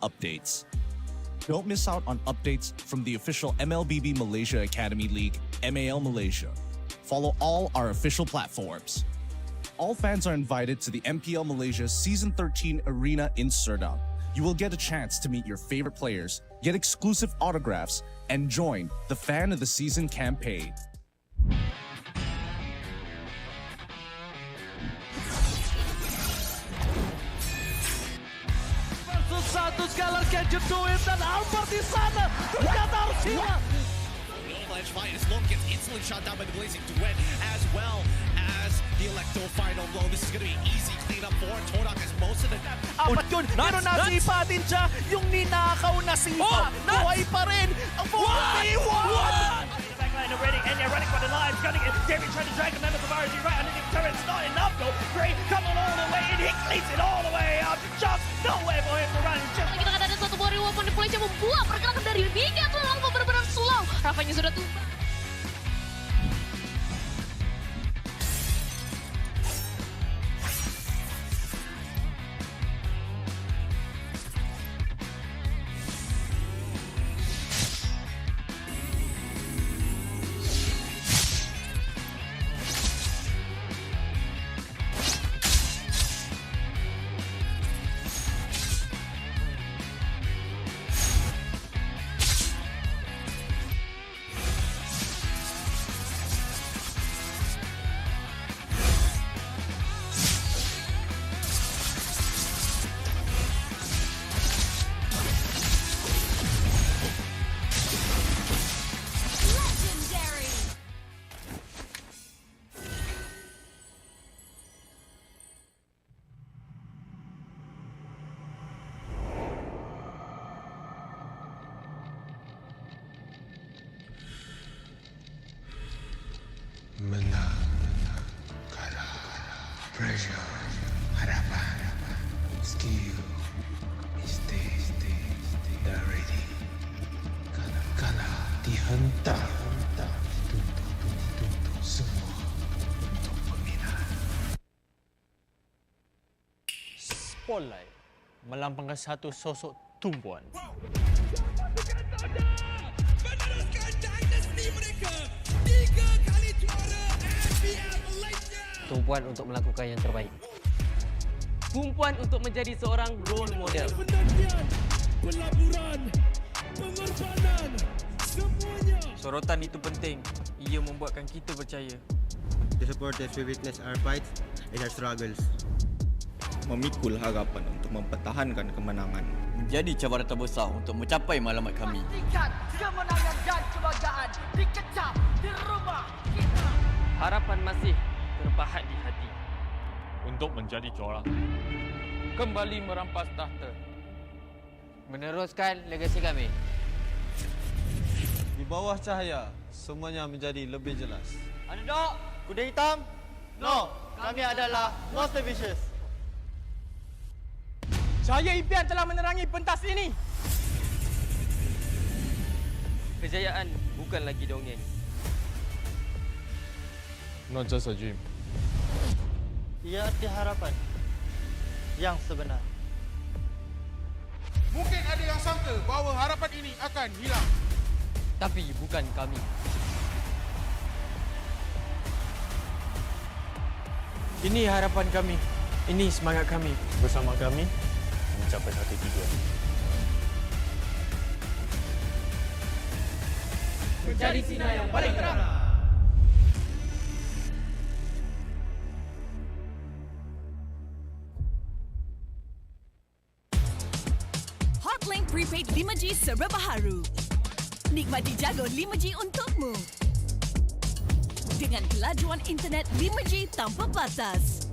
updates. Don't miss out on updates from the official MLBB Malaysia Academy League, MPL Malaysia. Follow all our official platforms. All fans are invited to the MPL Malaysia Season 13 Arena in Showdown. You will get a chance to meet your favorite players, get exclusive autographs, and join the Fan of the Season campaign. Versus satu Skylar can you do it? Dan Albert di sana ternyata harus hilang. Fight as long gets instantly shot down by the Blazing Duet, as well as the Electro final blow. This is going to be easy cleanup for Todak as most of the... Apat yun, pero nasipa din siya. Yung ninakaw na sipa, buhay pa rin. Ang buhay! Backline already, and they're running for the lines. Gunning it. David trying to drag the members of RG right underneath the turret. It's not enough though. Gray coming all the way in. He cleans it all the way up. Just nowhere for him to run. Kita akan ada satu warrior weapon di Malaysia membuat pergerakan dari Liga terlalu benar-benar slow. Rafanya sudah tumbang. Menang, kalah, pressure, harapan, skill, mistake, dah ready. Kalah, dihentak, tuntut semua untuk peminat. Spotlight melambangkan satu sosok tumpuan. Meneruskan dinasti mereka 3 kali juara MPL Malaysia. Tumpuan untuk melakukan yang terbaik. Tumpuan untuk menjadi seorang role model. Penantian, pelaburan, pengorbanan, semuanya. Sorotan itu penting. Ia membuatkan kita percaya. The supporters will witness our fights and our struggles. Memikul harapan untuk mempertahankan kemenangan. Menjadi cabaran terbesar untuk mencapai matlamat kami. Pastikan kemenangan dan kebanggaan dikecap di rumah kita. Harapan masih terpahat di hati. Untuk menjadi juara. Kembali merampas tahta. Meneruskan legasi kami. Di bawah cahaya, semuanya menjadi lebih jelas. Underdog, kuda hitam? No, kami adalah Monster Vicious. Cahaya impian telah menerangi pentas ini. Kejayaan bukan lagi dongeng. Not just a dream. Ia arti harapan yang sebenar. Mungkin ada yang sangka bahawa harapan ini akan hilang. Tapi bukan kami. Ini harapan kami. Ini semangat kami. Bersama kami mencapai satu tujuan. Mencari sinar yang paling terang. Hotlink Prepaid 5G serba baharu. Nikmati jago 5G untukmu. Dengan kelajuan internet 5G tanpa batas.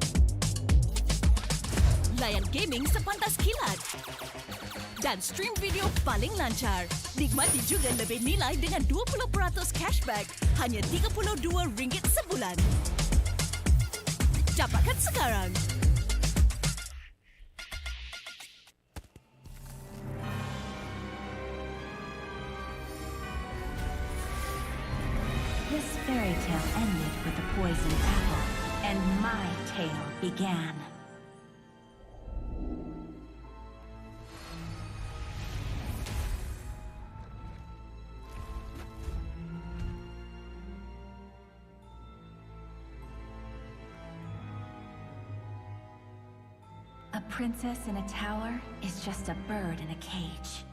Layan gaming sepantas kilat. Dan stream video paling lancar. Nikmati juga lebih nilai dengan 20% cashback. Hanya RM32 sebulan. Dapatkan sekarang. This fairy tale ended with the poisoned apple, and my tale began. A princess in a tower is just a bird in a cage.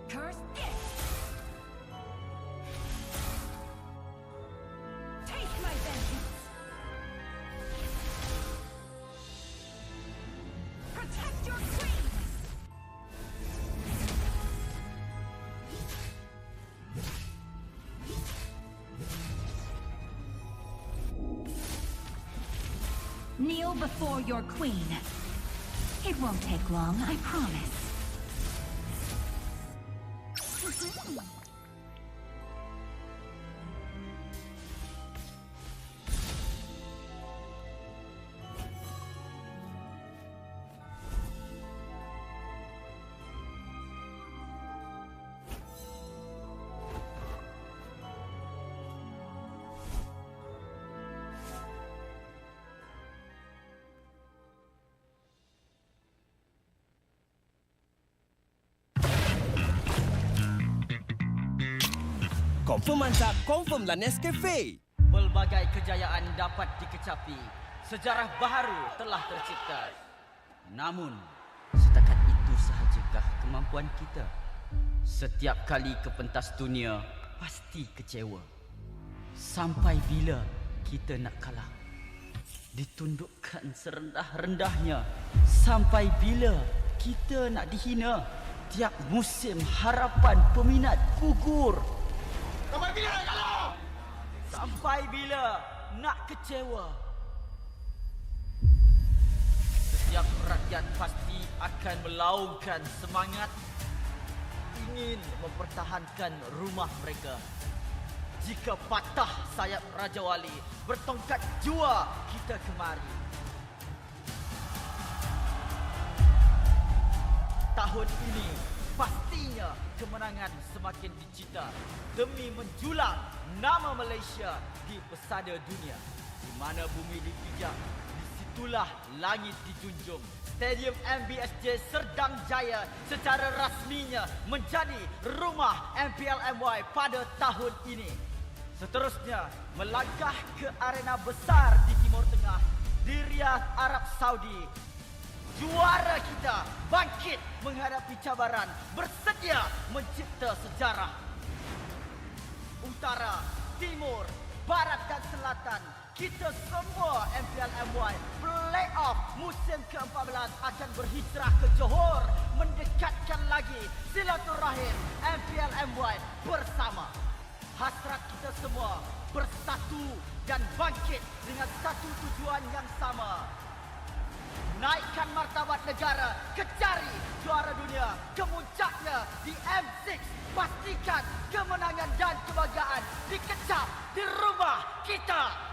Curse it! Take my vengeance! Protect your queen! Kneel before your queen. It won't take long, I promise. Confirm mantap, confirm lah Nescafe. Pelbagai kejayaan dapat dikecapi. Sejarah baharu telah tercipta. Namun, setakat itu sahajakah kemampuan kita? Setiap kali ke pentas dunia, pasti kecewa. Sampai bila kita nak kalah? Ditundukkan serendah-rendahnya. Sampai bila kita nak dihina? Tiap musim harapan peminat gugur. Sampai bila nak kalah? Sampai bila nak kecewa? Setiap rakyat pasti akan melaungkan semangat, ingin mempertahankan rumah mereka. Jika patah sayap Raja Wali, bertongkat jua kita kemari. Tahun ini pastinya kemenangan semakin dicita demi menjulang nama Malaysia di pesada dunia. Di mana bumi dipijak, disitulah langit dijunjung. Stadium MBSJ Serdang Jaya secara rasminya menjadi rumah MPL MY pada tahun ini. Seterusnya, melangkah ke arena besar di Timur Tengah, di Riyadh, Arab Saudi. Juara kita bangkit menghadapi cabaran, bersedia mencipta sejarah. Utara, Timur, Barat dan Selatan, kita semua MPL MY Playoff musim ke-14 akan berhijrah ke Johor, mendekatkan lagi silaturahim MPL MY bersama. Hasrat kita semua bersatu dan bangkit dengan satu tujuan yang sama. Naikkan martabat negara, kecari juara dunia, kemuncaknya di M6. Pastikan kemenangan dan kebanggaan dikecap di rumah kita.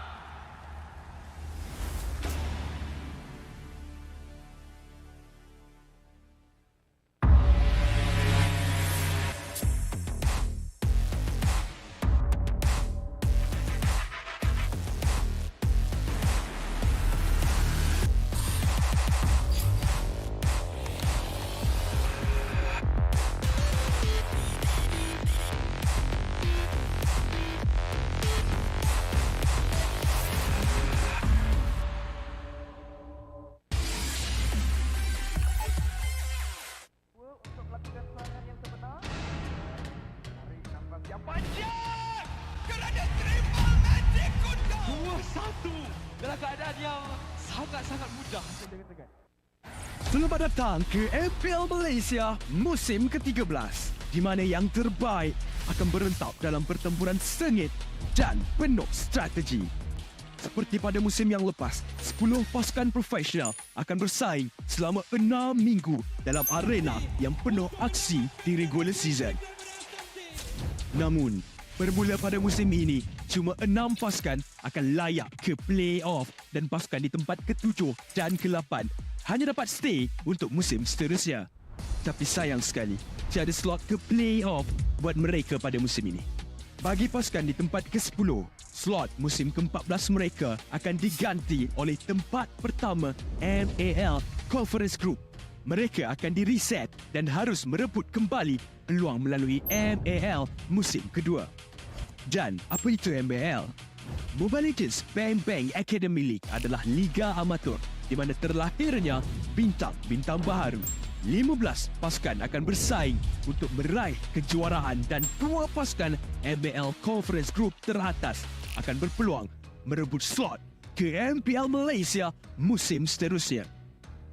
Dalam keadaan yang sangat-sangat mudah. Selamat datang ke MPL Malaysia musim ke-13, di mana yang terbaik akan berentap dalam pertempuran sengit dan penuh strategi. Seperti pada musim yang lepas, 10 pasukan profesional akan bersaing selama 6 minggu dalam arena yang penuh aksi di regular season. Namun, bermula pada musim ini, cuma 6 pasukan akan layak ke play-off dan pasukan di tempat ke-7 dan ke-8 hanya dapat stay untuk musim seterusnya. Tapi sayang sekali, tiada slot ke play-off buat mereka pada musim ini. Bagi pasukan di tempat ke-10, slot musim ke-14 mereka akan diganti oleh tempat pertama MAL Conference Group. mereka akan di-reset dan harus merebut kembali peluang melalui MPL musim kedua. Dan apa itu MPL? Mobile Legends Bang Bang Academy League adalah liga amatur di mana terlahirnya bintang-bintang baharu. 15 pasukan akan bersaing untuk meraih kejuaraan dan 2 pasukan MPL Conference Group teratas akan berpeluang merebut slot ke MPL Malaysia musim seterusnya.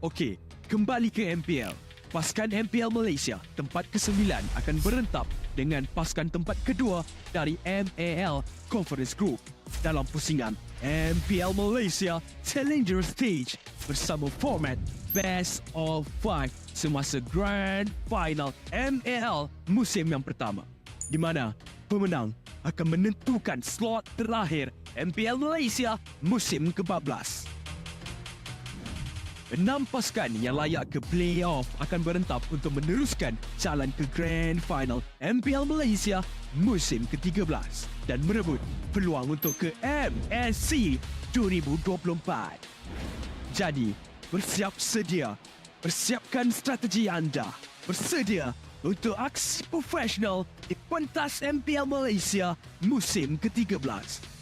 Okey, kembali ke MPL. Pasukan MPL Malaysia tempat ke-9 akan berentap dengan pasukan tempat kedua dari MPL Conference Group dalam pusingan MPL Malaysia Challenger Stage bersama format Best of 5 semasa Grand Final MPL musim yang pertama, di mana pemenang akan menentukan slot terakhir MPL Malaysia musim ke-14. 6 pasukan yang layak ke playoff akan berentap untuk meneruskan jalan ke Grand Final MPL Malaysia musim ke-13 dan merebut peluang untuk ke MSC 2024. Jadi, bersiap sedia. Persiapkan strategi anda. Bersedia untuk aksi profesional di pentas MPL Malaysia musim ke-13.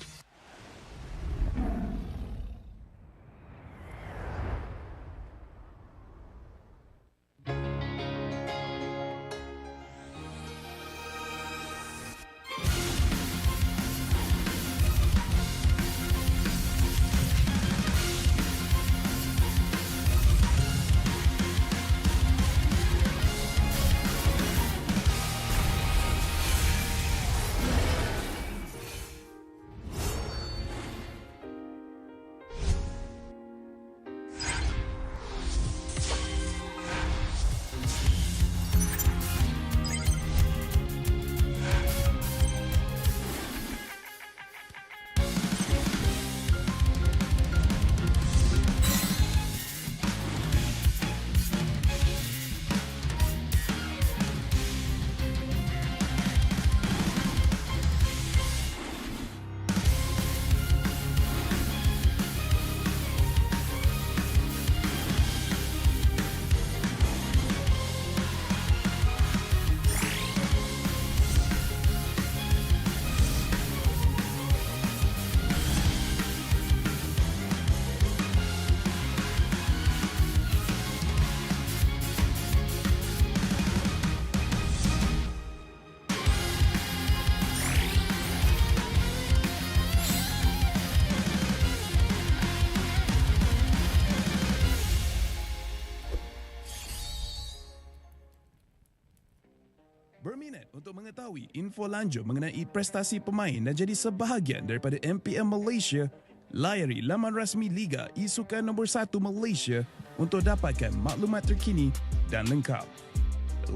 Berminat untuk mengetahui info lanjut mengenai prestasi pemain dan jadi sebahagian daripada MPL Malaysia? Layari laman rasmi Liga E-Sukan nombor 1 Malaysia untuk dapatkan maklumat terkini dan lengkap.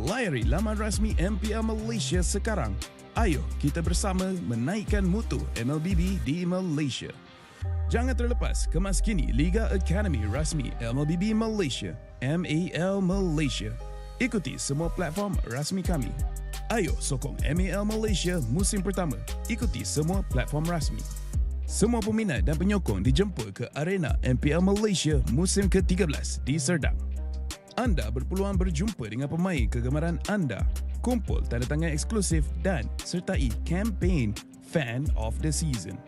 Layari laman rasmi MPL Malaysia sekarang. Ayo kita bersama menaikkan mutu MLBB di Malaysia. Jangan terlepas kemas kini Liga Academy rasmi MLBB Malaysia, MAL Malaysia. Ikuti semua platform rasmi kami. Ayo sokong MPL Malaysia musim pertama. Ikuti semua platform rasmi. Semua peminat dan penyokong dijemput ke arena MPL Malaysia musim ke-13 di Serdang. Anda berpeluang berjumpa dengan pemain kegemaran anda, kumpul tanda tangan eksklusif dan sertai kempen Fan of the Season.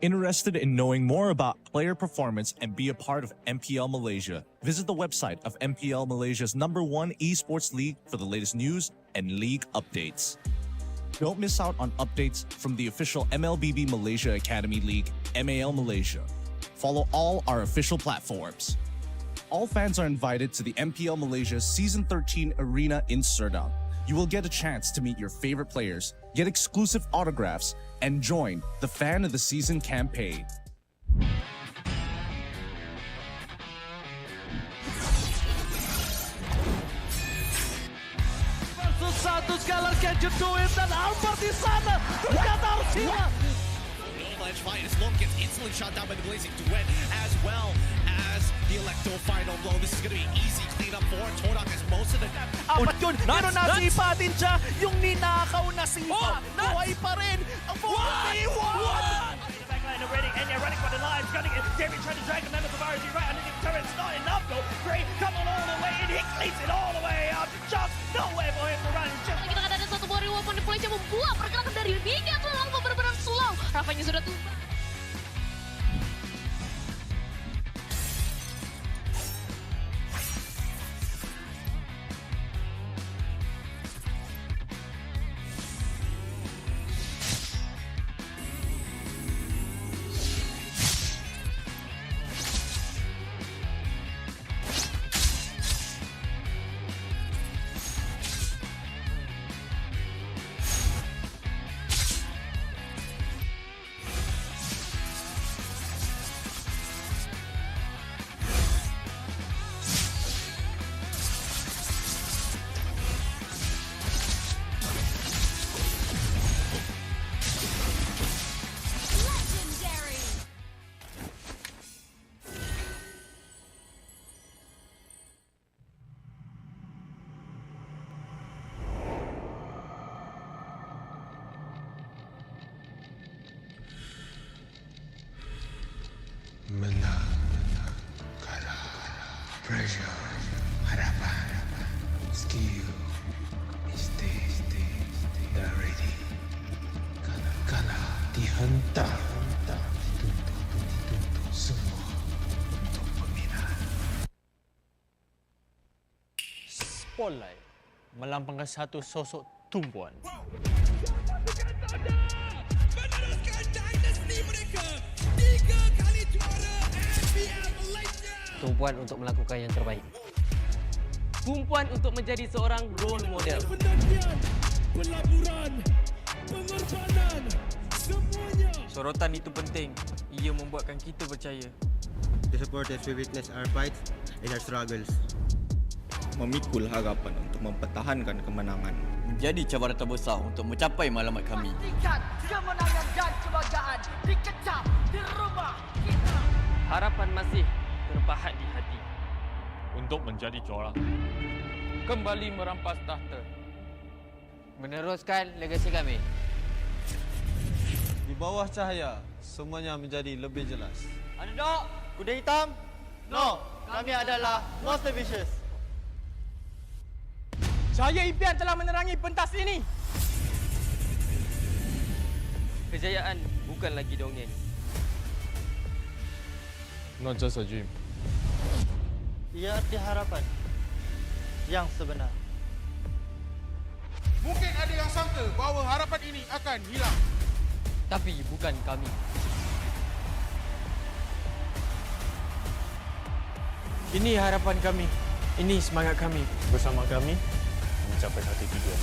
Interested in knowing more about player performance and be a part of MPL Malaysia? Visit the website of MPL Malaysia's #1 esports league for the latest news and league updates. Don't miss out on updates from the official MLBB Malaysia Academy League, MAL Malaysia. Follow all our official platforms. All fans are invited to the MPL Malaysia Season 13 Arena in Serdang. You will get a chance to meet your favorite players, get exclusive autographs, and join the Fan of the Season campaign. Versus satu sekali can you do it? Dan Albert di sana ternyata Arcila. Avalanche fight as Lone gets instantly shot down by the Blazing Duet, as well as the Electro final blow. This is going to be easy cleanup for Todak as most of the... Apat yun, pero nasipa din siya yung ninakaw na sipa. Buhay pa rin ang Homebois! Backline already, Enya running for the lines, gunning it. Jerry trying to drag the members of RG right underneath the turret. It's not enough though. Gray, come on! Nampaknya sudah tumbang. Menang, kalah, pressure, harapan, skill, mistake, dah ready. Kalah, dihentak, dituntut semua untuk peminat. Spotlight melambangkan satu sosok tumpuan. Meneruskan dinasti mereka 3 kali juara MPL Malaysia. Tumpuan untuk melakukan yang terbaik. Tumpuan untuk menjadi seorang role model. Penantian, pelaburan, pengorbanan, semuanya. Sorotan itu penting. Ia membuatkan kita percaya. The supporters will witness our fights and our struggles. Memikul harapan untuk mempertahankan kemenangan. Menjadi cabaran terbesar untuk mencapai matlamat kami. Pastikan kemenangan dan kebanggaan dikecap di rumah kita. Harapan masih terpahat di hati. Untuk menjadi juara. Kembali merampas tahta. Meneruskan legasi kami. Di bawah cahaya, semuanya menjadi lebih jelas. Underdog, kuda hitam? No, kami adalah Monster Vicious. Cahaya impian telah menerangi pentas ini. Kejayaan bukan lagi dongeng. Not just a dream. Ia arti harapan yang sebenar. Mungkin ada yang sangka bahawa harapan ini akan hilang. Tapi bukan kami. Ini harapan kami. Ini semangat kami. Bersama kami mencapai satu tujuan.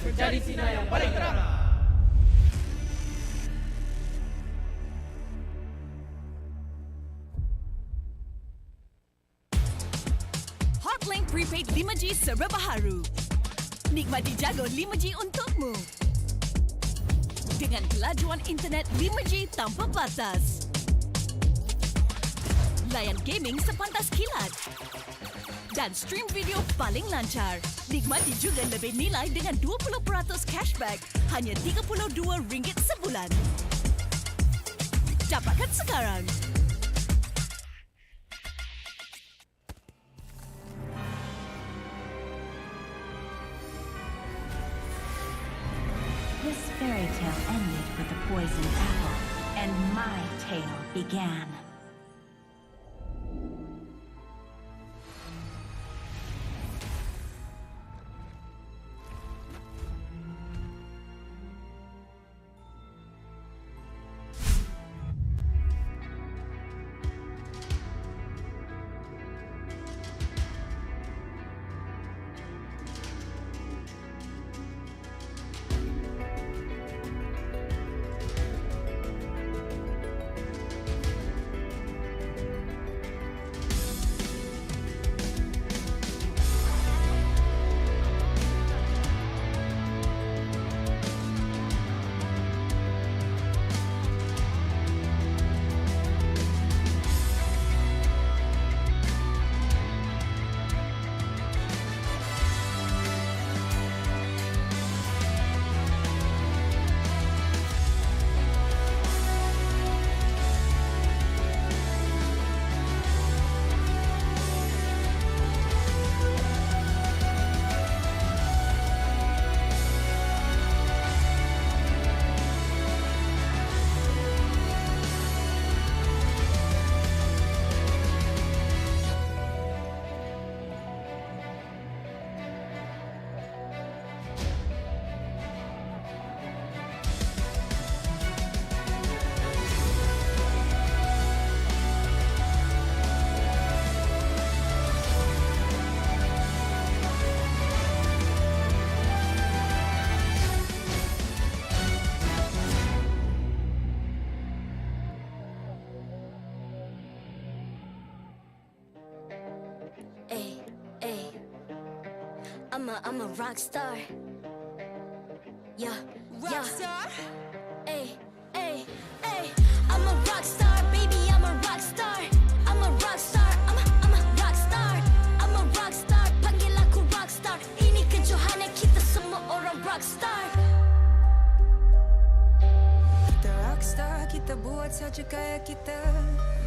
Mencari sinar yang paling terang. Hotlink Prepaid 5G serba baharu. Nikmati jago 5G untukmu. Dengan kelajuan internet 5G tanpa batas. Layan gaming sepantas kilat. Dan stream video paling lancar. Nikmati juga lebih nilai dengan 20% cashback hanya RM32 sebulan. Dapatkan sekarang. This fairy tale ended with the poisoned apple, and my tale began. I'm a rock star. Yeah, rock star. Ay, ay, ay. I'm a rock star, baby. I'm a rock star. I'm a rock star. I'm a rock star. I'm a rock star. Panggil aku rock star. Ini kejohanan kita semua orang rock star. Kita rock star, kita buat saja gaya kita.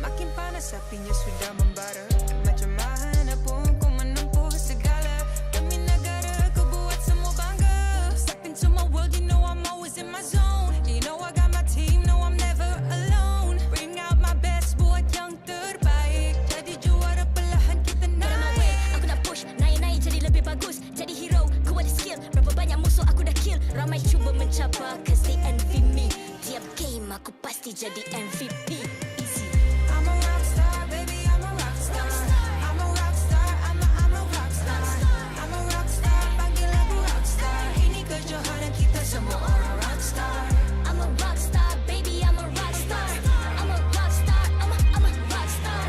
Makin panas apinya sudah membara. Macam mana pun kau menempuh segala demi negara, kau buat semua bangga. Step into my world, you know I'm always in my zone. You know I got my team, no I'm never alone. Bring out my best, buat yang terbaik. Jadi juara perlahan kita naik. Aku nak push, naik-naik jadi lebih bagus. Jadi hero, ku ada skill. Berapa banyak musuh aku dah kill. Ramai cuba mencapai, cause they envy me. Tiap game aku pasti jadi MVP. Easy. I'm a rock star, baby, I'm a rock star. I'm a rock star, I'm a rock star. I'm a rock star, panggil aku rock star. Ini kejohanan kita semua orang rock star. I'm a rock star, baby, I'm a rock star. I'm a rock star, I'm a rock star.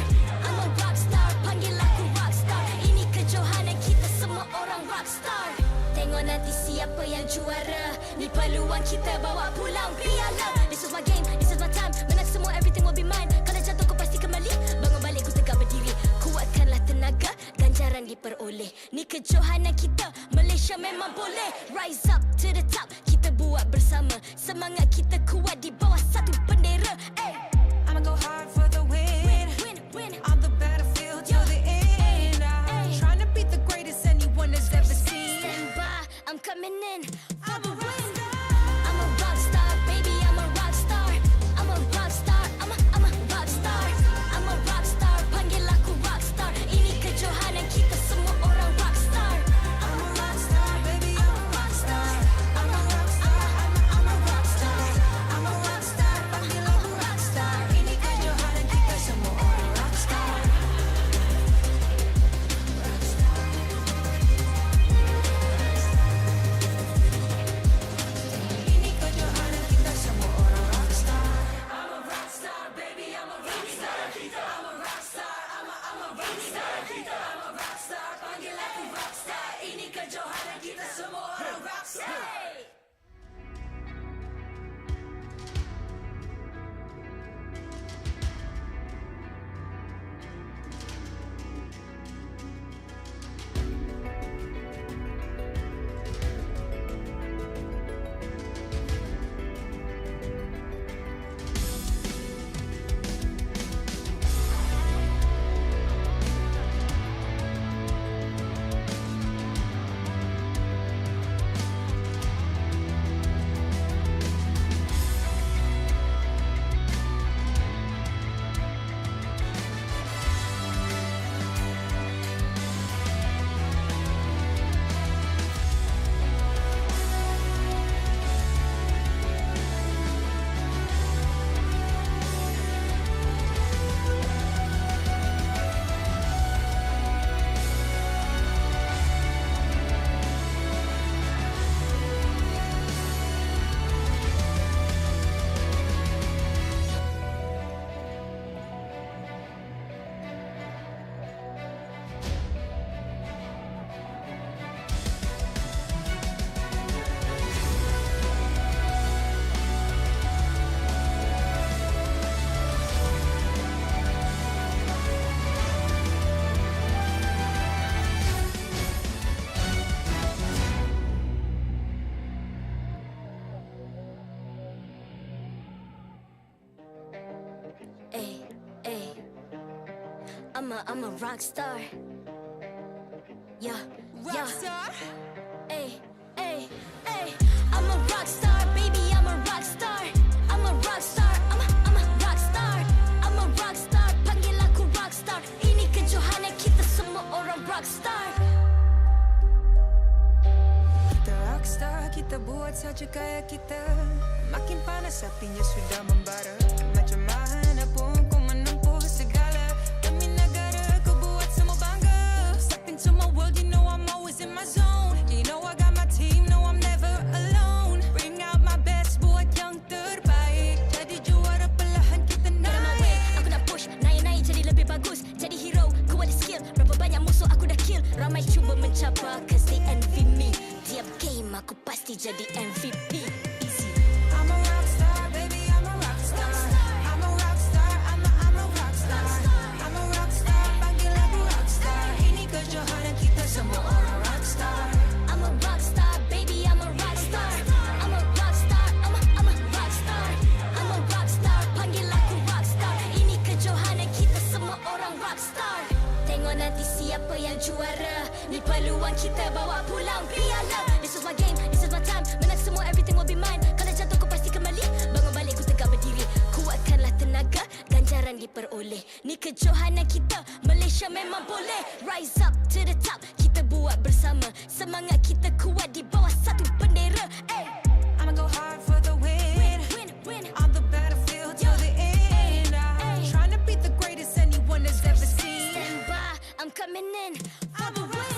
I'm a rock star, panggil aku rock star. Ini kejohanan kita semua orang rock star. Tengok nanti siapa yang juara. Ni peluang kita bawa pulang piala. This is my game, this is my time. Menang semua, everything will be mine. Kalau jatuh kau pasti kembali. Bangun balik ku tegak berdiri. Kuatkanlah tenaga, ganjaran diperoleh. Ni kejohanan kita, Malaysia memang boleh. Rise up to the top, kita buat bersama. Semangat kita kuat di bawah satu bendera. Ay. I'ma go hard for the win. Win. On the battlefield till the end. I'm trying to beat the greatest anyone has ever seen. Stand by, I'm coming in for the win. I'm a rock star, baby, I'm a rock star. I'm a rock star, I'm a rock star. I'm a rock star, panggil aku rock star. Ini kejohanan kita semua orang rock star. I'm a rock star, baby, I'm a rock star. I'm a rock star, I'm a rock star. I'm a rock star, panggil aku rock star. Ini kejohanan kita semua orang rock star. Ini kejohanan kita semua orang rock star. I'm a rock star, baby, I'm a rock star. I'm a rock star, I'm a rock star. I'm a rock star, panggil aku rock star. Ini kejohanan kita semua orang rock star. I'm a rock star. Yeah, Rock star? Ay, ay, ay. I'm a rock star, baby, I'm a rock star. I'm a rock star, I'm a rock star. I'm a rock star, panggil aku rock star. Ini kejohanan kita semua orang rock star. Kita rock star, kita buat saja gaya kita. Makin panas apinya sudah membara. Macam mana pun kau menempuh segala demi negara, kau buat semua bangga. Step into my world, you know I'm always in my zone. You know I got my team, no I'm never alone. Bring out my best, buat yang terbaik. Jadi juara perlahan kita naik. Aku nak push, naik-naik jadi lebih bagus. Jadi hero, ku ada skill. Berapa banyak musuh aku dah kill. Ramai cuba mencapai, cause they envy me. aku pasti jadi MVP. Easy. I'm a rock star, baby, I'm a rock star. I'm a rock star, I'm a rock star. I'm a rock star, panggil aku rock star. Ini kejohanan kita semua orang rock star. I'm a rock star, baby, I'm a rock star. I'm a rock star, I'm a rock star. I'm a rock star, panggil aku rock star. Ini kejohanan kita semua orang rock star. Tengok nanti siapa yang juara. Ni peluang kita bawa pulang piala. This is my game, this is my time. Menang semua, everything will be mine. Kalau jatuh kau pasti kembali. Bangun balik ku tegak berdiri. Kuatkanlah tenaga, ganjaran diperoleh. Ni kejohanan kita, Malaysia memang boleh. Rise up to the top, kita buat bersama. Semangat kita kuat di bawah satu bendera. Hey. I'ma go hard for the win. Win. On the battlefield till the end. I'm trying to beat the greatest anyone has ever seen. Stand by, I'm coming in for the win.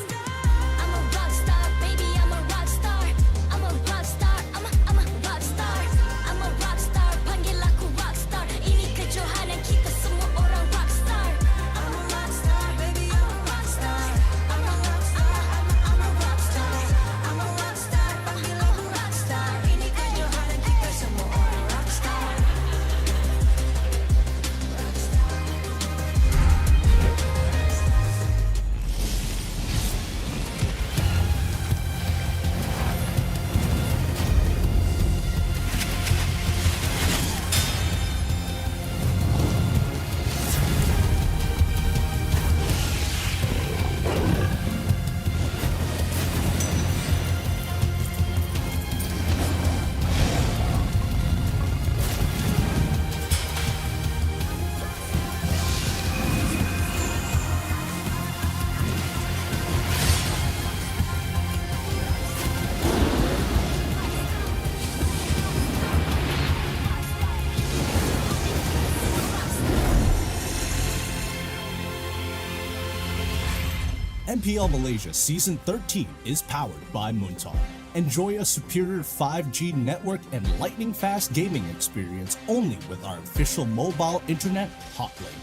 MPL Malaysia Season 13 is powered by Muntar. Enjoy a superior 5G network and lightning-fast gaming experience only with our official mobile internet hotlink.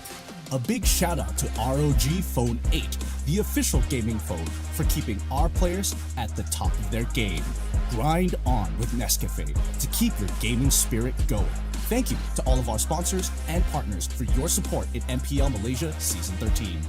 A big shout out to ROG Phone 8, the official gaming phone, for keeping our players at the top of their game. Grind on with Nescafe to keep your gaming spirit going. Thank you to all of our sponsors and partners for your support in MPL Malaysia Season 13.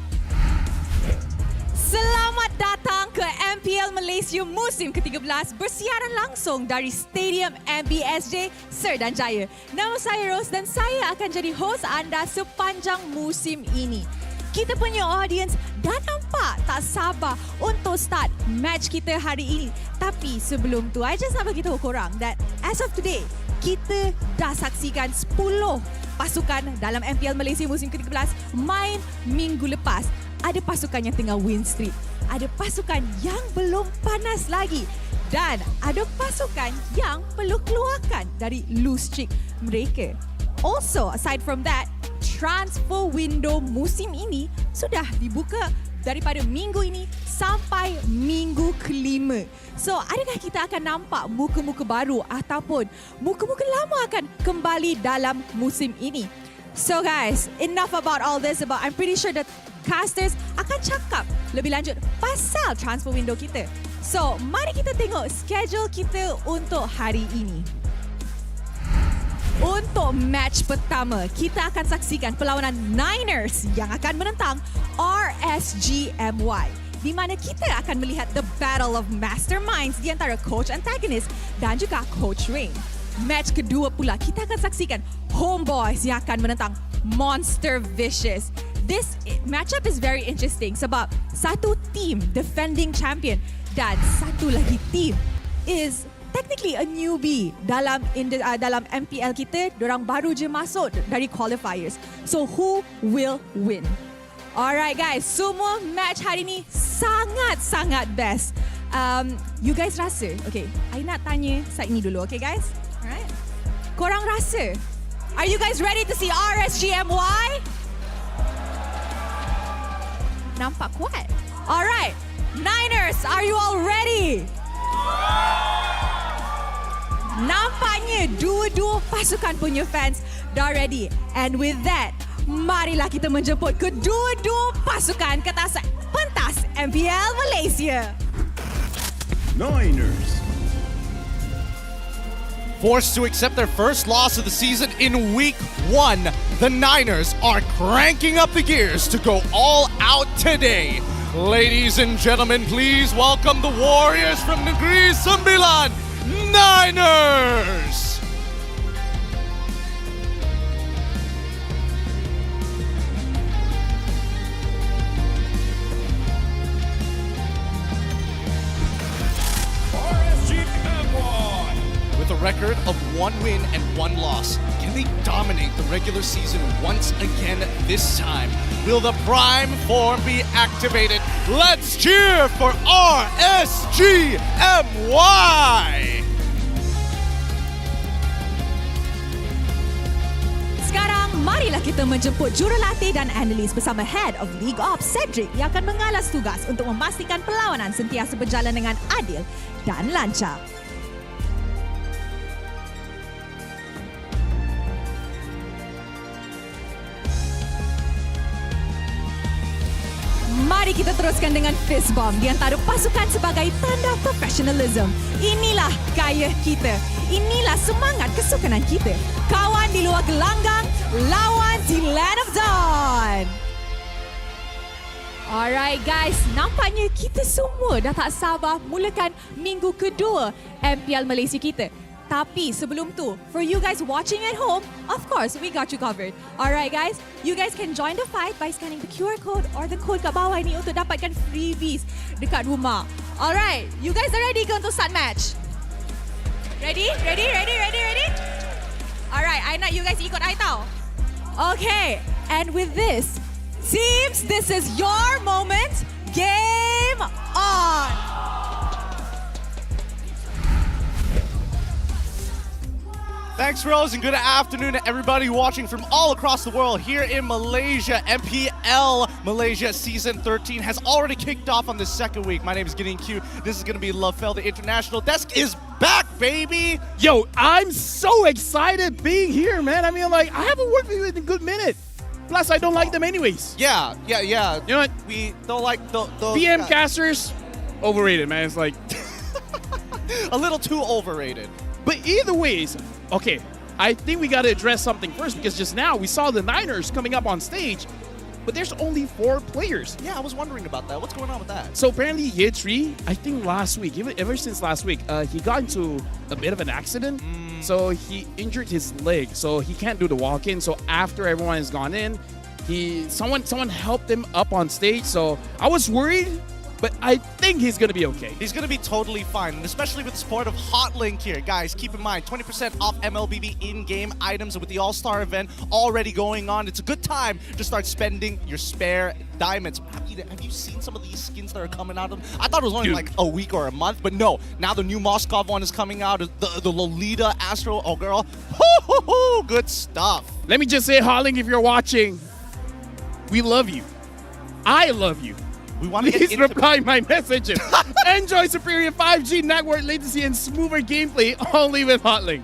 Selamat datang ke MPL Malaysia musim ke-13 bersiaran langsung dari Stadium MBSJ Serdan Jaya. Nama saya Rose dan saya akan jadi host anda sepanjang musim ini. Kita punya audience dah nampak tak sabar untuk start match kita hari ini. Tapi sebelum tu, I just nak beritahu korang that as of today, kita dah saksikan 10 pasukan dalam MPL Malaysia musim ke-13 main minggu lepas. Ada pasukan yang tengah win streak, ada pasukan yang belum panas lagi dan ada pasukan yang perlu keluarkan dari lose streak mereka. Also, aside from that, transfer window musim ini sudah dibuka daripada minggu ini sampai minggu ke-5. So, adakah kita akan nampak muka-muka baru ataupun muka-muka lama akan kembali dalam musim ini? So guys, enough about all this. I'm pretty sure that casters akan cakap lebih lanjut pasal transfer window kita. So, mari kita tengok schedule kita untuk hari ini. Untuk match pertama, kita akan saksikan perlawanan Niners yang akan menentang RSGMY, di mana kita akan melihat the battle of masterminds di antara coach Antagonist dan juga coach Rain. Match kedua pula, kita akan saksikan Homebois yang akan menentang Monster Vicious. This matchup is very interesting sebab satu team defending champion dan satu lagi team is technically a newbie dalam MPL kita. Dorang baru je masuk dari qualifiers. So who will win? Alright guys, semua match hari ni sangat-sangat best. You guys rasa? Okay, I nak tanya side ni dulu, okay guys? Alright. Korang rasa? Are you guys ready to see RSGMY? Nampak kuat. Alright. Niners, are you all ready? Nampaknya dua-dua pasukan punya fans dah ready. And with that, marilah kita menjemput kedua-dua pasukan ke atas pentas MPL Malaysia. Niners, Forced to accept their first loss of the season in week 1, the Niners are cranking up the gears to go all out today. Ladies and gentlemen, please welcome the Warriors from Negeri Sembilan, Niners! With a record of 1 win and 1 loss, can they dominate the regular season once again this time? Will the prime form be activated? Let's cheer for RSGMY! Sekarang, marilah kita menjemput jurulatih dan analis bersama Head of League Ops, Cedric, yang akan mengalas tugas untuk memastikan perlawanan sentiasa berjalan dengan adil dan lancar. Mari kita teruskan dengan fist bomb di antara pasukan sebagai tanda professionalism. Inilah gaya kita. Inilah semangat kesukanan kita. Kawan di luar gelanggang, lawan di Land of Dawn. Alright guys, nampaknya kita semua dah tak sabar mulakan minggu kedua MPL Malaysia kita. Tapi sebelum tu, for you guys watching at home, of course, we got you covered. Alright guys, you guys can join the fight by scanning the QR code or the code kat bawah ni untuk dapatkan freebies dekat rumah. Alright, you guys are ready ke untuk start match? Ready? Ready? Ready? Ready? Ready? Alright, I nak you guys ikut I tau. Okay, and with this, teams, this is your moment. Game on! Thanks, Rose, and good afternoon to everybody watching from all across the world here in Malaysia. MPL Malaysia Season 13 has already kicked off on the second week. My name is Getting Q. This is going to be Lovefeld. The international desk is back, baby! Yo, I'm so excited being here, man. I mean, like, I haven't worked with you in a good minute. Plus, I don't like them anyways. Yeah. You know what? We don't like those PM guys. casters, overrated, man. It's like... a little too overrated. But either ways, okay, I think we got to address something first because just now we saw the Niners coming up on stage, but there's only 4 players. Yeah, I was wondering about that. What's going on with that? So apparently Yetri, I think last week, ever since last week, he got into a bit of an accident. So he injured his leg, so he can't do the walk-in. So after everyone has gone in, someone helped him up on stage. So I was worried, but I think he's going to be okay. He's going to be totally fine, and especially with the support of Hotlink here. Guys, keep in mind, 20% off MLBB in-game items with the All-Star event already going on. It's a good time to start spending your spare diamonds. Have you seen some of these skins that are coming out of them? I thought it was only like a week or a month, but no. Now the new Moskov one is coming out. The Lolita Astro, oh girl. Good stuff. Let me just say, Hotlink, if you're watching, we love you. I love you. We want to Please reply my messages. Enjoy superior 5G network latency and smoother gameplay only with Hotlink.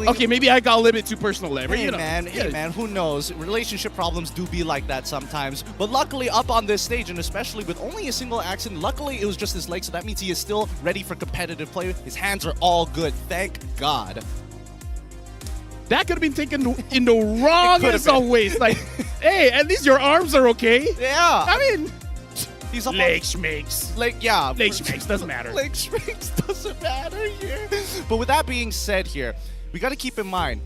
Okay, maybe I got a little bit too personal there. But Hey, you know, man, who knows? Relationship problems do be like that sometimes. But luckily, up on this stage, and especially with only a single accident, luckily it was just his leg, so that means he is still ready for competitive play. His hands are all good, thank God. That could have been taken in the wrongest of ways. Like, hey, at least your arms are okay. Yeah. I mean... He's up leg schmakes. Leg schmakes doesn't matter. Leg schmakes doesn't matter here. But with that being said here, we got to keep in mind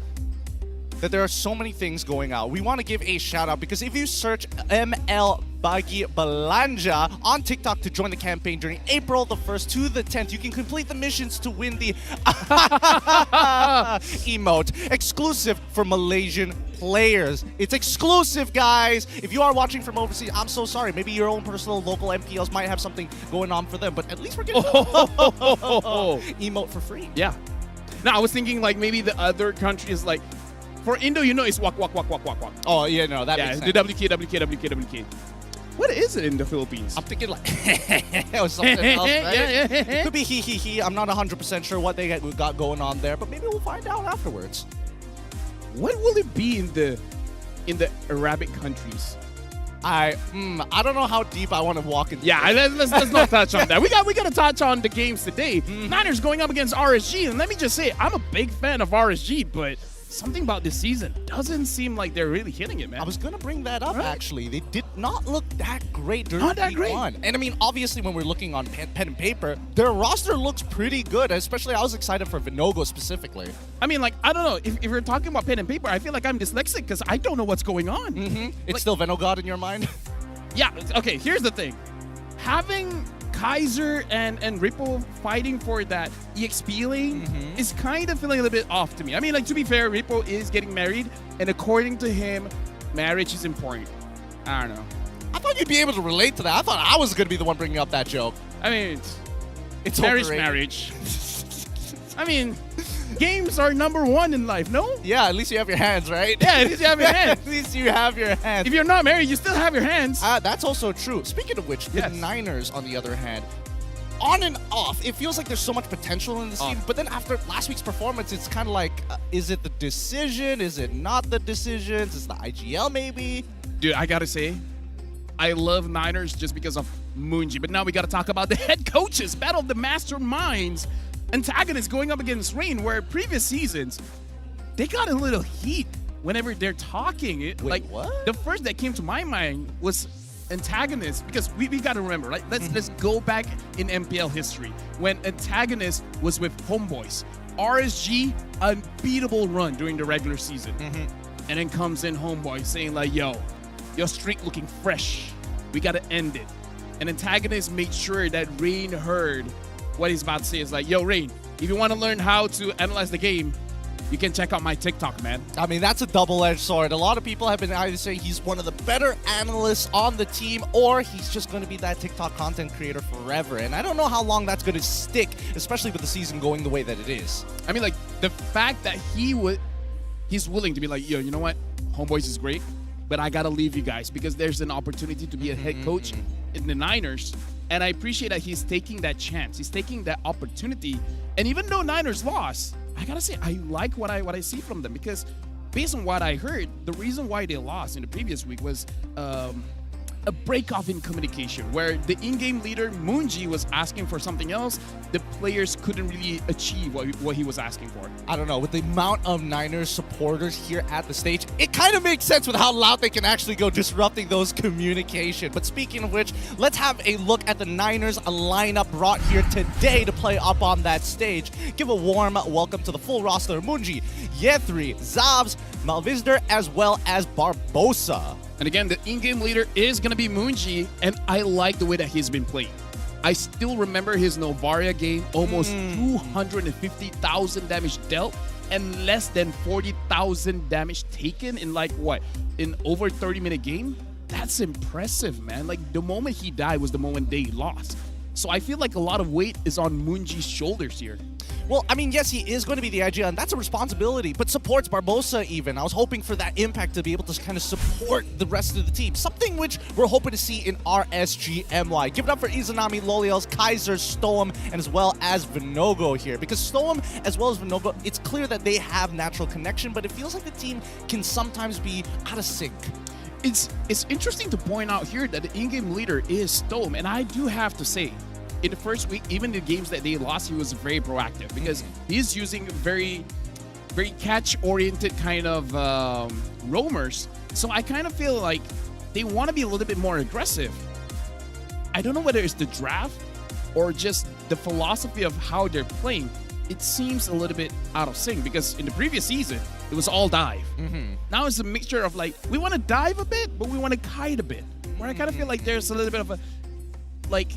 that there are so many things going out. We want to give a shout out because if you search ML Bagi Belanja on TikTok to join the campaign during April the 1st to the 10th, you can complete the missions to win the emote exclusive for Malaysian players. It's exclusive, guys. If you are watching from overseas, I'm so sorry. Maybe your own personal local MPLs might have something going on for them, but at least we're getting emote for free. Yeah. Now, I was thinking like maybe the other countries like, for Indo, you know, it's walk. Oh, yeah, no, that makes sense. The WK. What is it in the Philippines? I'm thinking like or something else, right? It could be he. I'm not 100% sure what they got going on there, but maybe we'll find out afterwards. What will it be in the Arabic countries? I don't know how deep I want to walk into. Yeah, let's not touch on that. We got to touch on the games today. Niners going up against RSG, and let me just say, I'm a big fan of RSG, but something about this season doesn't seem like they're really hitting it, man. I was gonna bring that up actually. They did not look that great during Not that week great. 1. And I mean, obviously, when we're looking on pen and paper, their roster looks pretty good. Especially, I was excited for Vinogo specifically. I mean, like, I don't know. If you're talking about pen and paper, I feel like I'm dyslexic because I don't know what's going on. It's still Venogod in your mind? Yeah, okay, here's the thing. Having Kaiser and Ripple fighting for that EXP lane is kind of feeling a little bit off to me. I mean, like, to be fair, Ripple is getting married, and according to him, marriage is important. I don't know. I thought you'd be able to relate to that. I thought I was going to be the one bringing up that joke. I mean, It's marriage. I mean, games are #1 in life, no? Yeah, at least you have your hands, right? Yeah, at least you have your hands. At least you have your hands. If you're not married, you still have your hands. That's also true. Speaking of which, the Niners, on the other hand, on and off, it feels like there's so much potential in this team. But then after last week's performance, it's kind of like, is it the decision? Is it not the decisions? Is it the IGL maybe? Dude, I gotta say, I love Niners just because of Moonji. But now we gotta talk about the head coaches, battle of the masterminds. Antagonist going up against Rain, where previous seasons, they got a little heat whenever they're talking. Wait, what? The first that came to my mind was Antagonist, because we got to remember, right? Let's go back in MPL history when Antagonist was with Homeboys. RSG, unbeatable run during the regular season. And then comes in Homeboy saying like, yo, your streak looking fresh. We got to end it. And Antagonist made sure that Rain heard what he's about to say. Is like, yo, Rain, if you want to learn how to analyze the game, you can check out my TikTok, man. I mean, that's a double-edged sword. A lot of people have been either saying he's one of the better analysts on the team, or he's just going to be that TikTok content creator forever. And I don't know how long that's going to stick, especially with the season going the way that it is. I mean, like, the fact that he's willing to be like, yo, you know what? Homeboys is great, but I got to leave you guys because there's an opportunity to be a head coach in the Niners. And I appreciate that he's taking that chance. He's taking that opportunity. And even though Niners lost, I gotta say, I like what I see from them, because based on what I heard, the reason why they lost in the previous week was a break-off in communication, where the in-game leader, Moonji, was asking for something else. The players couldn't really achieve what he was asking for. I don't know, with the amount of Niners supporters here at the stage, it kind of makes sense with how loud they can actually go disrupting those communication. But speaking of which, let's have a look at the Niners lineup brought here today to play up on that stage. Give a warm welcome to the full roster: Moonji, Yethri, Zavs, Malvizder, as well as Barbosa. And again, the in-game leader is going to be Moonji, and I like the way that he's been playing. I still remember his Novaria game, almost 250,000 damage dealt and less than 40,000 damage taken in like what? In over 30-minute game? That's impressive, man. Like, the moment he died was the moment they lost. So I feel like a lot of weight is on Moonji's shoulders here. Well, I mean, yes, he is going to be the IGL, and that's a responsibility, but supports Barbosa even. I was hoping for that impact to be able to kind of support the rest of the team, something which we're hoping to see in RSGMY. Give it up for Izanami, Loliels, Kaiser, Stoem, and as well as Vinogo here, because Stoem as well as Vinogo, it's clear that they have natural connection, but it feels like the team can sometimes be out of sync. It's interesting to point out here that the in-game leader is Stoem, and I do have to say, in the first week, even the games that they lost, he was very proactive because he's using very catch-oriented kind of roamers. So I kind of feel like they want to be a little bit more aggressive. I don't know whether it's the draft or just the philosophy of how they're playing. It seems a little bit out of sync because in the previous season, it was all dive. Now it's a mixture of like, we want to dive a bit, but we want to kite a bit. Where I kind of feel like there's a little bit of a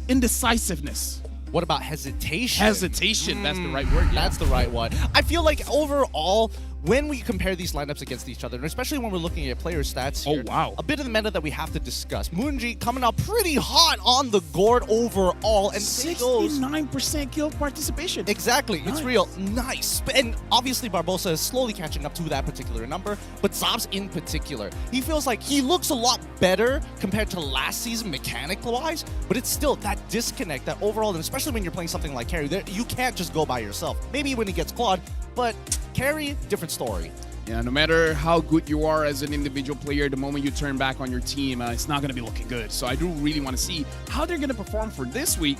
indecisiveness. What about hesitation? Hesitation, that's the right word. Yeah. That's the right one. I feel like overall, when we compare these lineups against each other, and especially when we're looking at player stats here, a bit of the meta that we have to discuss. Moonji coming out pretty hot on the gourd overall, and 69% kill participation. Exactly, nice. It's real. Nice. And obviously Barbosa is slowly catching up to that particular number, but Zabs in particular, he feels like he looks a lot better compared to last season mechanic-wise, but it's still that disconnect, that overall, and especially when you're playing something like Carry, you can't just go by yourself. Maybe when he gets clawed, but Carry, different story. Yeah, no matter how good you are as an individual player, the moment you turn back on your team, it's not going to be looking good. So I do really want to see how they're going to perform for this week.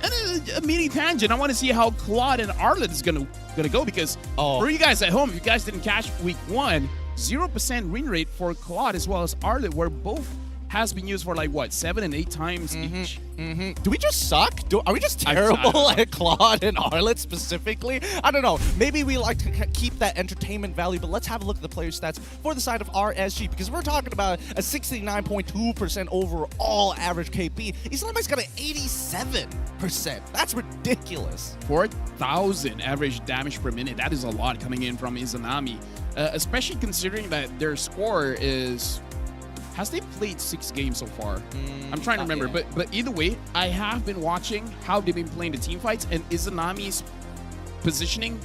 And a mini tangent, I want to see how Claude and Arlet is gonna go, because for you guys at home, if you guys didn't catch week 1, 0% win rate for Claude as well as Arlet, where both has been used for like what, 7 and 8 times each. Do we just suck? Are we just terrible at Claude and Arlet specifically? I don't know. Maybe we like to keep that entertainment value, but let's have a look at the player stats for the side of RSG, because we're talking about a 69.2% overall average KP. Islami's got an 87%. That's ridiculous. 4,000 average damage per minute. That is a lot coming in from Izanami, especially considering that their score is... Has they played 6 games so far? I'm trying to remember, but either way, I have been watching how they've been playing the team fights, and Izanami's positioning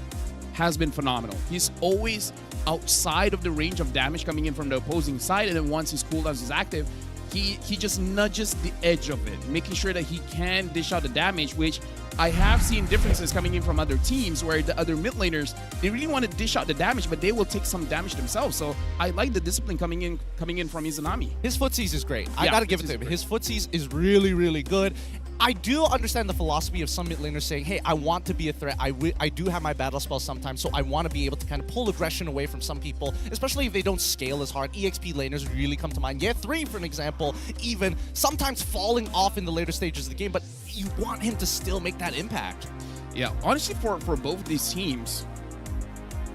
has been phenomenal. He's always outside of the range of damage coming in from the opposing side, and then once his cooldown is active, he just nudges the edge of it, making sure that he can dish out the damage, which I have seen differences coming in from other teams where the other mid laners, they really want to dish out the damage, but they will take some damage themselves. So I like the discipline coming in from Izanami. His footsies is great. I gotta give it to him. His footsies is really, really good. I do understand the philosophy of some mid laners saying, hey, I want to be a threat. I do have my battle spell sometimes, so I want to be able to kind of pull aggression away from some people, especially if they don't scale as hard. EXP laners really come to mind. Yeah, 3, for an example, even sometimes falling off in the later stages of the game, but you want him to still make that impact. Yeah, honestly, for both these teams,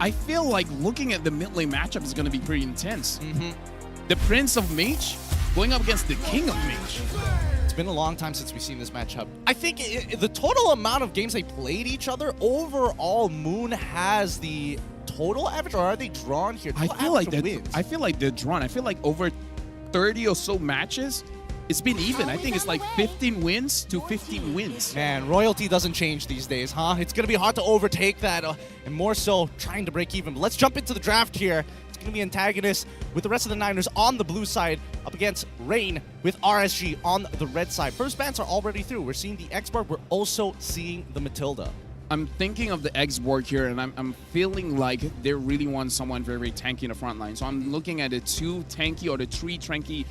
I feel like looking at the mid lane matchup is going to be pretty intense. The Prince of Mage going up against the King of Mage. It's been a long time since we've seen this matchup. I think the total amount of games they played each other, overall, Moon has the total average, or are they drawn here? I feel like they're drawn. I feel like over 30 or so matches, it's been even. I think it's like 15 wins to 15 wins. Man, royalty doesn't change these days, huh? It's going to be hard to overtake that, and more so trying to break even. But let's jump into the draft here. It's going to be Antagonist with the rest of the Niners on the blue side up against Rain with RSG on the red side. First bans are already through. We're seeing the X-Bar. We're also seeing the Matilda. I'm thinking of the X board here, and I'm feeling like they really want someone very, very tanky in the front line. So I'm looking at the 2 tanky or the 3 tanky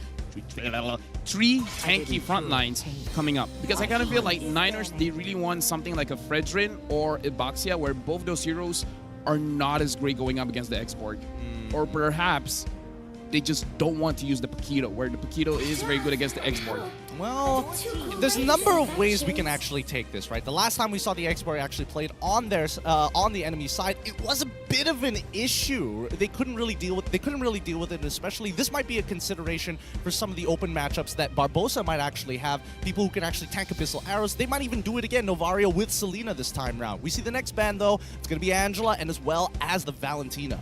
front lines coming up, because I kind of feel like Niners, they really want something like a Fredrin or a Baxia, where both those heroes are not as great going up against the X board. Or perhaps they just don't want to use the Paquito, where the Paquito is very good against the X board. Well, there's a number of ways we can actually take this, right? The last time we saw the X-Bar actually played on on the enemy side, it was a bit of an issue. They couldn't really deal with it, and especially this might be a consideration for some of the open matchups that Barbosa might actually have. People who can actually tank Abyssal Arrows. They might even do it again, Novario with Selena this time round. We see the next ban though. It's going to be Angela, and as well as the Valentina.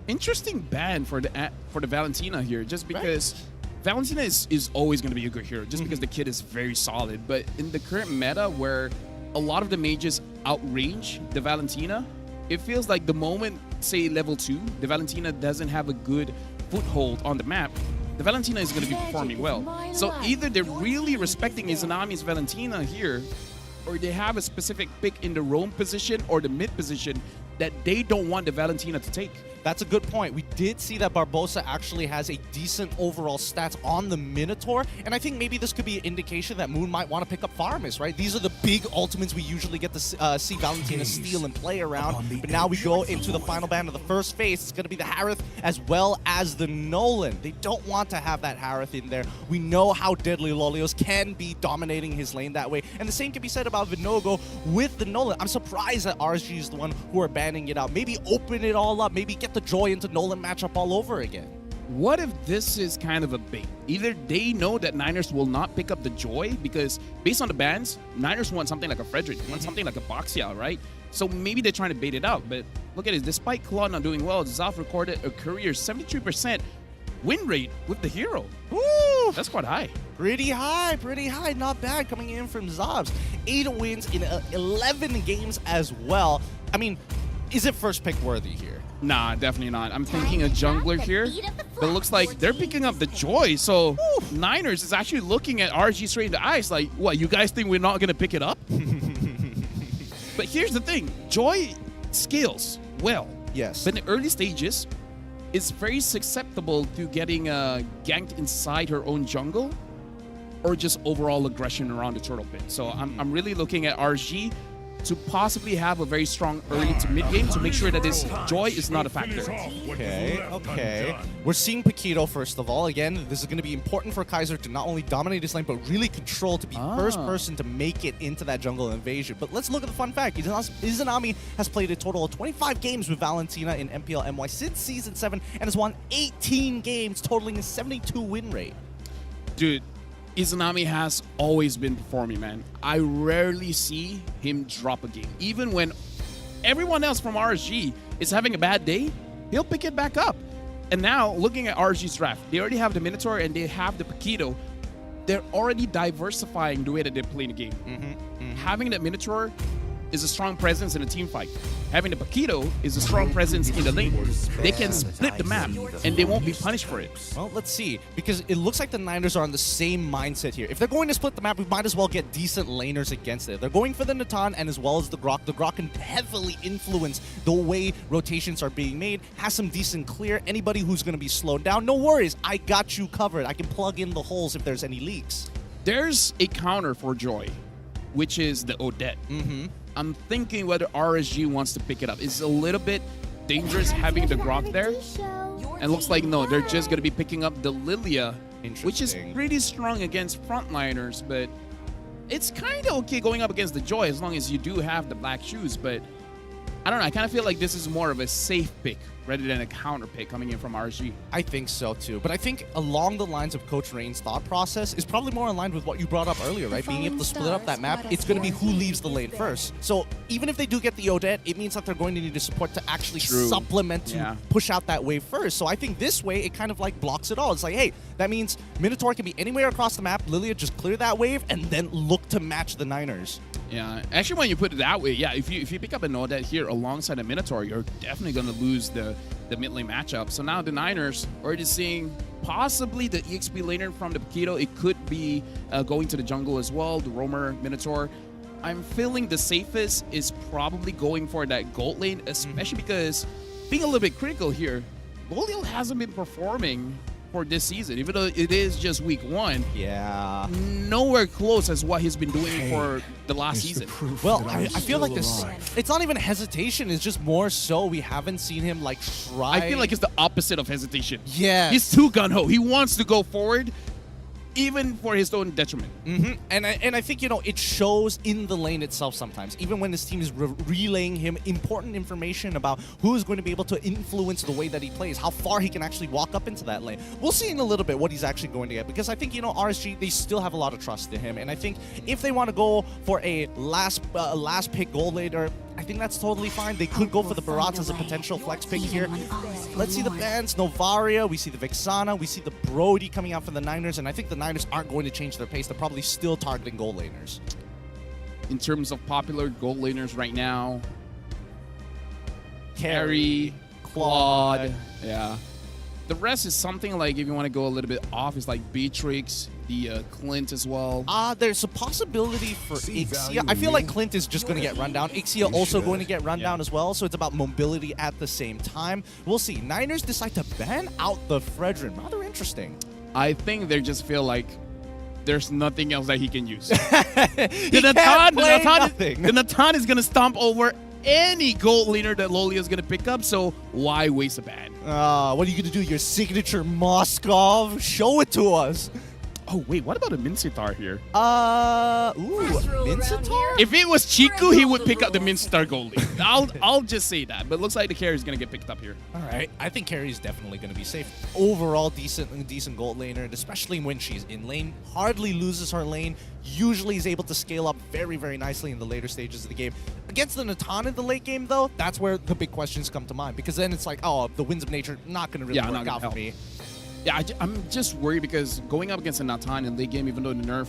Interesting ban for the Valentina here, just because Valentina is always going to be a good hero, just because the kid is very solid. But in the current meta, where a lot of the mages outrange the Valentina, it feels like the moment, say, level 2, the Valentina doesn't have a good foothold on the map, the Valentina is going to be performing well. So either they're really respecting Izanami's Valentina here, or they have a specific pick in the roam position or the mid position that they don't want the Valentina to take. That's a good point. We did see that Barbosa actually has a decent overall stats on the Minotaur, and I think maybe this could be an indication that Moon might want to pick up Farmus, right? These are the big ultimates we usually get to see Valentina steal and play around, but now we go into the final ban of the first phase. It's going to be the Harith as well as the Nolan. They don't want to have that Harith in there. We know how deadly Lolios can be dominating his lane that way, and the same can be said about Vinogo with the Nolan. I'm surprised that RSG is the one who are banning it out. Maybe open it all up, maybe get the Joy into Nolan matchup all over again. What if this is kind of a bait? Either they know that Niners will not pick up the Joy, because based on the bans, Niners want something like a Frederick, want something like a Boxia, right? So maybe they're trying to bait it out. But look at it, despite Claude not doing well, Zaf recorded a career 73% win rate with the hero. Woo! That's quite high. Pretty high, not bad coming in from Zabs. 8 wins in 11 games as well. I mean, is it first pick worthy here? Nah, definitely not. I'm thinking a jungler here, but it looks like they're picking up the Joy. So Niners is actually looking at RG straight in the eyes like, what, you guys think we're not going to pick it up? But here's the thing. Joy scales well. Yes. But in the early stages, it's very susceptible to getting ganked inside her own jungle or just overall aggression around the turtle pit. So I'm really looking at RG to possibly have a very strong early to mid game to make sure that this Joy is not a factor. Okay. We're seeing Paquito first of all. Again, this is going to be important for Kaiser to not only dominate this lane, but really control, to be first person to make it into that jungle invasion. But let's look at the fun fact. Izanami has played a total of 25 games with Valentina in MPL MY since Season 7 and has won 18 games, totaling a 72 win rate. Dude, Izanami has always been performing, man. I rarely see him drop a game. Even when everyone else from RSG is having a bad day, he'll pick it back up. And now, looking at RSG's draft, they already have the Minotaur and they have the Paquito. They're already diversifying the way that they're playing the game. Having that Minotaur is a strong presence in a team fight. Having the Paquito is a strong presence in the lane. They can split the map, and they won't be punished for it. Well, let's see, because it looks like the Niners are on the same mindset here. If they're going to split the map, we might as well get decent laners against it. They're going for the Natan and as well as the Grok. The Grok can heavily influence the way rotations are being made, has some decent clear. Anybody who's going to be slowed down, no worries. I got you covered. I can plug in the holes if there's any leaks. There's a counter for Joy, which is the Odette. I'm thinking whether RSG wants to pick it up. It's a little bit dangerous having the Grok there. And looks like, no, they're just going to be picking up the Lilia, which is pretty strong against frontliners, but it's kind of okay going up against the Joy as long as you do have the black shoes. But I don't know, I kind of feel like this is more of a safe pick rather than a counter pick coming in from RSG. I think so too, but I think along the lines of Coach Rain's thought process is probably more aligned with what you brought up earlier, right? Being able to split up that map, it's going to be who leaves the lane first. So even if they do get the Odette, it means that they're going to need the support to actually supplement to push out that wave first. So I think this way, it kind of like blocks it all. It's like, hey, that means Minotaur can be anywhere across the map, Lilia just clear that wave, and then look to match the Niners. Yeah, actually when you put it that way, yeah, if you pick up an Odette here alongside a Minotaur, you're definitely going to lose the mid lane matchup. So now the Niners already seeing possibly the EXP laner from the Paquito. It could be going to the jungle as well, the Roamer Minotaur. I'm feeling the safest is probably going for that gold lane, especially because being a little bit critical here, Goldiel hasn't been performing for this season, even though it is just week 1. Yeah. Nowhere close as what he's been doing for the last season. Well, I feel like this, it's not even hesitation, it's just more so we haven't seen him like try. I feel like it's the opposite of hesitation. Yeah. He's too gung-ho. He wants to go forward, even for his own detriment. And I think, you know, it shows in the lane itself sometimes, even when this team is relaying him important information about who is going to be able to influence the way that he plays, how far he can actually walk up into that lane. We'll see in a little bit what he's actually going to get, because I think, you know, RSG, they still have a lot of trust in him, and I think if they want to go for a last pick gold laner, I think that's totally fine. They could go for the Barats as a potential flex pick here. Let's see the bans. Novaria, we see the Vexana, we see the Brody coming out for the Niners, and I think the Niners aren't going to change their pace. They're probably still targeting gold laners. In terms of popular gold laners right now, Carry, Claude, yeah. The rest is something like, if you want to go a little bit off, it's like Beatrix, the Clint as well. There's a possibility for Ixia. I feel like Clint is just going to get run down. Ixia also going to get run down as well, so it's about mobility at the same time. We'll see. Niners decide to ban out the Fredrin. Rather interesting. I think they just feel like there's nothing else that he can use. The Natan is going to stomp over any gold laner that Lolia is going to pick up, so why waste a ban? What are you going to do? Your signature Moskov? Show it to us. Oh, wait, what about a Mincetar here? Mincetar? If it was Chiku, he would pick up the Mincetar goalie. I'll just say that, but looks like the carry is going to get picked up here. All right, I think carry is definitely going to be safe. Overall, decent gold laner, and especially when she's in lane. Hardly loses her lane. Usually is able to scale up very, very nicely in the later stages of the game. Against the Natan in the late game, though, that's where the big questions come to mind, because then it's like, oh, the Winds of Nature not going to really work out for me. Yeah, I'm just worried because going up against a Natan in late game, even though the nerf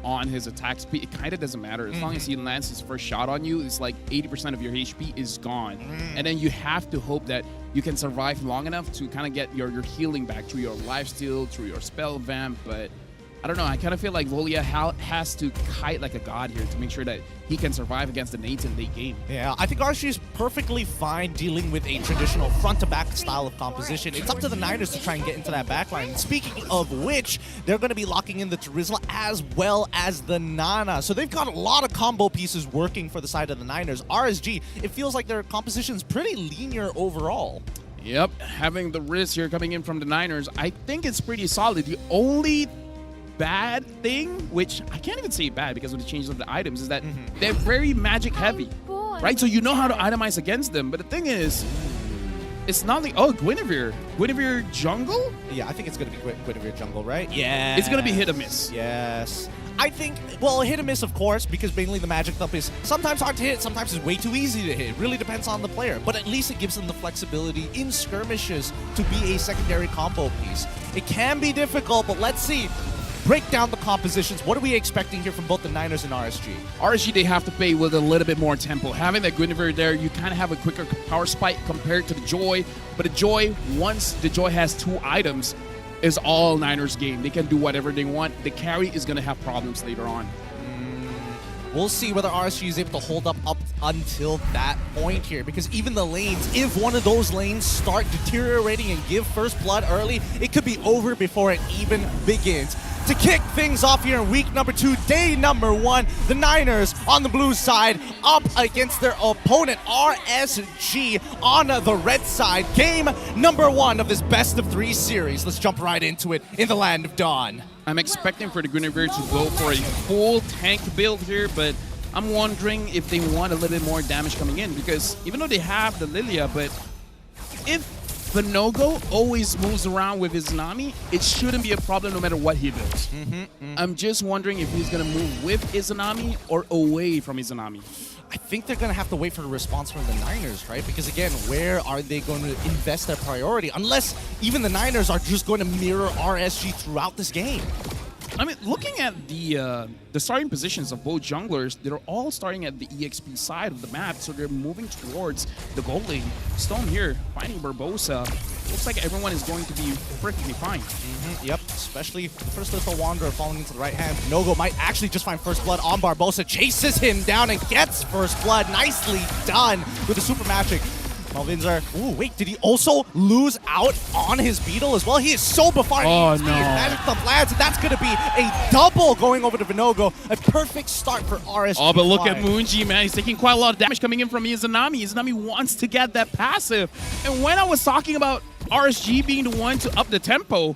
on his attack speed, it kind of doesn't matter. As long as he lands his first shot on you, it's like 80% of your HP is gone. And then you have to hope that you can survive long enough to kind of get your healing back through your lifesteal, through your spell vamp. But I don't know. I kind of feel like Volia has to kite like a god here to make sure that he can survive against the Nades in late game. Yeah, I think RSG is perfectly fine dealing with a traditional front-to-back style of composition. It's up to the Niners to try and get into that backline. Speaking of which, they're going to be locking in the Terizla as well as the Nana. So they've got a lot of combo pieces working for the side of the Niners. RSG, it feels like their composition's pretty linear overall. Yep, having the Riz here coming in from the Niners, I think it's pretty solid. The only bad thing, which I can't even say bad because of the changes of the items, is that they're very magic heavy, right? So you know how to itemize against them. But the thing is, it's not like, oh, Guinevere jungle? Yeah, I think it's going to be Guinevere jungle, right? Yeah. It's going to be hit or miss. Yes. I think, well, hit and miss, of course, because mainly the magic thump is sometimes hard to hit, sometimes it's way too easy to hit. It really depends on the player. But at least it gives them the flexibility in skirmishes to be a secondary combo piece. It can be difficult, but let's see. Break down the compositions. What are we expecting here from both the Niners and RSG? RSG, they have to play with a little bit more tempo. Having that Guinevere there, you kind of have a quicker power spike compared to the Joy. But the Joy, once the Joy has 2 items, is all Niners game. They can do whatever they want. The carry is going to have problems later on. We'll see whether RSG is able to hold up until that point here, because even the lanes, if one of those lanes start deteriorating and give first blood early, it could be over before it even begins. To kick things off here in week number 2, day number 1, the Niners on the blue side up against their opponent, RSG on the red side. Game number 1 of this best of 3 series. Let's jump right into it in the Land of Dawn. I'm expecting for the Guinevere to go for a full tank build here, but I'm wondering if they want a little bit more damage coming in, because even though they have the Lilia, but if Vinogo always moves around with his Izanami, it shouldn't be a problem no matter what he does. I'm just wondering if he's going to move with Izanami or away from Izanami. I think they're going to have to wait for a response from the Niners, right? Because again, where are they going to invest their priority? Unless even the Niners are just going to mirror RSG throughout this game. I mean, looking at the starting positions of both junglers, they're all starting at the EXP side of the map, so they're moving towards the gold lane. Stone here, finding Barbosa. Looks like everyone is going to be perfectly fine. Yep, especially first little Wanderer falling into the right hand. Nogo might actually just find first blood on Barbosa, chases him down and gets first blood. Nicely done with the super magic. Malvinzer, ooh, wait, did he also lose out on his Beetle as well? He is so behind. Oh, no. Magic Thump lands, and that's going to be a double going over to Vinogo. A perfect start for RSG. Oh, but look at Moonji, man. He's taking quite a lot of damage coming in from Izanami. Izanami wants to get that passive. And when I was talking about RSG being the one to up the tempo,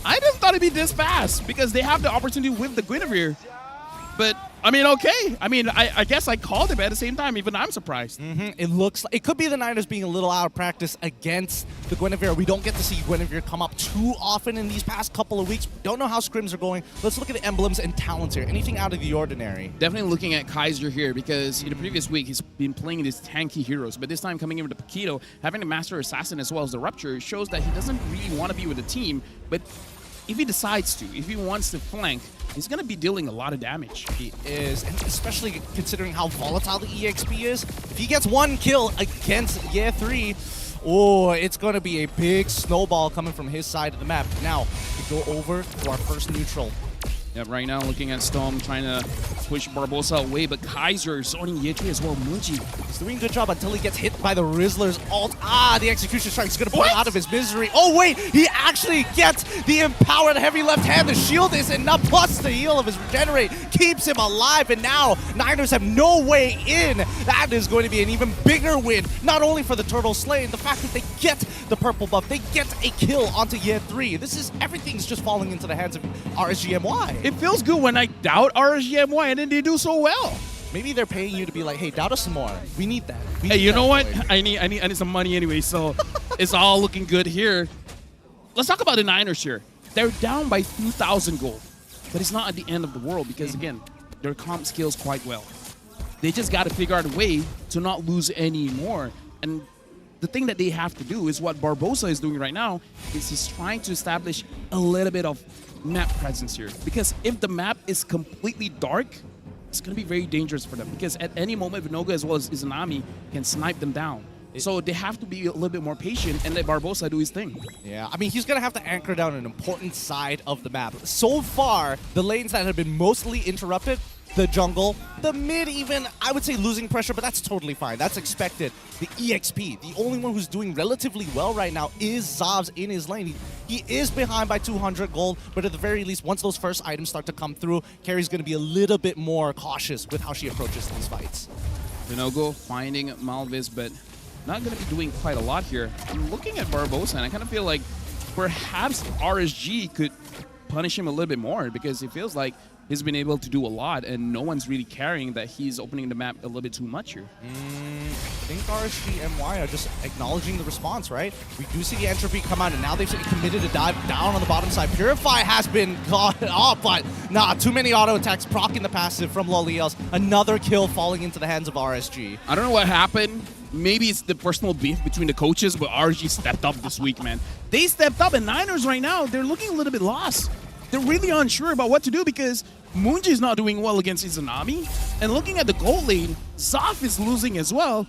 I didn't thought it'd be this fast because they have the opportunity with the Guinevere. But I mean, okay. I mean, I guess I called it, but at the same time, even I'm surprised. It looks like it could be the Niners being a little out of practice against the Guinevere. We don't get to see Guinevere come up too often in these past couple of weeks. Don't know how scrims are going. Let's look at the emblems and talents here. Anything out of the ordinary? Definitely looking at Kaiser here because in the previous week, he's been playing these tanky heroes, but this time coming in with the Paquito, having the Master Assassin as well as the Rupture shows that he doesn't really want to be with the team, but if he decides to, if he wants to flank, he's going to be dealing a lot of damage. He is, and especially considering how volatile the EXP is. If he gets one kill against Year 3, oh, it's going to be a big snowball coming from his side of the map. Now, we go over to our first neutral. Yeah, right now looking at Storm trying to push Barbosa away, but Kaiser zoning Yetri as well. Muji. He's doing a good job until he gets hit by the Rizzler's ult. Ah, the Execution Strike is going to pull him out of his misery. Oh, wait, he actually gets the empowered heavy left hand. The shield is enough, plus the heal of his regenerate keeps him alive, and now Niners have no way in. That is going to be an even bigger win, not only for the Turtle Slain, the fact that they get the purple buff, they get a kill onto Year 3. This is, everything's just falling into the hands of RSGMY. It feels good when I doubt RSGMY and then they do so well. Maybe they're paying you to be like, hey, doubt us some more. We need that. Hey, you know what? I need some money anyway, so it's all looking good here. Let's talk about the Niners here. They're down by 2,000 gold, but it's not at the end of the world because, again, their comp scales quite well. They just got to figure out a way to not lose any more. And the thing that they have to do is what Barbosa is doing right now is he's trying to establish a little bit of map presence here. Because if the map is completely dark, it's going to be very dangerous for them. Because at any moment, Vinoga as well as Izanami can snipe them down. So they have to be a little bit more patient and let Barbosa do his thing. Yeah, I mean, he's going to have to anchor down an important side of the map. So far, the lanes that have been mostly interrupted, the jungle, the mid even, I would say losing pressure, but that's totally fine. That's expected. The EXP, the only one who's doing relatively well right now is Zavs in his lane. He is behind by 200 gold, but at the very least, once those first items start to come through, Carrie's going to be a little bit more cautious with how she approaches these fights. Vinogo finding Malvis, but not going to be doing quite a lot here. I'm looking at Barbosa, and I kind of feel like perhaps RSG could punish him a little bit more because it feels like he's been able to do a lot, and no one's really carrying that he's opening the map a little bit too much here. I think RSG MY are just acknowledging the response, right? We do see the entropy come out, and now they've committed to dive down on the bottom side. Purify has been caught off, but nah, too many auto attacks proccing the passive from Loliels. Another kill falling into the hands of RSG. I don't know what happened. Maybe it's the personal beef between the coaches, but RSG stepped up this week, man. They stepped up, and Niners right now, they're looking a little bit lost. They're really unsure about what to do because Moonji is not doing well against Izanami. And looking at the gold lane, Zaf is losing as well.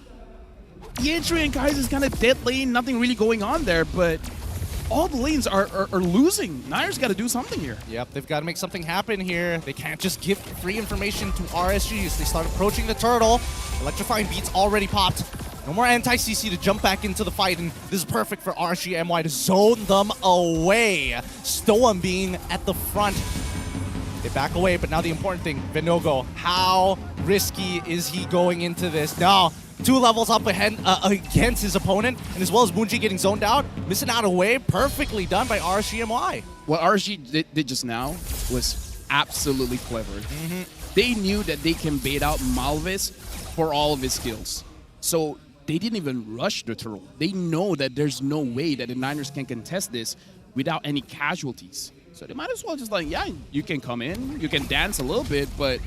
Yentri and Kaiser is kind of dead lane, nothing really going on there, but all the lanes are losing. Niners got to do something here. Yep, they've got to make something happen here. They can't just give free information to RSG as they start approaching the turtle. Electrifying beats already popped. No more anti-CC to jump back into the fight, and this is perfect for RSG MY to zone them away. Stoem being at the front. They back away, but now the important thing, Vinogo, how risky is he going into this? No, 2 levels up ahead, against his opponent, and as well as Moonji getting zoned out, missing out away, perfectly done by RSG MY. What RSG did just now was absolutely clever. They knew that they can bait out Malvis for all of his skills. So they didn't even rush the turtle. They know that there's no way that the Niners can contest this without any casualties. So they might as well just like, yeah, you can come in, you can dance a little bit, but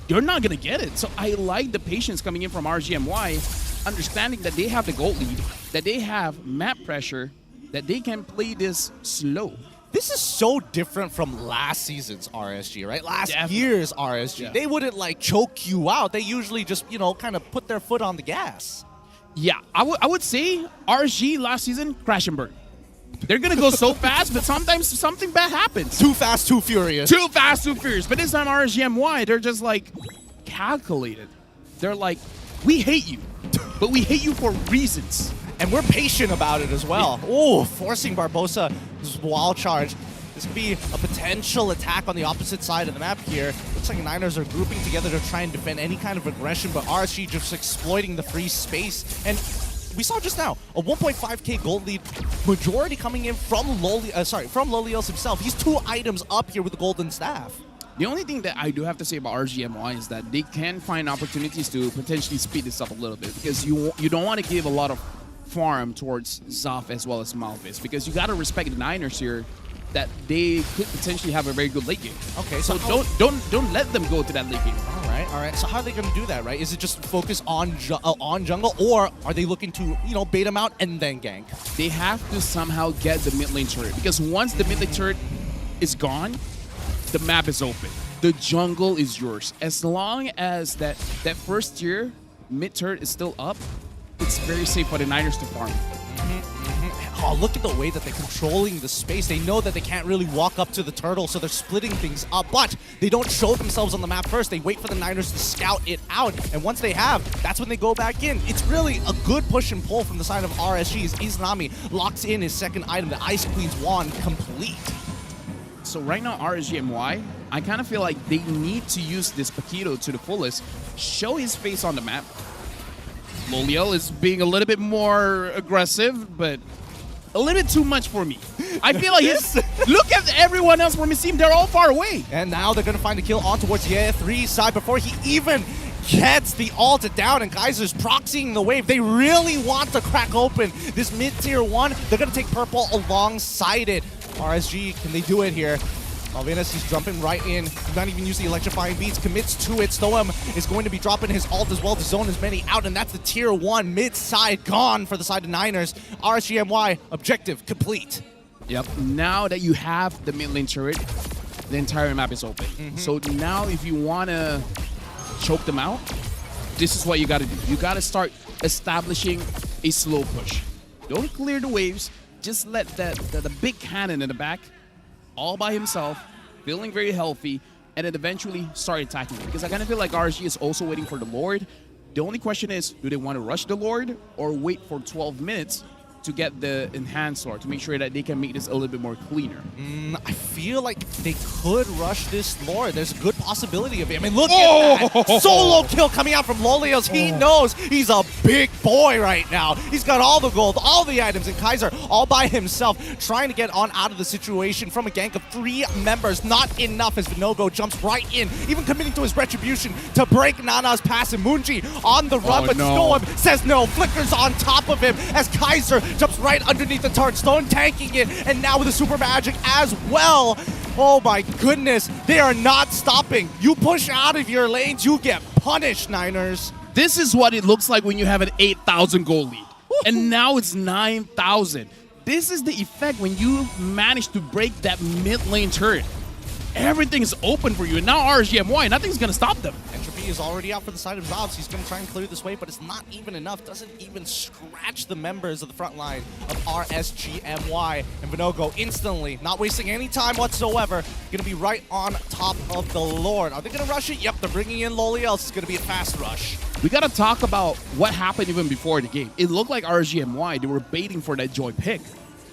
you're not going to get it. So I like the patience coming in from RGMY, understanding that they have the gold lead, that they have map pressure, that they can play this slow. This is so different from last season's RSG, right? Last year's RSG. Yeah. They wouldn't like choke you out. They usually just, you know, kind of put their foot on the gas. Yeah, I would say RSG last season, crash and burn. They're going to go so fast, but sometimes something bad happens. Too fast, too furious. Too fast, too furious. But this time RSGMY, they're just like calculated. They're like, we hate you, but we hate you for reasons. And we're patient about it as well. Yeah. Oh, forcing Barbosa's wall charge. This could be a potential attack on the opposite side of the map here. Looks like the Niners are grouping together to try and defend any kind of aggression, but RSG just exploiting the free space. And we saw just now a 1.5k gold lead, majority coming in from Loliels himself. He's 2 items up here with the golden staff. The only thing that I do have to say about RGMY is that they can find opportunities to potentially speed this up a little bit because you don't want to give a lot of farm towards Zaf as well as Malvis because you got to respect the Niners here that they could potentially have a very good late game. Okay, so don't let them go to that late game. All right. So how are they going to do that, right? Is it just focus on jungle, or are they looking to, you know, bait them out and then gank? They have to somehow get the mid lane turret because once the mid lane turret is gone, the map is open. The jungle is yours. As long as that first tier mid turret is still up, it's very safe for the Niners to farm. Oh, look at the way that they're controlling the space. They know that they can't really walk up to the turtle, so they're splitting things up, but they don't show themselves on the map first. They wait for the Niners to scout it out, and once they have, that's when they go back in. It's really a good push and pull from the side of RSG as Izanami locks in his second item, the Ice Queen's Wand, complete. So right now, RSGMY, I kind of feel like they need to use this Paquito to the fullest, show his face on the map. Loliel is being a little bit more aggressive, but a little bit too much for me. I feel like look at everyone else from his team. They're all far away. And now they're going to find a kill on towards Ye3's side before he even gets the ult down, and Kaiser's proxying the wave. They really want to crack open this mid-tier 1. They're going to take purple alongside it. RSG, can they do it here? Malvinas, he's jumping right in. He's not even using the electrifying beats. Commits to it. Stoem is going to be dropping his ult as well to zone as many out, and that's the tier 1 mid-side gone for the side of Niners. RSGMY, objective complete. Yep. Now that you have the mid lane turret, the entire map is open. So now if you want to choke them out, this is what you got to do. You got to start establishing a slow push. Don't clear the waves. Just let the big cannon in the back, all by himself, feeling very healthy, and then eventually start attacking. Because I kind of feel like RSG is also waiting for the Lord. The only question is, do they want to rush the Lord or wait for 12 minutes to get the enhanced Lord to make sure that they can make this a little bit more cleaner? I feel like they could rush this Lord. There's a good possibility of it. I mean, look at that. Solo kill coming out from Lolios. He knows he's a big boy right now. He's got all the gold, all the items, and Kaiser all by himself trying to get on out of the situation from a gank of 3 members. Not enough as Vinogo jumps right in, even committing to his retribution to break Nana's pass. And Moonji on the run, but Storm says no. Flickers on top of him as Kaiser jumps right underneath the turret. Stone tanking it, and now with the super magic as well. Oh my goodness, they are not stopping. You push out of your lanes, you get punished, Niners. This is what it looks like when you have an 8,000 goal lead. And now it's 9,000. This is the effect when you manage to break that mid lane turret. Everything is open for you, and now RSGMY, nothing's gonna stop them. Entropy is already out for the side of Zobs. He's gonna try and clear this way, but it's not even enough. Doesn't even scratch the members of the front line of RSGMY. And Vinogo instantly, not wasting any time whatsoever, gonna be right on top of the Lord. Are they gonna rush it? Yep, they're bringing in Loliels. It's gonna be a fast rush. We gotta talk about what happened even before the game. It looked like RSGMY, they were baiting for that Joy pick.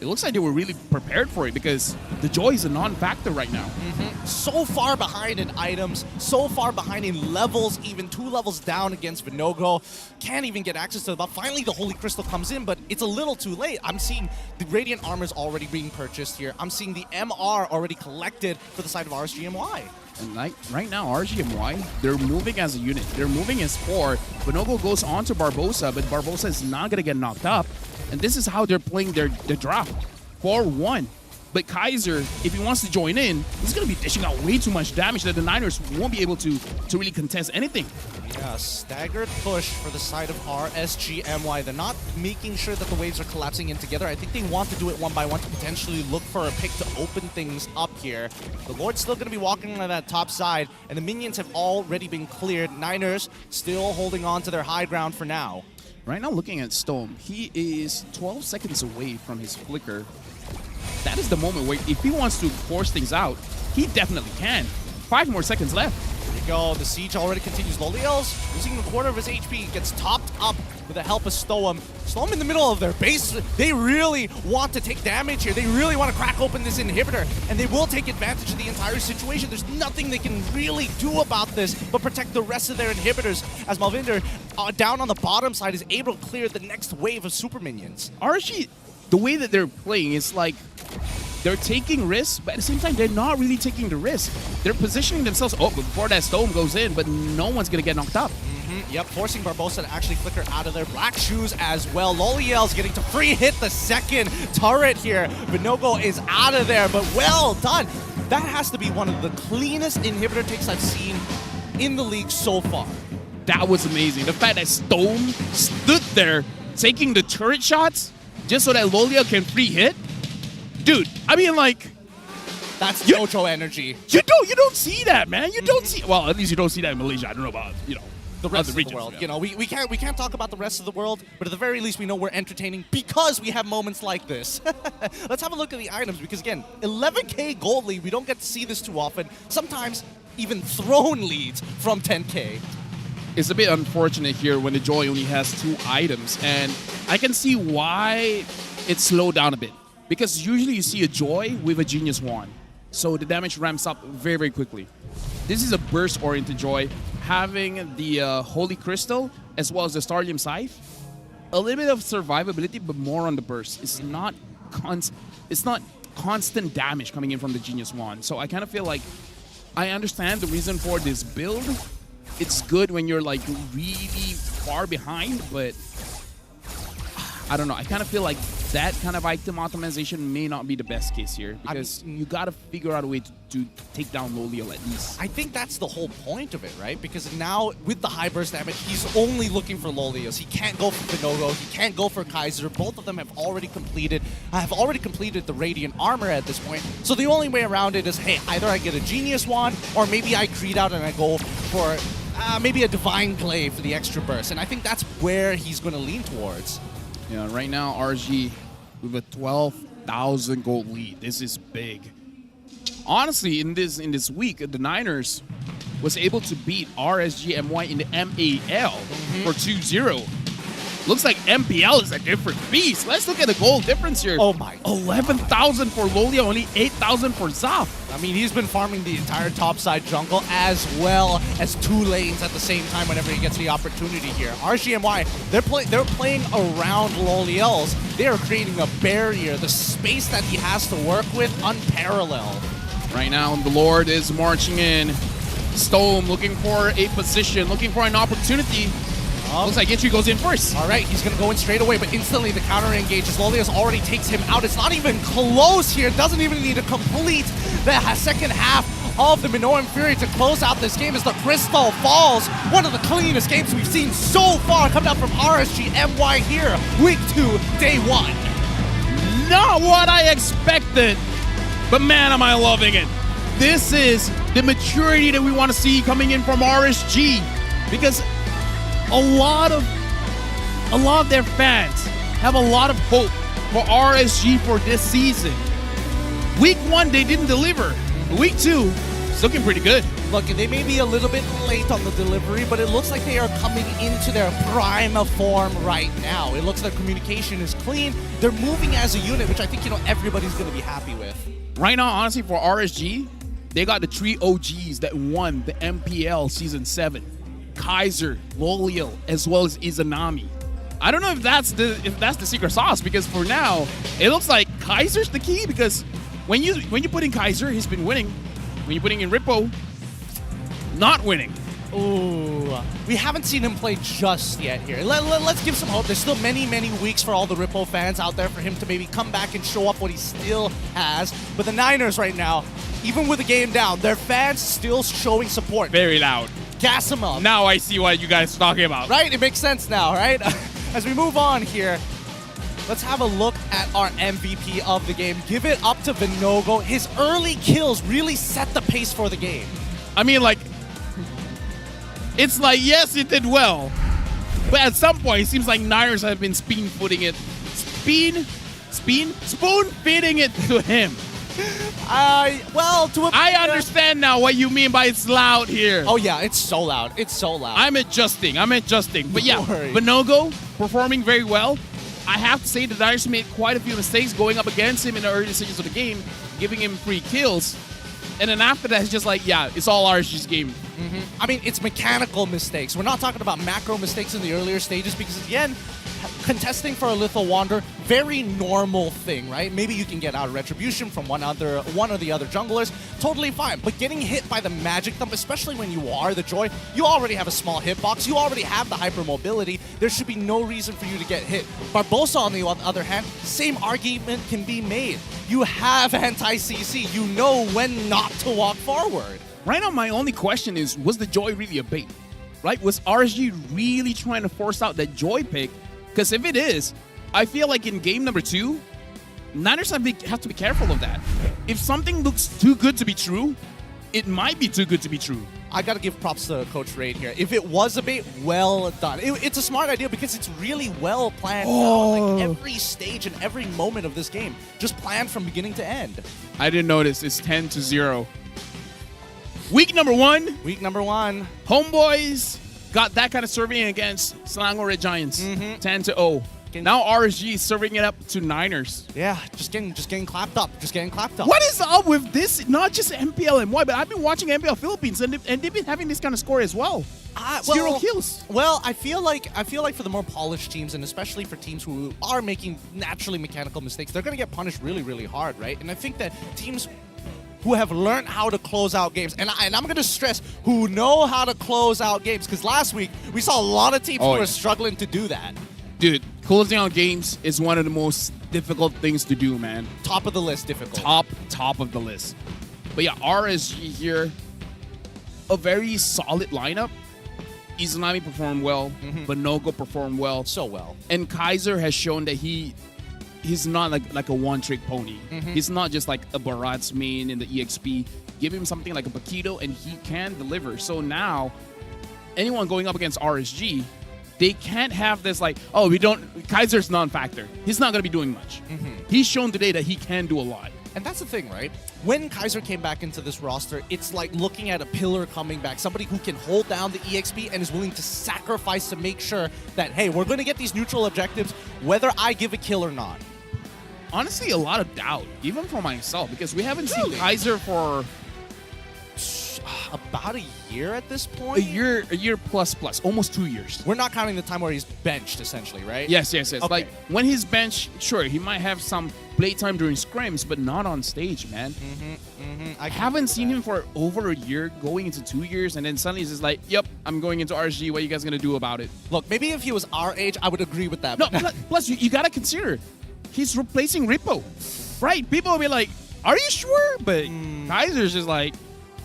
It looks like they were really prepared for it because the Joy is a non-factor right now. So far behind in items, so far behind in levels, even 2 levels down against Vinogo. Can't even get access to the buff. Finally, the Holy Crystal comes in, but it's a little too late. I'm seeing the Radiant Armor's already being purchased here. I'm seeing the MR already collected for the side of RSGMY. And like right now, RSGMY, they're moving as a unit. They're moving as 4. Vinogo goes on to Barbosa, but Barbosa is not going to get knocked up. And this is how they're playing the draft. 4-1. But Kaiser, if he wants to join in, he's going to be dishing out way too much damage that the Niners won't be able to really contest anything. Yeah, staggered push for the side of RSGMY. They're not making sure that the waves are collapsing in together. I think they want to do it one by one to potentially look for a pick to open things up here. The Lord's still going to be walking on that top side, and the minions have already been cleared. Niners still holding on to their high ground for now. Right now, looking at Stone, he is 12 seconds away from his flicker. That is the moment where if he wants to force things out, he definitely can. 5 more seconds left. Here we go. The siege already continues. Loliels losing a quarter of his HP. Gets topped up with the help of Stoem. Stoem in the middle of their base. They really want to take damage here. They really want to crack open this inhibitor, and they will take advantage of the entire situation. There's nothing they can really do about this but protect the rest of their inhibitors as Malvinder down on the bottom side is able to clear the next wave of super minions. RSG, the way that they're playing is like they're taking risks, but at the same time, they're not really taking the risk. They're positioning themselves before that Stone goes in, but no one's going to get knocked up. Yep, forcing Barbosa to actually flicker out of their black shoes as well. Loliel's getting to free hit the second turret here. Vinogo is out of there, but well done. That has to be one of the cleanest inhibitor takes I've seen in the league so far. That was amazing. The fact that Stone stood there taking the turret shots just so that Loliel can free hit. Dude, I mean, like, that's JoJo energy. You don't see that, man. You don't see. Well, at least you don't see that in Malaysia. I don't know about the rest of the world. Yeah. You know, we can't talk about the rest of the world, but at the very least, we know we're entertaining because we have moments like this. Let's have a look at the items because again, 11K gold lead. We don't get to see this too often. Sometimes even thrown leads from 10K. It's a bit unfortunate here when the Joy only has 2 items, and I can see why it slowed down a bit. Because usually you see a Joy with a Genius Wand. So the damage ramps up very, very quickly. This is a burst-oriented Joy. Having the Holy Crystal as well as the Starlium Scythe. A little bit of survivability, but more on the burst. It's not constant damage coming in from the Genius Wand. So I kind of feel like I understand the reason for this build. It's good when you're like really far behind, but I don't know. I kind of feel like that kind of item optimization may not be the best case here because you got to figure out a way to take down Loliel at least. I think that's the whole point of it, right? Because now with the high burst damage, he's only looking for Lolios. He can't go for Vinogo. He can't go for Kaiser. Both of them have already completed the Radiant Armor at this point. So the only way around it is, hey, either I get a Genius Wand or maybe I creed out and I go for maybe a divine glaive for the extra burst, and I think that's where he's going to lean towards. Yeah, right now RSG with a 12,000 gold lead. This is big. Honestly, in this week, the Niners was able to beat RSG MY in the MAL for 2-0. Looks like MPL is a different beast. Let's look at the gold difference here. Oh my. 11,000 for Lolia, only 8,000 for Zaf. I mean, he's been farming the entire topside jungle as well as 2 lanes at the same time whenever he gets the opportunity here. RGMY, they're playing around Loliel's. They are creating a barrier. The space that he has to work with, unparalleled. Right now, the Lord is marching in. Stone looking for a position, looking for an opportunity. Looks like Itchy goes in first. All right, he's going to go in straight away, but instantly the counter engages. Lolias already takes him out. It's not even close here. Doesn't even need to complete the second half of the Minoan Fury to close out this game as the Crystal falls. One of the cleanest games we've seen so far coming out from RSG MY here. Week 2, day 1. Not what I expected, but man, am I loving it. This is the maturity that we want to see coming in from RSG, because a lot of their fans have a lot of hope for RSG for this season. Week 1, they didn't deliver. Week 2, it's looking pretty good. Look, they may be a little bit late on the delivery, but it looks like they are coming into their prime of form right now. It looks like communication is clean. They're moving as a unit, which I think, everybody's going to be happy with. Right now, honestly, for RSG, they got the 3 OGs that won the MPL Season 7. Kaiser, Loliel, as well as Izanami. I don't know if that's the secret sauce, because for now it looks like Kaiser's the key, because when you put in Kaiser, he's been winning. When you're putting in Rippo, not winning. Ooh, we haven't seen him play just yet here. Let's give some hope. There's still many weeks for all the Rippo fans out there for him to maybe come back and show off what he still has. But the Niners right now, even with the game down, their fans still showing support. Very loud. Gas him up. Now I see what you guys are talking about. Right? It makes sense now, right? As we move on here, let's have a look at our MVP of the game. Give it up to Vinogo. His early kills really set the pace for the game. I mean, it's like, yes, it did well. But at some point, it seems like Niners have been spoon-feeding it to him. I understand now what you mean by it's loud here. Oh yeah, it's so loud. It's so loud. I'm adjusting. But yeah, Vinogo performing very well. I have to say the Niners made quite a few mistakes going up against him in the early stages of the game, giving him 3 kills. And then after that, it's just like, yeah, it's all RSG's game. I mean, it's mechanical mistakes. We're not talking about macro mistakes in the earlier stages, because again, contesting for a Lethal Wander, very normal thing, right? Maybe you can get out of retribution from one or the other junglers, totally fine. But getting hit by the Magic Thump, especially when you are the Joy, you already have a small hitbox, you already have the hypermobility. There should be no reason for you to get hit. Barbosa, on the other hand, same argument can be made. You have anti-CC, you know when not to walk forward. Right now, my only question is, was the Joy really a bait? Right? Was RSG really trying to force out that Joy pick? Because if it is, I feel like in game number 2, Niners have to be careful of that. If something looks too good to be true, it might be too good to be true. I got to give props to Coach Raid here. If it was a bait, well done. It's a smart idea because it's really well planned out. Like every stage and every moment of this game, just planned from beginning to end. I didn't notice. It's 10-0. Week number 1. Homeboys got that kind of serving against Selangor Red Giants. 10-0. Now RSG is serving it up to Niners. Yeah, just getting clapped up. What is up with this? Not just MPL MY, but I've been watching MPL Philippines, and they've been having this kind of score as well. 0 kills. Well, I feel like for the more polished teams, and especially for teams who are making naturally mechanical mistakes, they're going to get punished really, really hard, right? And I think that teams who have learned how to close out games, and I'm going to stress, who know how to close out games, because last week we saw a lot of teams who were struggling to do that. Dude, closing out games is one of the most difficult things to do, man. Top of the list difficult. Top of the list. But yeah, RSG here, a very solid lineup. Izanami performed well, Vinogo performed well. So well. And Kaiser has shown that he's not like a one-trick pony. He's not just like a Barat's main in the EXP. Give him something like a Paquito and he can deliver. So now, anyone going up against RSG, they can't have this like, oh, Kaiser's non-factor. He's not going to be doing much. He's shown today that he can do a lot. And that's the thing, right? When Kaiser came back into this roster, it's like looking at a pillar coming back. Somebody who can hold down the EXP and is willing to sacrifice to make sure that, hey, we're going to get these neutral objectives, whether I give a kill or not. Honestly, a lot of doubt, even for myself, because we haven't seen Kaiser for about a year at this point. A year plus, almost 2 years. We're not counting the time where he's benched, essentially, right? Yes. Okay. Like when he's benched, sure, he might have some playtime during scrims, but not on stage, man. I haven't seen him for over a year, going into 2 years, and then suddenly he's just like, yep, I'm going into RSG. What are you guys going to do about it? Look, maybe if he was our age, I would agree with that. No, plus you got to consider, he's replacing Rippo, right? People will be like, are you sure? But Kaiser's just like,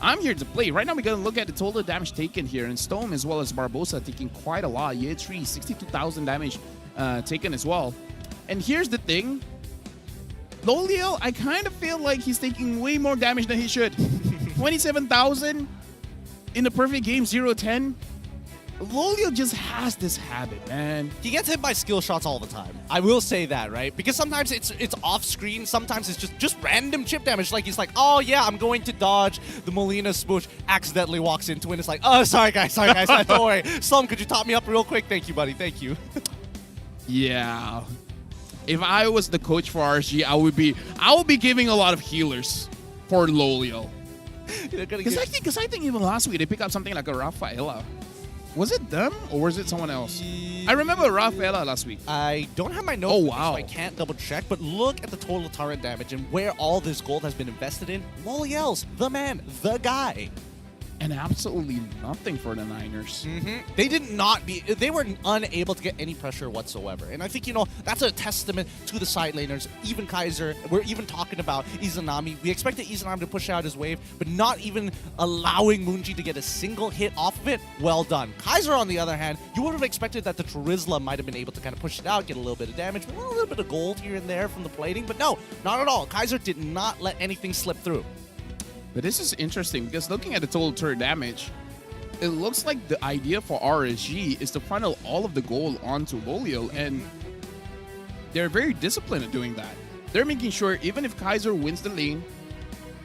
I'm here to play. Right now, we're going to look at the total damage taken here. And Stone as well as Barbosa taking quite a lot. Year 3, 62,000 damage taken as well. And here's the thing. Loliel, I kind of feel like he's taking way more damage than he should. 27,000 in the perfect game, 0-10. Loliel just has this habit, man. He gets hit by skill shots all the time. I will say that, right? Because sometimes it's off screen. Sometimes it's just random chip damage. Like he's like, oh yeah, I'm going to dodge the Molina smooch. Accidentally walks into it. And it's like, oh, sorry guys. Don't worry. Slum, could you top me up real quick? Thank you, buddy. Thank you. Yeah. If I was the coach for RSG, I would be giving a lot of healers for Loliel. Because I think even last week they picked up something like a Rafaela. Was it them or was it someone else? I remember Rafaela last week. I don't have my notes. Oh, wow. So I can't double check, but look at the total turret damage and where all this gold has been invested in. Loliel's the man, the guy. And absolutely nothing for the Niners. They were unable to get any pressure whatsoever. And I think, that's a testament to the side laners. Even Kaiser, we're even talking about Izanami. We expected Izanami to push out his wave, but not even allowing Moonji to get a single hit off of it. Well done. Kaiser, on the other hand, you would have expected that the Charizla might have been able to kind of push it out, get a little bit of damage, a little bit of gold here and there from the plating. But no, not at all. Kaiser did not let anything slip through. But this is interesting because looking at the total turret damage, it looks like the idea for RSG is to funnel all of the gold onto Loliel, and they're very disciplined at doing that. They're making sure even if Kaiser wins the lane,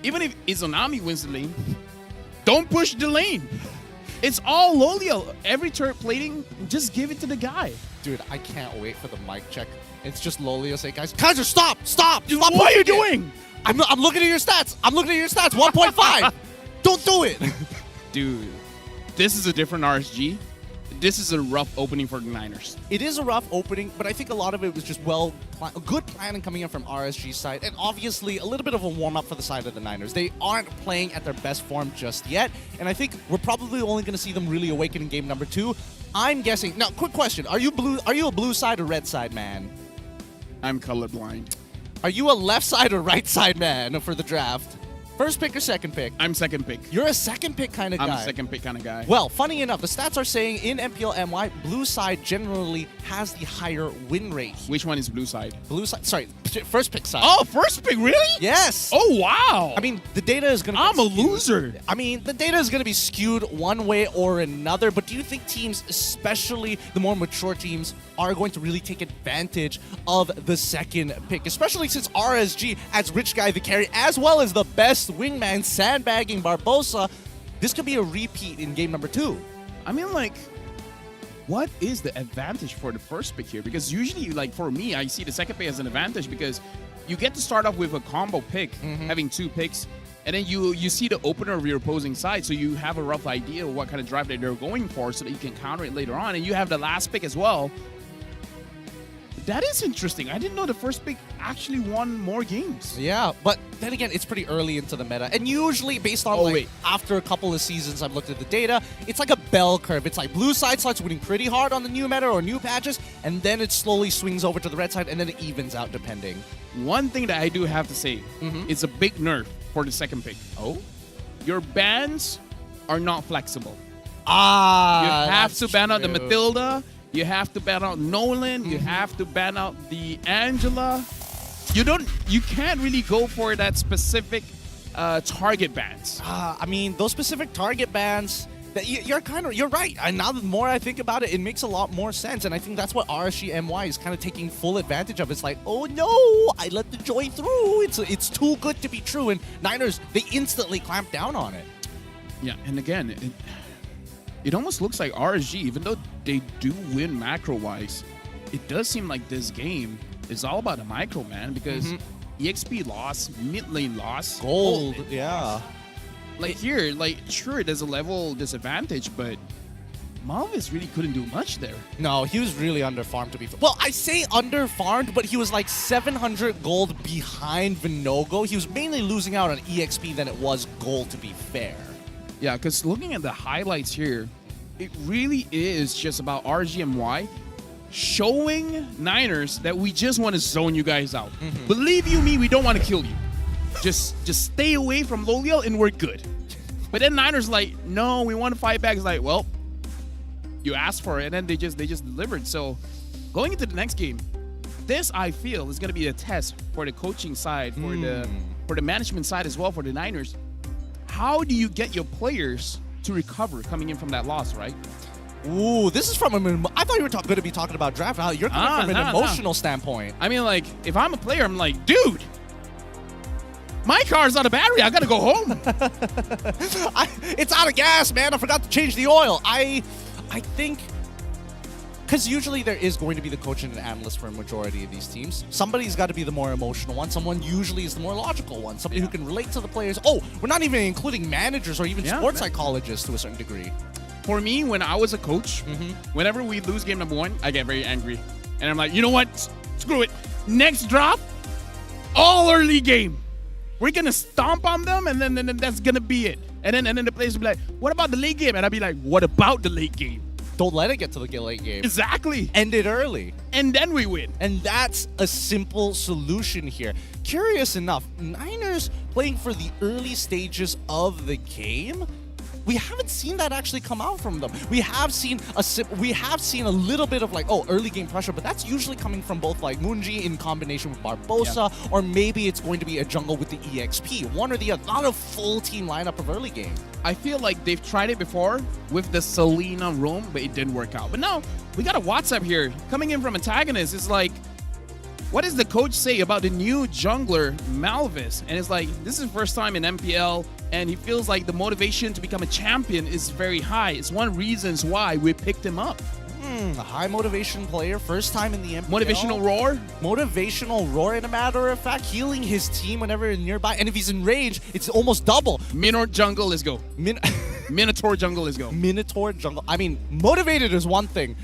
even if Izanami wins the lane, don't push the lane. It's all Loliel. Every turret plating, just give it to the guy. Dude, I can't wait for the mic check. It's just Loliel saying, guys, Kaiser, stop! What are you doing? I'm looking at your stats. 1.5. Don't do it. Dude, this is a different RSG. This is a rough opening for the Niners. It is a rough opening, but I think a lot of it was just good planning coming in from RSG's side, and obviously a little bit of a warm-up for the side of the Niners. They aren't playing at their best form just yet, and I think we're probably only going to see them really awaken in game number 2. I'm guessing. Now, quick question: Are you a blue side or red side man? I'm colorblind. Are you a left side or right side man for the draft? First pick or second pick? I'm second pick. You're a second pick kind of guy. I'm a second pick kind of guy. Well, funny enough, the stats are saying in MPL MY, blue side generally has the higher win rate. Which one is blue side? Blue side. Sorry, first pick side. Oh, first pick, really? Yes. Oh, wow. I mean, the data is going to I'm a loser. I mean, the data is going to be skewed one way or another, but do you think teams, especially the more mature teams, are going to really take advantage of the second pick, especially since RSG as Rich Guy the carry, as well as the best wingman sandbagging Barbosa? This could be a repeat in game number 2. I mean, like, what is the advantage for the first pick here? Because usually, like, for me, I see the second pick as an advantage because you get to start off with a combo pick, having 2 picks, and then you see the opener of your opposing side, so you have a rough idea of what kind of drive that they're going for so that you can counter it later on, and you have the last pick as well. That is interesting. I didn't know the first pick actually won more games. Yeah, but then again, it's pretty early into the meta. And usually, based on after a couple of seasons, I've looked at the data, it's like a bell curve. It's like blue side starts winning pretty hard on the new meta or new patches, and then it slowly swings over to the red side, and then it evens out depending. One thing that I do have to say, it's a big nerf for the second pick. Oh? Your bans are not flexible. You you have to ban out the Matilda. You have to ban out Nolan. You have to ban out the Angela. You can't really go for that specific target bans. I mean, those specific target bans, You're right. And now the more I think about it, it makes a lot more sense. And I think that's what RSG MY is kind of taking full advantage of. It's like, oh no, I let the joy through. It's too good to be true. And Niners, they instantly clamp down on it. Yeah, and again, it almost looks like RSG, even though they do win macro-wise, it does seem like this game is all about the micro, man, because EXP loss, mid lane loss, gold, yeah. Loss. Like here, like sure, there's a level disadvantage, but Malvis really couldn't do much there. No, he was really underfarmed to be fair. Well, I say underfarmed, but he was like 700 gold behind Vinogo. He was mainly losing out on EXP than it was gold, to be fair. Yeah, because looking at the highlights here, it really is just about RGMY showing Niners that we just want to zone you guys out. Believe you me, we don't want to kill you. Just stay away from Loliel and we're good. But then Niners like, no, we want to fight back. It's like, well, you asked for it, and then they just delivered. So going into the next game, this I feel is going to be a test for the coaching side, for the management side as well, for the Niners. How do you get your players to recover coming in from that loss, right? Ooh, this is from I thought you were going to be talking about draft. You're coming from an emotional standpoint. I mean, like, if I'm a player, I'm like, dude, my car's out of battery. I got to go home. It's out of gas, man. I forgot to change the oil. I think, because usually there is going to be the coach and an analyst for a majority of these teams. Somebody's got to be the more emotional one. Someone usually is the more logical one. Somebody who can relate to the players. Oh, we're not even including managers or even sports psychologists to a certain degree. For me, when I was a coach, whenever we lose game number 1, I get very angry. And I'm like, you know what? Screw it. Next drop, all early game. We're going to stomp on them, and then that's going to be it. And then the players will be like, what about the late game? And I'll be like, what about the late game? Don't let it get to the late game. Exactly. End it early. And then we win. And that's a simple solution here. Curious enough, Niners playing for the early stages of the game, we haven't seen that actually come out from them. We have seen a little bit of like, early game pressure, but that's usually coming from both like Moonji in combination with Barbosa, or maybe it's going to be a jungle with the EXP. One or the other, not a full team lineup of early game. I feel like they've tried it before with the Selena roam, but it didn't work out. But now, we got a WhatsApp here coming in from Antagonist. It's like, what does the coach say about the new jungler, Malvis? And it's like, this is his first time in MPL, and he feels like the motivation to become a champion is very high. It's one of the reasons why we picked him up. A high motivation player, first time in the MPL. Motivational roar? Motivational roar, in a matter of fact, healing his team whenever nearby. And if he's in range, it's almost double. Minotaur jungle, let's go. Minotaur jungle, let's go. Minotaur jungle. I mean, motivated is one thing.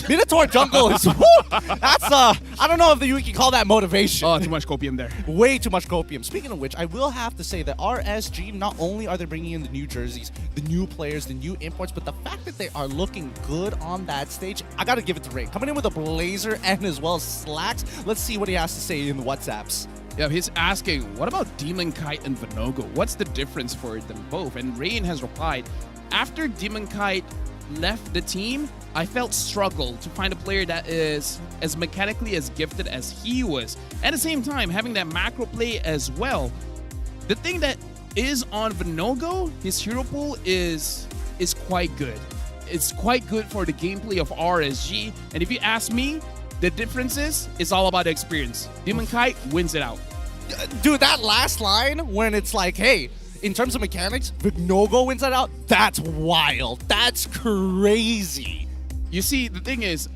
Minotaur jungle is, that's, I don't know if you can call that motivation. Oh, too much copium there. Way too much copium. Speaking of which, I will have to say that RSG, not only are they bringing in the new jerseys, the new players, the new imports, but the fact that they are looking good on that stage, I gotta give it to Ray. Coming in with a blazer and as well as slacks. Let's see what he has to say in the WhatsApps. Yeah, he's asking, what about Demon Kite and Vinogo? What's the difference for them both? And Rain has replied, after Demon Kite left the team, I felt struggle to find a player that is as mechanically as gifted as he was. At the same time, having that macro play as well. The thing that is on Vinogo, his hero pool is quite good. It's quite good for the gameplay of RSG. And if you ask me, the difference is it's all about experience. Demon Kite wins it out. Dude, that last line when it's like, hey, in terms of mechanics, Vinogo wins that out, that's wild. That's crazy. You see, the thing is,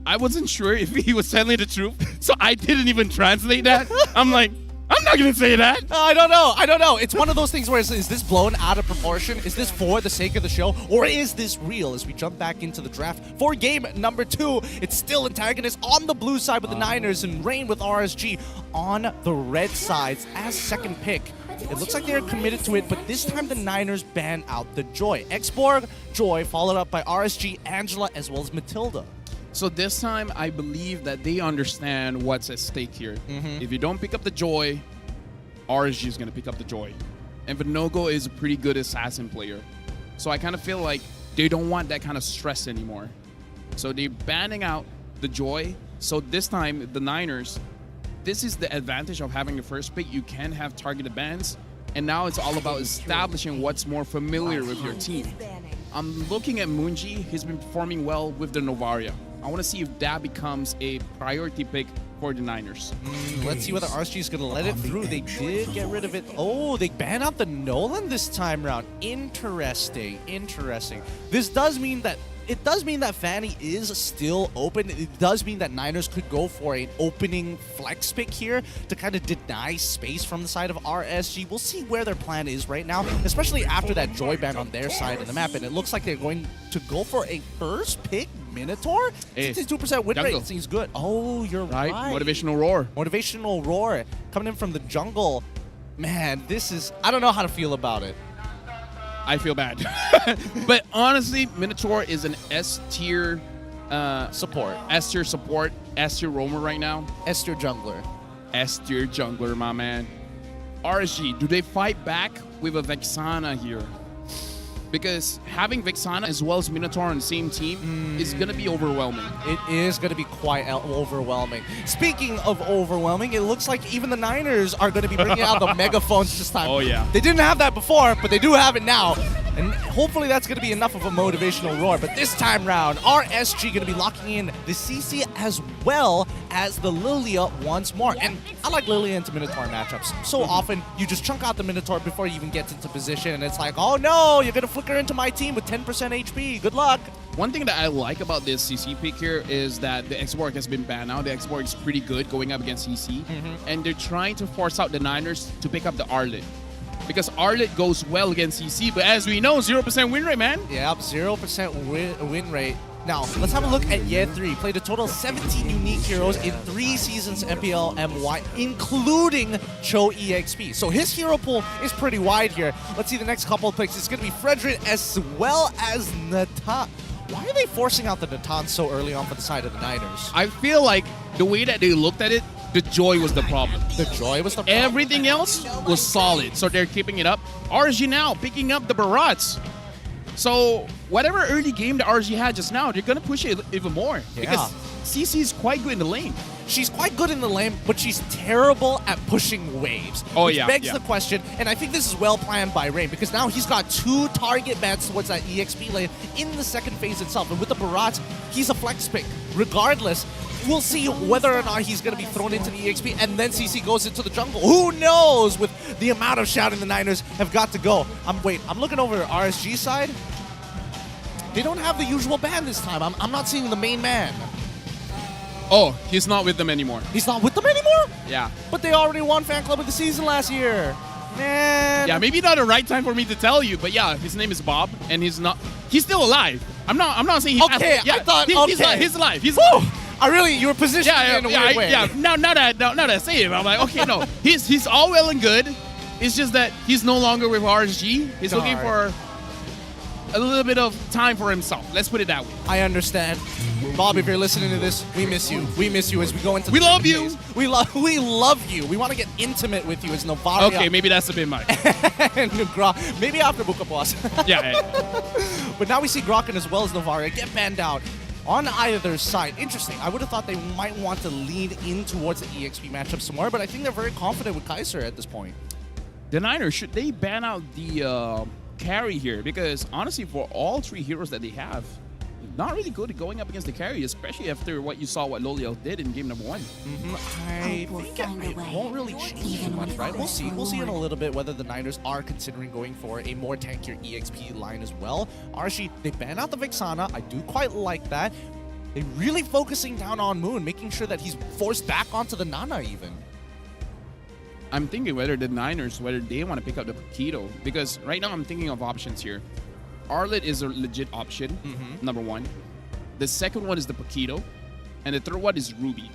I wasn't sure if he was telling the truth, so I didn't even translate that. I'm like, I'm not going to say that. I don't know. It's one of those things where is this blown out of proportion? Is this for the sake of the show? Or is this real? As we jump back into the draft for game number 2, it's still Antagonist on the blue side with the Niners and Rain with RSG on the red sides as second pick. It looks like they're committed to it, but this time the Niners ban out the Joy. Xborg, Joy, followed up by RSG, Angela, as well as Matilda. So this time, I believe that they understand what's at stake here. If you don't pick up the Joy, RSG is going to pick up the Joy. And Vinogo is a pretty good assassin player. So I kind of feel like they don't want that kind of stress anymore. So they're banning out the Joy. So this time, the Niners, this is the advantage of having the first pick. You can have targeted bans. And now it's all about establishing what's more familiar with your team. I'm looking at Moonji. He's been performing well with the Novaria. I want to see if that becomes a priority pick for the Niners. Let's see whether RSG is going to let it through. They did get rid of it. Oh, they ban out the Nolan this time around. Interesting. This does mean that Fanny is still open. It does mean that Niners could go for an opening flex pick here to kind of deny space from the side of RSG. We'll see where their plan is right now, especially after that Joy ban on their side of the map. And it looks like they're going to go for a first pick Minotaur. 62% win rate seems good. Oh, you're right. Motivational Roar. Motivational Roar coming in from the jungle. Man, this is... I don't know how to feel about it. I feel bad. But honestly, Minotaur is an S-tier support. S-tier support. S-tier roamer right now. S-tier jungler. S-tier jungler, my man. RSG, do they fight back with a Vexana here? Because having Vexana as well as Minotaur on the same team is going to be overwhelming. It is going to be quite overwhelming. Speaking of overwhelming, it looks like even the Niners are going to be bringing out the megaphones this time. Oh, yeah. They didn't have that before, but they do have it now. And hopefully that's going to be enough of a motivational roar. But this time round, RSG going to be locking in the CC as well as the Lilia once more. And I like Lilia into Minotaur matchups. So often, you just chunk out the Minotaur before he even gets into position. And it's like, oh no, you're going to flicker into my team with 10% HP. Good luck. One thing that I like about this CC pick here is that the X-Borg has been banned now. The X-Borg is pretty good going up against CC. And they're trying to force out the Niners to pick up the Arlet. Because Arlet goes well against CC, but as we know, 0% win rate, man. Yeah, 0% win rate. Now, let's have a look at Year 3. Played a total of 17 unique heroes in 3 seasons MPL MY, including Cho EXP. So his hero pool is pretty wide here. Let's see the next couple of picks. It's going to be Frederick as well as Natan. Why are they forcing out the Natan so early on for the side of the Niners? I feel like the way that they looked at it, the Joy was the problem. The Joy was the problem? Everything else was solid, so they're keeping it up. RSG now picking up the Barats. So whatever early game the RSG had just now, they're going to push it even more. Yeah. Because CC is quite good in the lane. She's quite good in the lane, but she's terrible at pushing waves. Oh, which yeah. begs the question, and I think this is well planned by Rain, because now he's got 2 target bans towards that EXP lane in the second phase itself. And with the Barats, he's a flex pick. Regardless, we'll see whether or not he's going to be thrown into the EXP, and then CC goes into the jungle. Who knows with the amount of shouting the Niners have got to go. I'm looking over RSG side. They don't have the usual ban this time. I'm not seeing the main man. Oh, he's not with them anymore. He's not with them anymore? Yeah. But they already won Fan Club of the Season last year. Man. Yeah, maybe not the right time for me to tell you, but yeah, his name is Bob, and he's still alive. I'm not saying he's okay. Yeah, I thought he's alive. You were positioned in a weird way. Yeah. Now that I say it, I'm like, okay, no, he's all well and good. It's just that he's no longer with RSG. He's looking for a little bit of time for himself. Let's put it that way. I understand. Bob, if you're listening to this, we miss you. We miss you as we go into We love you. Phase. We love you. We want to get intimate with you as Novaria. Okay, maybe that's a bit much. And Gra. Maybe after Bukapuas. Yeah. But now we see Grokken as well as Novaria get banned out on either side. Interesting. I would have thought they might want to lean in towards the EXP matchup some more, but I think they're very confident with Kaiser at this point. The Niners, should they ban out the carry here? Because honestly, for all 3 heroes that they have, not really good at going up against the carry, especially after what Loliel did in game number 1. I think it won't really change much, right? We'll see. We'll see in a little bit whether the Niners are considering going for a more tankier EXP line as well. RSG, they ban out the Vexana. I do quite like that. They're really focusing down on Moon, making sure that he's forced back onto the Nana even. I'm thinking whether the Niners, whether they want to pick up the Paquito, because right now I'm thinking of options here. Arlet is a legit option, number 1. The second one is the Paquito, and the third one is Ruby.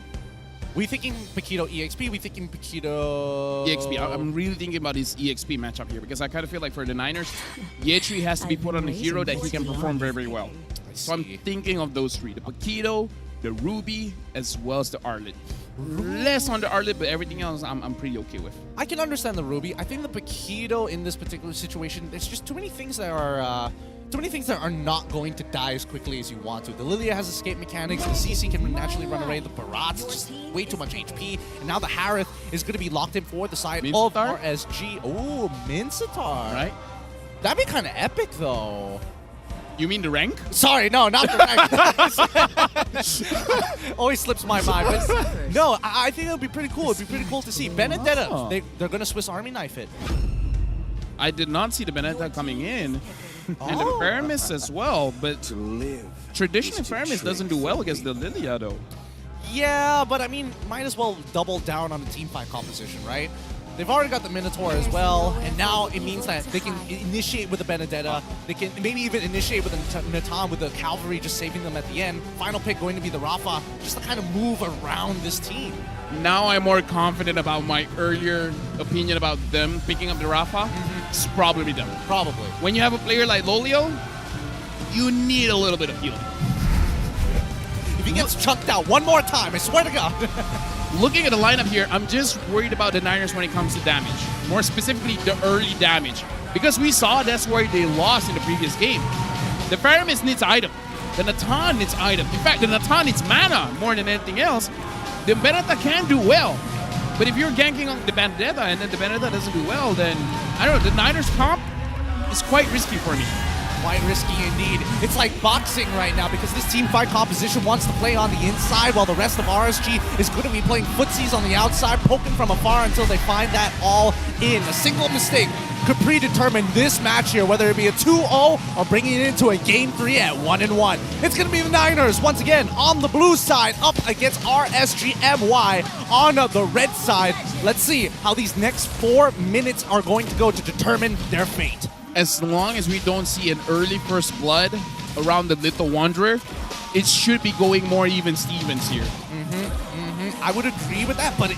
We thinking Paquito EXP, we thinking Paquito... EXP. I'm really thinking about his EXP matchup here, because I kind of feel like for the Niners, Yetri has to be put on a hero that he can perform very, very well. So I'm thinking of those 3, the Paquito, the Ruby, as well as the Arlet. Less on the Arlet, but everything else I'm pretty okay with. I can understand the Ruby. I think the Paquito in this particular situation, there's just too many things that are not going to die as quickly as you want to. The Lilia has escape mechanics, the CC can naturally run away, the Barat's just way too much HP, and now the Harith is going to be locked in for the side of RSG. Oh, Mincetar. Right. That'd be kind of epic, though. You mean the rank? Sorry, no, not the rank. Always slips my mind. But no, I think it would be pretty cool. It'd be pretty cool to see. Benedetta, Oh. they're going to Swiss Army knife it. I did not see the Benedetta coming in. And the Paramis as well, but traditionally Paramis doesn't do well against the Lilia though. Yeah, but I mean, might as well double down on the team fight composition, right? They've already got the Minotaur as well, and now it means that they can initiate with the Benedetta. They can maybe even initiate with the Natan with the Cavalry, just saving them at the end. Final pick going to be the Rafa, just to kind of move around this team. Now I'm more confident about my earlier opinion about them picking up the Rafa. It's probably them. Probably. When you have a player like Lolio, you need a little bit of healing. If he gets chunked out one more time, I swear to God. Looking at the lineup here, I'm just worried about the Niners when it comes to damage. More specifically, the early damage. Because we saw that's where they lost in the previous game. The Paramis needs item. The Natan needs item. In fact, the Natan needs mana more than anything else. The Benedetta can do well. But if you're ganking on the Benedetta and then the Benedetta doesn't do well, then, I don't know, the Niners comp is quite risky for me. Quite risky indeed. It's like boxing right now because this team fight composition wants to play on the inside while the rest of RSG is going to be playing footsies on the outside, poking from afar until they find that all in. A single mistake could predetermine this match here, whether it be a 2-0 or bringing it into a Game 3 at 1-1. It's going to be the Niners once again on the blue side up against RSGMY on the red side. Let's see how these next 4 minutes are going to go to determine their fate. As long as we don't see an early first blood around the Little Wanderer, it should be going more even Stevens here. I would agree with that, but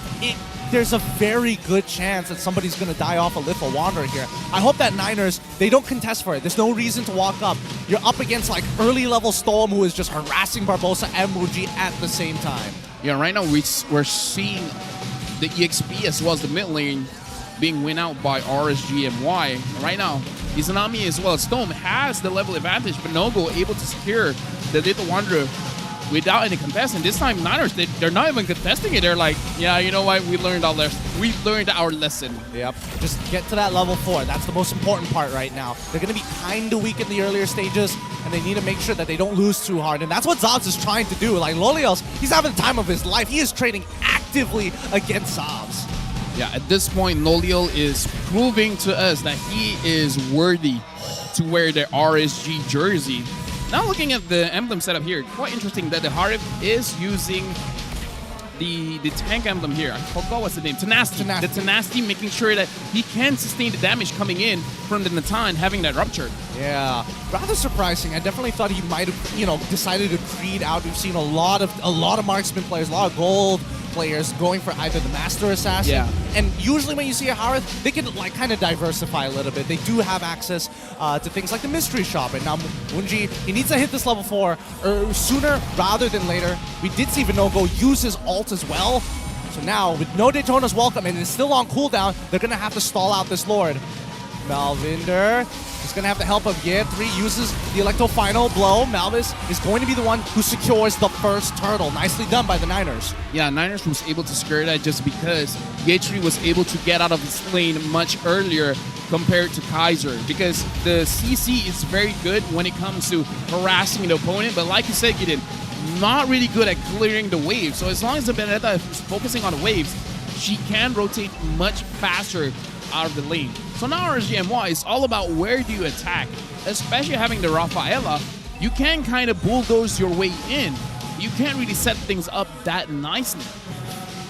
there's a very good chance that somebody's going to die off a Little Wanderer here. I hope that Niners, they don't contest for it. There's no reason to walk up. You're up against like early level Storm who is just harassing Barbosa and Muji at the same time. Yeah, right now we're seeing the EXP as well as the mid lane being win out by RSGMY. Right now, Izanami as well as Storm has the level advantage, but Nogo able to secure the Little Wanderer without any contest. And this time, Niners, they're not even contesting it. They're like, yeah, you know what? We learned our lesson. Yep. Just get to that level 4. That's the most important part right now. They're going to be kind of weak in the earlier stages, and they need to make sure that they don't lose too hard. And that's what Zobs is trying to do. Like, Lolios, he's having the time of his life. He is trading actively against Zobs. Yeah, at this point, Noliel is proving to us that he is worthy to wear the RSG jersey. Now looking at the emblem setup here, quite interesting that the Harif is using the tank emblem here. I forgot what's the name. Tenacity. The Tenacity, making sure that he can sustain the damage coming in from the Natan having that rupture. Yeah, rather surprising. I definitely thought he might have, decided to Creed out. We've seen a lot of marksman players, a lot of gold players going for either the Master Assassin. Yeah. And usually when you see a Harith, they can kind of diversify a little bit. They do have access to things like the Mystery Shop. And now Munji, he needs to hit this level 4 sooner rather than later. We did see Vinogo use his ult as well. So now, with no Daytona's welcome and it's still on cooldown, they're going to have to stall out this Lord. Malvinder is going to have the help of Year3, uses the Electro Final Blow. Malvis is going to be the one who secures the first turtle. Nicely done by the Niners. Yeah, Niners was able to secure that just because Year3 was able to get out of his lane much earlier compared to Kaiser, because the CC is very good when it comes to harassing the opponent, but like you said, Gideon, not really good at clearing the waves. So as long as the Benedetta is focusing on the waves, she can rotate much faster out of the lane. So now RSGMY is all about where do you attack, especially having the Rafaela. You can kind of bulldoze your way in. You can't really set things up that nicely.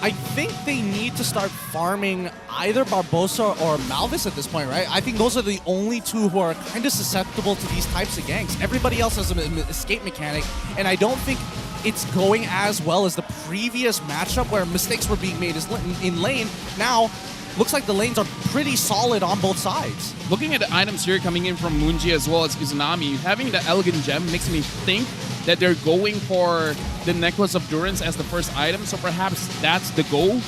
I think they need to start farming either Barbosa or Malvis at this point, right? I think those are the only two who are kind of susceptible to these types of ganks. Everybody else has an escape mechanic, and I don't think it's going as well as the previous matchup where mistakes were being made in lane. Now, looks like the lanes are pretty solid on both sides. Looking at the items here coming in from Munji as well as Izanami, having the Elegant Gem makes me think that they're going for the Necklace of Durance as the first item, so perhaps that's the goal.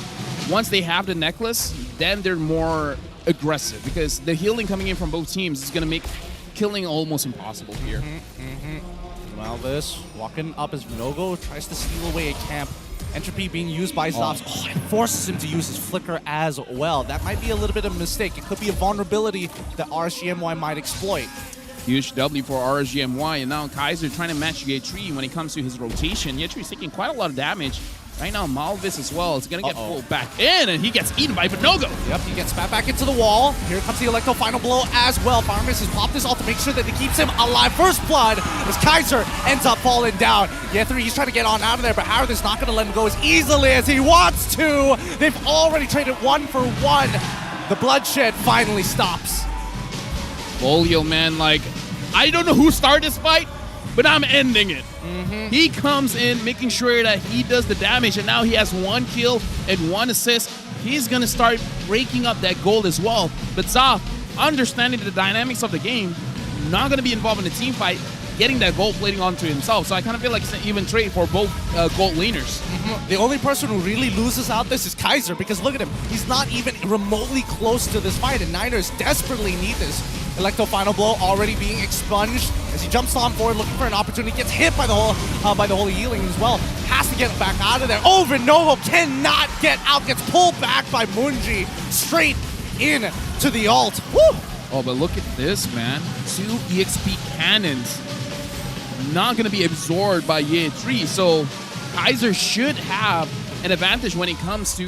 Once they have the necklace, then they're more aggressive, because the healing coming in from both teams is going to make killing almost impossible here. Malvis walking up as Vinogo tries to steal away a camp. Entropy being used by Zobs. Oh, it forces him to use his flicker as well. That might be a little bit of a mistake. It could be a vulnerability that RSGMY might exploit. Huge W for RSGMY, and now Kaiser trying to match Ye3 when it comes to his rotation. Ye3 is taking quite a lot of damage. Right now, Malvis as well is going to get pulled back in, and he gets eaten by Vinogo. Yep, he gets spat back into the wall. Here comes the Electro final blow as well. Farmers has popped his ult to make sure that he keeps him alive. First blood as Kaiser ends up falling down. Ye3, he's trying to get on out of there, but Howard is not going to let him go as easily as he wants to. They've already traded 1 for 1. The bloodshed finally stops. Volio, man, like, I don't know who started this fight, but I'm ending it. He comes in making sure that he does the damage, and now he has 1 kill and 1 assist. He's going to start breaking up that gold as well. But Zaf, understanding the dynamics of the game, not going to be involved in the team fight, getting that gold plating onto himself. So I kind of feel like it's an even trade for both gold laners. The only person who really loses out this is Kaiser, because look at him. He's not even remotely close to this fight, and Niners desperately need this. Electro final blow already being expunged as he jumps on forward looking for an opportunity. Gets hit by the holy healing as well. Has to get back out of there. Oh, Vinovo cannot get out. Gets pulled back by Munji straight in to the ult. Woo! Oh, but look at this, man. 2 EXP cannons. Not going to be absorbed by Ye3. So Kaiser should have an advantage when it comes to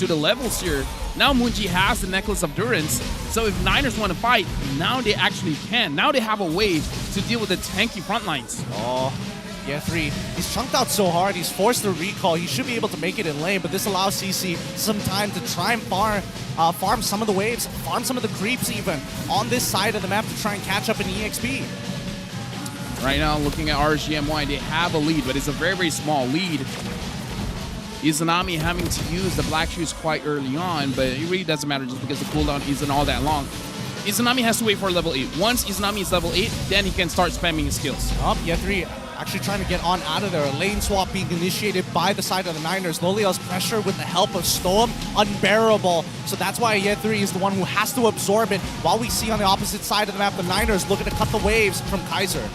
the levels here. Now Munji has the Necklace of Durance, so if Niners want to fight, now they actually can. Now they have a way to deal with the tanky front lines. Oh, Ye3, he's chunked out so hard, he's forced to recall. He should be able to make it in lane, but this allows CC some time to try and farm some of the waves, farm some of the creeps even, on this side of the map to try and catch up in EXP. Right now, looking at RSGMY, they have a lead, but it's a very, very small lead. Izanami having to use the Black Shoes quite early on, but it really doesn't matter just because the cooldown isn't all that long. Izanami has to wait for level 8. Once Izanami is level 8, then he can start spamming his skills. Ye3 actually trying to get on out of there. A lane swap being initiated by the side of the Niners. Loliel's pressure with the help of Stoem, unbearable. So that's why Ye3 is the one who has to absorb it, while we see on the opposite side of the map, the Niners looking to cut the waves from Kaiser.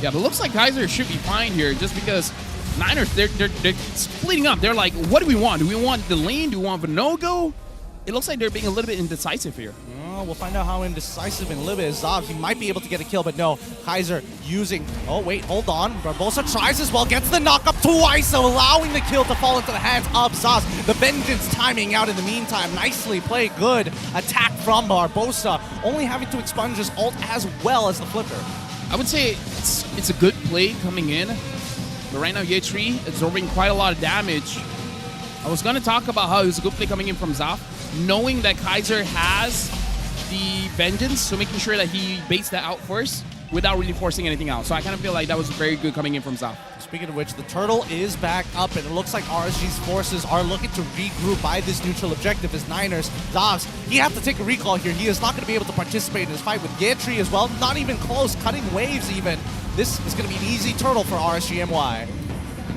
Yeah, but it looks like Kaiser should be fine here just because Niners, they're splitting up. They're like, what do we want? Do we want the lane? Do we want Vinogo? It looks like they're being a little bit indecisive here. We'll find out how indecisive in a little bit. Zav, he might be able to get a kill, but no. Kaiser using... Oh, wait, hold on. Barbosa tries as well, gets the knock-up twice, allowing the kill to fall into the hands of Zaz. The Vengeance timing out in the meantime. Nicely played. Good attack from Barbosa, only having to expunge his ult as well as the flipper. I would say it's a good play coming in, but right now Ye3 absorbing quite a lot of damage. I was going to talk about how it was a good play coming in from Zaf, knowing that Kaiser has the Vengeance, so making sure that he baits that out first without really forcing anything out. So I kind of feel like that was very good coming in from Zaf. Speaking of which, the turtle is back up, and it looks like RSG's forces are looking to regroup by this neutral objective as Niners. Zavs, he has to take a recall here. He is not going to be able to participate in this fight with Ye3 as well. Not even close, cutting waves even. This is going to be an easy turtle for RSGMY.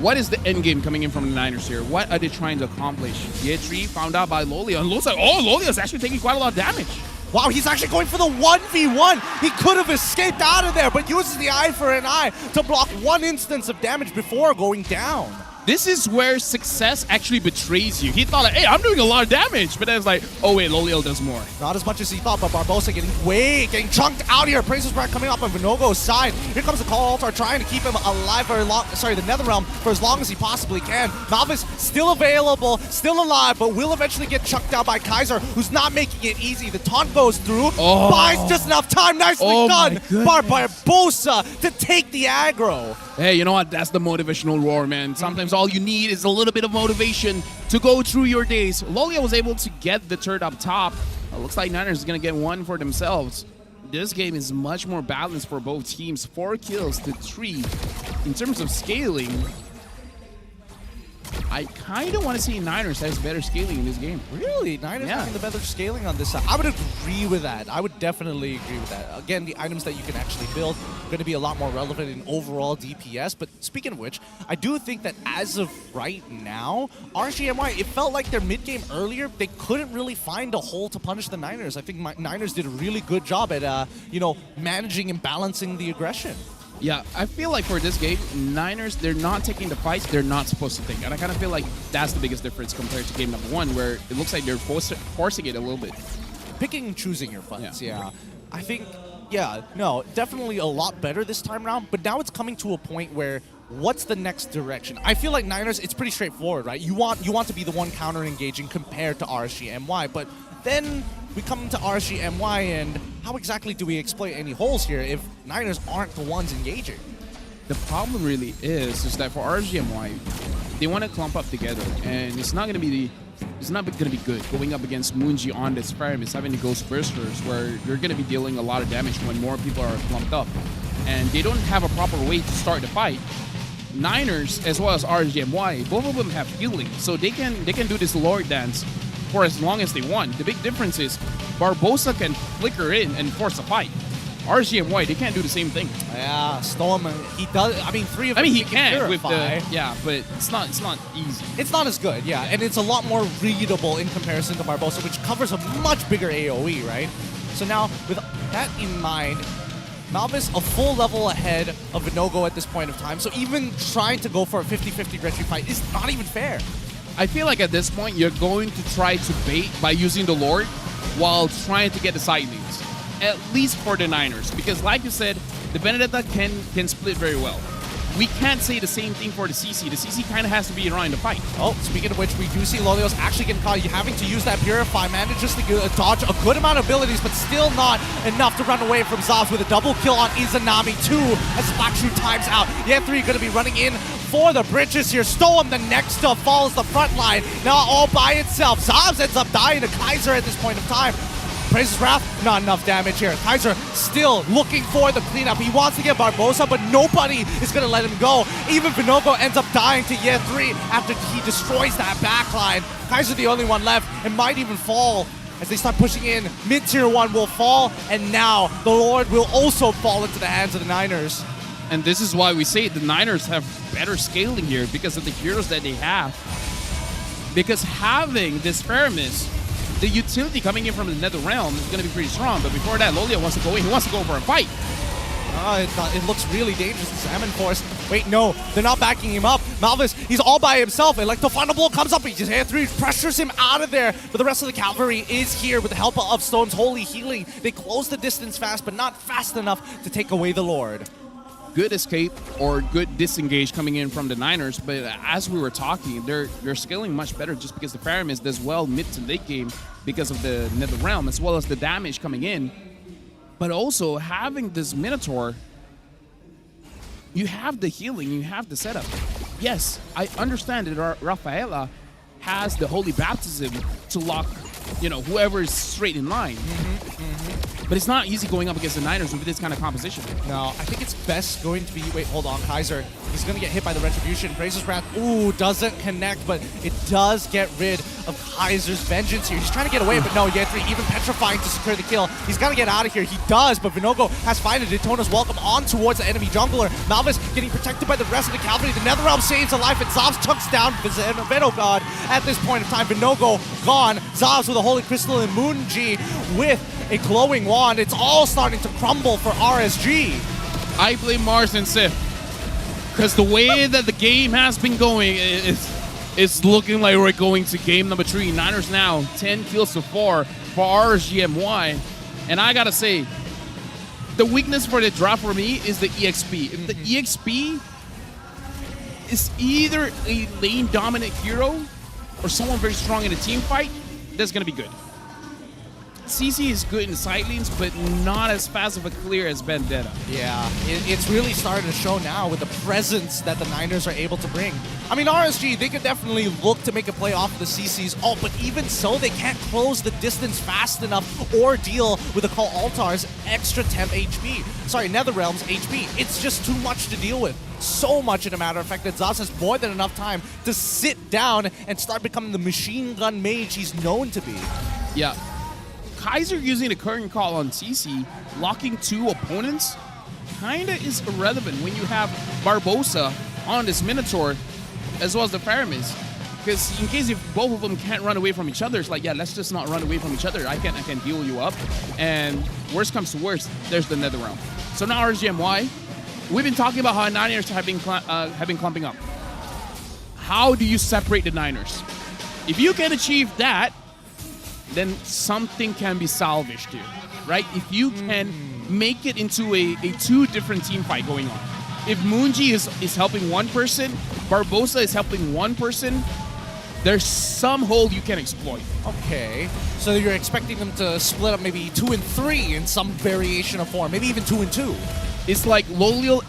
What is the end game coming in from the Niners here? What are they trying to accomplish? Ye3 found out by Lolia, and looks like, oh, Lolia is actually taking quite a lot of damage. Wow, he's actually going for the 1v1. He could have escaped out of there, but uses the eye for an eye to block one instance of damage before going down. This is where success actually betrays you. He thought, like, hey, I'm doing a lot of damage, but then it's like, oh wait, Loliel does more. Not as much as he thought, but Barbosa getting chunked out here. Praises Brand coming up on Vinogo's side. Here comes the Call Altar trying to keep him alive for the Netherrealm for as long as he possibly can. Malvis still available, still alive, but will eventually get chunked down by Kaiser, who's not making it easy. The taunt goes through, buys just enough time. Nicely done by Barbosa to take the aggro. Hey, you know what? That's the motivational roar, man. Sometimes all you need is a little bit of motivation to go through your days. Lolia was able to get the turret up top. Looks like Niners is going to get one for themselves. This game is much more balanced for both teams. 4 kills to 3. In terms of scaling, I kind of want to see Niners has better scaling in this game. Really? Niners having the better scaling on this side. I would agree with that. I would definitely agree with that. Again, the items that you can actually build are going to be a lot more relevant in overall DPS. But speaking of which, I do think that as of right now, RSGMY, it felt like their mid-game earlier, they couldn't really find a hole to punish the Niners. I think Niners did a really good job at, managing and balancing the aggression. Yeah, I feel like for this game, Niners, they're not taking the fights they're not supposed to take. And I kind of feel like that's the biggest difference compared to game number 1, where it looks like they're forcing it a little bit. Picking and choosing your fights, yeah. I think Yeah, no, definitely a lot better this time around, but now it's coming to a point where what's the next direction? I feel like Niners, it's pretty straightforward, right? You want to be the one counter-engaging compared to RSG MY, but then we come to RSG MY, and how exactly do we exploit any holes here if Niners aren't the ones engaging? The problem really is that for RSG MY, they want to clump up together, and it's not going to be good going up against Moonji on this Pyramus, having the Ghost Bursters, where you're going to be dealing a lot of damage when more people are clumped up. And they don't have a proper way to start the fight. Niners, as well as RGMY, both of them have healing, so they can do this Lord Dance for as long as they want. The big difference is Barbosa can flicker in and force a fight. RGMY, they can't do the same thing. Yeah, Storm, he does. I mean, three of them. He can with purify. but it's not easy. It's not as good, yeah, and it's a lot more readable in comparison to Barbosa, which covers a much bigger AoE, right? So now, with that in mind, Malvis a full level ahead of Vinogo at this point of time, so even trying to go for a 50-50 retry fight is not even fair. I feel like at this point, you're going to try to bait by using the Lord while trying to get the side lanes, at least for the Niners, because like you said, the Benedetta can split very well. We can't say the same thing for the CC. The CC kind of has to be around the fight. Oh, speaking of which, we do see Lolios actually getting caught. You having to use that Purify, manages to dodge a good amount of abilities, but still not enough to run away from Zobs with a double kill on Izanami 2 as Splakshu times out. Yeah, 3 going to be running in for the bridges here. Stoem, the next up, follows the front line. Now all by itself. Zobs ends up dying to Kaiser at this point of time. Praises Wrath, not enough damage here. Kaiser still looking for the cleanup. He wants to get Barbosa, but nobody is going to let him go. Even Vinogo ends up dying to Year 3 after he destroys that backline. Kaiser the only one left and might even fall as they start pushing in. Mid-tier 1 will fall, and now the Lord will also fall into the hands of the Niners. And this is why we say the Niners have better scaling here because of the heroes that they have. Because having this Pyramus, the utility coming in from the Nether Realm is going to be pretty strong, but before that, Lolia wants to go in. He wants to go for a fight. It looks really dangerous. Salmon Force. Wait, no, they're not backing him up. Malvis, he's all by himself. Electro Final Blow comes up. He just hit 3, pressures him out of there. But the rest of the cavalry is here with the help of Stone's Holy Healing. They close the distance fast, but not fast enough to take away the Lord. Good escape or good disengage coming in from the Niners, but as we were talking, they're scaling much better just because the Pyramus does well mid to late game because of the Nether Realm as well as the damage coming in. But also having this Minotaur, you have the healing, you have the setup. Yes, I understand that Rafaela has the Holy Baptism to lock, whoever is straight in line. But it's not easy going up against the Niners with this kind of composition. No, I think it's best going to be... Wait, hold on, Kaiser. He's going to get hit by the Retribution. Praises Wrath, ooh, doesn't connect, but it does get rid of Kaiser's Vengeance here. He's trying to get away, but no, Yetri even petrifying to secure the kill. He's got to get out of here. He does, but Vinogo has finded Daytona's welcome on towards the enemy jungler. Malvis getting protected by the rest of the cavalry. The Netherrealm saves a life, and Zobs chucks down Venom God at this point in time. Vinogo gone. Zobs with a Holy Crystal and Moonji with a glowing wand. It's all starting to crumble for RSG. I blame Mars and Sif because the way that the game has been going is looking like we're going to game number 3. Niners now 10 kills to 4 for RSGMY, and I gotta say the weakness for the draft for me is the EXP. If the EXP is either a lane dominant hero or someone very strong in a team fight, that's gonna be good. CC is good in the side lanes, but not as fast of a clear as Vendetta. Yeah, it's really starting to show now with the presence that the Niners are able to bring. I mean, RSG, they could definitely look to make a play off of the CCs. Oh, but even so, they can't close the distance fast enough or deal with the Call Altar's extra temp HP. Sorry, Netherrealm's HP. It's just too much to deal with. So much, in a matter of fact, that Zaz has more than enough time to sit down and start becoming the machine gun mage he's known to be. Yeah. Kaiser using the current call on CC, locking 2 opponents, kinda is irrelevant when you have Barbosa on this Minotaur, as well as the Pyramus. Because in case if both of them can't run away from each other, it's like, yeah, let's just not run away from each other. I can heal you up. And worst comes to worst, there's the Netherrealm. So now RGMY, we've been talking about how Niners have been clumping up. How do you separate the Niners? If you can achieve that, then something can be salvaged here, right? If you can make it into a two different team fight going on. If Moonji is helping one person, Barbosa is helping one person, there's some hole you can exploit. Okay, so you're expecting them to split up maybe 2 and 3 in some variation of form, maybe even 2 and 2. It's like Lolio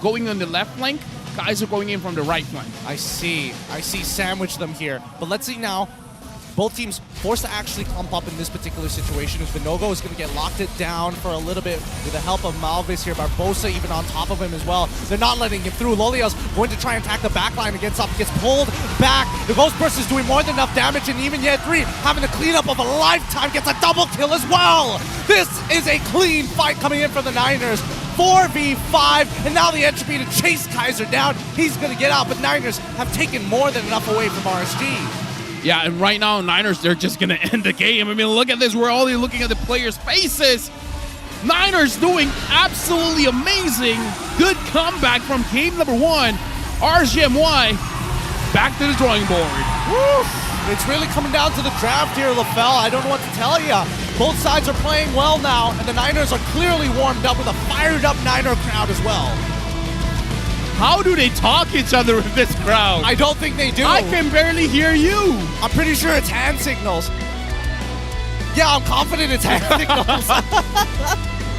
going on the left flank, guys are going in from the right flank. I see sandwich them here. But let's see now. Both teams forced to actually clump up in this particular situation. As Vinogo is going to get locked it down for a little bit with the help of Malvis here. Barbosa even on top of him as well. They're not letting him through. Lolio's going to try and attack the backline against up. Gets pulled back. The Ghost Burst is doing more than enough damage, and even yet 3 having the cleanup of a lifetime. Gets a double kill as well. This is a clean fight coming in from the Niners. 4v5, and now the entropy to chase Kaiser down. He's going to get out, but Niners have taken more than enough away from RSG. Yeah, and right now, Niners, they're just going to end the game. I mean, look at this. We're only looking at the players' faces. Niners doing absolutely amazing. Good comeback from game number 1. RGMY back to the drawing board. Woo! It's really coming down to the draft here, LaFell. I don't know what to tell you. Both sides are playing well now, and the Niners are clearly warmed up with a fired-up Niner crowd as well. How do they talk each other with this crowd? I don't think they do. I can barely hear you. I'm pretty sure it's hand signals. Yeah, I'm confident it's hand signals.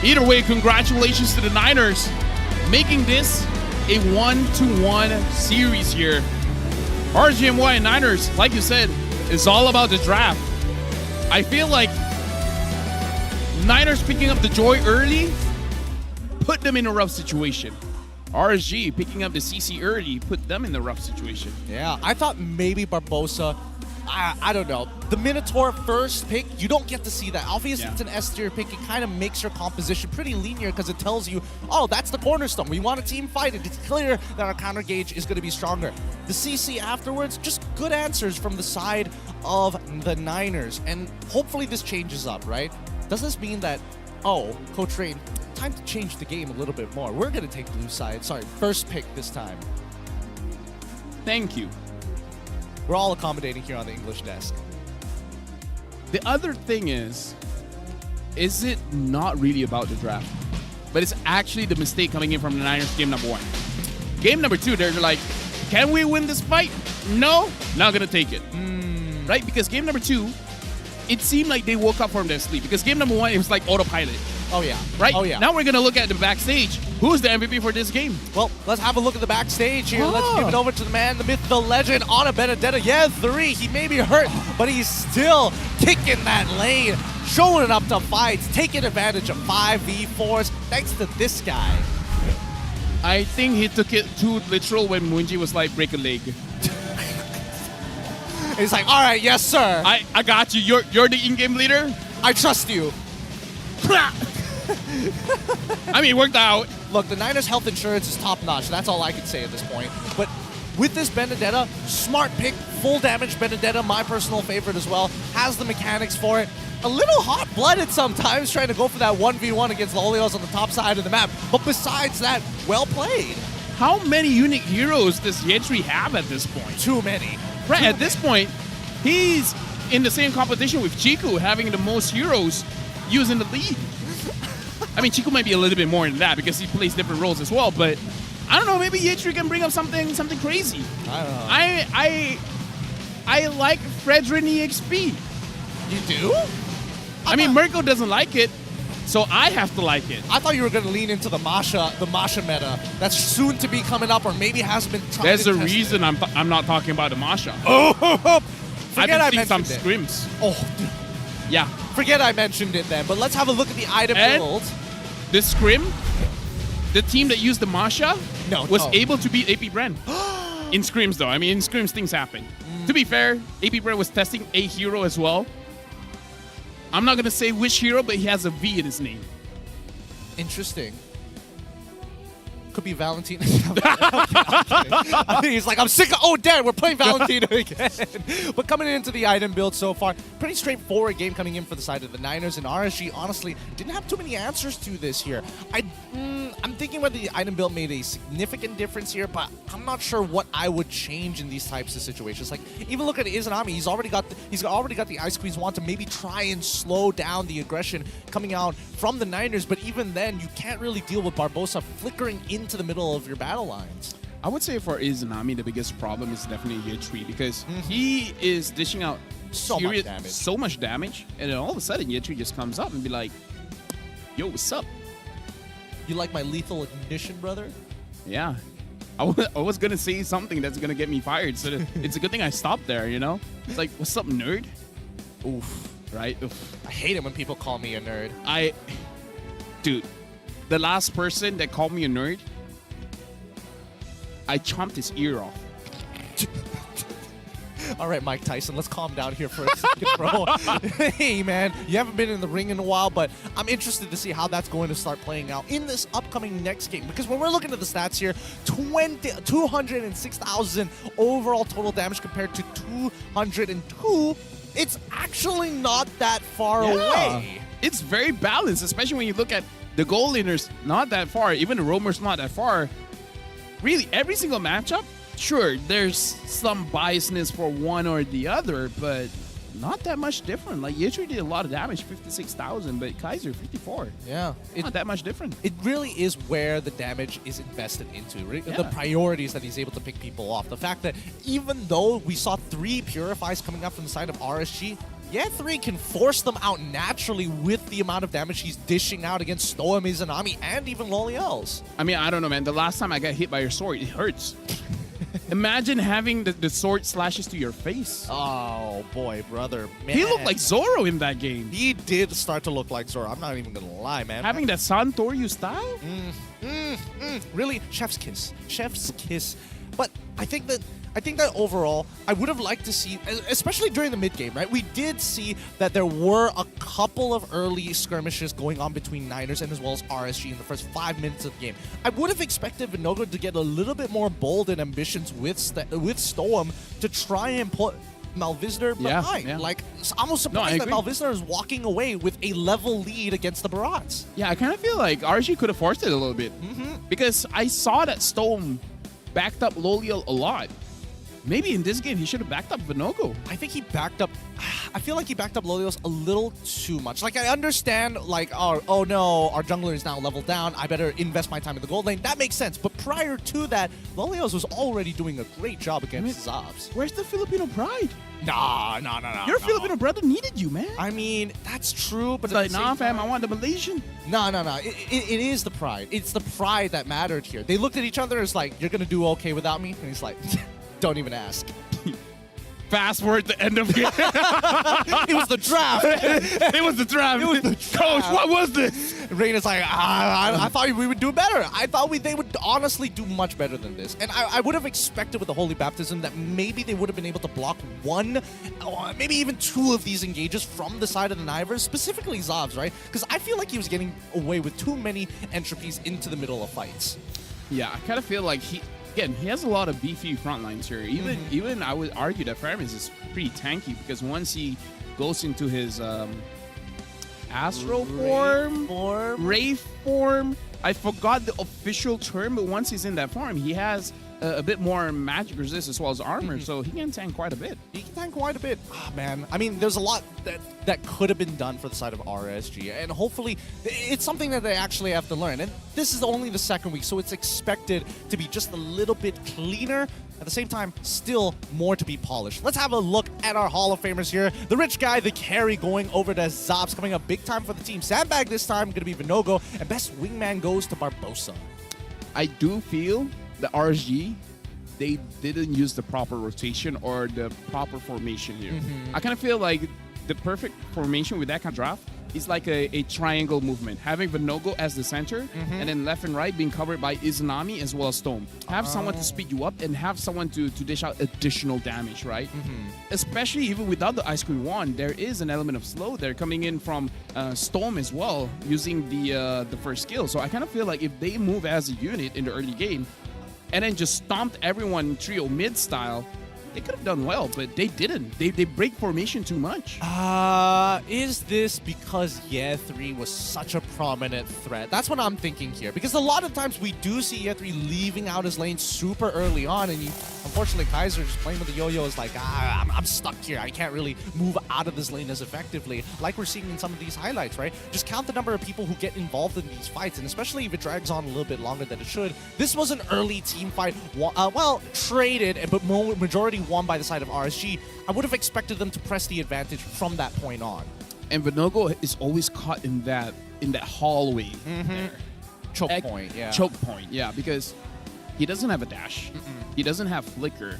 Either way, congratulations to the Niners making this a 1-1 series here. RGMY and Niners, like you said, is all about the draft. I feel like Niners picking up the joy early put them in a rough situation. RSG picking up the CC early put them in the rough situation. Yeah, I thought maybe Barbosa, I don't know. The Minotaur first pick, you don't get to see that. Obviously, it's an S tier pick. It kind of makes your composition pretty linear because it tells you, oh, that's the cornerstone. We want a team fight. It's clear that our counter gauge is going to be stronger. The CC afterwards, just good answers from the side of the Niners. And hopefully this changes up, right? Does this mean that, oh, Coach Rain, time to change the game a little bit more. We're going to take blue side. Sorry, first pick this time. Thank you. We're all accommodating here on the English desk. The other thing is it not really about the draft? But it's actually the mistake coming in from the Niners game number 1. Game number 2, they're like, can we win this fight? No, not going to take it. Right? Because game number 2, it seemed like they woke up from their sleep. Because game number 1, it was like autopilot. Oh, yeah. Right? Oh, yeah. Now we're going to look at the backstage. Who's the MVP for this game? Well, let's have a look at the backstage here. Let's give it over to the man, the myth, the legend, Ana Benedetta. Yeah, 3. He may be hurt, but he's still kicking that lane, showing up to fights, taking advantage of 5v4s thanks to this guy. I think he took it too literal when Moonji was like, break a leg. He's like, all right, yes, sir. I got you. You're the in-game leader? I trust you. I mean, it worked out. Look, the Niners' health insurance is top-notch. That's all I can say at this point. But with this Benedetta, smart pick, full damage Benedetta, my personal favorite as well, has the mechanics for it. A little hot-blooded sometimes, trying to go for that 1v1 against the Oleos on the top side of the map. But besides that, well played. How many unique heroes does Yetri have at this point? Too many. Right, at this point, he's in the same competition with Chiku, having the most heroes using the lead. I mean, Chiku might be a little bit more than that because he plays different roles as well, but I don't know, maybe Yetri can bring up something crazy. I don't know. I like Fredrin EXP. You do? I mean, Mirko doesn't like it, so I have to like it. I thought you were going to lean into the Masha meta that's soon to be coming up, or maybe has been tried. There's a reason I'm not talking about the Masha. Oh, I've been seeing some scrims. Oh, yeah. Forget I mentioned it then, but let's have a look at the item build. The scrim, the team that used the Masha was able to beat AP Bren. In scrims, though. I mean, in scrims, things happen. To be fair, AP Bren was testing a hero as well. I'm not going to say which hero, but he has a V in his name. Interesting. could be Valentino. I think he's like, I'm sick of, oh, damn, we're playing Valentino again. But coming into the item build so far, pretty straightforward game coming in for the side of the Niners, and RSG, honestly, didn't have too many answers to this here. I'm thinking whether the item build made a significant difference here, but I'm not sure what I would change in these types of situations. Like, even look at Izanami, he's already got the Ice Queen's wand to maybe try and slow down the aggression coming out from the Niners, but even then, you can't really deal with Barbosa flickering into the middle of your battle lines. I would say for Izanami, the biggest problem is definitely Yetri, because he is dishing out so much damage, and then all of a sudden Yetri just comes up and be like, yo, what's up? You like my lethal ignition, brother? Yeah. I was going to say something that's going to get me fired, so it's a good thing I stopped there, you know? It's like, what's up, nerd? Oof. Right? Oof. I hate it when people call me a nerd. Dude, the last person that called me a nerd, I chomped his ear off. All right, Mike Tyson, let's calm down here for a second, bro. Hey, man, you haven't been in the ring in a while, but I'm interested to see how that's going to start playing out in this upcoming next game. Because when we're looking at the stats here, 206,000 overall total damage compared to 202. It's actually not that far away. It's very balanced, especially when you look at the goal laners not that far, even the roamers not that far. Really, every single matchup, sure, there's some biasness for one or the other, but not that much different. Like, Yetri did a lot of damage, 56,000, but Kaiser, 54. Yeah. Not that much different. It really is where the damage is invested into, right? The priorities that he's able to pick people off. The fact that even though we saw 3 Purifies coming up from the side of RSG, Yetri can force them out naturally with the amount of damage he's dishing out against Stoa, Mizunami, and even Loliels. I mean, I don't know, man. The last time I got hit by your sword, it hurts. Imagine having the sword slashes to your face. Oh, boy, brother. Man. He looked like Zoro in that game. He did start to look like Zoro. I'm not even going to lie, man. Having that Santoryu style? Really? Chef's kiss. Chef's kiss. But I think that overall, I would have liked to see, especially during the mid-game, right? We did see that there were a couple of early skirmishes going on between Niners and as well as RSG in the first 5 minutes of the game. I would have expected Vinogo to get a little bit more bold and ambitions with Stoem to try and put Malvisner behind. Yeah. Like, I'm almost surprised that Malvisner is walking away with a level lead against the Barats. Yeah, I kind of feel like RSG could have forced it a little bit. Because I saw that Stoem backed up Loliel a lot. Maybe in this game, he should have backed up Vinogo. I think he backed up... I feel like he backed up Lolios a little too much. Like, I understand, like, oh no, our jungler is now leveled down. I better invest my time in the gold lane. That makes sense. But prior to that, Lolios was already doing a great job against Zobs. Where's the Filipino pride? Nah. Your Filipino brother needed you, man. I mean, that's true, but... It's like, nah, fam, I want the Malaysian. No. It is the pride. It's the pride that mattered here. They looked at each other as like, you're going to do okay without me? And he's like... Don't even ask. Fast forward the end of game. It was the draft. It was the draft. Coach, what was this? Reina's like, I thought we would do better. I thought they would honestly do much better than this. And I would have expected with the Holy Baptism that maybe they would have been able to block 1, or maybe even 2 of these engages from the side of the Nivers, specifically Zobs, right? Because I feel like he was getting away with too many entropies into the middle of fights. Yeah, I kind of feel like he has a lot of beefy front lines here. Even I would argue that Faramis is pretty tanky because once he goes into his Astro form, Wraith form, I forgot the official term, but once he's in that form, he has a bit more magic resist as well as armor, so he can tank quite a bit. He can tank quite a bit. Oh, man. I mean, there's a lot that could have been done for the side of RSG, and hopefully it's something that they actually have to learn. And this is only the second week, so it's expected to be just a little bit cleaner. At the same time, still more to be polished. Let's have a look at our Hall of Famers here. The rich guy, the carry, going over to Zobs, coming up big time for the team. Sandbag this time, going to be Vinogo, and best wingman goes to Barbosa. I do feel the RSG, they didn't use the proper rotation or the proper formation here. I kind of feel like the perfect formation with that kind of draft is like a triangle movement. Having Vinogo as the center, and then left and right being covered by Izanami as well as Storm. Have someone to speed you up and have someone to dish out additional damage, right? Especially even without the Ice Queen wand, there is an element of slow there coming in from Storm as well, using the first skill. So I kind of feel like if they move as a unit in the early game, and then just stomped everyone trio mid style, they could have done well, but they didn't. They break formation too much. Is this because Ye3 was such a prominent threat? That's what I'm thinking here. Because a lot of times we do see Ye3 leaving out his lane super early on, and unfortunately Kaiser just playing with the yo-yo is like, I'm stuck here. I can't really move out of this lane as effectively, like we're seeing in some of these highlights, right? Just count the number of people who get involved in these fights, and especially if it drags on a little bit longer than it should. This was an early team fight, well, traded, but majority won by the side of RSG. I would have expected them to press the advantage from that point on. And Vinogo is always caught in that hallway. Choke point, yeah. Choke point, yeah, because he doesn't have a dash. He doesn't have flicker.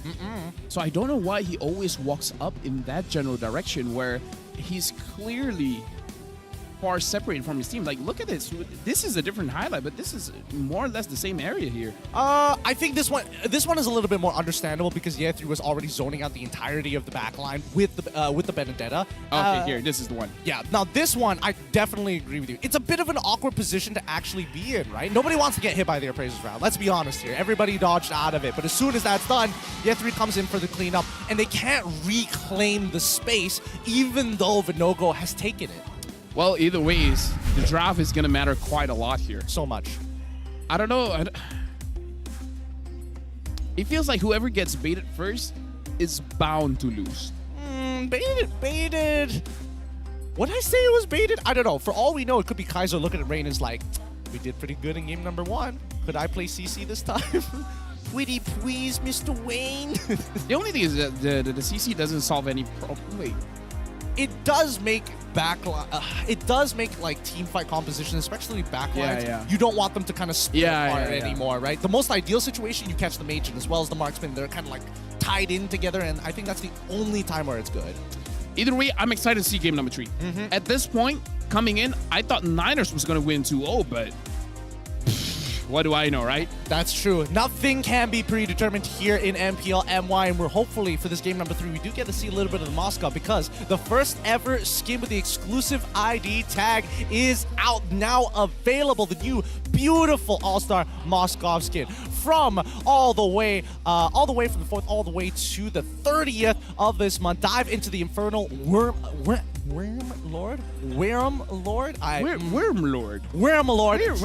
So I don't know why he always walks up in that general direction where he's clearly far separated from his team. Like, look at this. This is a different highlight, but this is more or less the same area here. I think this one is a little bit more understandable because Ye3 was already zoning out the entirety of the backline with the Benedetta. Okay, here, this is the one. Yeah, now this one, I definitely agree with you. It's a bit of an awkward position to actually be in, right? Nobody wants to get hit by the appraisers round. Let's be honest here. Everybody dodged out of it, but as soon as that's done, Ye3 comes in for the cleanup, and they can't reclaim the space, even though Vinogo has taken it. Well, either ways, the draft is going to matter quite a lot here. So much. I don't know. It feels like whoever gets baited first is bound to lose. Baited. Would I say it was baited? I don't know. For all we know, it could be Kaiser looking at Rain is like, we did pretty good in game number 1. Could I play CC this time? Pretty please, Mr. Wayne. The only thing is that the CC doesn't solve any problem. Wait. It does make like team fight composition, especially backlines. You don't want them to kind of split apart anymore, right? The most ideal situation, you catch the mage as well as the marksman. They're kind of like tied in together, and I think that's the only time where it's good. Either way, I'm excited to see game number 3. At this point, coming in, I thought Niners was going to win 2-0, but what do I know, right? That's true. Nothing can be predetermined here in MPL MY, and we're hopefully for this game number 3, we do get to see a little bit of the Moscow because the first ever skin with the exclusive ID tag is out now available. The new beautiful All-Star Moscow skin from all the way from the 4th all the way to the 30th of this month. Dive into the Infernal Worm Lord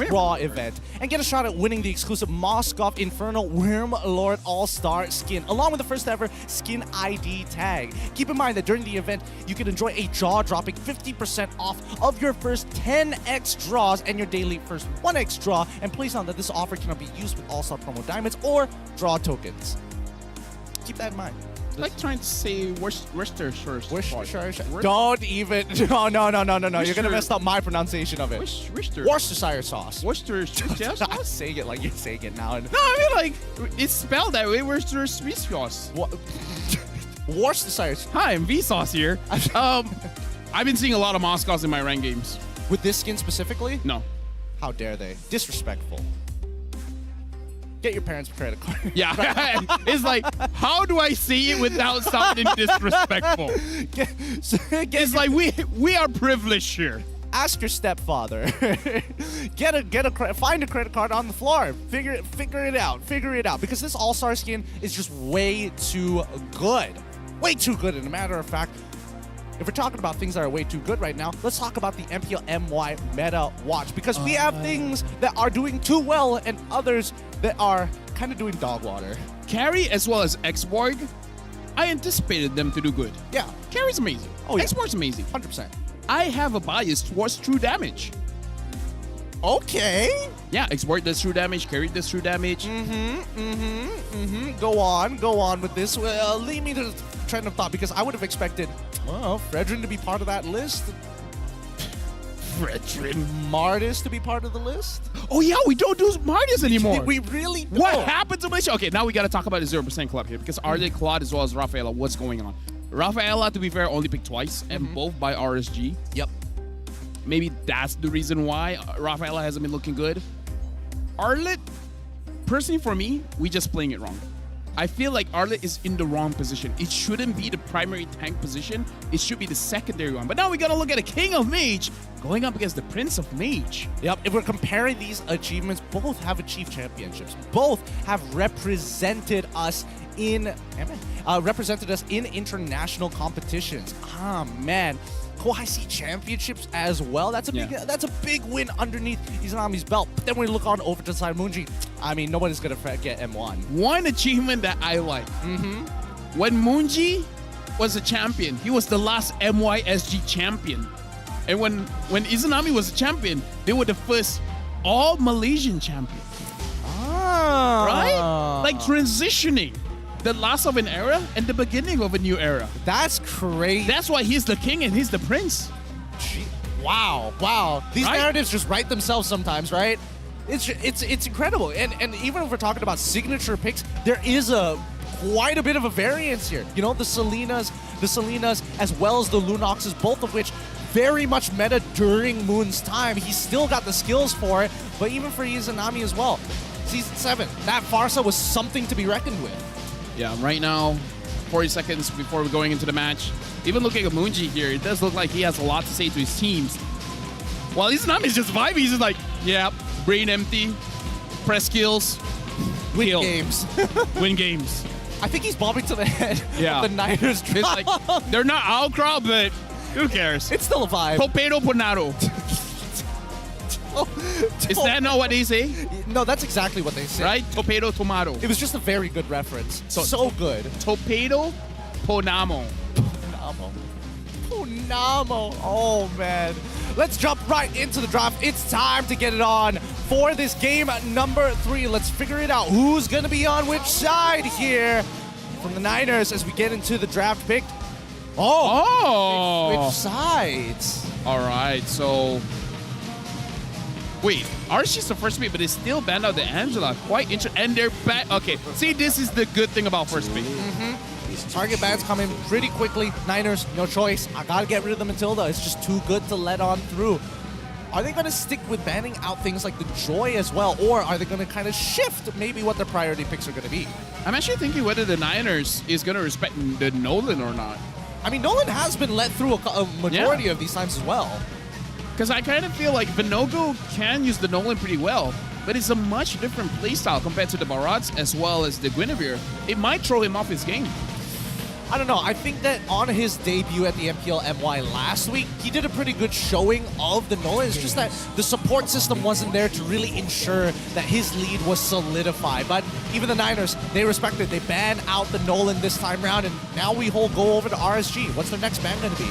Raw event and get a shot at winning the exclusive Moskov Infernal Worm Lord All-Star skin along with the first ever skin ID tag. Keep in mind that during the event you can enjoy a jaw-dropping 50% off of your first 10x draws and your daily first 1x draw, and please note that this offer cannot be used with All-Star promo diamonds or draw tokens. Keep that in mind. I like trying to say Worcestershire. Don't even. No. You're going to mess up my pronunciation of it. Worcestershire sauce. Worcestershire sauce? I'm saying it like you're saying it now. No, I mean like, it's spelled that way. Worcestershire sauce. Worcestershire. Hi, MV sauce here. I've been seeing a lot of Moscows in my rank games. With this skin specifically? No. How dare they? Disrespectful. Get your parents' credit card. Yeah, it's like, how do I say it without sounding disrespectful? It's like we are privileged here. Ask your stepfather. Find a credit card on the floor. Figure it out. Because this All-Star skin is just way too good. Way too good. And a matter of fact, if we're talking about things that are way too good right now, let's talk about the MPL MY meta watch, because we have things that are doing too well and others that are kind of doing dog water. Carry as well as X-Borg, I anticipated them to do good. Yeah. Carry's amazing. Oh, yeah. X-Borg's amazing. 100%. I have a bias towards true damage. Okay. Yeah, X-Borg does true damage, Carry does true damage. Go on with this. Lead me to the trend of thought, because I would have expected, Fredrin to be part of that list. Fredrin. Martis to be part of the list. Oh yeah, we don't do Martis anymore. We really don't. What happened to Malaysia? Okay, now we got to talk about the 0% club here, because RJ Claude as well as Rafaela, what's going on? Rafaela, to be fair, only picked twice, and both by RSG. Yep. maybe that's the reason why Rafaela hasn't been looking good. Arlet, personally for me, we just playing it wrong. I feel like Arlet is in the wrong position. It shouldn't be the primary tank position. It should be the secondary one. But now we gotta look at a King of Mage going up against the Prince of Mage. Yep, if we're comparing these achievements, both have achieved championships. Both have represented us in international competitions. Ah, man. Kohaisi championships as well. That's a big win underneath Izanami's belt. But then when we look on over to the side of Moonji, I mean, nobody's gonna forget M1. One achievement that I like. When Moonji was a champion, he was the last MYSG champion. And when Izanami was a champion, they were the first all Malaysian champion. Right? Like transitioning. The last of an era and the beginning of a new era. That's crazy. That's why he's the king and he's the prince. Wow. These narratives just write themselves sometimes, right? It's incredible. And even if we're talking about signature picks, there is quite a bit of a variance here. You know, the Selenas as well as the Lunoxes, both of which very much meta during Moon's time. He's still got the skills for it, but even for Izanami as well. Season 7, that Farsa was something to be reckoned with. Yeah, right now, 40 seconds before we're going into the match. Even looking at Moonji here, it does look like he has a lot to say to his teams. While Izanami is just vibing, he's just like, yeah, brain empty, press kills, win games. Win games. I think he's bobbing to the head of the Niners drum. It's like, they're not our crowd, but who cares? It's still a vibe. Torpedo Ponado. Is that not what they say? No, that's exactly what they say. Right? Torpedo Tomato. It was just a very good reference. So good. Torpedo Ponamo. Ponamo. Oh, man. Let's jump right into the draft. It's time to get it on for this game number 3. Let's figure it out. Who's going to be on which side here from the Niners as we get into the draft pick? Oh. Which sides? All right, so... Wait, RG's the first pick, but they still banned out the Angela. Quite interesting. And they're back. Okay, see, this is the good thing about first pick. Target bans come in pretty quickly. Niners, no choice. I gotta get rid of the Matilda. It's just too good to let on through. Are they gonna stick with banning out things like the Joy as well, or are they gonna kind of shift maybe what their priority picks are gonna be? I'm actually thinking whether the Niners is gonna respect the Nolan or not. I mean, Nolan has been let through a majority of these times as well. Because I kind of feel like Vinogo can use the Nolan pretty well, but it's a much different playstyle compared to the Barats as well as the Guinevere. It might throw him off his game. I don't know. I think that on his debut at the MPL MY last week, he did a pretty good showing of the Nolan. It's just that the support system wasn't there to really ensure that his lead was solidified. But even the Niners, they respect it. They ban out the Nolan this time around, and now we go over to RSG. What's their next ban going to be?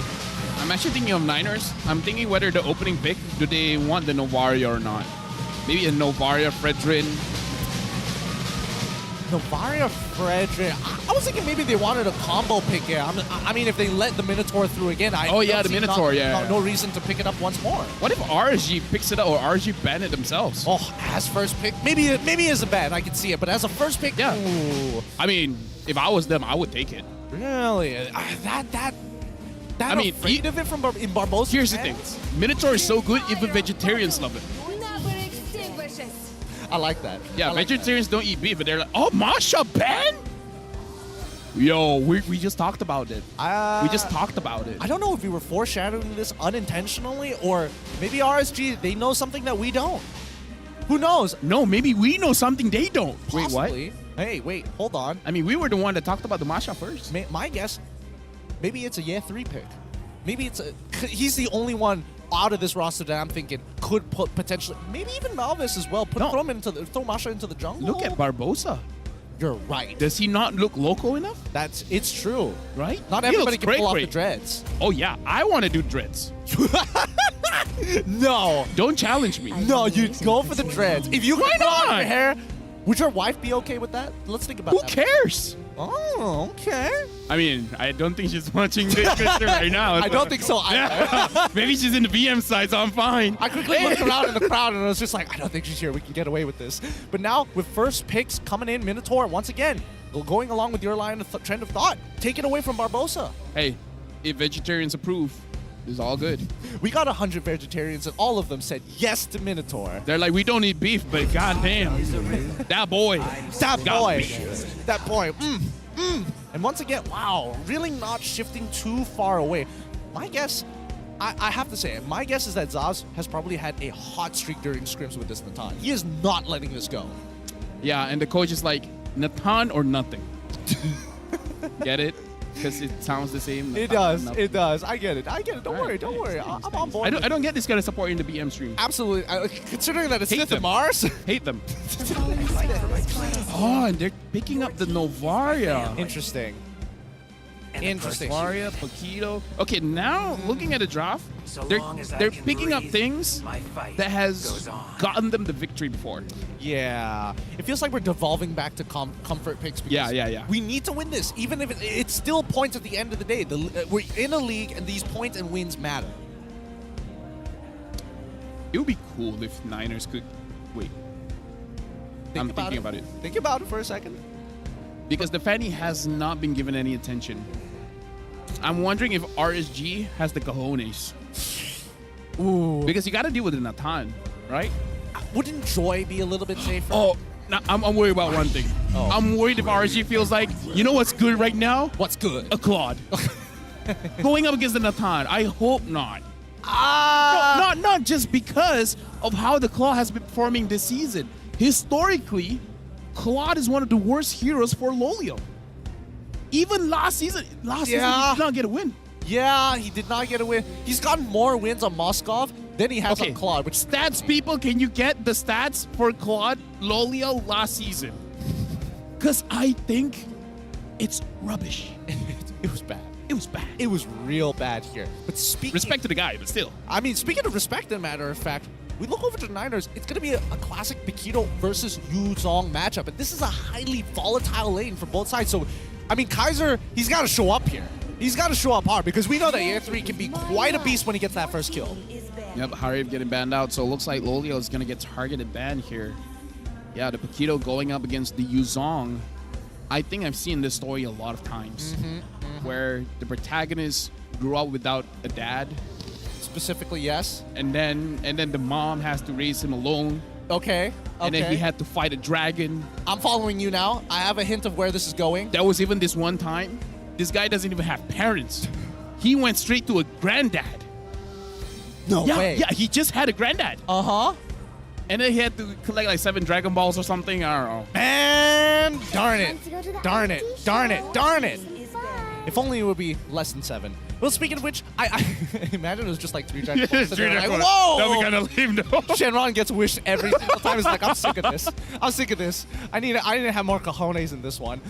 I'm actually thinking of Niners. I'm thinking whether the opening pick, do they want the Novaria or not? Maybe a Novaria Fredrin. Novaria Fredrin. I was thinking maybe they wanted a combo pick here. I mean, if they let the Minotaur through again, the Minotaur, no reason to pick it up once more. What if RSG picks it up or RSG ban it themselves? Oh, as first pick? Maybe as a ban, I can see it. But as a first pick, yeah. Ooh. I mean, if I was them, I would take it. Really? I mean, afraid of it from in Barbosa. Here's the thing. Minotaur is so good, even vegetarians love it. I like that. Yeah, vegetarians don't eat beef, but they're like, oh, Masha ban? Yo, we just talked about it. We just talked about it. I don't know if we were foreshadowing this unintentionally, or maybe RSG, they know something that we don't. Who knows? No, maybe we know something they don't. Possibly. Wait, what? Hey, wait, hold on. I mean, we were the one that talked about the Masha first. My guess, maybe it's a Year 3 pick. Maybe he's the only one out of this roster that I'm thinking could put potentially, maybe even Malvis as well, throw Masha into the jungle. Look at Barbosa. You're right. Does he not look loco enough? It's true. Right? Not everybody can pull off the dreads. Oh yeah, I want to do dreads. No. Don't challenge me. No, you go for the dreads. If you can pull off your hair, would your wife be okay with that? Let's think about that. Who cares? Oh, okay. I mean, I don't think she's watching this picture right now. I don't think so either. Maybe she's in the BM side, so I'm fine. I quickly looked around in the crowd and I was just like, I don't think she's here. We can get away with this. But now, with first picks coming in, Minotaur, once again, going along with your line of trend of thought, take it away from Barbosa. Hey, if vegetarians approve, It's all good. We got 100 vegetarians, and all of them said yes to Minotaur. They're like, we don't eat beef, but goddamn, that boy. That boy. And once again, wow, really not shifting too far away. My guess, I have to say, my guess is that Zaz has probably had a hot streak during scrims with this Natan. He is not letting this go. Yeah, and the coach is like, Natan or nothing. Get it? Because it sounds the same. It does. It does. I get it. Don't worry. I'm on board. I don't get this kind of support in the BM stream. Absolutely. Considering that it's Hate Sith them. and Mars. Hate them. Oh, and they're picking up the Novaria. Interesting. Novaria, Paquito. Okay, now looking at the draft, they're picking up things that has gotten them the victory before. Yeah. It feels like we're devolving back to comfort picks. Because Yeah. we need to win this, even if it's still points at the end of the day. We're in a league, and these points and wins matter. It would be cool if Niners could... Wait. I'm thinking about it. Think about it for a second. Because the Fanny has not been given any attention. I'm wondering if RSG has the cojones. Ooh. Because you got to deal with the Natan, right? Wouldn't Joy be a little bit safer? Oh, now I'm worried about one thing. Oh. I'm worried if RSG feels like, you know what's good right now? What's good? A Claude. Going up against the Natan. I hope not. Ah! No, not just because of how the Claw has been performing this season. Historically, Claude is one of the worst heroes for Lolio. Even last season he did not get a win. Yeah, he did not get a win. He's gotten more wins on Moskov than he has on Claude. Which stats, people, can you get the stats for Claude Lolio last season? Because I think it's rubbish. It was bad. It was bad. It was real bad here. But speaking... Respect to the guy, but still. I mean, speaking of respect, as a matter of fact, we look over to the Niners, it's going to be a classic Paquito versus Yu Zhong matchup. And this is a highly volatile lane for both sides. So, I mean, Kaiser, he's got to show up here. He's got to show up hard because we know that Year 3 can be quite a beast when he gets that first kill. Yep, Harib getting banned out. So it looks like Lolio is going to get targeted ban here. Yeah, the Paquito going up against the Yu Zhong. I think I've seen this story a lot of times where the protagonist grew up without a dad. Specifically, yes. And then the mom has to raise him alone. Okay. And then he had to fight a dragon. I'm following you now. I have a hint of where this is going. There was even this one time, this guy doesn't even have parents. He went straight to a granddad. No way. Yeah, he just had a granddad. Uh-huh. And then he had to collect like 7 Dragon Balls or something. I don't know. And darn it. If only it would be less than 7. Well, speaking of which, I imagine it was just like 3 Dragon Balls. Like, whoa! That would be kind of lame, though. Shenron gets wished every single time. He's like, I'm sick of this. I need to have more cojones in this one.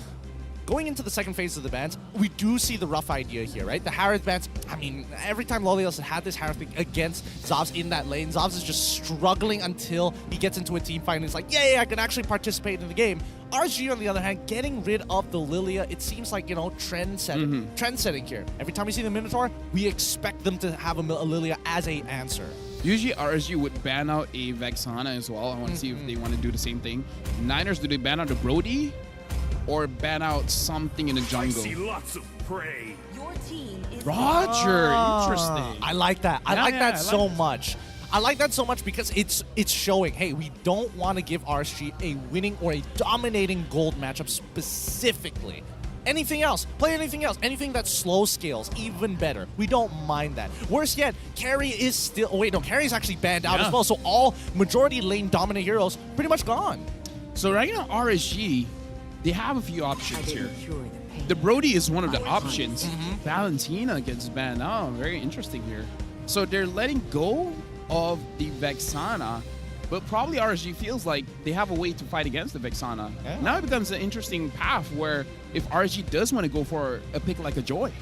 Going into the second phase of the bans, we do see the rough idea here, right? The Harith bans, I mean, every time Lolios had this Harith against Zavs in that lane, Zavs is just struggling until he gets into a team fight and he's like, yeah, I can actually participate in the game. RSG, on the other hand, getting rid of the Lilia, it seems like, you know, trend setting here. Every time we see the Minotaur, we expect them to have a Lilia as a answer. Usually RSG would ban out a Vexana as well. I want to see if they want to do the same thing. Niners, do they ban out the Brody? Or ban out something in the jungle? I see lots of prey. Your team is Roger, interesting. I like that. I like that so much. I like that so much because it's showing, hey, we don't want to give RSG a winning or a dominating gold matchup specifically. Anything else, play anything else, anything that slow scales, even better. We don't mind that. Worse yet, Carry is still, oh wait, no, Carry's actually banned out as well, so all majority lane dominant heroes pretty much gone. So right now, RSG, they have a few options here. The Brody is one of the options. Valentina gets banned. Oh, very interesting here. So they're letting go of the Vexana, but probably RSG feels like they have a way to fight against the Vexana. Yeah. Now it becomes an interesting path where if RSG does want to go for a pick like a Joy.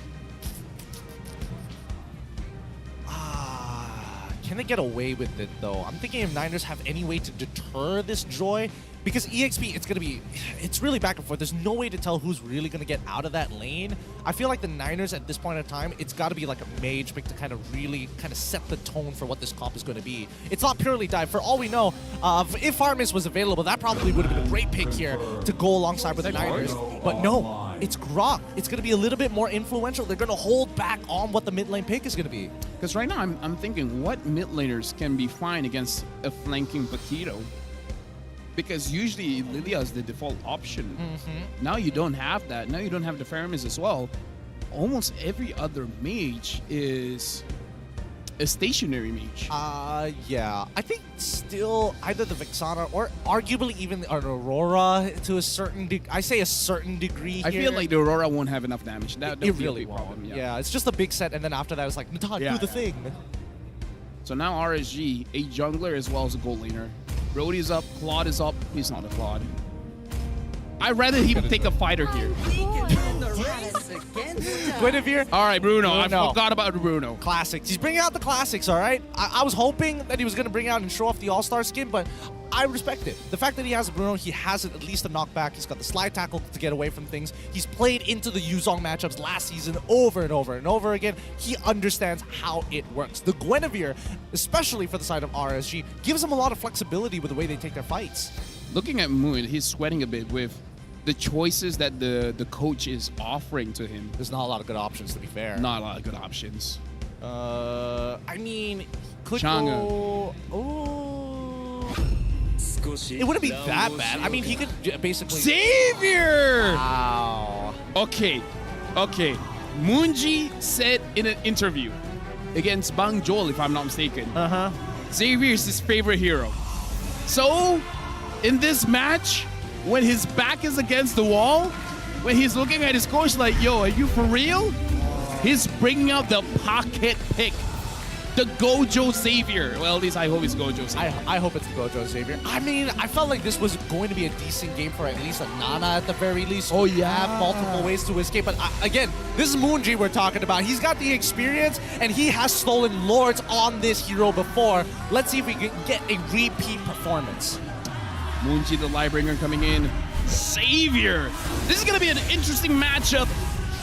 Can they get away with it, though? I'm thinking if Niners have any way to deter this Joy, because EXP, it's really back and forth. There's no way to tell who's really going to get out of that lane. I feel like the Niners at this point in time, it's got to be like a mage pick to kind of really set the tone for what this comp is going to be. It's not purely dive. For all we know, if Armis was available, that probably would have been a great pick here to go alongside with the Niners. But no, it's Grok. It's going to be a little bit more influential. They're going to hold back on what the mid lane pick is going to be. Because right now I'm thinking, what mid laners can be fine against a flanking Paquito? Because usually Lilia is the default option. Now you don't have that. Now you don't have the Faramis as well. Almost every other mage is a stationary mage. Yeah. I think still either the Vexana or arguably even an Aurora to a certain degree. I say a certain degree I here. feel like the Aurora won't have enough damage. That It would be really a big won't. problem. Yeah, it's just a big set, and then after that, it's like, Natan, do the thing. So now RSG, a jungler as well as a gold laner. Brody's up, Claude is up. He's not a Claude. I'd rather he take a fighter here. Guinevere. All right, Bruno. I forgot about Bruno. Classics. He's bringing out the classics, all right? I was hoping that he was going to bring out and show off the All-Star skin, but I respect it. The fact that he has Bruno, he has at least a knockback. He's got the slide tackle to get away from things. He's played into the Yuzong matchups last season over and over and over again. He understands how it works. The Guinevere, especially for the side of RSG, gives him a lot of flexibility with the way they take their fights. Looking at Moon, he's sweating a bit with the choices that the coach is offering to him. There's not a lot of good options, to be fair. Not a lot of good options. I mean, could Chang'e. go... Ooh. It wouldn't be that bad. I mean, he could basically... Xavier! Wow. Okay. Moonji said in an interview against Bang Joel, if I'm not mistaken, Xavier is his favorite hero. So, in this match, when his back is against the wall, when he's looking at his coach like, yo, are you for real? He's bringing out the pocket pick. The Gojo Xavier. Well, at least I hope it's Gojo Xavier. I hope it's the Gojo Xavier. I mean, I felt like this was going to be a decent game for at least a Nana at the very least. Oh, yeah. Have multiple ways to escape. But again, this is Moonji we're talking about. He's got the experience, and he has stolen Lords on this hero before. Let's see if we can get a repeat performance. Moonji, the Lightbringer, coming in. Xavier! This is going to be an interesting matchup.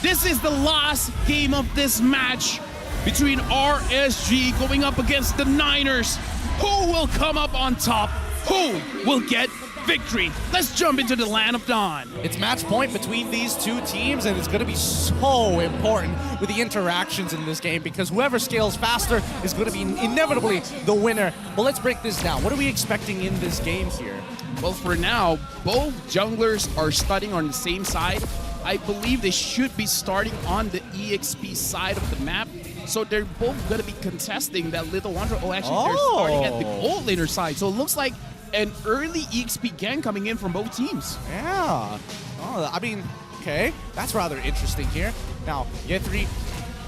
This is the last game of this match between RSG going up against the Niners. Who will come up on top? Who will get victory? Let's jump into the land of Dawn. It's match point between these two teams, and it's going to be so important with the interactions in this game because whoever scales faster is going to be inevitably the winner. But let's break this down. What are we expecting in this game here? Well, for now, both junglers are starting on the same side. I believe they should be starting on the EXP side of the map. So they're both going to be contesting that little wonder. Oh, actually, they're starting at the gold laner side. So it looks like an early EXP gang coming in from both teams. Yeah. Oh, I mean, okay. That's rather interesting here. Now, Yetri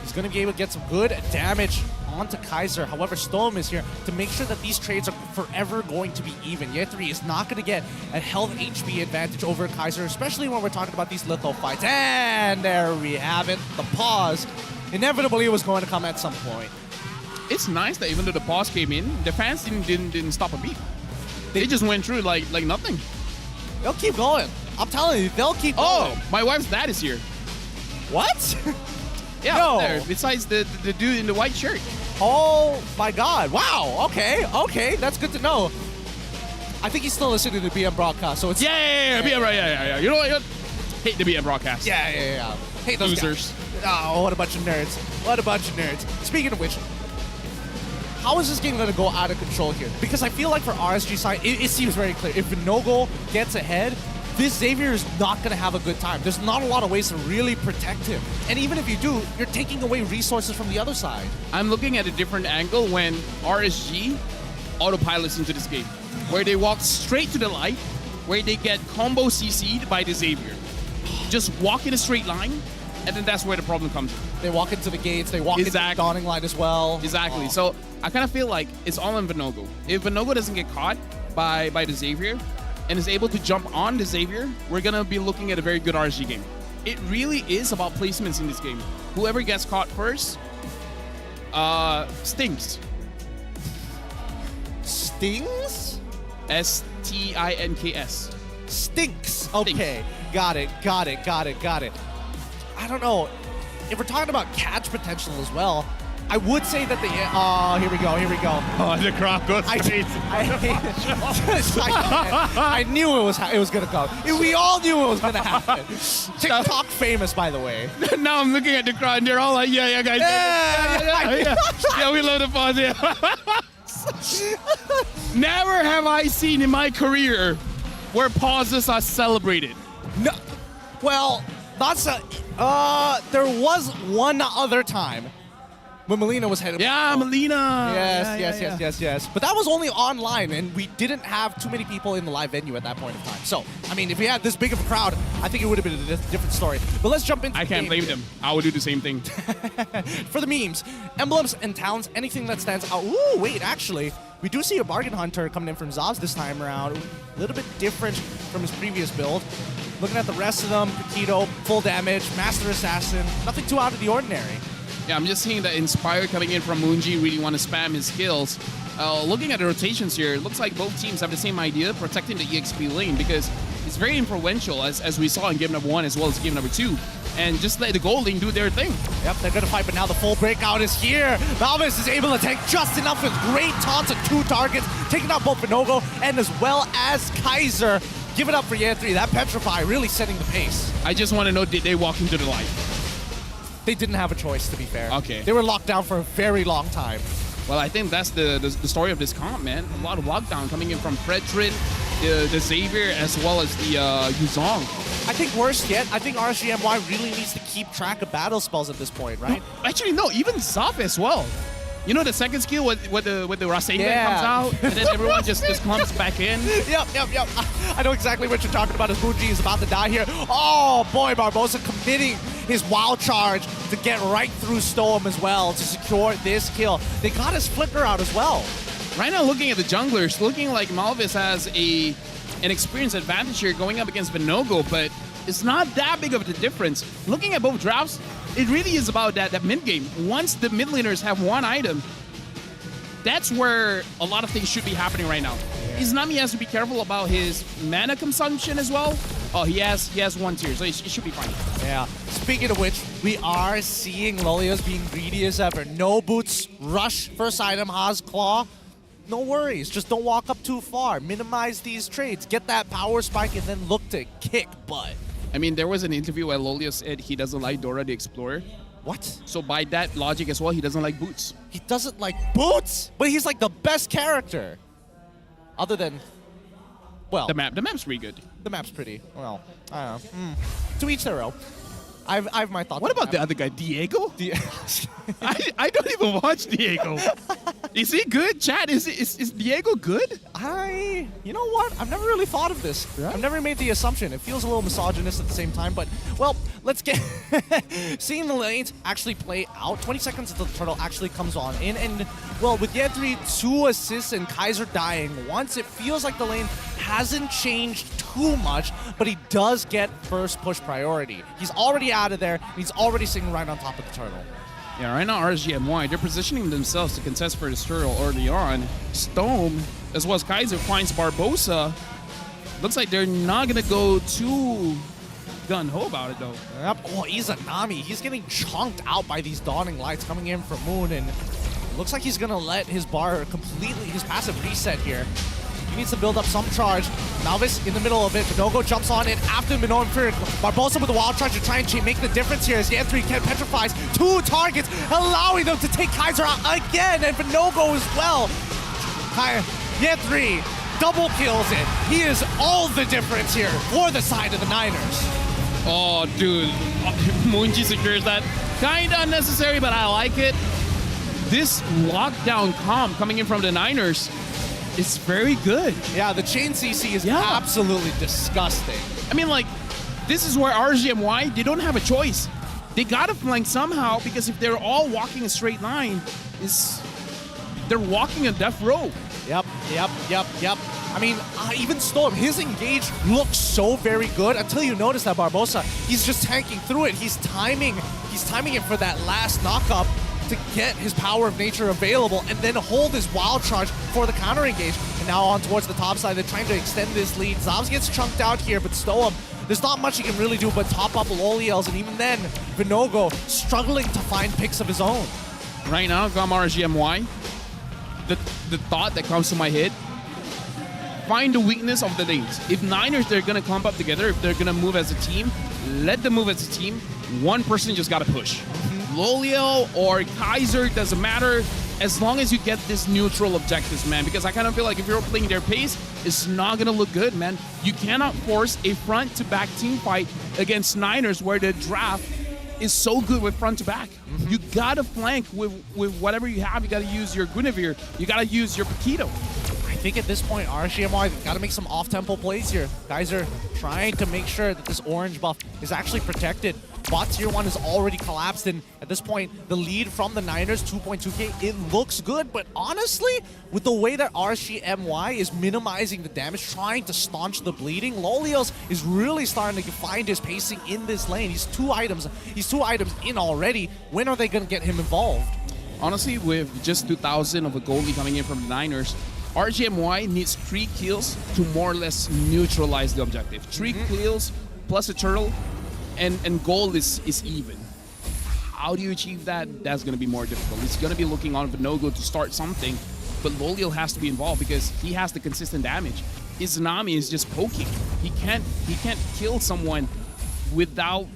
is going to be able to get some good damage onto Kaiser. However, Storm is here to make sure that these trades are forever going to be even. Yetri is not going to get a health HP advantage over Kaiser, especially when we're talking about these litho fights. And there we have it. The pause. Inevitably, it was going to come at some point. It's nice that even though the pause came in, the fans didn't stop a beat. They just went through like nothing. They'll keep going. I'm telling you, they'll keep going. Oh, my wife's dad is here. What? Yeah, No. there, besides the dude in the white shirt. Oh my God! Wow. Okay. That's good to know. I think he's still listening to the BM broadcast, so it's Yeah. You know what? Hate the BM broadcast. Yeah. Hey, those Losers. guys. Oh, what a bunch of nerds. Speaking of which, how is this game going to go out of control here? Because I feel like for RSG side, it seems very clear. If Vinogo gets ahead, this Xavier is not going to have a good time. There's not a lot of ways to really protect him. And even if you do, you're taking away resources from the other side. I'm looking at a different angle when RSG autopilots into this game, where they walk straight to the light, where they get combo CC'd by the Xavier. Just walk in a straight line, and then that's where the problem comes in. They walk into the gates, they walk into the dawning line as well. Exactly. So I kind of feel like it's all on Vinogo. If Vinogo doesn't get caught by the Xavier and is able to jump on the Xavier, we're going to be looking at a very good RSG game. It really is about placements in this game. Whoever gets caught first stinks. Stings? S-T-I-N-K-S. Stinks. Okay. Got it. I don't know. If we're talking about catch potential as well, I would say that here we go. Oh, the crowd goes crazy. I knew it was gonna go. We all knew it was gonna happen. TikTok famous, by the way. Now I'm looking at the crowd and they're all like, yeah, guys. Yeah, we love the pause, yeah. Never have I seen in my career where pauses are celebrated. No, well, that's there was one other time when Melina was headed. Yeah, Melina. Yes. But that was only online, and we didn't have too many people in the live venue at that point in time. So, I mean, if we had this big of a crowd, I think it would have been a different story. But let's jump into I can't blame them. I would do the same thing. For the memes, emblems and talents, anything that stands out. Ooh, wait, actually, we do see a Bargain Hunter coming in from Zavs this time around. A little bit different from his previous build. Looking at the rest of them, Paquito, full damage, Master Assassin, nothing too out of the ordinary. Yeah, I'm just seeing that Inspire coming in from Moonji really want to spam his skills. Looking at the rotations here, it looks like both teams have the same idea, protecting the EXP lane, because it's very influential, as we saw in game number 1 as well as game number 2. And just let the gold lane do their thing. Yep, they're going to fight, but now the full breakout is here. Malvis is able to take just enough with great taunts on 2 targets, taking out both Binogo and as well as Kaiser. Give it up for Year 3. That Petrify really setting the pace. I just want to know, did they walk into the light? They didn't have a choice, to be fair. Okay. They were locked down for a very long time. Well, I think that's the story of this comp, man. A lot of lockdown coming in from Fredrin, the Xavier, as well as the Yuzong. I think worse yet, I think RSGMY really needs to keep track of battle spells at this point, right? No, actually, no, even Zaf as well. You know the second skill with the Rasengan comes out, and then everyone just clumps back in? Yep. I know exactly what you're talking about as Muji is about to die here. Oh boy, Barbosa committing his wild charge to get right through Stoem as well to secure this kill. They got his flicker out as well. Right now, looking at the junglers, looking like Malvis has an experience advantage here going up against Vinogo, but it's not that big of a difference. Looking at both drafts, it really is about that mid game. Once the mid laners have one item, that's where a lot of things should be happening right now. Izanami has to be careful about his mana consumption as well. Oh, he has 1 tier, so it should be fine. Yeah. Speaking of which, we are seeing Lolios being greedy as ever. No boots, rush, first item, Haas Claw. No worries, just don't walk up too far. Minimize these trades, get that power spike, and then look to kick butt. I mean, there was an interview where Lolio said he doesn't like Dora the Explorer. What? So by that logic as well, he doesn't like Boots. He doesn't like Boots? But he's like the best character. Other than, well... The map's pretty good. The map's pretty, well, I don't know. To each their own. I have my thoughts. What about the other guy, Diego? I don't even watch Diego. Is he good, Chad? Is Diego good? You know what? I've never really thought of this. Yeah? I've never made the assumption. It feels a little misogynist at the same time, but, well, let's get... Seeing the lanes actually play out, 20 seconds until the turtle actually comes on in, and, well, with Year3, 2 assists and Kaiser dying once, it feels like the lane hasn't changed too much, but he does get first push priority. He's already out of there, and he's already sitting right on top of the turtle. Yeah, right now RSGMY, they're positioning themselves to contest for this turtle early on. Stone, as well as Kaiser, finds Barbosa. Looks like they're not going to go too gun-ho about it, though. Yep. Oh, Izanami, he's getting chunked out by these dawning lights coming in from Moon, and it looks like he's going to let his bar completely, his passive reset here. He needs to build up some charge. Malvis in the middle of it. Minogo jumps on it after Minoan Fury. Barbosa with a wild charge to try and make the difference here as Year3 petrifies 2 targets, allowing them to take Kaiser out again, and Minogo as well. Year3 double kills it. He is all the difference here for the side of the Niners. Oh, dude. Moonji secures that. Kind of unnecessary, but I like it. This lockdown comp coming in from the Niners, it's very good. Yeah, the chain CC is absolutely disgusting. I mean, like, this is where RSGMY, they don't have a choice. They gotta flank somehow, because if they're all walking a straight line, they're walking a death row. Yep. I mean, even Storm, his engage looks so very good until you notice that Barbosa, he's just tanking through it. He's timing it for that last knockup to get his power of nature available and then hold his wild charge for the counter engage. And now on towards the top side, they're trying to extend this lead. Zavs gets chunked out here, but Stoem, there's not much he can really do but top up Loliels, and even then, Vinogo struggling to find picks of his own. right now, come RGMY, the thought that comes to my head, find the weakness of the lanes. If Niners, they're going to clump up together, if they're going to move as a team, let them move as a team. One person just got to push. Lolio or Kaiser, doesn't matter, as long as you get this neutral objectives, man, because I kind of feel like if you're playing their pace, it's not going to look good, man. You cannot force a front-to-back team fight against Niners where the draft is so good with front-to-back. You got to flank with whatever you have. You got to use your Guinevere. You got to use your Paquito. I think at this point, RSGMY got to make some off-tempo plays here. Guys are trying to make sure that this orange buff is actually protected. Bot tier 1 has already collapsed, and at this point, the lead from the Niners, 2.2k, it looks good, but honestly, with the way that RSGMY is minimizing the damage, trying to staunch the bleeding, Lolios is really starting to find his pacing in this lane. He's two items in already. When are they going to get him involved? Honestly, with just 2,000 of a goalie coming in from the Niners, RGMY needs 3 kills to more or less neutralize the objective. 3 kills plus a turtle, and goal is even. How do you achieve that? That's going to be more difficult. It's going to be looking on Vinogo to start something, but Lolio has to be involved because he has the consistent damage. Izanami is just poking. He can't kill someone without,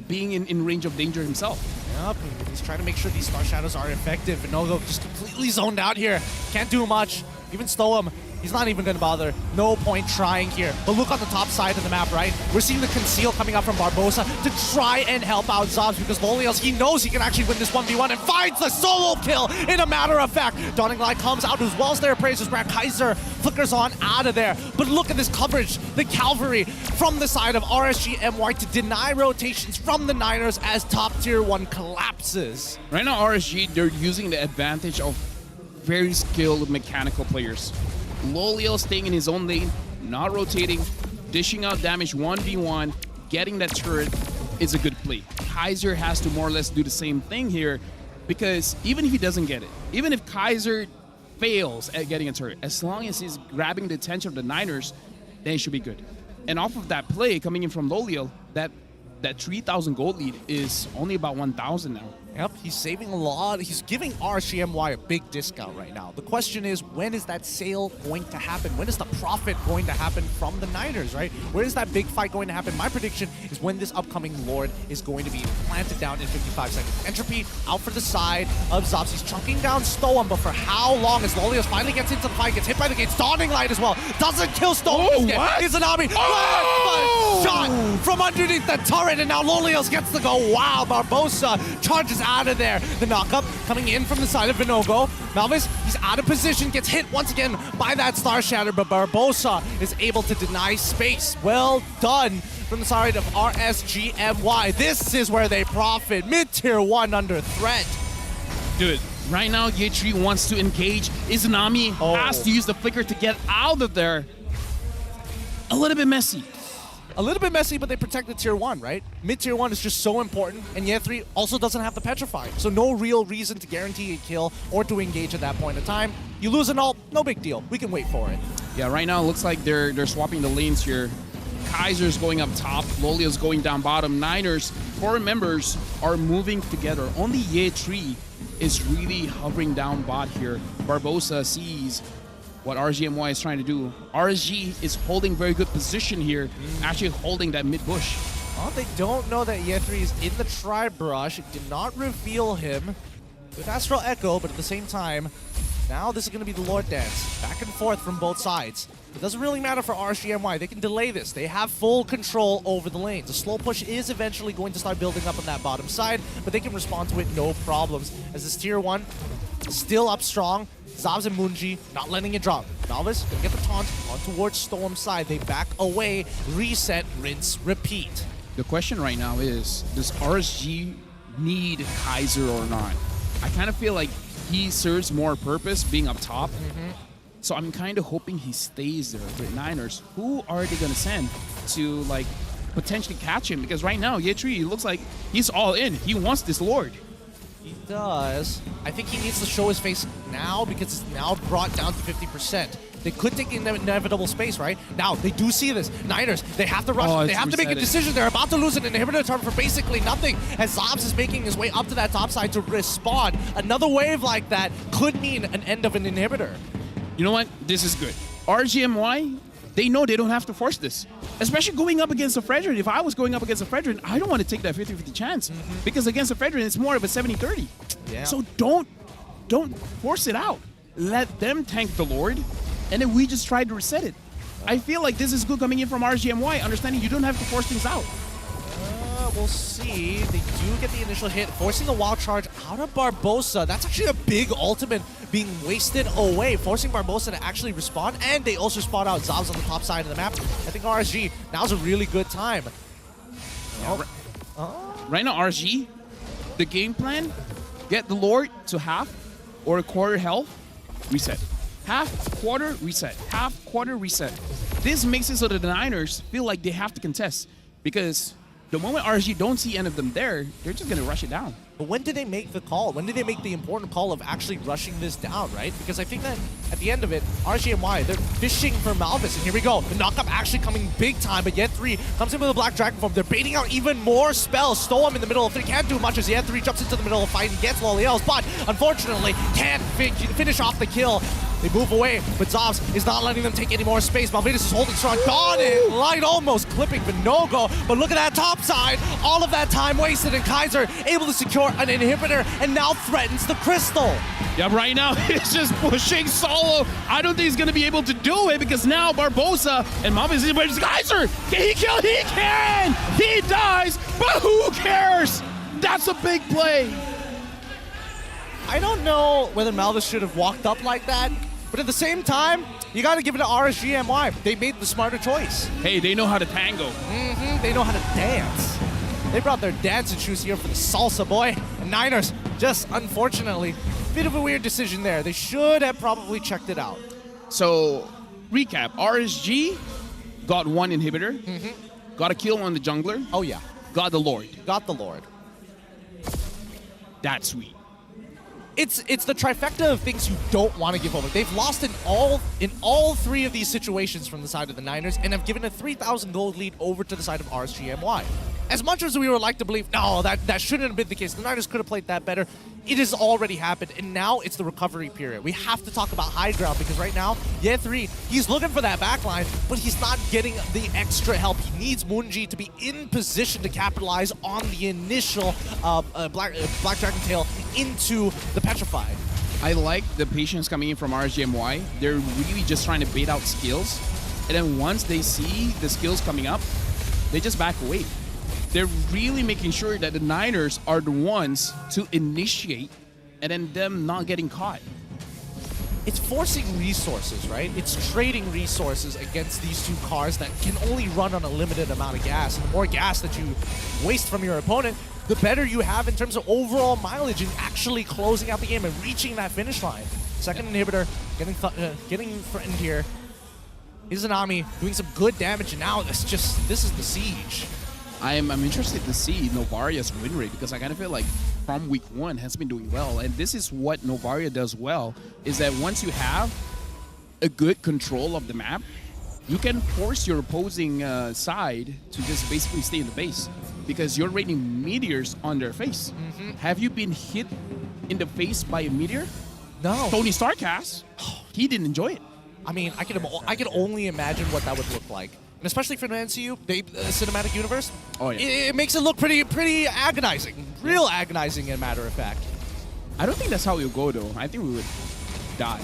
being in range of danger himself. Yep, he's trying to make sure these Star Shadows are effective. Vinogo just completely zoned out here. Can't do much. Even Stoem, he's not even going to bother. No point trying here. But look on the top side of the map, right? We're seeing the Conceal coming up from Barbosa to try and help out Zobs because Lolios, he knows he can actually win this 1v1 and finds the solo kill in a matter of fact. Dawning Light comes out as well as their appraisers. Brad Kaiser flickers on out of there. But look at this coverage. The cavalry from the side of RSGMY to deny rotations from the Niners as top tier 1 collapses. Right now, RSG, they're using the advantage of very skilled mechanical players. Lolio staying in his own lane, not rotating, dishing out damage 1v1, getting that turret is a good play. Kaiser has to more or less do the same thing here because even if he doesn't get it, even if Kaiser fails at getting a turret, as long as he's grabbing the attention of the Niners, then he should be good. And off of that play coming in from Lolio, that 3,000 gold lead is only about 1,000 now. Yep, he's saving a lot. He's giving RSGMY a big discount right now. The question is, when is that sale going to happen? When is the profit going to happen from the Niners, right? Where is that big fight going to happen? My prediction is when this upcoming Lord is going to be planted down in 55 seconds. Entropy out for the side of Zobs. He's chunking down Stoem, but for how long? As Lolios finally gets into the fight, gets hit by the gates. Dawning Light as well. Doesn't kill Stoem. Izanami. Shot from underneath the turret, and now Lolios gets to go. Wow, Barbosa charges out of there. The knockup coming in from the side of Vinogo. Malvis, he's out of position, gets hit once again by that Star Shatter, but Barbosa is able to deny space. Well done from the side of RSGMY. This is where they profit. Mid-tier 1 under threat. Dude, right now Yetri wants to engage. Izanami has to use the flicker to get out of there. A little bit messy. A little bit messy, but they protect the tier 1, right? Mid-tier 1 is just so important, and Yetri also doesn't have the Petrify, so no real reason to guarantee a kill or to engage at that point in time. You lose an ult, no big deal. We can wait for it. Yeah, right now it looks like they're swapping the lanes here. Kaiser's going up top, Lolio's going down bottom. Niners, 4 members are moving together. Only Yetri is really hovering down bot here. Barbosa sees what RGMY is trying to do. RSG is holding very good position here, actually holding that mid bush. Well, they don't know that Yetri is in the tri-brush. It did not reveal him with Astral Echo, but at the same time, now this is going to be the Lord Dance. Back and forth from both sides. It doesn't really matter for RSGMY. They can delay this. They have full control over the lanes. A slow push is eventually going to start building up on that bottom side, but they can respond to it no problems. As this tier 1 still up strong, Zobs and Munji not letting it drop. Malvis gonna get the taunt on towards Storm's side. They back away, reset, rinse, repeat. The question right now is, does RSG need Kaiser or not? I kind of feel like he serves more purpose being up top. So I'm kind of hoping he stays there with Niners. Who are they going to send to like potentially catch him? Because right now, Yetri looks like he's all in. He wants this Lord. He does. I think he needs to show his face now because it's now brought down to 50%. They could take the inevitable space, right? Now, they do see this. Niners, they have to rush. They have to make a decision. They're about to lose an inhibitor turn for basically nothing, as Zobs is making his way up to that top side to respond. Another wave like that could mean an end of an inhibitor. You know what? This is good. RGMY, they know they don't have to force this. Especially going up against a Fredrin. If I was going up against a Fredrin, I don't want to take that 50-50 chance. Because against a Fredrin, it's more of a 70-30. Yeah. So don't force it out. Let them tank the Lord, and then we just try to reset it. I feel like this is good coming in from RGMY, understanding you don't have to force things out. We'll see. They do get the initial hit, forcing a wild charge out of Barbosa. That's actually a big ultimate being wasted away, forcing Barbosa to actually respond, and they also spot out Zobs on the top side of the map. I think RSG, now's a really good time. Right now, RSG, the game plan, get the Lord to half or a quarter health, reset. Half, quarter, reset. Half, quarter, reset. This makes it so that the Niners feel like they have to contest, because the moment RSG don't see any of them there, they're just going to rush it down. But when did they make the call? When did they make the important call of actually rushing this down, right? Because I think that at the end of it, RGMY, they're fishing for Malvis. And here we go. The knockup actually coming big time, but Yet3 comes in with a Black Dragon form. They're baiting out even more spells. Stoem in the middle. They can't do much as Yet3 jumps into the middle of the fight and gets Loliels, but unfortunately can't finish off the kill. They move away, but Zobs is not letting them take any more space. Malvidas is holding strong. Gone in. Light almost clipping Vinogo, but look at that top side. All of that time wasted, and Kaiser able to secure an inhibitor and now threatens the crystal. Yeah, right now he's just pushing solo. I don't think he's going to be able to do it, because now Barbosa and Malvidas is Kaiser. Can he kill? He can. He dies, but who cares? That's a big play. I don't know whether Malvis should have walked up like that, but at the same time, you got to give it to RSGMY. They made the smarter choice. Hey, they know how to tango. They know how to dance. They brought their dancing shoes here for the salsa, boy. And Niners, just unfortunately, bit of a weird decision there. They should have probably checked it out. So, recap. RSG got one inhibitor, got a kill on the jungler. Oh, yeah. Got the Lord. Got the Lord. That's sweet. It's the trifecta of things you don't want to give over. They've lost in all three of these situations from the side of the Niners and have given a 3,000 gold lead over to the side of RSGMY. As much as we would like to believe, no, that shouldn't have been the case. The Niners could have played that better. It has already happened, and now it's the recovery period. We have to talk about high ground, because right now, Yet3, he's looking for that backline, but he's not getting the extra help. He needs Moonji to be in position to capitalize on the initial Black Dragon Tail into the Petrified. I like the patience coming in from RSGMY. They're really just trying to bait out skills, and then once they see the skills coming up, they just back away. They're really making sure that the Niners are the ones to initiate, and then them not getting caught. It's forcing resources, right? It's trading resources against these two cars that can only run on a limited amount of gas. And the more gas that you waste from your opponent, the better you have in terms of overall mileage and actually closing out the game and reaching that finish line. Second inhibitor getting threatened here. Izanami doing some good damage, and now this is the siege. I'm interested to see Novaria's win rate, because I kind of feel like from week one has been doing well, and this is what Novaria does well, is that once you have a good control of the map, you can force your opposing side to just basically stay in the base, because you're raining meteors on their face. Have you been hit in the face by a meteor? No. Tony Stark has. He didn't enjoy it. I mean, I can only imagine what that would look like. And especially for the MCU, cinematic universe, oh yeah, it makes it look pretty agonizing, real agonizing, as a matter of fact. I don't think that's how it would go though. I think we would die.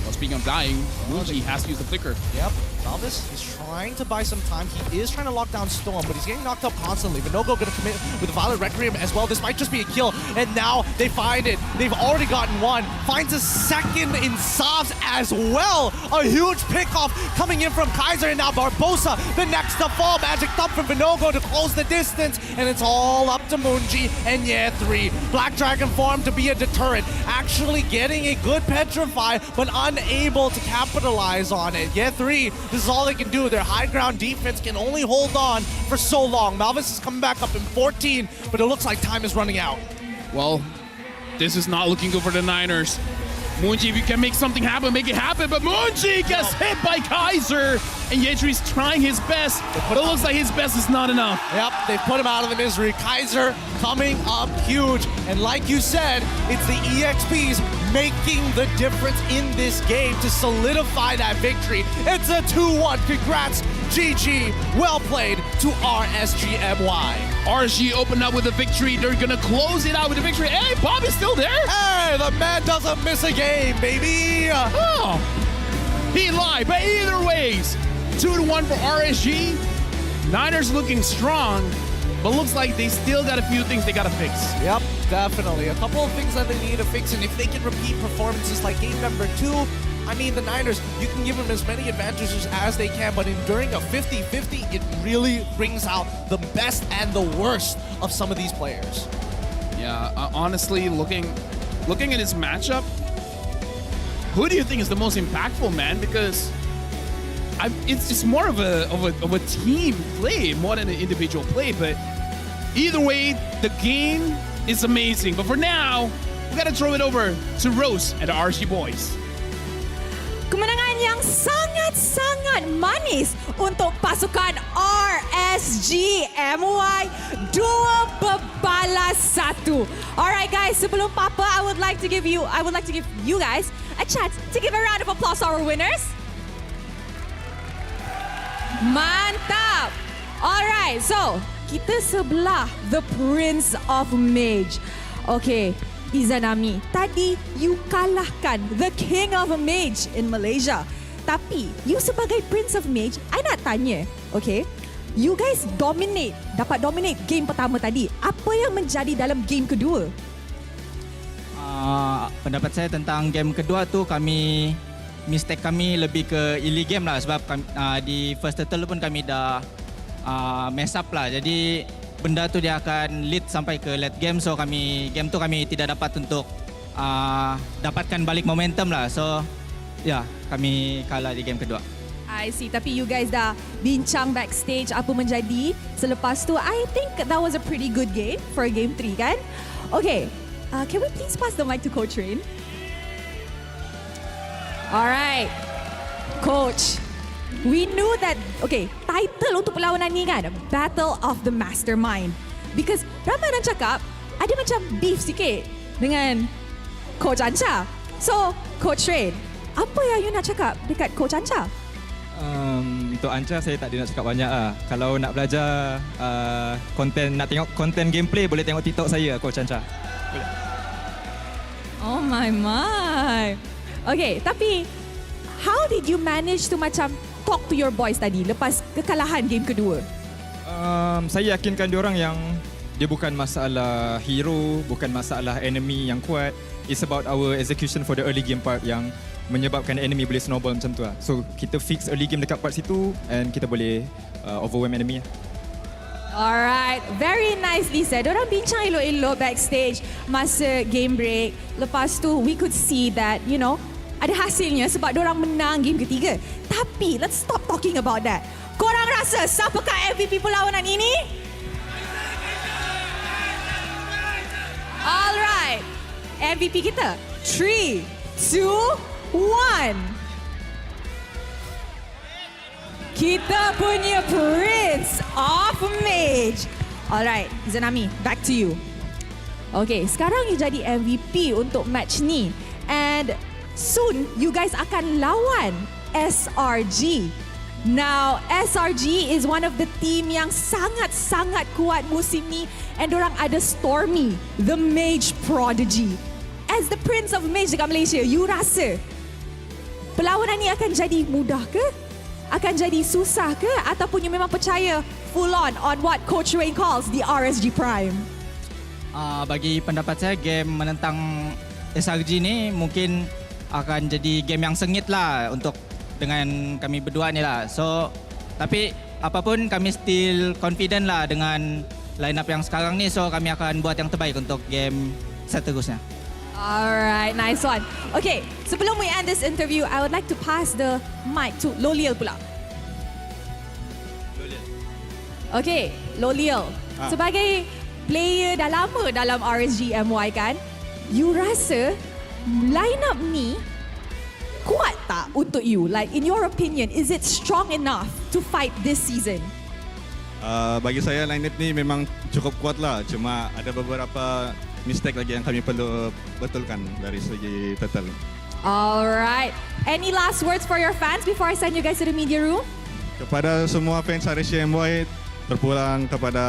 Well, speaking of dying, Muji has to use the flicker. Yep, Malvis is trying to buy some time. He is trying to lock down Storm, but he's getting knocked up constantly. Vinogo going to commit with the Violet Requiem as well. This might just be a kill, and now they find it. They've already gotten one. Finds a second in Sobs as well. A huge pickoff coming in from Kaiser, and now Barbosa, the next to fall. Magic Thump from Vinogo to close the distance, and it's all up to Moonji and Yet3. Black Dragon form to be a deterrent. Actually getting a good Petrify, but unable to capitalize on it. Yet3, this is all they can do. Their high ground defense can only hold on for so long. Malvis is coming back up in 14, but it looks like time is running out. Well, this is not looking good for the Niners. Moonji, if you can make something happen, make it happen. But Moonji gets hit by Kaiser. And Yedri's trying his best, but it looks like his best is not enough. Yep, they put him out of the misery. Kaiser coming up huge. And like you said, it's the EXPs making the difference in this game to solidify that victory. It's a 2-1. Congrats, GG. Well played to RSGMY. RSG opened up with a victory. They're going to close it out with a victory. Hey, Bob is still there. Hey, the man doesn't miss a game, baby. Oh, he lied. But either ways, 2-1 for RSG. Niners looking strong, but looks like they still got a few things they got to fix. Yep, definitely. A couple of things that they need to fix, and if they can repeat performances like game number 2, I mean, the Niners, you can give them as many advantages as they can, but during a 50-50, it really brings out the best and the worst of some of these players. Yeah, honestly, looking at this matchup, who do you think is the most impactful, man? Because it's just more of a team play more than an individual play. But either way, the game is amazing. But for now, we gotta throw it over to Rose and the RSG boys. Kemenangan yang sangat-sangat manis untuk pasukan RSGMY 2-1. Alright guys, sebelum Papa, I would like to give you guys a chance to give a round of applause to our winners. Mantap. Alright, so kita sebelah the Prince of Mage. Okay, Izanami, tadi you kalahkan the King of Mage in Malaysia. Tapi, you sebagai Prince of Mage, I nak tanya, okay? You guys dapat dominate game pertama tadi. Apa yang menjadi dalam game kedua? Pendapat saya tentang game kedua tu, mistake kami lebih ke early game lah. Sebab di first turtle pun kami dah mess up lah. Jadi, benda tu dia akan lead sampai ke late game, so game tu kami tidak dapat untuk dapatkan balik momentum lah. So kami kalah di game kedua. I see, tapi you guys dah bincang backstage apa menjadi selepas tu. I think that was a pretty good game for game 3 kan? Okay, can we please pass the mic to Coach Rain? Alright, Coach. We knew that, okay, title untuk perlawanan ni kan, Battle of the Mastermind. Because ramai orang cakap, ada macam beef sikit dengan Coach Ancha. So, Coach Rain, apa yang you nak cakap dekat Coach Ancha? Untuk Ancha, saya tak ada nak cakap banyak lah. Kalau nak belajar nak tengok konten gameplay, boleh tengok TikTok saya, Coach Ancha. Boleh. Oh my. Okay, tapi how did you manage to macam talk to your boys tadi lepas kekalahan game kedua? Saya yakinkan diorang yang dia bukan masalah hero, bukan masalah enemy yang kuat. It's about our execution for the early game part yang menyebabkan enemy boleh snowball macam tu lah. So kita fix early game dekat part situ and kita boleh overwhelm enemy lah. Alright, very nicely said. Diorang bincang elok-elok backstage masa game break. Lepas tu, we could see that, you know, ada hasilnya sebab diorang menang game ketiga. Tapi, let's stop talking about that. Korang rasa siapakah MVP perlawanan ini? Alright, MVP kita. 3, 2, 1. Kita punya Prince of Mage. Alright, Zanami, back to you. Okay, sekarang you jadi MVP untuk match ni. And soon, you guys akan lawan SRG. Now, SRG is one of the team yang sangat-sangat kuat musim ni. And dorang ada Stormy, the Mage Prodigy. As the Prince of Mage dekat Malaysia, you rasa perlawanan ni akan jadi mudah ke? Akan jadi susah ke? Ataupun you memang percaya full on what Coach Rain calls the RSG Prime? Bagi pendapat saya, game menentang SRG ni mungkin akan jadi game yang sengit lah untuk dengan kami berdua ni lah. So, tapi apapun kami still confident lah dengan line up yang sekarang ni. So, kami akan buat yang terbaik untuk game seterusnya. Alright, nice one. Okay, sebelum we end this interview, I would like to pass the mic to Loliel pula. Okay, Loliel. Sebagai player dah lama dalam RSG MY kan, you rasa lineup ni kuat tak untuk you? Like in your opinion, is it strong enough to fight this season? Bagi saya lineup ni memang cukup kuat lah. Cuma ada beberapa mistake lagi yang kami perlu betulkan dari segi total. Alright. Any last words for your fans before I send you guys to the media room? Kepada semua fans RSG Homeboy, terpulang kepada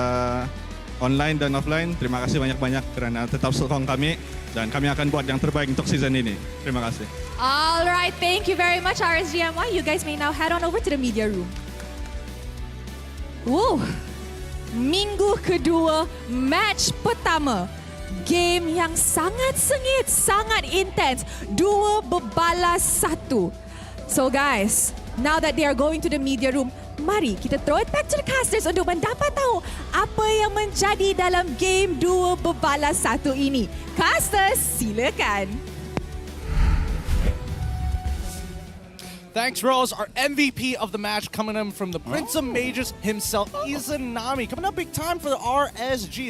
online dan offline, terima kasih banyak-banyak kerana tetap sokong kami dan kami akan buat yang terbaik untuk season ini. Terima kasih. Alright, thank you very much RSGMY. You guys may now head on over to the media room. Woo! Minggu kedua, match pertama. Game yang sangat sengit, sangat intens. 2-1. So guys, now that they are going to the media room, mari kita throw it back to the casters untuk mendapat tahu apa yang menjadi dalam game 2-1 ini. Casters, silakan. Thanks, Rose. Our MVP of the match coming in from the Prince of Mages himself, Izanami. Coming up big time for the RSG,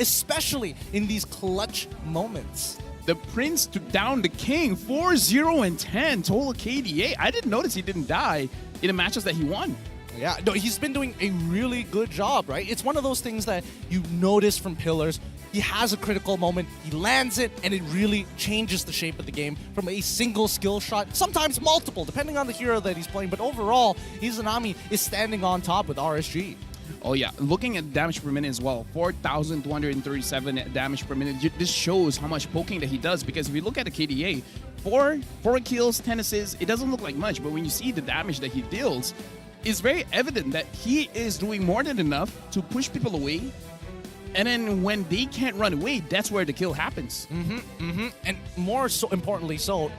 especially in these clutch moments. The Prince to down the King, 4-0-10 total KDA. I didn't notice he didn't die in the matches that he won. Yeah, no, he's been doing a really good job, right? It's one of those things that you notice from Pillars. He has a critical moment, he lands it, and it really changes the shape of the game from a single skill shot, sometimes multiple, depending on the hero that he's playing. But overall, Izanami is standing on top with RSG. Oh yeah, looking at damage per minute as well, 4,237 damage per minute. This shows how much poking that he does, because if you look at the KDA, 4 kills, 10 assists, it doesn't look like much, but when you see the damage that he deals, it's very evident that he is doing more than enough to push people away. And then when they can't run away, that's where the kill happens. And more so importantly, so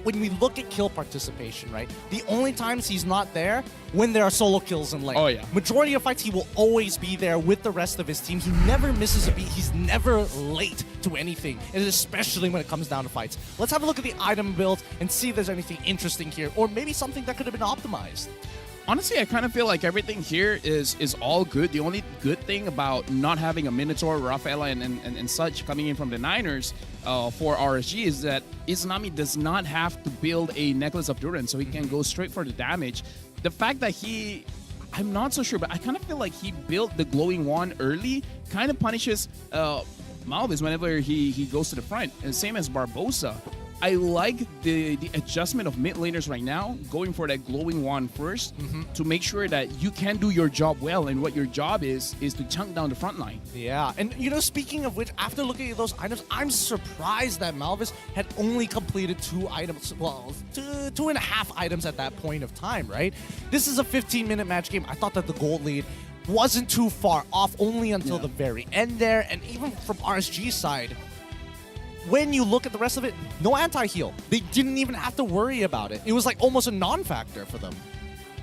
when we look at kill participation, right? The only times he's not there when there are solo kills in lane. Oh yeah. Majority of fights he will always be there with the rest of his team. He never misses a beat. He's never late to anything, and especially when it comes down to fights. Let's have a look at the item build and see if there's anything interesting here, or maybe something that could have been optimized. Honestly, I kind of feel like everything here is all good. The only good thing about not having a Minotaur, Rafaela, and such coming in from the Niners for RSG is that Izanami does not have to build a Necklace of Durance, so he can go straight for the damage. The fact that I'm not so sure, but I kind of feel like he built the Glowing Wand early, kind of punishes Malvis whenever he goes to the front, and same as Barbosa. I like the adjustment of mid laners right now, going for that Glowing Wand first to make sure that you can do your job well, and what your job is to chunk down the front line. Yeah, and you know, speaking of which, after looking at those items, I'm surprised that Malvis had only completed 2 items, well, 2.5 items at that point of time, right? This is a 15-minute match game. I thought that the gold lead wasn't too far off, only until the very end there, and even from RSG's side, when you look at the rest of it, no anti-heal. They didn't even have to worry about it. It was like almost a non-factor for them.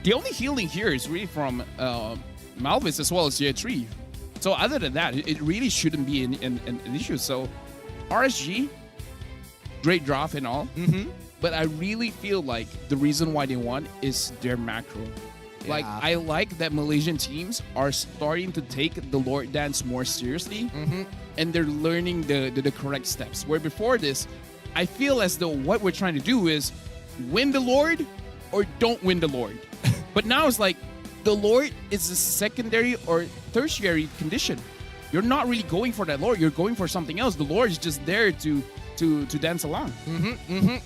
The only healing here is really from Malvis as well as J3. So other than that, it really shouldn't be an issue. So RSG, great draft and all, but I really feel like the reason why they won is their macro. Like, I like that Malaysian teams are starting to take the Lord Dance more seriously, and they're learning the correct steps. Where before this, I feel as though what we're trying to do is win the Lord or don't win the Lord. But now it's like the Lord is a secondary or tertiary condition. You're not really going for that Lord. You're going for something else. The Lord is just there to dance along.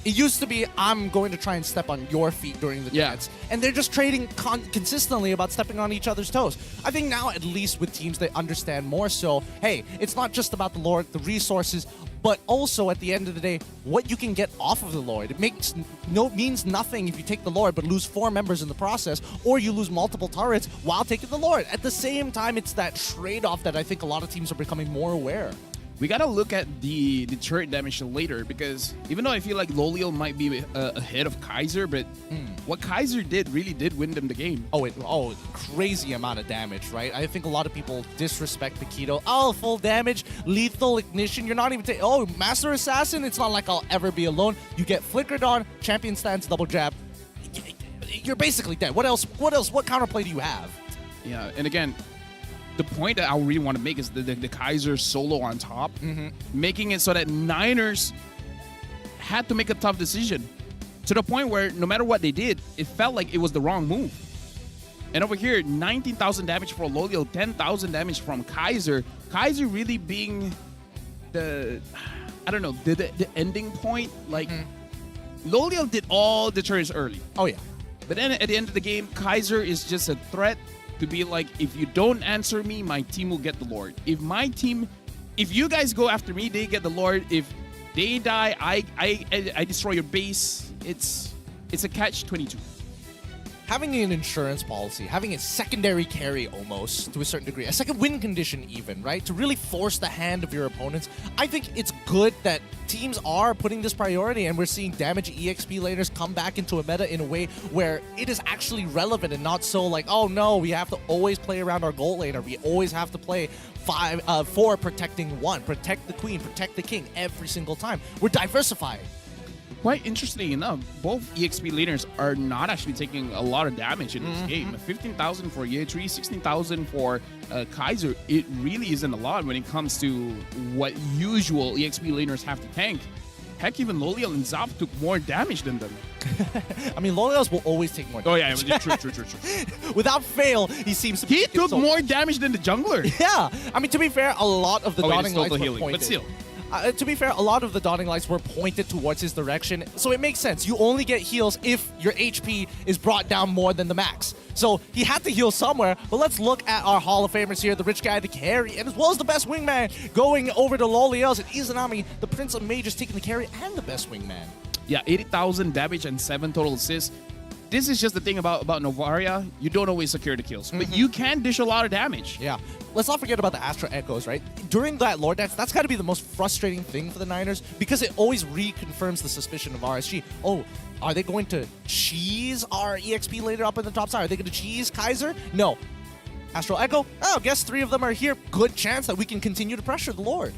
It used to be, I'm going to try and step on your feet during the dance. And they're just trading consistently about stepping on each other's toes. I think now, at least with teams, they understand more so, hey, it's not just about the Lord, the resources, but also at the end of the day, what you can get off of the Lord. It means nothing if you take the Lord but lose 4 members in the process, or you lose multiple turrets while taking the Lord. At the same time, it's that trade-off that I think a lot of teams are becoming more aware. We gotta look at the turret damage later, because even though I feel like Loliel might be ahead of Kaiser, but what Kaiser really did win them the game. Crazy amount of damage, right? I think a lot of people disrespect Paquito. Oh, full damage, lethal ignition. You're not even Master Assassin. It's not like I'll ever be alone. You get flickered on, champion stance, double jab. You're basically dead. What else? What counterplay do you have? Yeah, and again, the point that I really want to make is the Kaiser solo on top, making it so that Niners had to make a tough decision to the point where no matter what they did, it felt like it was the wrong move. And over here, 19,000 damage for Lolio, 10,000 damage from Kaiser. Kaiser really being the ending point. Like, Lolio did all the turns early. Oh, yeah. But then at the end of the game, Kaiser is just a threat to be like, if you don't answer me, my team will get the Lord. If you guys go after me, they get the Lord. If they die, I destroy your base. It's a catch-22. Having an insurance policy, having a secondary carry almost to a certain degree, a second win condition even, right? To really force the hand of your opponents. I think it's good that teams are putting this priority and we're seeing damage EXP laners come back into a meta in a way where it is actually relevant and not so like, oh no, we have to always play around our gold laner. We always have to play 4 protecting 1, protect the queen, protect the king every single time. We're diversifying. Quite interesting enough, both EXP laners are not actually taking a lot of damage in this game. 15,000 for Ye3, 16,000 for Kaiser. It really isn't a lot when it comes to what usual EXP laners have to tank. Heck, even Loliel and Zap took more damage than them. I mean, Loliel's will always take more damage. Oh, yeah, true. Without fail, he seems to He took more damage than the jungler. Yeah. I mean, to be fair, a lot of the dotting lights were healing, pointed. but still. To be fair, a lot of the dotting lights were pointed towards his direction, so it makes sense. You only get heals if your HP is brought down more than the max. So he had to heal somewhere, but let's look at our Hall of Famers here. The rich guy, the carry, and as well as the best wingman going over to Loliel's, and Izanami, the Prince of Mages, taking the carry and the best wingman. Yeah, 80,000 damage and 7 total assists. This is just the thing about Novaria. You don't always secure the kills, but you can dish a lot of damage. Yeah. Let's not forget about the Astra Echoes, right? During that Lord Dance, that's got to be the most frustrating thing for the Niners because it always reconfirms the suspicion of RSG. Oh, are they going to cheese our EXP later up in the top side? Are they going to cheese Kaiser? No. Astral Echo? Oh, guess 3 of them are here. Good chance that we can continue to pressure the Lord.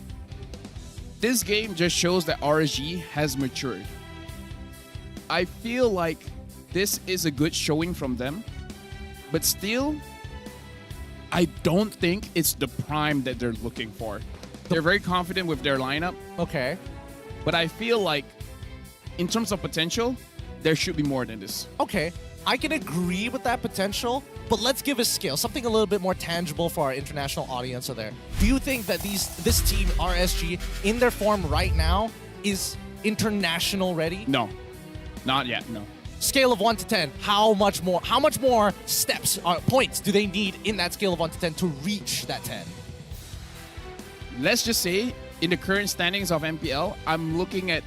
This game just shows that RSG has matured. I feel like this is a good showing from them, but still, I don't think it's the prime that they're looking for. They're very confident with their lineup. Okay. But I feel like, in terms of potential, there should be more than this. Okay. I can agree with that potential, but let's give a scale, something a little bit more tangible for our international audience there. Do you think that this team, RSG, in their form right now, is international ready? No. Not yet, no. Scale of 1 to 10, how much more steps or points do they need in that scale of 1 to 10 to reach that 10? Let's just say, in the current standings of MPL, I'm looking at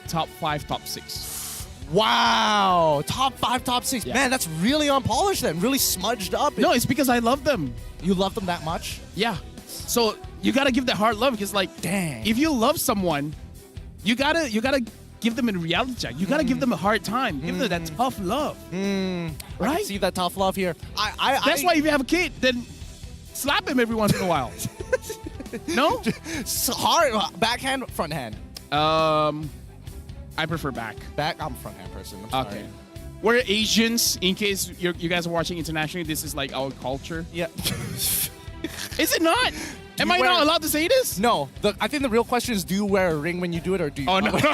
top 5, top 6. Wow! Top 5, top 6. Yeah. Man, that's really unpolished then, really smudged up. No, it's because I love them. You love them that much? Yeah. So you gotta give that hard love because, like, dang, if you love someone, you gotta give them a reality check. You gotta give them a hard time. Give them that tough love. Right? I see that tough love here. That's why if you have a kid, then slap him every once in a while. No? Hard backhand, front hand. I prefer back. Back? I'm a front hand person. I'm sorry. Okay. We're Asians. In case you guys are watching internationally, this is like our culture. Yeah. Is it not? Am I not allowed to say this? No. I think the real question is, do you wear a ring when you do it, or do you? Oh, no. That's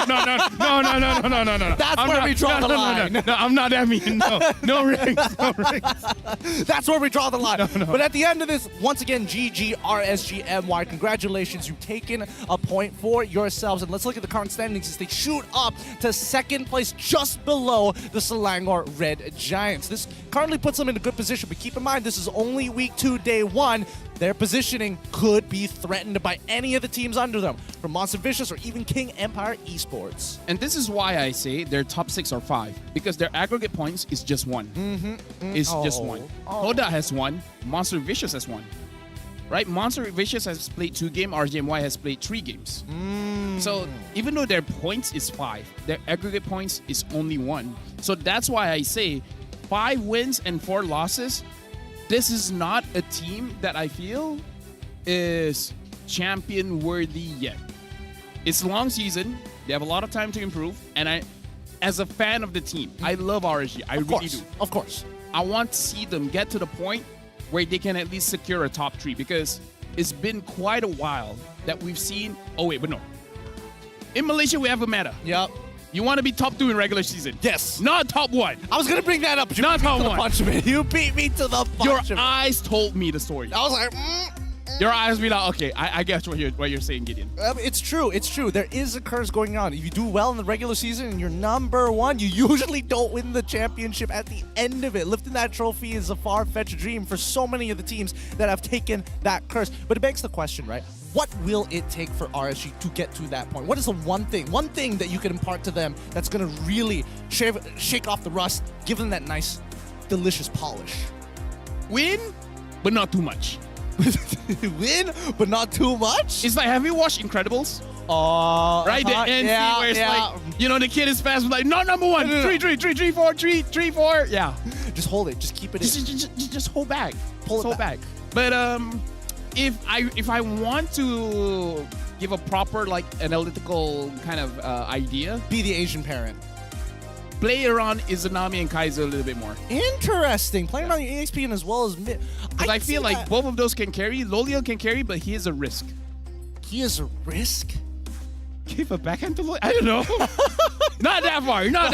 where we draw the line. No, I'm not that mean. No rings. No rings. That's where we draw the line. No. But at the end of this, once again, GG, RSGMY, congratulations. You've taken a point for yourselves. And let's look at the current standings as they shoot up to second place, just below the Selangor Red Giants. This currently puts them in a good position, but keep in mind, this is only week 2, day 1. Their positioning could be threatened by any of the teams under them, from Monster Vicious or even King Empire Esports. And this is why I say their top 6 or 5, because their aggregate points is just 1. It's just 1. Hoda has 1, Monster Vicious has 1. Right? Monster Vicious has played 2 games, RGMY has played 3 games. So even though their points is 5, their aggregate points is only 1. So that's why I say 5 wins and 4 losses. This is not a team that I feel is champion worthy yet. It's a long season. They have a lot of time to improve. And I, as a fan of the team, I love RSG. I really do. Of course. I want to see them get to the point where they can at least secure a top 3, because it's been quite a while that we've seen. Oh, wait, but no. In Malaysia, we have a meta. Yep. You want to be top 2 in regular season. Yes. Not top 1. I was gonna bring that up. You Not beat me top to the 1. punch, man. You beat me to the punch. Your man. eyes told me the story. I was like, Your eyes be like, okay, I get what you're saying, Gideon. It's true. It's true. There is a curse going on. If you do well in the regular season and you're number 1, you usually don't win the championship at the end of it. Lifting that trophy is a far-fetched dream for so many of the teams that have taken that curse. But it begs the question, right? What will it take for RSG to get to that point? What is the one thing that you can impart to them that's going to really shake off the rust, give them that nice, delicious polish? Win, but not too much. Win, but not too much? It's like, have you watched Incredibles? Right, the end scene where it's like, you know, the kid is fast, like, not number 1, 3, 4, yeah. Just hold it, just keep it in. Just hold back. Pull it back. But if I want to give a proper, like, analytical kind of idea, be the Asian parent. Play around Izanami and Kaiser a little bit more. Interesting. Playing on your EXP and as well as mid. Because I feel like both of those can carry. Lolio can carry, but he is a risk. He is a risk? Give a backhand to Lolio? I don't know. Not that far. Not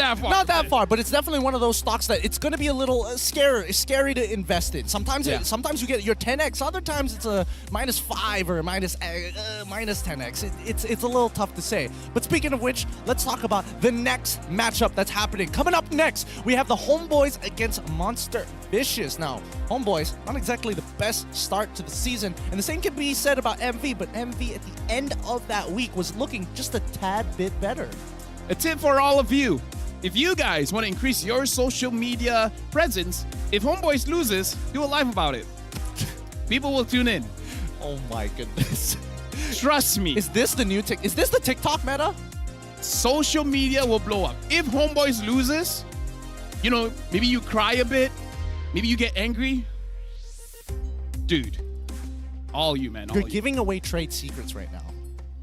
that far, but it's definitely one of those stocks that it's going to be a little scary to invest in. Sometimes you get your 10x, other times it's a -5 or minus 10x. It's a little tough to say. But speaking of which, let's talk about the next matchup that's happening. Coming up next, we have the Homeboys against Monster Vicious. Now, Homeboys, not exactly the best start to the season, and the same can be said about MV, but MV at the end of that week was looking just a tad bit better. A tip for all of you. If you guys want to increase your social media presence, if Homeboys loses, do a live about it. People will tune in. Oh my goodness. Trust me. Is this the new Is this the TikTok meta? Social media will blow up. If Homeboys loses, you know, maybe you cry a bit, maybe you get angry. Dude, all you, man. You're giving away trade secrets right now.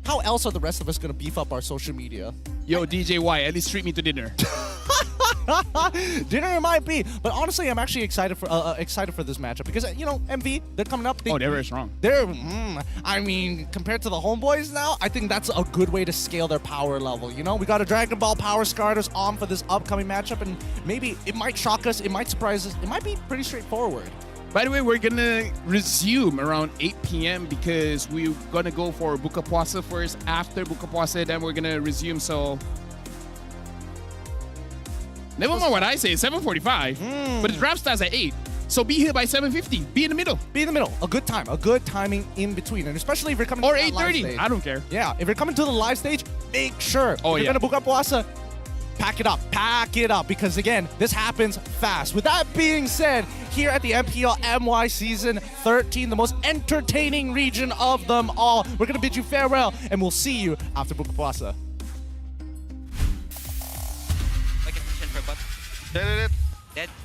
How else are the rest of us going to beef up our social media? Yo, DJ Y, at least treat me to dinner. Dinner it might be, but honestly, I'm actually excited for this matchup because, you know, MV, they're coming up. They're very strong. I mean, compared to the Homeboys now, I think that's a good way to scale their power level. You know, we got a Dragon Ball Power Starters on for this upcoming matchup, and maybe it might shock us, it might surprise us, it might be pretty straightforward. By the way, we're gonna resume around 8 p.m. because we're gonna go for Buka Puasa first. After Buka Puasa, then we're gonna resume. So never mind what I say. 7:45, but the draft starts at 8. So be here by 7:50. Be in the middle. Be in the middle. A good time. A good timing in between, and especially if you're coming or to the live 8:30. stage. I don't care. Yeah, if you're coming to the live stage, make sure. Oh, if you're gonna Buka Puasa, pack it up, because again, this happens fast. With that being said, here at the MPL MY Season 13, the most entertaining region of them all, we're gonna bid you farewell, and we'll see you after Buka Puasa. Dead.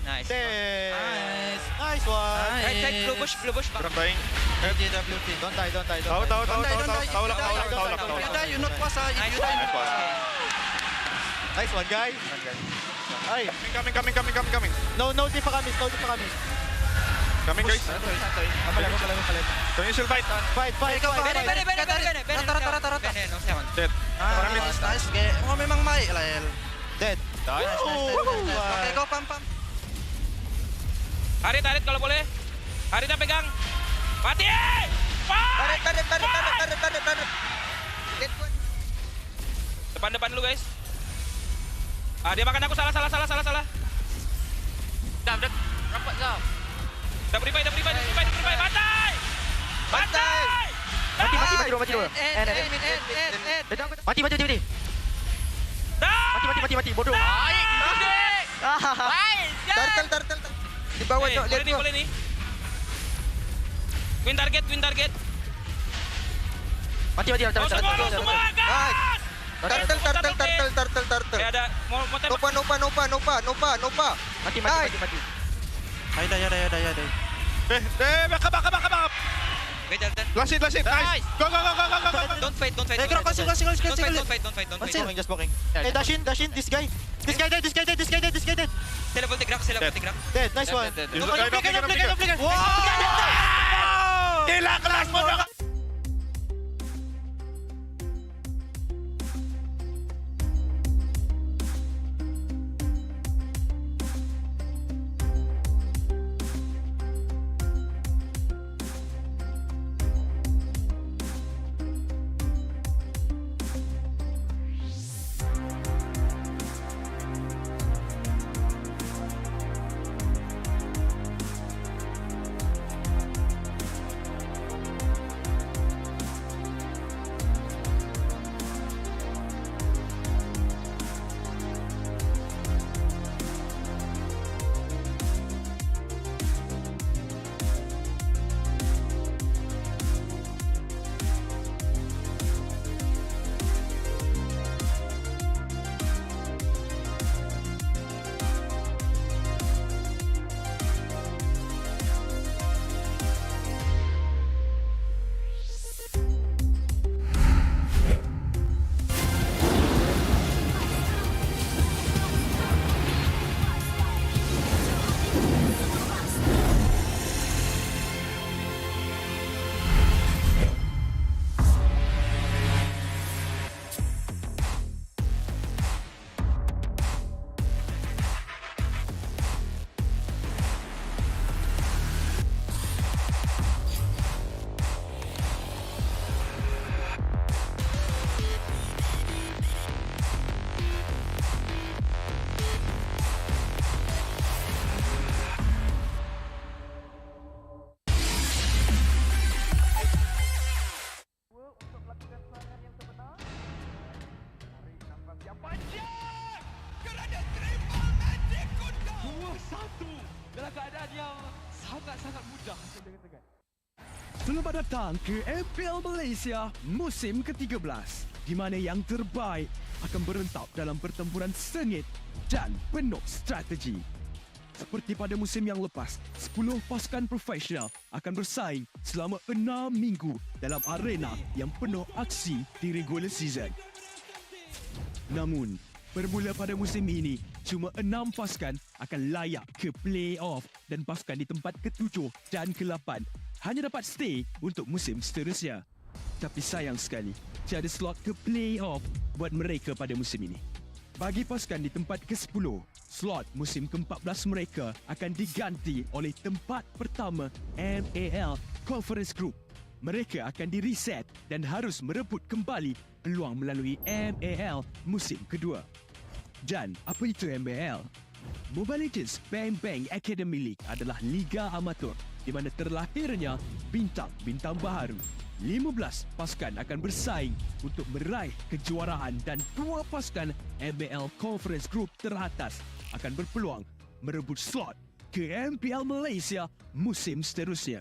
Nice. Nice one. Right side, blue bush. Kurang dying. Don't die. Tahu lah. You not puasa. If you die. Nice one, guys. Ay, coming. No di pa kami. Coming, guys. Initial fight. Fight. Tara. Dead. Nice. Oh, memang baik lah, El. Dead. Nice. Okay, go pam. Harit kalau boleh. Haritnya pegang. Mati! Tarik. Depan dulu, guys. Dia makan aku, salah. Dah, rapat kau. Dah beri fight. Bantai! Mati dulu. Mati. Mati, bodoh. Turtle. Di bawah, Cok. Lihat boleh nih. Win target. Mati. Semua gas! Turtle. Ada mau Nopa. Mati. Ay, dah. Back. Last hit. Nice. Go. Don't fight. Don't fight. Just blocking. Hey, dash in. This guy dead. Teleport gerak. Dead. Nice one. Flicker. Wow! Gila, kelas mo. dalam keadaan yang sangat-sangat mudah. Selamat datang ke MPL Malaysia musim ke-13, di mana yang terbaik akan berentap dalam pertempuran sengit dan penuh strategi. Seperti pada musim yang lepas, 10 pasukan profesional akan bersaing selama 6 minggu dalam arena yang penuh aksi di regular season. Namun, bermula pada musim ini, cuma 6 pasukan akan layak ke play-off dan pasukan di tempat ke-7 dan ke-8 hanya dapat stay untuk musim seterusnya. Tapi sayang sekali, tiada slot ke play-off buat mereka pada musim ini. Bagi pasukan di tempat ke-10, slot musim ke-14 mereka akan diganti oleh tempat pertama MPL Conference Group. Mereka akan di-reset dan harus merebut kembali peluang melalui MPL musim kedua. Dan apa itu MPL? Mobile Legends Bang Bang Academy League adalah liga amatur di mana terlahirnya bintang-bintang baharu. 15 pasukan akan bersaing untuk meraih kejuaraan dan 2 pasukan MPL Conference Group teratas akan berpeluang merebut slot ke MPL Malaysia musim seterusnya.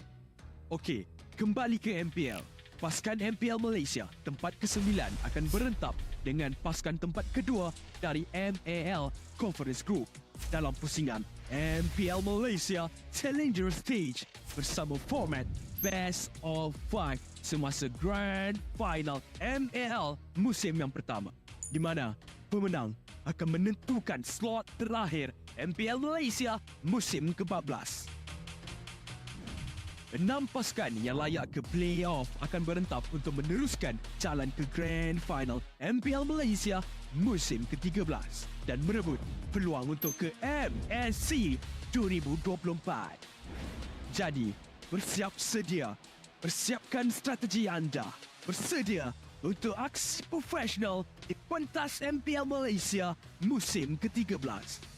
Okey, kembali ke MPL. Pasukan MPL Malaysia tempat ke-9 akan berentap dengan pasukan tempat kedua dari MPL Conference Group dalam pusingan MPL Malaysia Challenger Stage bersama format Best of 5 semasa Grand Final MPL musim yang pertama, di mana pemenang akan menentukan slot terakhir MPL Malaysia musim ke-14. 6 pasukan yang layak ke play-off akan berentap untuk meneruskan jalan ke Grand Final MPL Malaysia musim ke-13 dan merebut peluang untuk ke MSC 2024. Jadi, bersiap sedia. Persiapkan strategi anda. Bersedia untuk aksi profesional di pentas MPL Malaysia musim ke-13.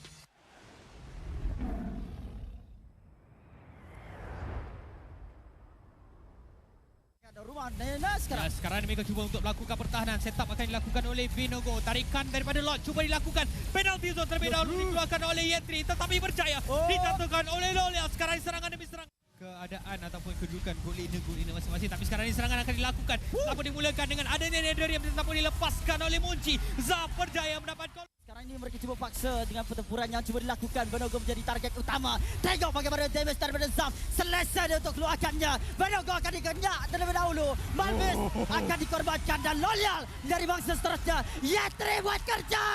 Sekarang mereka cuba untuk melakukan pertahanan. Setup akan dilakukan oleh Vinogo. Tarikan daripada Lord cuba dilakukan. Penalty zone terlebih dahulu dikeluarkan oleh Yentri, tetapi berjaya dijatuhkan oleh Lolia. Sekarang serangan demi serangan. Keadaan ataupun kedudukan gol ini masing-masing, tapi sekarang ini serangan akan dilakukan. Apa dimulakan dengan adanya Nether yang tetapi dilepaskan oleh Munci. Zaf berjaya mendapat gol. Sekarang ini mereka cuba paksa dengan pertempuran yang cuba dilakukan. Vinogo menjadi target utama. Tengok bagaimana damage daripada Zaf. Selesai dia untuk keluarkannya. Vinogo akan dikenyak terlebih dahulu. Malvis akan dikorbankan dan Loyal dari bangsa seterusnya. Yetri buat kerja.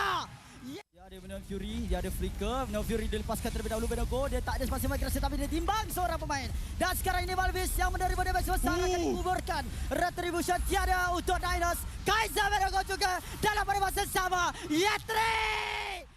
Dia ada Venom Fury, dia ada Flicker. Venom Fury dilepaskan terlebih dahulu. Vinogo dia tak ada spasi bagi rasa, tapi dia timbang seorang pemain. Dan sekarang ini Malvis yang menerima damage besar akan dikuburkan. Retribution tiada untuk Dinos. Kaiser Vinogo juga dalam pada masa sama. Yetri!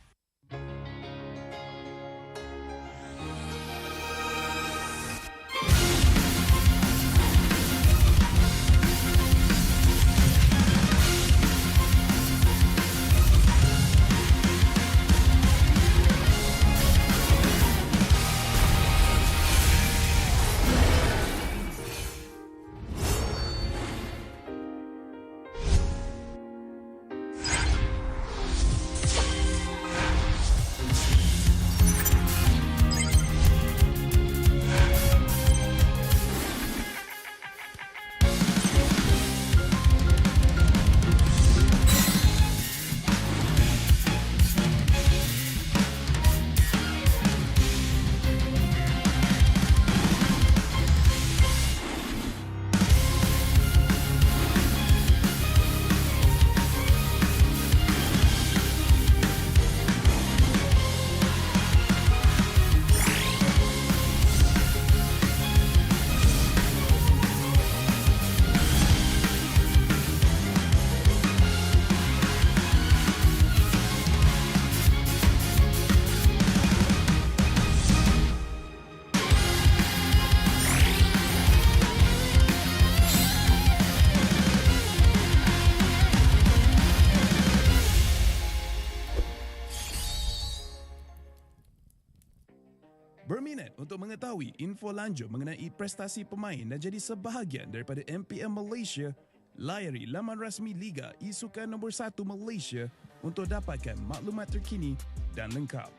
Berminat untuk mengetahui info lanjut mengenai prestasi pemain dan jadi sebahagian daripada MPL Malaysia? Layari laman rasmi Liga Isukan nombor 1 Malaysia untuk dapatkan maklumat terkini dan lengkap.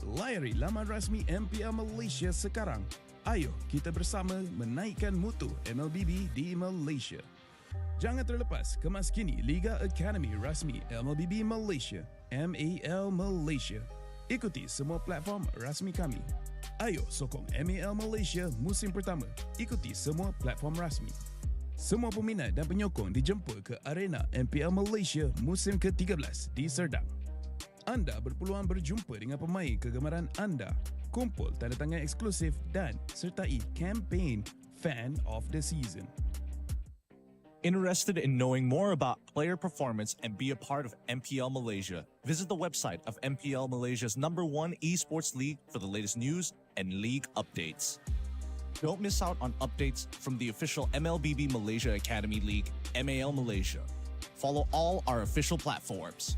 Layari laman rasmi MPL Malaysia sekarang. Ayo kita bersama menaikkan mutu MLBB di Malaysia. Jangan terlepas kemas kini Liga Academy rasmi MLBB Malaysia, MPL Malaysia. Ikuti semua platform rasmi kami. Ayo sokong MPL Malaysia musim pertama. Ikuti semua platform rasmi. Semua peminat dan penyokong dijemput ke arena MPL Malaysia musim ke-13 di Serdang. Anda berpeluang berjumpa dengan pemain kegemaran anda, kumpul tanda tangan eksklusif dan sertai kempen Fan of the Season. Interested in knowing more about player performance and be a part of MPL Malaysia? Visit the website of MPL Malaysia's #1 esports league for the latest news and league updates. Don't miss out on updates from the official MLBB Malaysia Academy League, MPL Malaysia. Follow all our official platforms.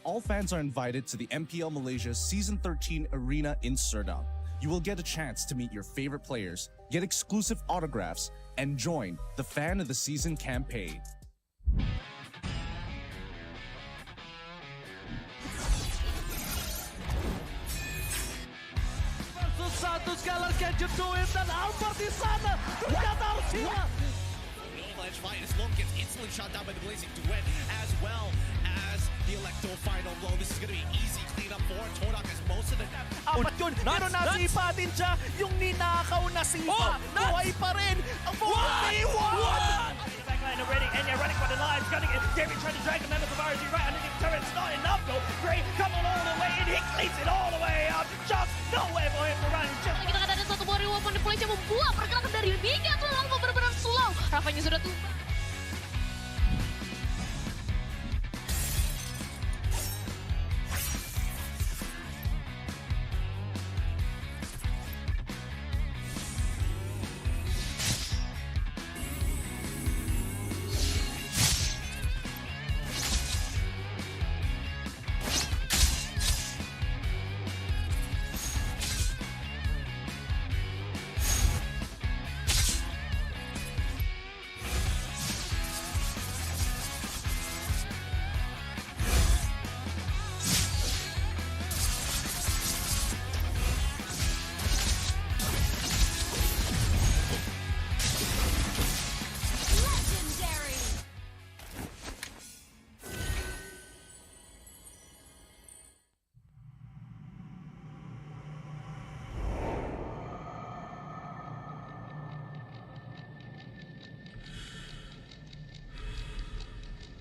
All fans are invited to the MPL Malaysia Season 13 Arena in Serdang. You will get a chance to meet your favorite players, get exclusive autographs, and join the Fan of the Season campaign. Satu sekali lagi Jetuin dan Albert di sana. Ternyata harus hilang. As Long gets instantly shot down by the Blazing Duet, as well as the Electro final blow. This is going to be easy cleanup for Todak as most of the... Apat yun, pero nasipa din siya. Yung ninakaw na sipa. Buhay pa rin. Ang Homebois! Backline already, and you're running for the lines. Gunning it. Jerry trying to drag the members of RG right underneath the turret. It's not enough though. Gray coming all the way in. He cleans it all the way up. Just no way for him to run. Kita kata ada satu warrior weapon di Malaysia membuat pergerakan dari Liga terlalu benar-benar slow. Rafanya sudah tumbang.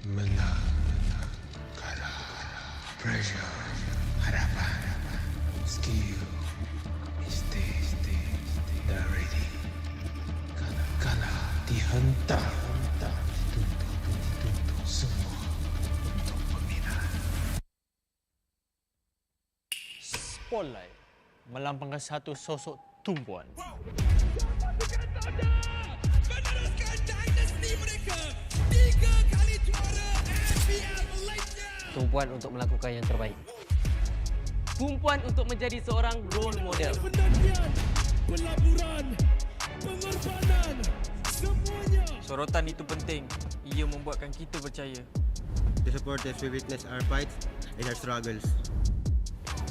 Menang, kalah, pressure, harapan, skill, mistake, dah ready. Kalah, dihentak, dituntut semua untuk peminat. Spotlight melampangkan satu sosok tumpuan. Meneruskan dinasti mereka 3 kali juara MPL Malaysia. Tumpuan untuk melakukan yang terbaik. Tumpuan untuk menjadi seorang role model. Penantian, pelaburan, pengorbanan, semuanya. Sorotan itu penting. Ia membuatkan kita percaya. The supporters will witness our fights and our struggles.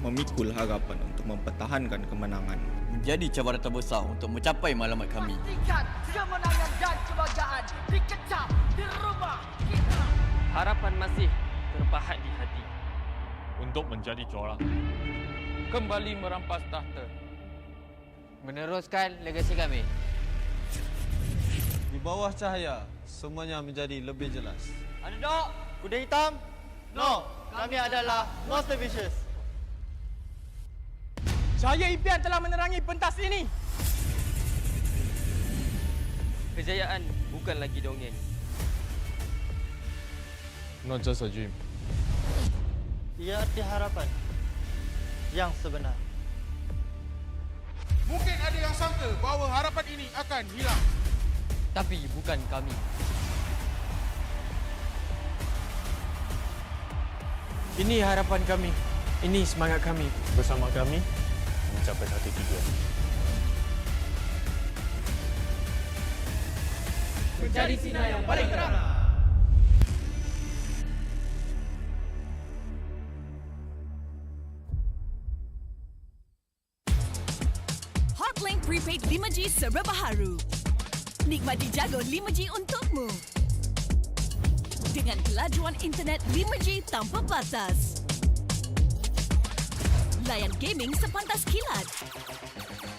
Memikul harapan untuk mempertahankan kemenangan. Menjadi cabaran terbesar untuk mencapai matlamat kami. Pastikan kemenangan dan kebanggaan dikecam di rumah kita. Harapan masih terpahat di hati. Untuk menjadi juara. Kembali merampas tahta. Meneruskan legasi kami. Di bawah cahaya, semuanya menjadi lebih jelas. Underdog, kuda hitam. No, kami adalah Monster Vicious. Cahaya impian telah menerangi pentas ini. Kejayaan bukan lagi dongeng. Not just a dream. Ia arti harapan yang sebenar. Mungkin ada yang sangka bahawa harapan ini akan hilang. Tapi bukan kami. Ini harapan kami. Ini semangat kami. Bersama kami mencapai satu tujuan. Menjadi sinar yang paling terang. prepaid 5G serba baharu. Nikmati jago 5G untukmu. Dengan kelajuan internet 5G tanpa batas. Layan gaming sepantas kilat.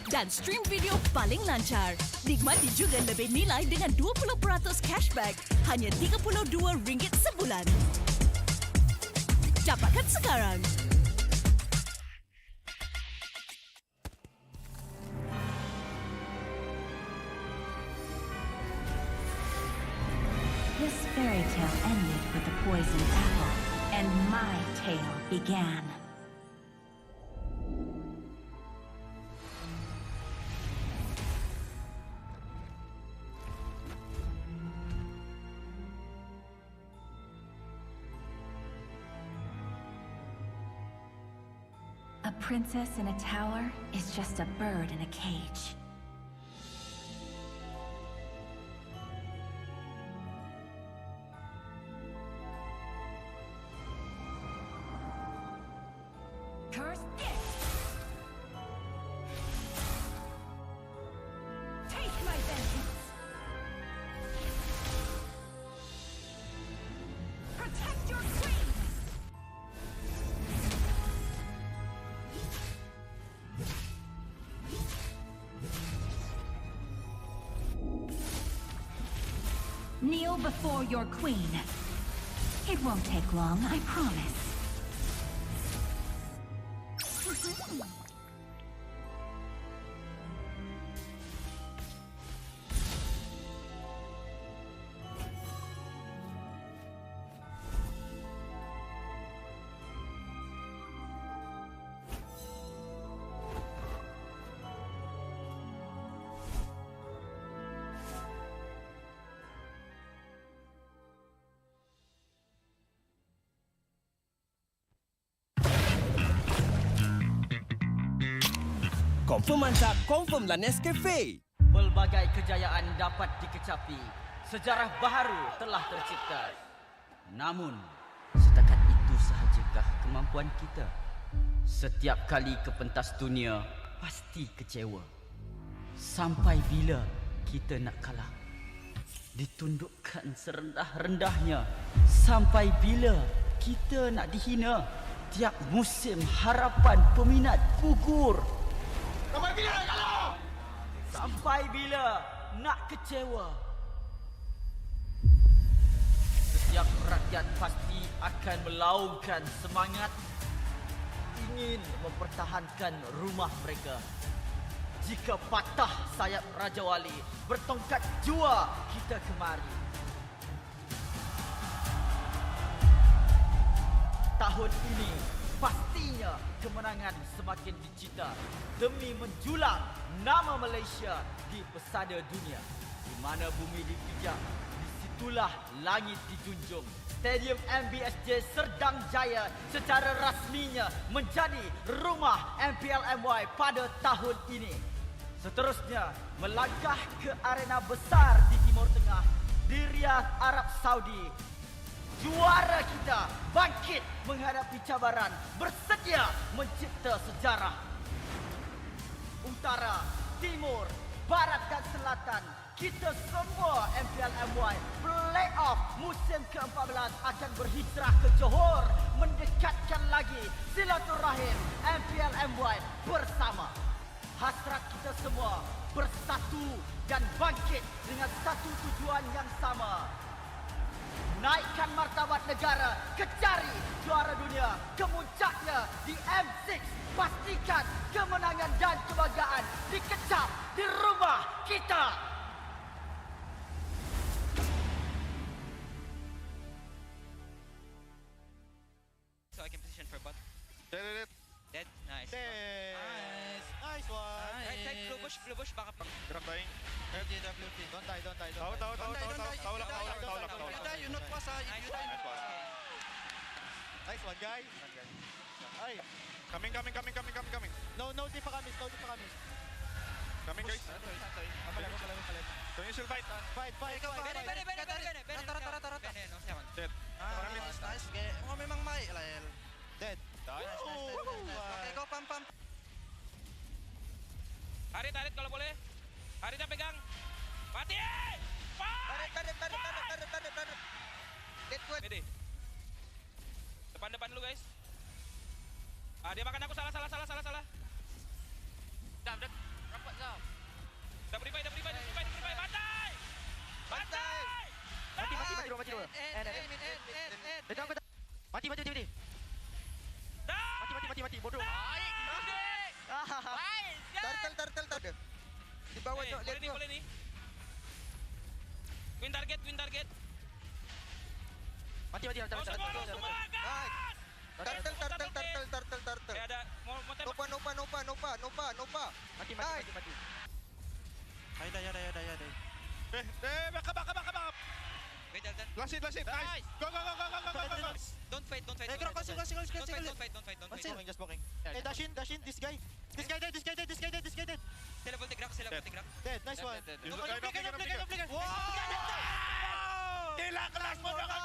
Dan stream video paling lancar. Nikmati juga lebih nilai dengan 20% cashback hanya RM32 sebulan. Dapatkan sekarang. This fairy tale ended with the poisoned apple, and my tale began. A princess in a tower is just a bird in a cage. Curse it! Take my vengeance! Protect your queen! Kneel before your queen. It won't take long, I promise. Confirm mantap, confirm lah Nescafe. Pelbagai kejayaan dapat dikecapi. Sejarah baharu telah tercipta. Namun, setakat itu sahajakah kemampuan kita? Setiap kali ke pentas dunia, pasti kecewa. Sampai bila kita nak kalah? Ditundukkan serendah-rendahnya. Sampai bila kita nak dihina? Tiap musim harapan peminat gugur. Sampai bila nak kalah? Sampai bila nak kecewa? Setiap rakyat pasti akan melaungkan semangat ingin mempertahankan rumah mereka. Jika patah sayap Raja Wali, bertongkat jua kita kemari. Tahun ini pastinya kemenangan semakin dicita demi menjulang nama Malaysia di pesada dunia. Di mana bumi dipijak, disitulah langit dijunjung. Stadium MBSJ Serdang Jaya secara rasminya menjadi rumah MPL MY pada tahun ini. Seterusnya, melangkah ke arena besar di Timur Tengah, di Riyadh, Arab Saudi. Juara kita bangkit menghadapi cabaran, bersedia mencipta sejarah. Utara, Timur, Barat dan Selatan, kita semua MPL MY playoff musim ke-14 akan berhijrah ke Johor, mendekatkan lagi silaturahim MPL MY bersama. Hasrat kita semua bersatu dan bangkit dengan satu tujuan yang sama. Naikkan martabat negara, kecari juara dunia, kemuncaknya di M6. Pastikan kemenangan dan kebanggaan dikecap di rumah kita. So I can position for bot. Dead. Nice. Nice one. Right side, blue bush, baka pa. Grab dying. FJWP, don't die. Tahu lang. You die, you not pass. You die. Nice one, guys. Ay. Coming. No, di pa kami. Coming, guys. Amalang. So you should fight. Fight. Tara. Dead. Nice. Oh, memang baik lah. Dead. Nice. Okay, go pam. Hari. Tarik kalau boleh. Harita pegang. Mati! Tarik. Dead good. Pede. Depan dulu guys. Dia makan aku salah. Dah rapat Zam. Dah beribai. Bantai! Mati dulu. Mati. Mati bodoh. Turtle. Di bawah tu lihat boleh ni. Win target. Mati. Turtle. Nopa. Mati. Hai dah. Bakap. Last hit. Nice. Go. Don't fight. Don't fight. Just walking. Dash in. This guy dead. Level take rock. Dead. Nice one. Don't play. Wow! Gila kelas mo bakit?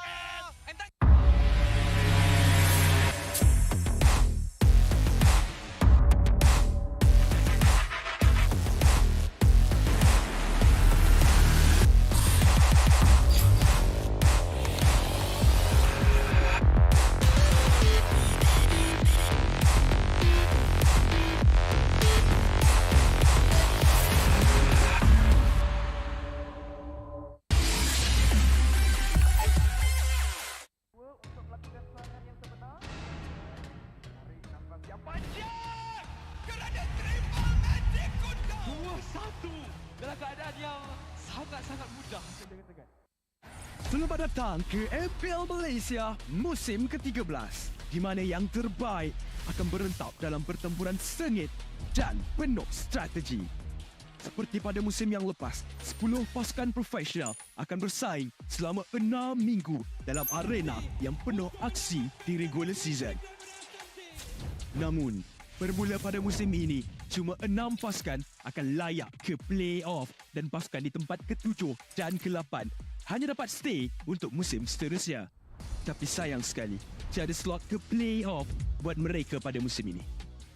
Selamat datang ke MPL Malaysia musim ke-13 di mana yang terbaik akan berentap dalam pertempuran sengit dan penuh strategi. Seperti pada musim yang lepas, 10 pasukan profesional akan bersaing selama 6 minggu dalam arena yang penuh aksi di regular season. Namun, bermula pada musim ini, cuma 6 pasukan akan layak ke play-off dan pasukan di tempat ke-7 dan ke-8 hanya dapat stay untuk musim seterusnya. Tapi sayang sekali, tiada slot ke play-off buat mereka pada musim ini.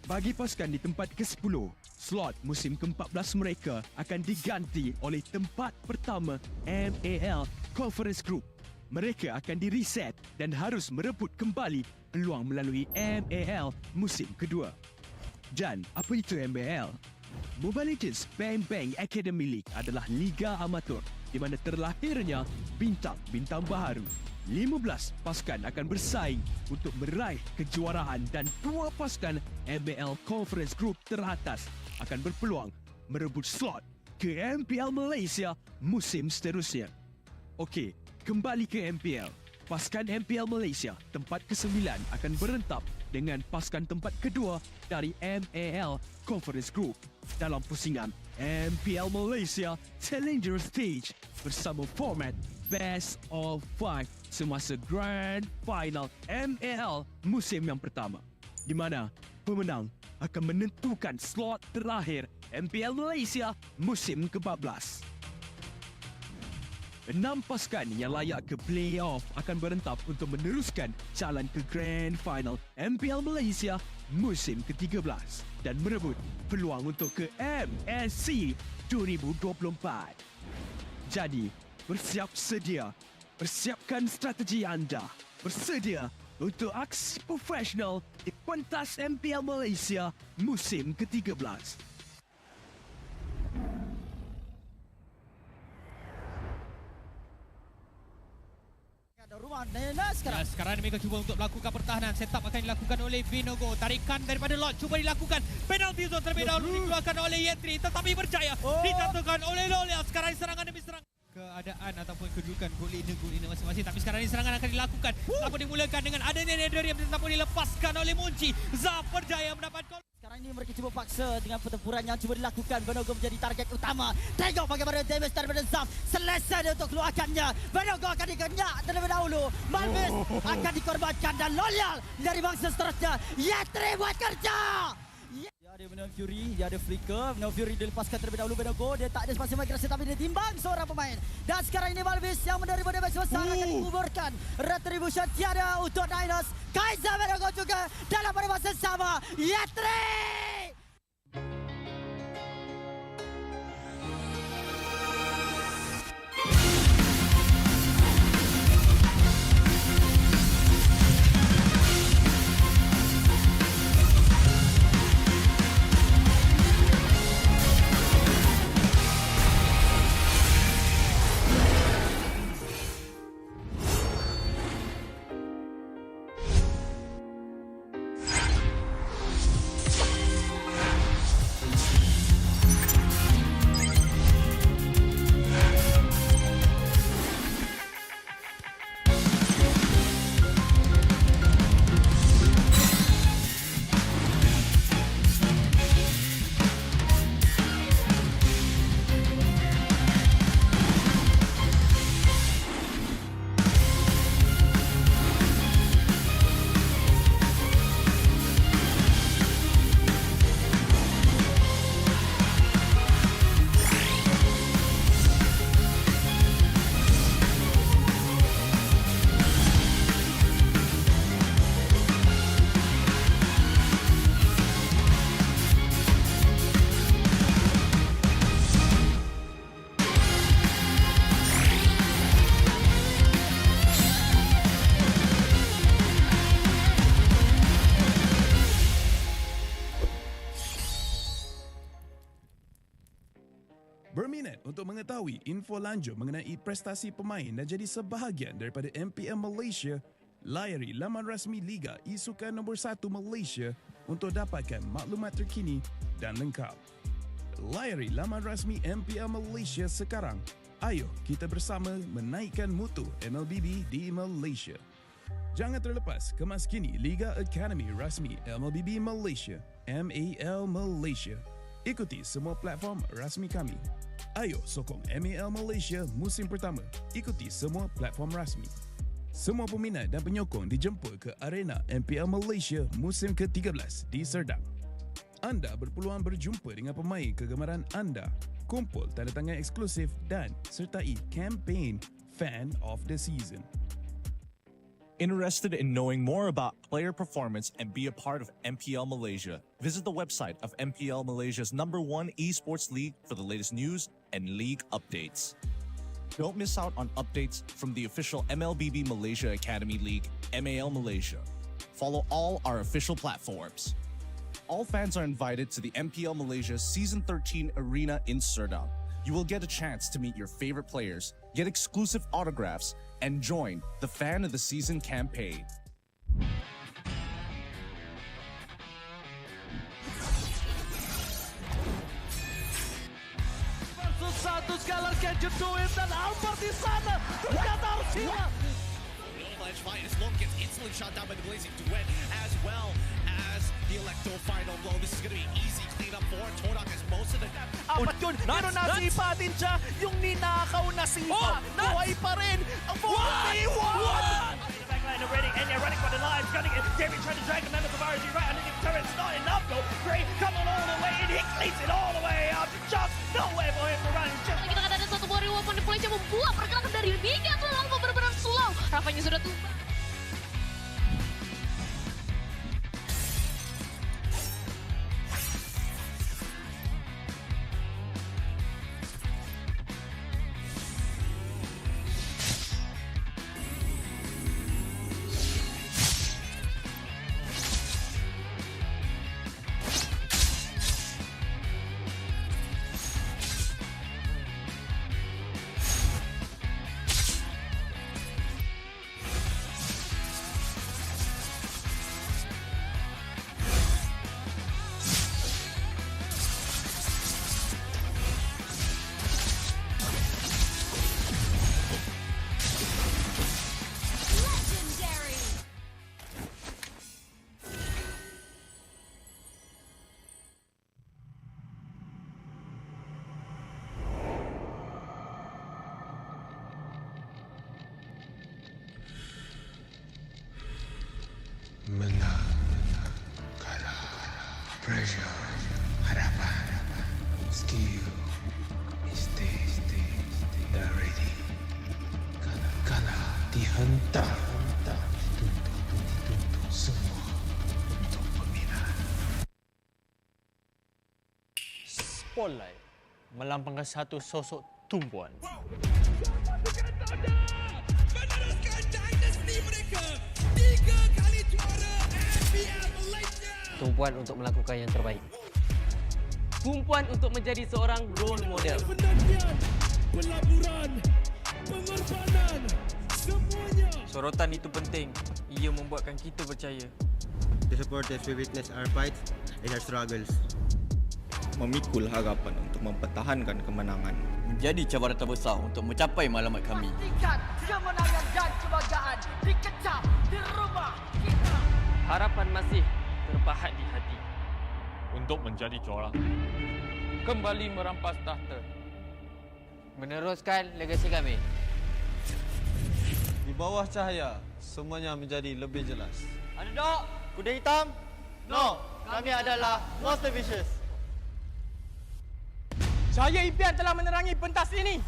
Bagi pasukan di tempat ke-10, slot musim ke-14 mereka akan diganti oleh tempat pertama MPL Conference Group. Mereka akan di-reset dan harus merebut kembali peluang melalui MPL musim kedua. Dan apa itu MPL? Mobile Legends Bang Bang Academy League adalah liga amatur di mana terlahirnya bintang-bintang baharu. 15 pasukan akan bersaing untuk meraih kejuaraan dan 2 pasukan MPL Conference Group teratas akan berpeluang merebut slot ke MPL Malaysia musim seterusnya. Okey, kembali ke MPL. Pasukan MPL Malaysia tempat ke-9 akan berentap dengan pasukan tempat kedua dari MPL Conference Group dalam pusingan MPL Malaysia Challenger Stage bersama format Best of 5 semasa Grand Final MPL musim yang pertama, di mana pemenang akan menentukan slot terakhir MPL Malaysia musim ke-14. 6 pasukan yang layak ke play-off akan berentap untuk meneruskan jalan ke Grand Final MPL Malaysia musim ke-13 dan merebut peluang untuk ke MSC 2024. Jadi, bersiap sedia. Persiapkan strategi anda. Bersedia untuk aksi profesional di pentas MPL Malaysia musim ke-13. Sekarang mereka cuba untuk melakukan pertahanan. Setup akan dilakukan oleh Vinogo. Tarikan daripada Lord cuba dilakukan. Penalty zone terlebih dahulu dikeluarkan oleh Yentri, tetapi berjaya dijatuhkan oleh Lolia. Sekarang serangan demi serangan. Keadaan ataupun kedudukan gol-ina masing-masing. Tapi sekarang ini serangan akan dilakukan. Apa dimulakan dengan adanya Nederium tetapi dilepaskan oleh Munci. Zaf berjaya mendapat gol. Sekarang ini mereka cuba paksa dengan pertempuran yang cuba dilakukan. Vinogo menjadi target utama. Tengok bagaimana damage daripada Zaf. Selesa dia untuk keluarkannya. Vinogo akan dikenyak terlebih dahulu. Malvis akan dikorbankan dan Loyal dari bangsa seterusnya. Yetri buat kerja. Dia ada Venom Fury, dia ada Flicker. Venom Fury dilepaskan terlebih dahulu Vinogo. Dia tak ada spasi migrasi tapi dia timbang seorang pemain. Dan sekarang ini Malvis yang menerima damage besar akan dikuburkan. Retribution tiada untuk Dinos. Kaiser Vinogo juga dalam pada masa sama. Yetri! Berminat untuk mengetahui info lanjut mengenai prestasi pemain dan jadi sebahagian daripada MPL Malaysia? Layari laman rasmi Liga E-Sukan nombor 1 Malaysia untuk dapatkan maklumat terkini dan lengkap. Layari laman rasmi MPL Malaysia sekarang. Ayo kita bersama menaikkan mutu MLBB di Malaysia. Jangan terlepas kemas kini Liga Academy rasmi MLBB Malaysia, MPL Malaysia. Ikuti semua platform rasmi kami. Ayo sokong MPL Malaysia musim pertama. Ikuti semua platform rasmi. Semua peminat dan penyokong dijemput ke arena MPL Malaysia musim ke-13 di Serdang. Anda berpeluang berjumpa dengan pemain kegemaran anda, kumpul tanda tangan eksklusif dan sertai kempen Fan of the Season. Interested in knowing more about player performance and be a part of MPL Malaysia? Visit the website of MPL Malaysia's #1 esports league for the latest news and league updates. Don't miss out on updates from the official MLBB Malaysia Academy League, MPL Malaysia. Follow all our official platforms. All fans are invited to the MPL Malaysia Season 13 Arena in Serdang. You will get a chance to meet your favorite players, get exclusive autographs, and join the Fan of the Season campaign. Versus satu sekali Kenjut Duim dan Alvar di sana. Ternyata harus hilang. Avalanche fight as Lone gets instantly shot down by the Blazing Duet as well as the Electo final blow. This is going to be easy cleanup for Todak as most of the... Apat yun, pero nasipa din siya. Yung ninakaw na sipa. Buhay pa rin. Ang buhay. Backline already, and they're running for the lives. Gunning it. Jerry trying to drag the members of RG right underneath the turret. It's not enough though. Gray coming all the way, and he cleans it all the way up. Just nowhere for him to run. Kita kata ada satu warrior weapon di Malaysia membuat pergerakan dari Liga terlalu benar-benar slow. Rafanya sudah tumbang. Menang, kalah, pressure, harapan, skill, mistake, dah ready. Kalah, dihentak, dituntut semua untuk peminat. Spotlight melambangkan satu sosok tumpuan. Meneruskan dinasti mereka 3 kali juara MPL Malaysia. Tumpuan untuk melakukan yang terbaik. Tumpuan untuk menjadi seorang role model. Penantian, pelaburan, pengorbanan, semuanya. Sorotan itu penting. Ia membuatkan kita percaya. The supporters will witness our fights and our struggles. Memikul harapan untuk mempertahankan kemenangan. Menjadi cabaran terbesar untuk mencapai matlamat kami. Pastikan kemenangan dan kebanggaan dikecap di rumah kita. Harapan masih terpahat di hati. Untuk menjadi juara. Kembali merampas tahta. Meneruskan legasi kami. Di bawah cahaya, semuanya menjadi lebih jelas. Underdog, kuda hitam? No, kami adalah Monster Vicious. Cahaya impian telah menerangi pentas ini.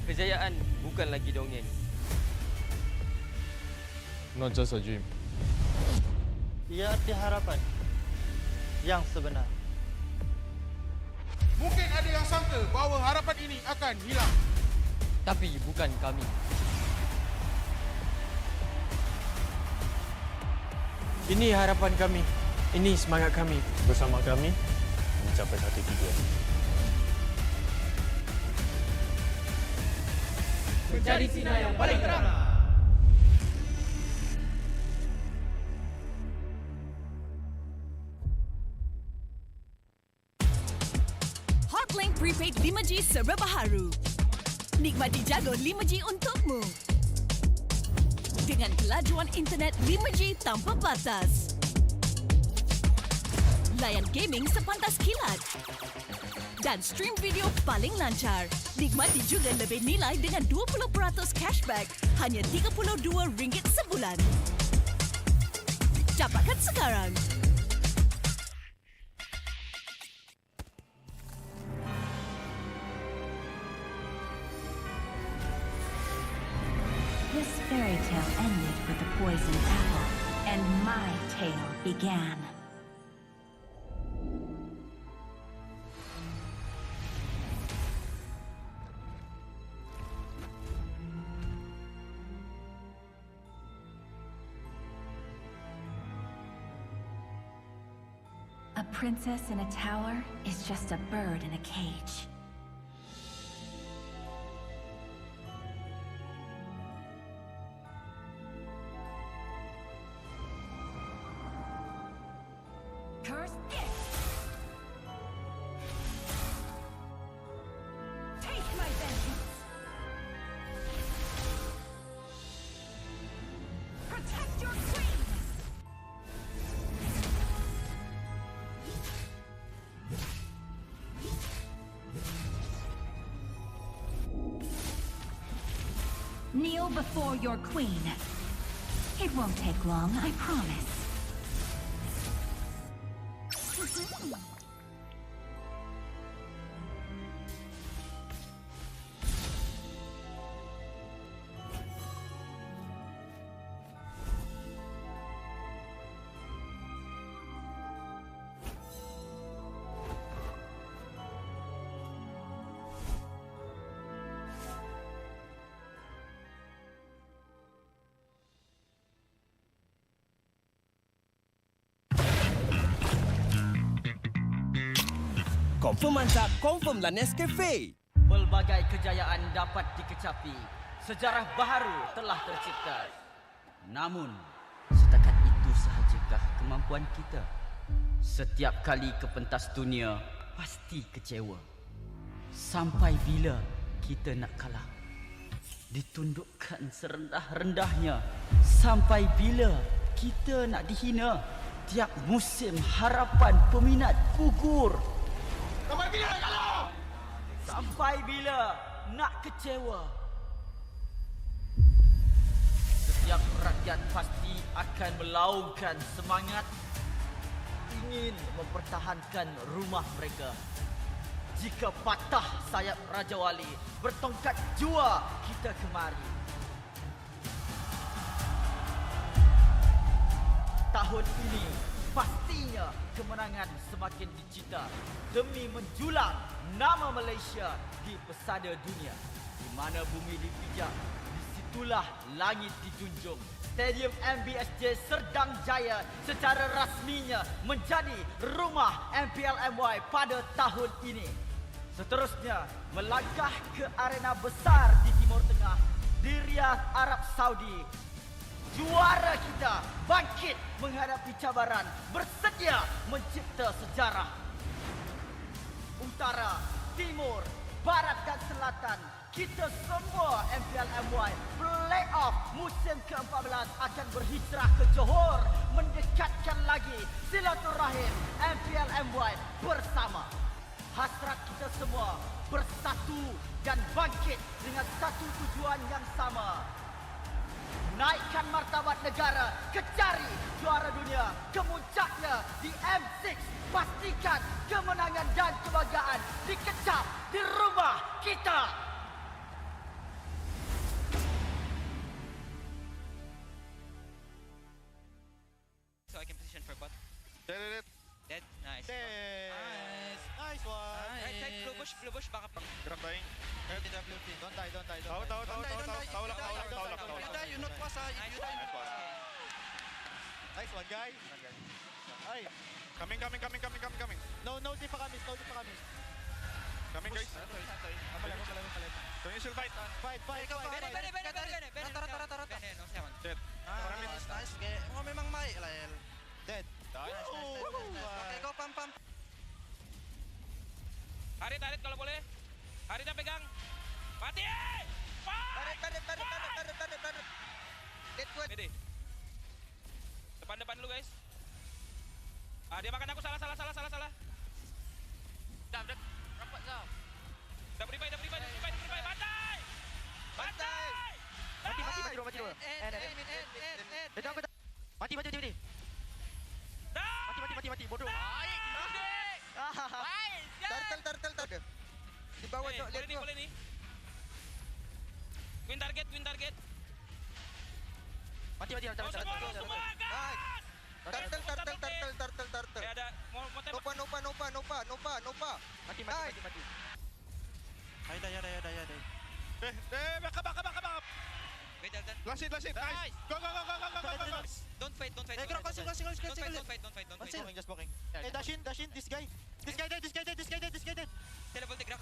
Kejayaan bukan lagi dongeng. Not just a dream. Ia arti harapan yang sebenar. Mungkin ada yang sangka bahawa harapan ini akan hilang. Tapi bukan kami. Ini harapan kami. Ini semangat kami. Bersama kami, mencapai satu tujuan. Menjadi sinar yang paling terang. Hotlink Prepaid 5G serba baharu. Nikmati jago 5G untukmu. Dengan kelajuan internet 5G tanpa batas. Layan gaming sepantas kilat. Dan stream video paling lancar. Nikmati juga lebih nilai dengan 20% cashback hanya RM32 sebulan. Dapatkan sekarang. This fairy tale ended with the poisoned apple, and my tale began. A princess in a tower is just a bird in a cage. Curse it! Take my vengeance! Protect your queen! Kneel before your queen. It won't take long, I promise. Confirm mantap, confirm lah Nescafe. Pelbagai kejayaan dapat dikecapi. Sejarah baharu telah tercipta. Namun, setakat itu sahajakah kemampuan kita? Setiap kali ke pentas dunia, pasti kecewa. Sampai bila kita nak kalah? Ditundukkan serendah-rendahnya. Sampai bila kita nak dihina? Tiap musim harapan peminat gugur. Sampai bila nak kalah? Sampai bila nak kecewa? Setiap rakyat pasti akan melaungkan semangat ingin mempertahankan rumah mereka. Jika patah sayap Raja Wali, bertongkat jua kita kemari. Tahun ini pastinya kemenangan semakin dicita demi menjulang nama Malaysia di pesada dunia. Di mana bumi dipijak, disitulah langit dijunjung. Stadium MBSJ Serdang Jaya secara rasminya menjadi rumah MPL MY pada tahun ini. Seterusnya, melangkah ke arena besar di Timur Tengah, di Riyadh, Arab Saudi. Juara kita bangkit menghadapi cabaran, bersedia mencipta sejarah. Utara, Timur, Barat dan Selatan, kita semua MPL MY Playoff musim ke-14 akan berhijrah ke Johor, mendekatkan lagi silaturahim MPL MY bersama. Hasrat kita semua bersatu dan bangkit dengan satu tujuan yang sama. Naikkan martabat negara, kecari juara dunia, kemuncaknya di M6. Pastikan kemenangan dan kebanggaan dikecap di rumah kita. So I can position for bot. Dead. Dead. Nice. Nice. Nice one. Right side, blue bush, baka pa. Grab dying. WP, don't die. Tahu lang. You die, you not pass, you die. Nice one, guys. Ay. Coming. No di pa kami. Coming guys. So initial fight. Fight. Dead. Nice. Oh, memang baik lah El. Dead. Nice. Okay, go pam. Tarik kalau boleh. Harit dah pegang. Mati! Tarik. Dead good. Pede. Depan dulu guys. Dia makan aku salah. Dah rapat Zaf. Dah beribai. Bantai! Mati dulu. Mati. Mati. Bodoh. Baik. Turtle. Di bawah dok, lihat boleh ni. Win target. Mati. Semua gas! Turtle. Ada motor. Nopa. Mati. Ay, dah. Backup. Wait, Dalton. Last hit. Nice. Go. Don't fight. Don't fight. Just blocking. Hey, Dashin. This guy dead. Level take rock.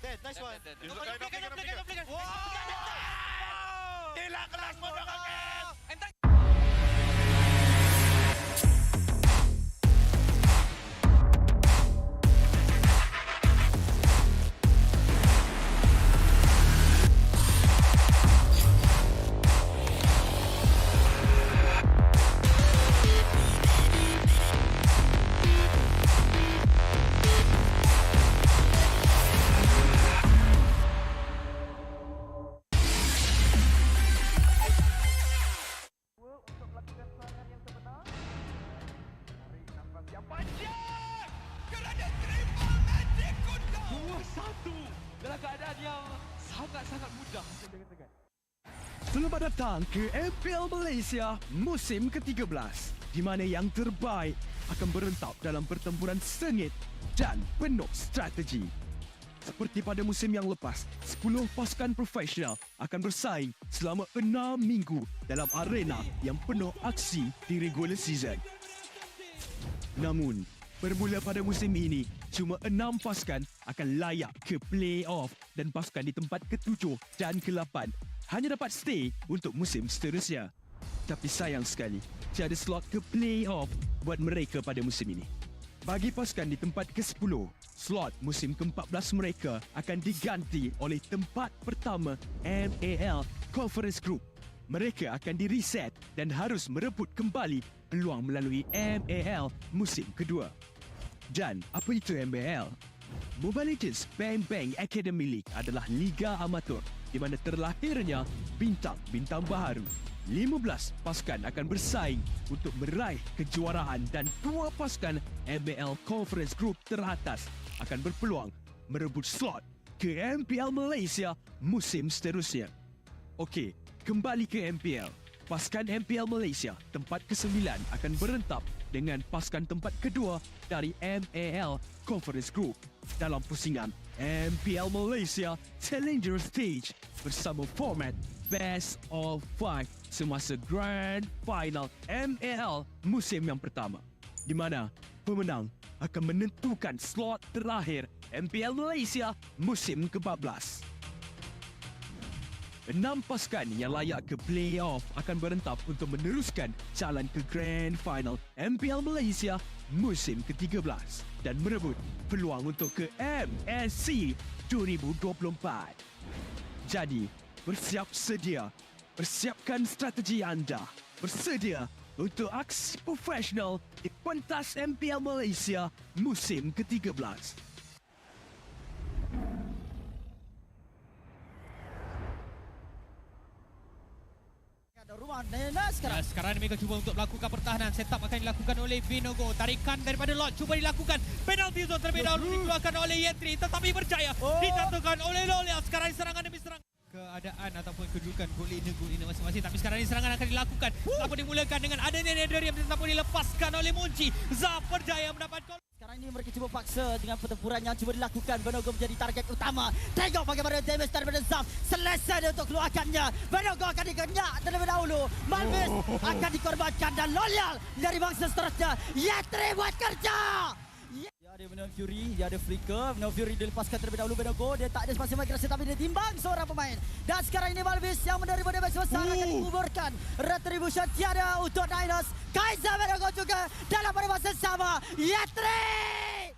Dead. Nice one. Don't flicker. Wow! Gila kelas mo nakakit! Selamat datang ke MPL Malaysia musim ke-13 di mana yang terbaik akan berentap dalam pertempuran sengit dan penuh strategi. Seperti pada musim yang lepas, 10 pasukan profesional akan bersaing selama 6 minggu dalam arena yang penuh aksi di regular season. Namun, bermula pada musim ini, cuma 6 pasukan akan layak ke play-off dan pasukan di tempat ke-7 dan ke-8 hanya dapat stay untuk musim seterusnya. Tapi sayang sekali, tiada slot ke play-off buat mereka pada musim ini. Bagi pasukan di tempat ke-10, slot musim ke-14 mereka akan diganti oleh tempat pertama MPL Conference Group. Mereka akan di-reset dan harus merebut kembali peluang melalui MPL musim kedua. Dan apa itu MPL? Mobile Legends Bang Bang Academy League adalah liga amatur di mana terlahirnya bintang-bintang baharu. 15 pasukan akan bersaing untuk meraih kejuaraan dan 2 pasukan MPL Conference Group teratas akan berpeluang merebut slot ke MPL Malaysia musim seterusnya. Okey, kembali ke MPL. Pasukan MPL Malaysia tempat ke-9 akan berentap dengan pasukan tempat kedua dari MPL Conference Group dalam pusingan MPL Malaysia Challenger Stage bersama format Best of 5 semasa Grand Final MPL musim yang pertama, di mana pemenang akan menentukan slot terakhir MPL Malaysia musim ke-14. 6 pasukan yang layak ke play-off akan berentap untuk meneruskan jalan ke Grand Final MPL Malaysia musim ke-13 dan merebut peluang untuk ke MSC 2024. Jadi, bersiap sedia. Persiapkan strategi anda. Bersedia untuk aksi profesional di pentas MPL Malaysia musim ke-13. Sekarang mereka cuba untuk melakukan pertahanan. Setup akan dilakukan oleh Vinogo. Tarikan daripada Lord cuba dilakukan. Penalty zone terlebih dahulu dikeluarkan oleh Yentri, tetapi berjaya dijatuhkan oleh Lolia. Sekarang serangan demi serangan. Keadaan ataupun kedudukan gol ini masing-masing. Tapi sekarang ini serangan akan dilakukan. Lalu dimulakan dengan adanya Nederium, tetapi dilepaskan oleh Munci. Zaf berjaya mendapat gol. Sekarang Sekarang ini mereka cuba paksa dengan pertempuran yang cuba dilakukan. Benogo menjadi target utama. Tengok bagaimana damage daripada Zaf. Selesa dia untuk keluarkannya. Benogo akan dikenyak terlebih dahulu. Malvis akan dikorbankan dan loyal dari bangsa seterusnya. Yetri buat kerja. Dia ada Venom Fury, dia ada flicker. Venom Fury dilepaskan terlebih dahulu. Benogo dia tak ada spasi migrasi tapi dia timbang seorang pemain. Dan sekarang ini Malvis yang menerima damage besar akan dikuburkan. Retribution tiada untuk Dinos. Kaiser Benogo juga dalam pada masa sama. Yetri!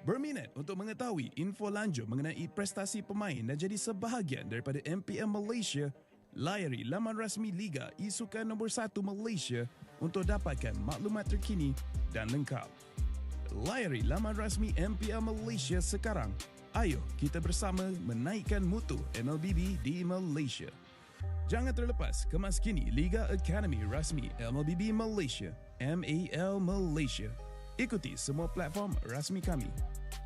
Berminat untuk mengetahui info lanjut mengenai prestasi pemain dan jadi sebahagian daripada MPL Malaysia? Layari laman rasmi Liga Isukan nombor 1 Malaysia untuk dapatkan maklumat terkini dan lengkap. Layari laman rasmi MPL Malaysia sekarang. Ayo kita bersama menaikkan mutu MLBB di Malaysia. Jangan terlepas kemas kini Liga Academy rasmi MLBB Malaysia, MAL Malaysia. Ikuti semua platform rasmi kami.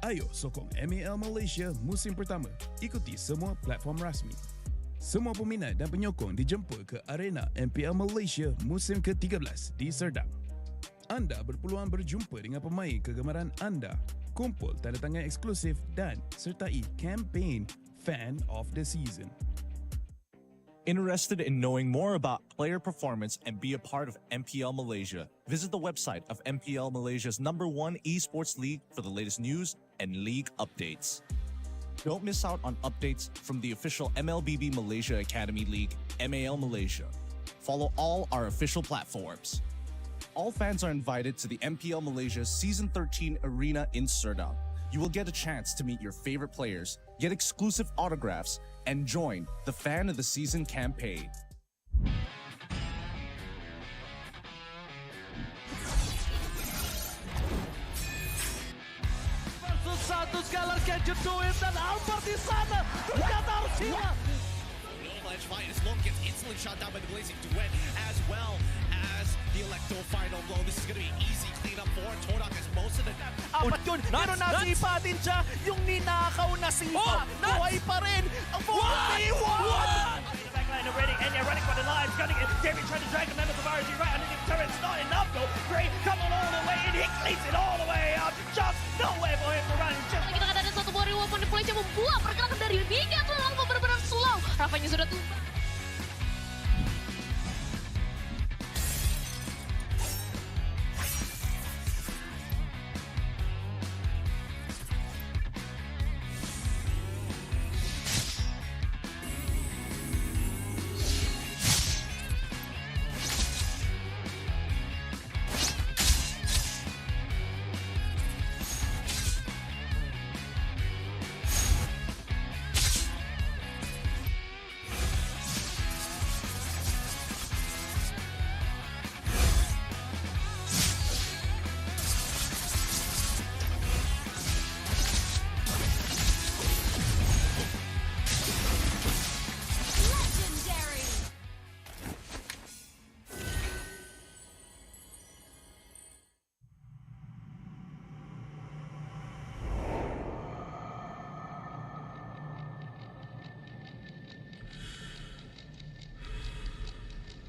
Ayo sokong MPL Malaysia musim pertama. Ikuti semua platform rasmi. Semua peminat dan penyokong dijemput ke arena MPL Malaysia musim ke-13 di Serdang. Anda berpeluang berjumpa dengan pemain kegemaran anda, kumpul tanda tangan eksklusif dan sertai kempen Fan of the Season. Interested in knowing more about player performance and be a part of MPL Malaysia? Visit the website of MPL Malaysia's #1 esports league for the latest news and league updates. Don't miss out on updates from the official MLBB Malaysia Academy League, MPL Malaysia. Follow all our official platforms. All fans are invited to the MPL Malaysia Season 13 Arena in Serdang. You will get a chance to meet your favorite players, get exclusive autographs, and join the Fan of the Season campaign. Satu sekali catch to him dan Albert di sana ternyata harus hilang. Ledge fight as Long gets instantly shot down by the Blazing Duet as well as the Electro final blow. This is going to be easy cleanup for Todak as most of the... Apat yun, pero nasipa din siya yung ninakaw na sipa. Buhay pa rin ang 4v1! Backline already, and you're running for the lives, gunning it. David trying to drag the members of RG right underneath the turret. It's not enough though. Gray coming all the way in, he cleans it all the way up. Just nowhere for him to run. Kita akan ada satu Warrior Weapon di Malaysia membuat pergerakan dari Liga terlalu benar-benar slow. Rafanya sudah tumpah.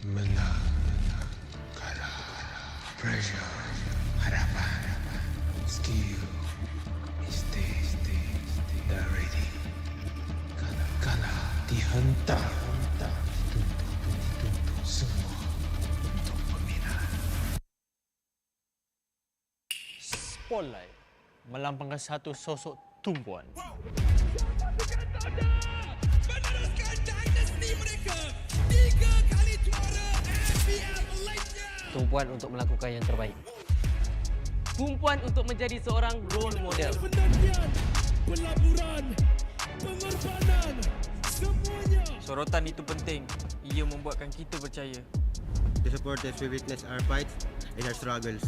Menang, kalah, pressure, harapan, skill, mistake, dah ready. Kalah, dihentak, tuntut semua untuk peminat. Spotlight melambangkan satu sosok tumpuan. Tumpuan untuk melakukan yang terbaik. Tumpuan untuk menjadi seorang role model. Pelaburan, pengorbanan, semuanya. Sorotan itu penting. Ia membuatkan kita percaya. The supporters will witness our fights and our struggles.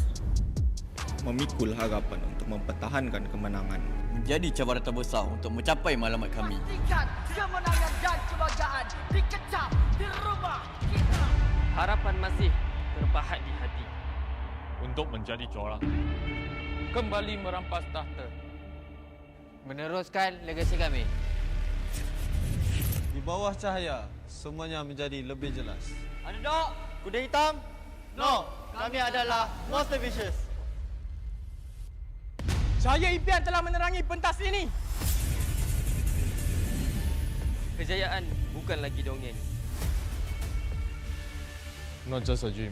Memikul harapan untuk mempertahankan kemenangan. Menjadi cabaran terbesar untuk mencapai matlamat kami. Pastikan kemenangan dan kebanggaan dikecap di rumah kita. Harapan masih terpahat di hati untuk menjadi juara. Kembali merampas tahta. Meneruskan legasi kami. Di bawah cahaya, semuanya menjadi lebih jelas. Underdog, kuda hitam? No, kami adalah Monster Vicious. Cahaya impian telah menerangi pentas ini. Kejayaan bukan lagi dongeng. Not just a dream.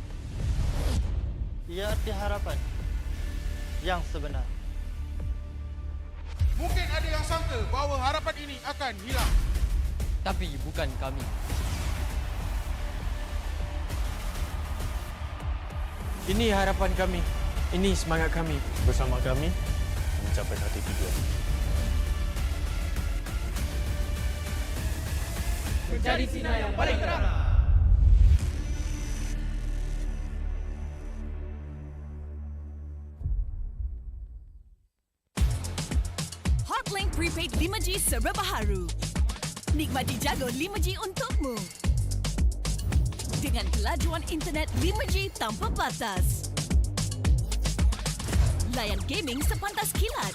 Ia arti harapan yang sebenar. Mungkin ada yang sangka bahawa harapan ini akan hilang. Tapi bukan kami. Ini harapan kami. Ini semangat kami. Bersama kami mencapai satu tujuan. Menjadi sinar yang paling terang. Hotlink Prepaid 5G serba baharu. Nikmati jago 5G untukmu. Dengan kelajuan internet 5G tanpa batas. Layan gaming sepantas kilat.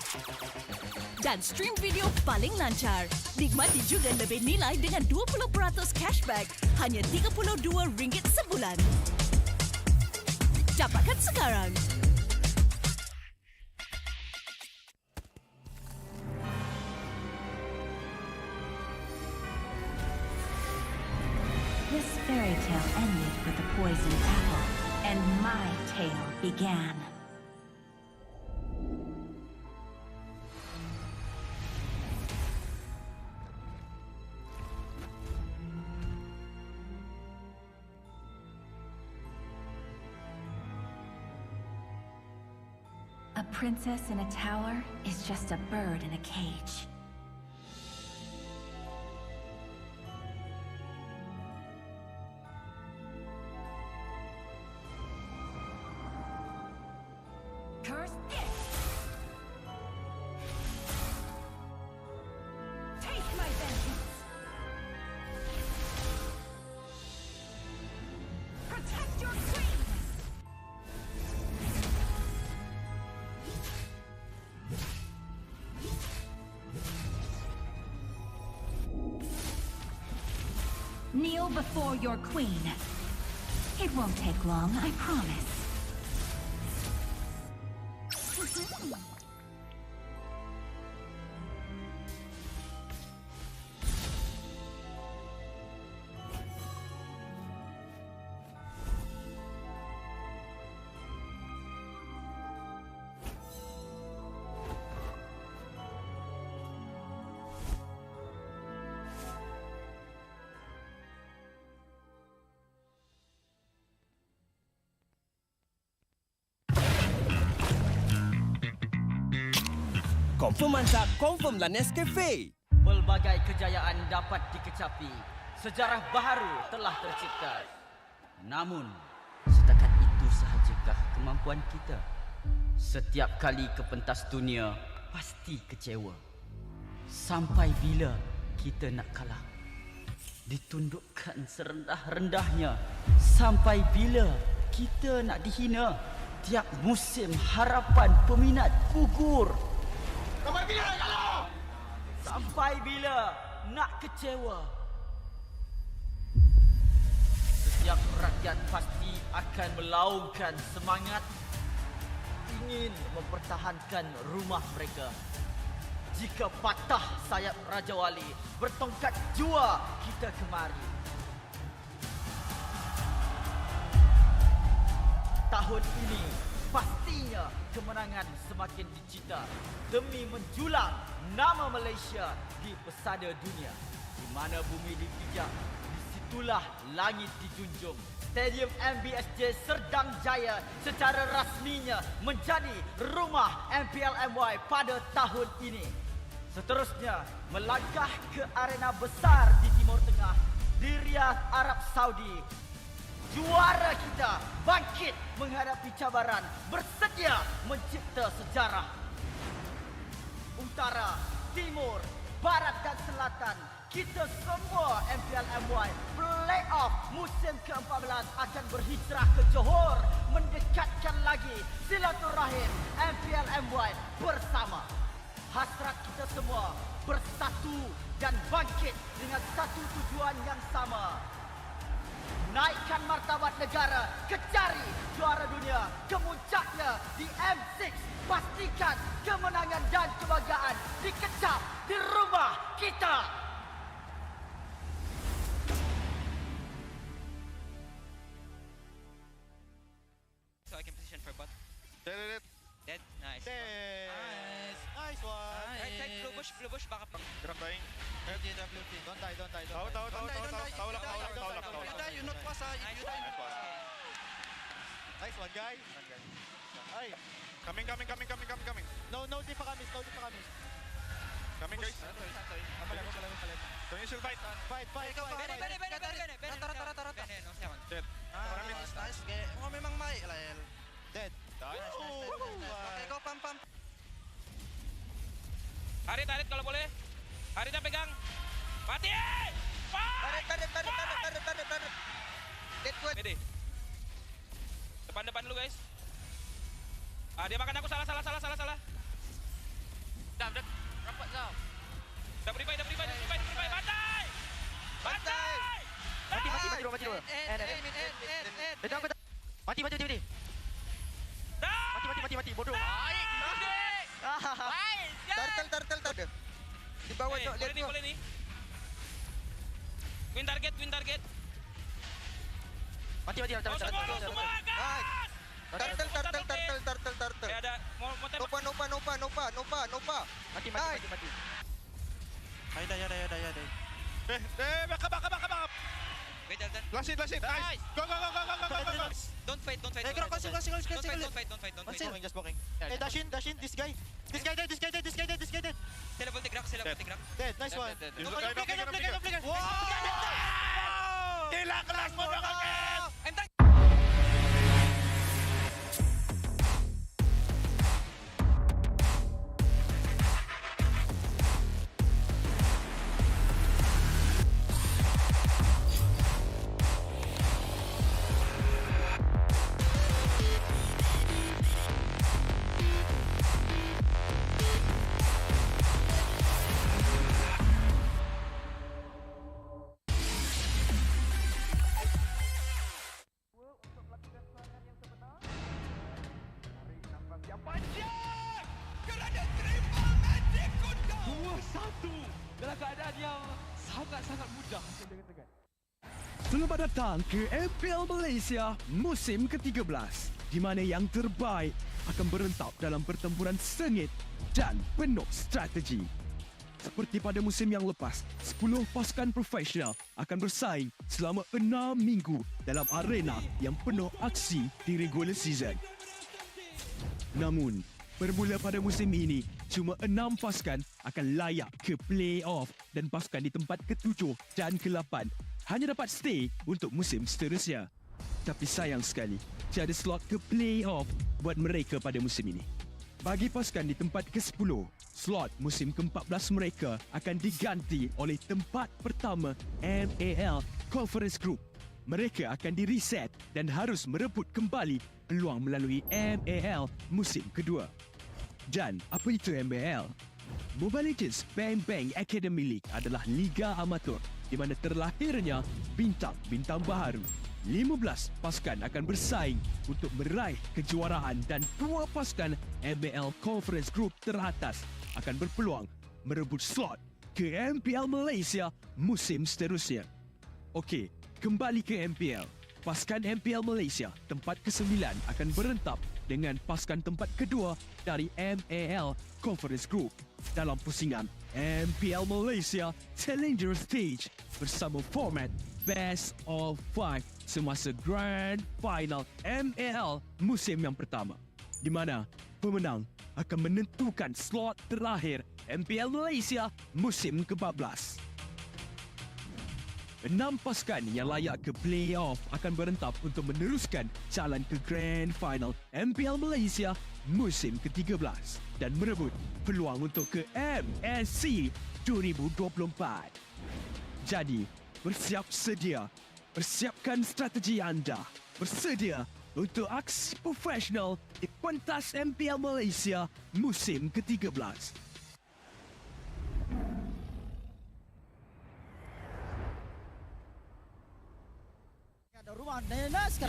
Dan stream video paling lancar. Nikmati juga lebih nilai dengan 20% cashback hanya RM32 sebulan. Dapatkan sekarang. This fairy tale ended with the poisoned apple, and my tale began. A princess in a tower is just a bird in a cage. Curse it! Take my vengeance! Protect your queen! Kneel before your queen. It won't take long, I promise. Confirm mantap, confirm lah Nescafe. Pelbagai kejayaan dapat dikecapi. Sejarah baharu telah tercipta. Namun, setakat itu sahajakah kemampuan kita? Setiap kali ke pentas dunia, pasti kecewa. Sampai bila kita nak kalah? Ditundukkan serendah-rendahnya. Sampai bila kita nak dihina? Tiap musim harapan peminat gugur. Sampai bila nak kalah? Sampai bila nak kecewa? Setiap rakyat dan pasti akan melaungkan semangat ingin mempertahankan rumah mereka. Jika patah sayap Raja Wali, bertongkat jua kita kemari. Tahun ini pastinya kemenangan semakin dicita demi menjulang nama Malaysia di pesada dunia. Di mana bumi dipijak, disitulah langit dijunjung. Stadium MBSJ Serdang Jaya secara rasminya menjadi rumah MPL MY pada tahun ini. Seterusnya, melangkah ke arena besar di Timur Tengah, di Riyadh, Arab Saudi. Juara kita bangkit menghadapi cabaran, bersedia mencipta sejarah. Utara, Timur, Barat dan Selatan, kita semua MPL MY Playoff musim ke-14 akan berhijrah ke Johor, mendekatkan lagi silaturahim MPL MY bersama. Hasrat kita semua bersatu dan bangkit dengan satu tujuan yang sama. Naikkan martabat negara, kecari juara dunia, kemuncaknya di M6. Pastikan kemenangan dan kebanggaan dikecap di rumah kita. So I can position for bot. Dead. Dead. Nice. Nice one. Right, blue bush, back up. Gerak dying. JWP. Don't die. Tahu. You die, you not pass. You die. Nice one, guys. Ay. Coming. No di pa kami. Coming, guys. Don't you still fight? Fight. Dead. Nice. Oh, memang baik lah. Dead. Okay, go pam. Harit kalau boleh. Haritnya pegang. Mati! Tarik. Dead good. Pede. Depan dulu, guys. Dia makan aku, salah. Dah, rapat kau. Dah beri fight. Bantai! Mati dua. Mati. Mati, bodoh. Turtle. Di bawah jok, lihat tu. Boleh ni. Win target. Mati. Semua gas! Turtle. Ada mau Nopa. Mati. Ay, dah. Back. Wait, Dalton. Last hit. Nice. Go. Don't fight. Don't fight. Just walking. Hey, dash in. This guy dead. Sila volte crack. Dead, nice one. Wow! Gila kelas mo na kagad! I'm done. Selamat datang ke MPL Malaysia musim ke-13 di mana yang terbaik akan berentap dalam pertempuran sengit dan penuh strategi. Seperti pada musim yang lepas, 10 pasukan profesional akan bersaing selama 6 minggu dalam arena yang penuh aksi di regular season. Namun, bermula pada musim ini, cuma 6 pasukan akan layak ke play-off dan pasukan di tempat ke-7 dan ke-8 hanya dapat stay untuk musim seterusnya. Tapi sayang sekali, tiada slot ke play-off buat mereka pada musim ini. Bagi pasukan di tempat ke-10, slot musim ke-14 mereka akan diganti oleh tempat pertama MAL Conference Group. Mereka akan di-reset dan harus merebut kembali peluang melalui MAL musim kedua. Dan apa itu MAL? Mobile Legends Bang Bang Academy League adalah liga amatur di mana terlahirnya bintang-bintang baharu. 15 pasukan akan bersaing untuk meraih kejuaraan dan 2 pasukan MPL Conference Group teratas akan berpeluang merebut slot ke MPL Malaysia musim seterusnya. Okey, kembali ke MPL. Pasukan MPL Malaysia tempat ke-9 akan berentap dengan pasukan tempat kedua dari MAL Conference Group dalam pusingan MPL Malaysia Challenger Stage bersama format Best of 5 semasa Grand Final MAL musim yang pertama, di mana pemenang akan menentukan slot terakhir MPL Malaysia musim ke-14. 6 pasukan yang layak ke playoff akan berentap untuk meneruskan jalan ke Grand Final MPL Malaysia musim ke-13 dan merebut peluang untuk ke MSC 2024. Jadi, bersiap sedia. Persiapkan strategi anda. Bersedia untuk aksi profesional di pentas MPL Malaysia musim ke-13.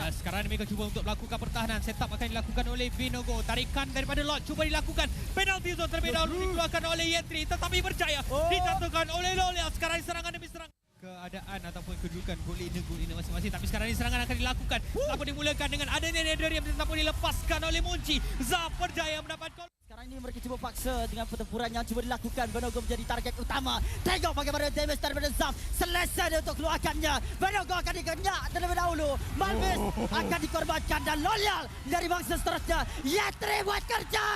Sekarang mereka cuba untuk melakukan pertahanan. Setup akan dilakukan oleh Vinogo. Tarikan daripada Lord cuba dilakukan. Penalti zone terlebih dahulu dikeluarkan oleh Yentri, tetapi berjaya dijatuhkan oleh Lolia. Sekarang serangan demi serangan. Keadaan ataupun kedudukan gol ini masing-masing, tapi sekarang ini serangan akan dilakukan. Apa dimulakan dengan adanya Nederium, tetapi dilepaskan oleh Munci. Zaf berjaya mendapat gol. Sekarang ini mereka cuba paksa dengan pertempuran yang cuba dilakukan. Vinogo menjadi target utama. Tengok bagaimana damage daripada Zaf. Selesai dia untuk keluarkannya. Vinogo akan dikenyak terlebih dahulu. Malvis akan dikorbankan dan Loyal dari bangsa seterusnya. Yetri buat kerja.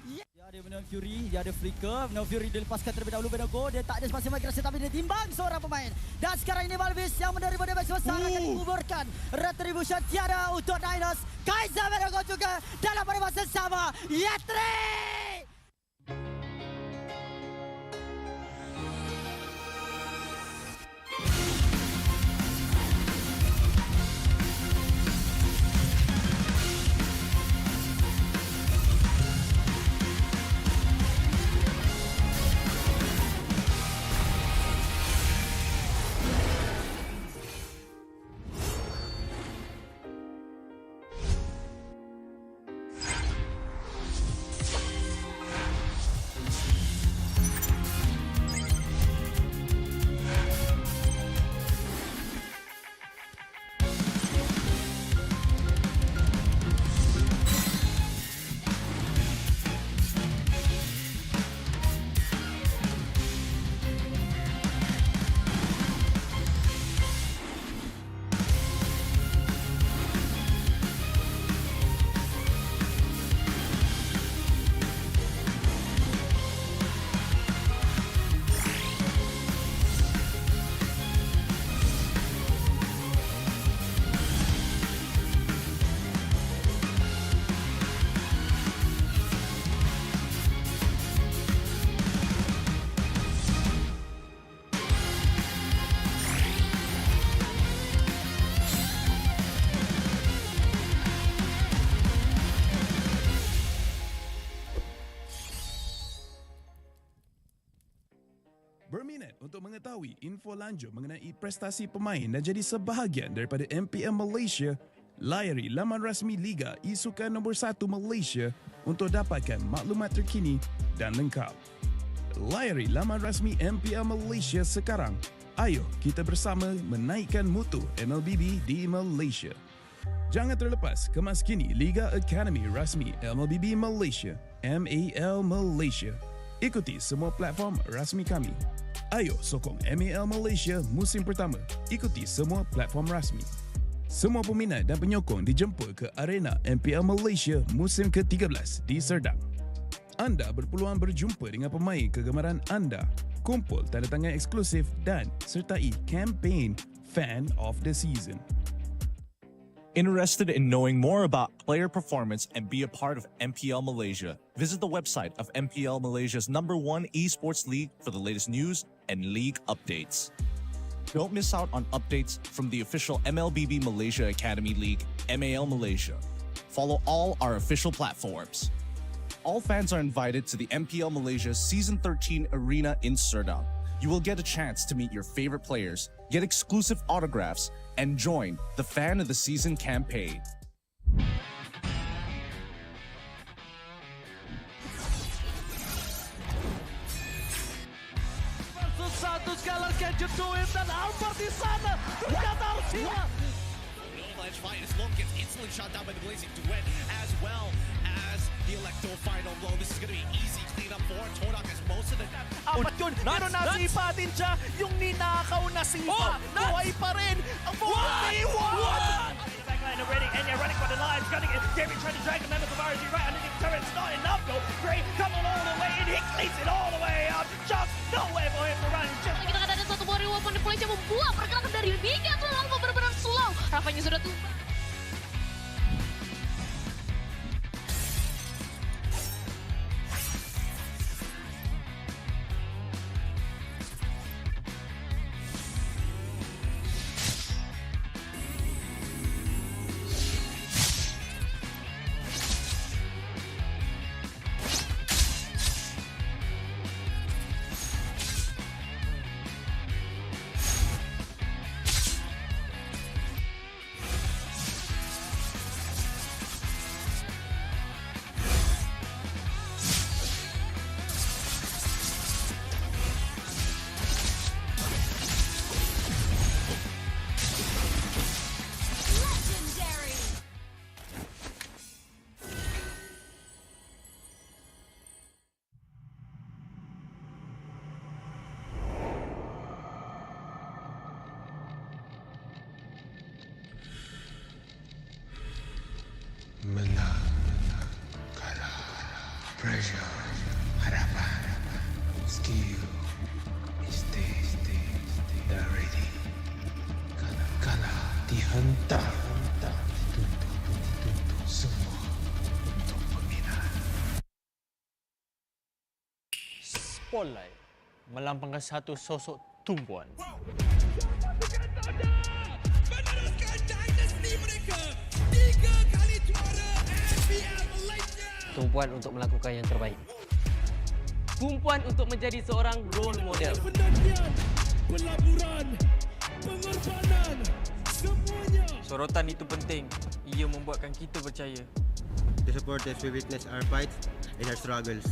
Dia ada Venom Fury, dia ada flicker. Venom Fury dilepaskan terlebih dahulu. Vinogo dia tak ada spasi migrasi tapi dia timbang seorang pemain. Dan sekarang ini Malvis yang menerima damage besar akan dikuburkan. Retribution tiada untuk Niners. Kaiser Vinogo juga dalam pada masa sama. Yetri! Berminat untuk mengetahui info lanjut mengenai prestasi pemain dan jadi sebahagian daripada MPL Malaysia? Layari laman rasmi Liga Isukan nombor 1 Malaysia untuk dapatkan maklumat terkini dan lengkap. Layari laman rasmi MPL Malaysia sekarang. Ayo kita bersama menaikkan mutu MLBB di Malaysia. Jangan terlepas kemas kini Liga Academy rasmi MLBB Malaysia, MAL Malaysia. Ikuti semua platform rasmi kami. Ayo sokong MAL Malaysia musim pertama. Ikuti semua platform rasmi. Semua peminat dan penyokong dijemput ke arena MPL Malaysia musim ke-13 di Serdang. Anda berpeluang berjumpa dengan pemain kegemaran anda, kumpul tanda tangan eksklusif dan sertai kempen Fan of the Season. Interested in knowing more about player performance and be a part of MPL Malaysia? Visit the website of MPL Malaysia's #1 esports league for the latest news and league updates. Don't miss out on updates from the official MLBB Malaysia Academy League, MAL Malaysia. Follow all our official platforms. All fans are invited to the MPL Malaysia Season 13 Arena in Serdang. You will get a chance to meet your favorite players, get exclusive autographs, and join the Fan of the Season campaign. Satu sekali gadget to him dan Albert di sana ternyata harus hilang. Ledge fight as Long gets instantly shot down by the Blazing Duet, as well as the Electo final blow. This is going to be easy cleanup for Todak as most of the... Apat yun, pero nasipa din siya yung ninakaw na sipa. Buhay pa rin ang Homebois! Backline already, and you're running for the lives, gunning it. David trying to drag the members of RG right underneath the turret. It's not enough though. Gray coming all the way in, he cleans it all the way out. Just nowhere for him to run. Just... Kita akan ada satu Homebois and MV yang membuat pergerakan dari Liga terlalu benar-benar slow. Rafanya sudah tumbang. Menang, kalah, pressure, harapan, skill, mistake, dah ready. Kalah, dihentak, dituntut semua untuk peminat. Spotlight melambangkan satu sosok tumpuan. Meneruskan dinasti mereka 3 kali juara MPL Malaysia. Tumpuan untuk melakukan yang terbaik. Tumpuan untuk menjadi seorang role model. Penantian, pelaburan, pengorbanan, semuanya. Sorotan itu penting. Ia membuatkan kita percaya. The supporters will witness our fights and our struggles.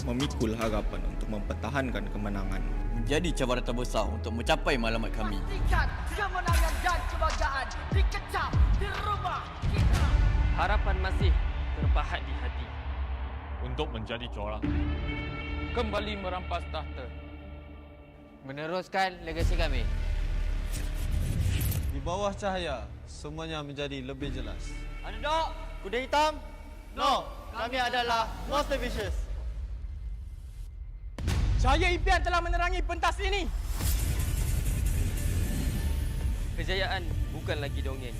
Memikul harapan untuk mempertahankan kemenangan. Menjadi cabaran terbesar untuk mencapai matlamat kami. Pastikan kemenangan dan kebanggaan dikecam di rumah kita. Harapan masih terpahat di hati untuk menjadi juara. Kembali merampas tahta. Meneruskan legasi kami. Di bawah cahaya, semuanya menjadi lebih jelas. Underdog, kuda hitam? No, kami adalah Monster Vicious. Cahaya impian telah menerangi pentas ini. Kejayaan bukan lagi dongeng.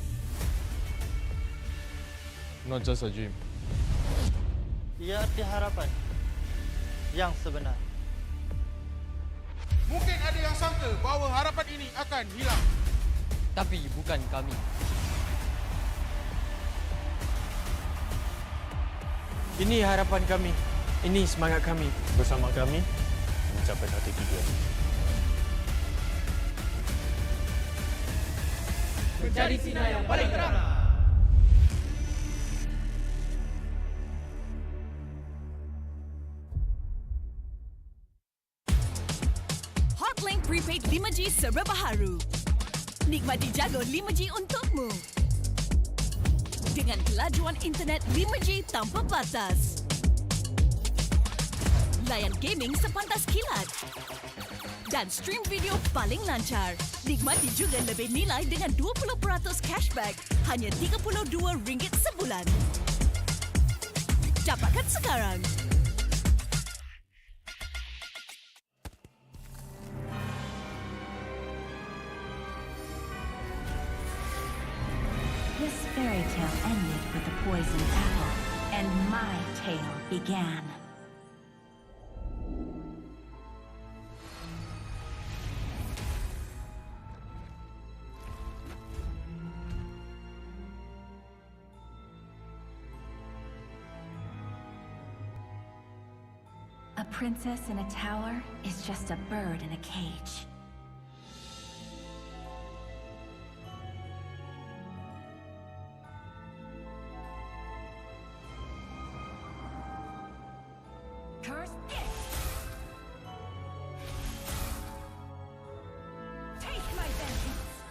Not just a dream. Ia arti harapan yang sebenar. Mungkin ada yang sangka bahawa harapan ini akan hilang. Tapi bukan kami. Ini harapan kami. Ini semangat kami. Bersama kami mencapai satu tujuan. Menjadi sinar yang paling terang. Hotlink Prepaid 5G serba baharu. Nikmati jago 5G untukmu. Dengan kelajuan internet 5G tanpa batas. Layan gaming sepantas kilat. Dan stream video paling lancar. Nikmati juga lebih nilai dengan 20% cashback hanya RM32 sebulan. Dapatkan sekarang. This fairy tale ended with the poisoned apple, and my tale began. A princess in a tower is just a bird in a cage. Curse it! Take my vengeance!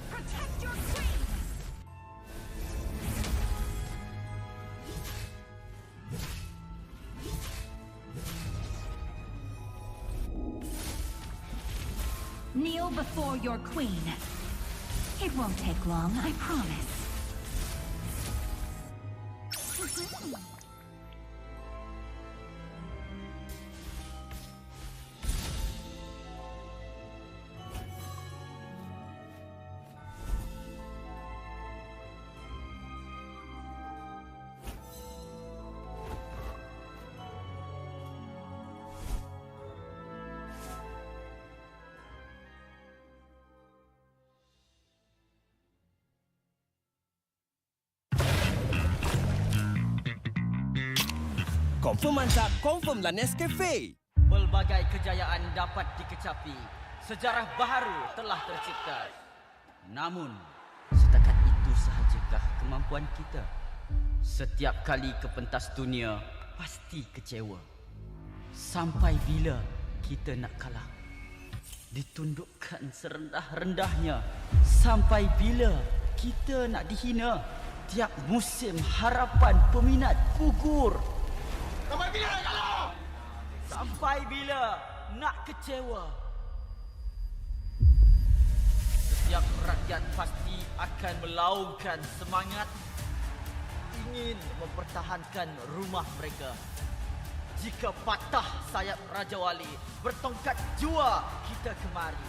Protect your queen! Kneel before your queen. It won't take long, I promise. Confirm mantap, confirm lah Nescafe. Pelbagai kejayaan dapat dikecapi. Sejarah baru telah tercipta. Namun, setakat itu sahajakah kemampuan kita? Setiap kali ke pentas dunia, pasti kecewa. Sampai bila kita nak kalah? Ditundukkan serendah-rendahnya. Sampai bila kita nak dihina? Tiap musim harapan peminat gugur. Sampai bila nak kalah? Sampai bila nak kecewa? Setiap rakyat pasti akan melaungkan semangat ingin mempertahankan rumah mereka. Jika patah sayap Raja Wali, bertongkat jua kita kemari.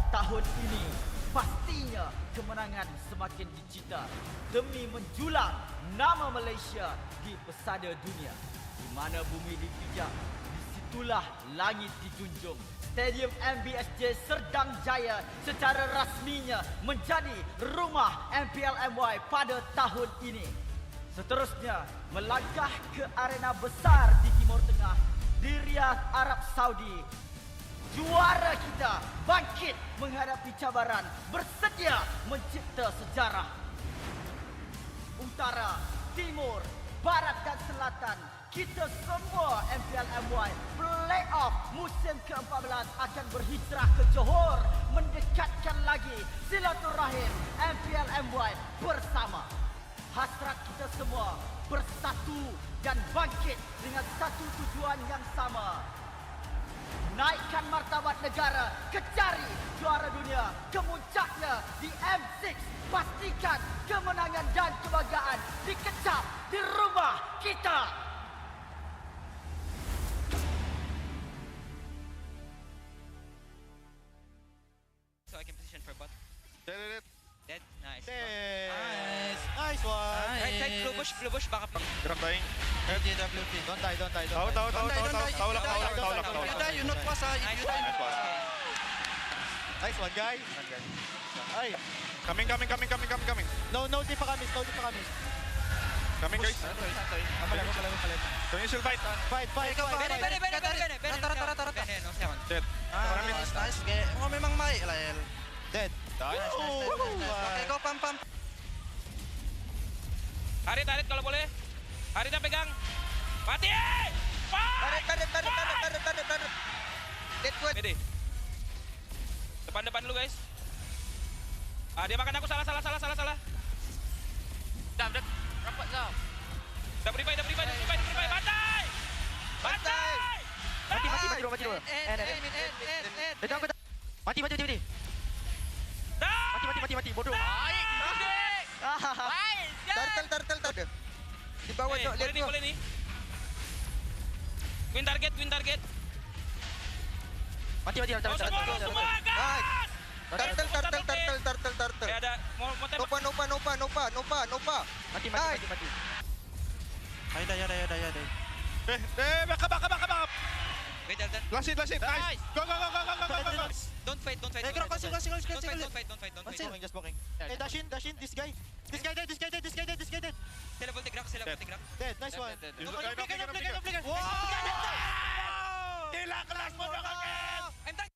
Tahun ini pastinya kemenangan semakin dicita demi menjulang nama Malaysia di pesada dunia. Di mana bumi dipijak, disitulah langit dijunjung. Stadium MBSJ Serdang Jaya secara rasminya menjadi rumah MPL MY pada tahun ini. Seterusnya, melangkah ke arena besar di Timur Tengah, di Riyadh, Arab Saudi. Juara kita bangkit menghadapi cabaran, bersedia mencipta sejarah. Utara, Timur, Barat dan Selatan, kita semua MPL MY Playoff musim ke-14 akan berhijrah ke Johor, mendekatkan lagi silaturahim MPL MY bersama. Hasrat kita semua bersatu dan bangkit dengan satu tujuan yang sama. Naikkan martabat negara, kecari juara dunia, kemuncaknya di M6. Pastikan kemenangan dan kebanggaan dikecap di rumah kita. So I can position for bot. Dead. Dead. Nice. Nice. Nice one. Right side, blue bush, backup. Grab dying. LGWP. Don't die. Tahu. Taulak. You die, you not pass. If you die, you not pass. Nice one, guys. Ay. Coming. No, di pa kami. Coming, guys. Don't you fight. Fight. Bene, no second. Dead. Nice. Oh, memang baik lah, El. Dead. Nice. Okay, go pump. Harit kalau boleh. Haritnya pegang. Mati! Tarik. Dead good. Pede. Depan dulu, guys. Dia makan aku salah. Dah, rapat kau. Dah beri baik. Bantai! Mati dua. Mati. Mati, bodoh. Baik. Turtle. Di bawah dok, lihat boleh ni. Win target. Mati. Semua gas! Turtle. Ada mau Nopa. Mati. Eh, backup. Wait, Dalton. Last hit. Nice. Go. Don't fight. Don't fight. Just walking. Hey, dash in. This guy dead. Teleport gerak. Dead. Nice one. Wow! Gila kelas mo I'm done.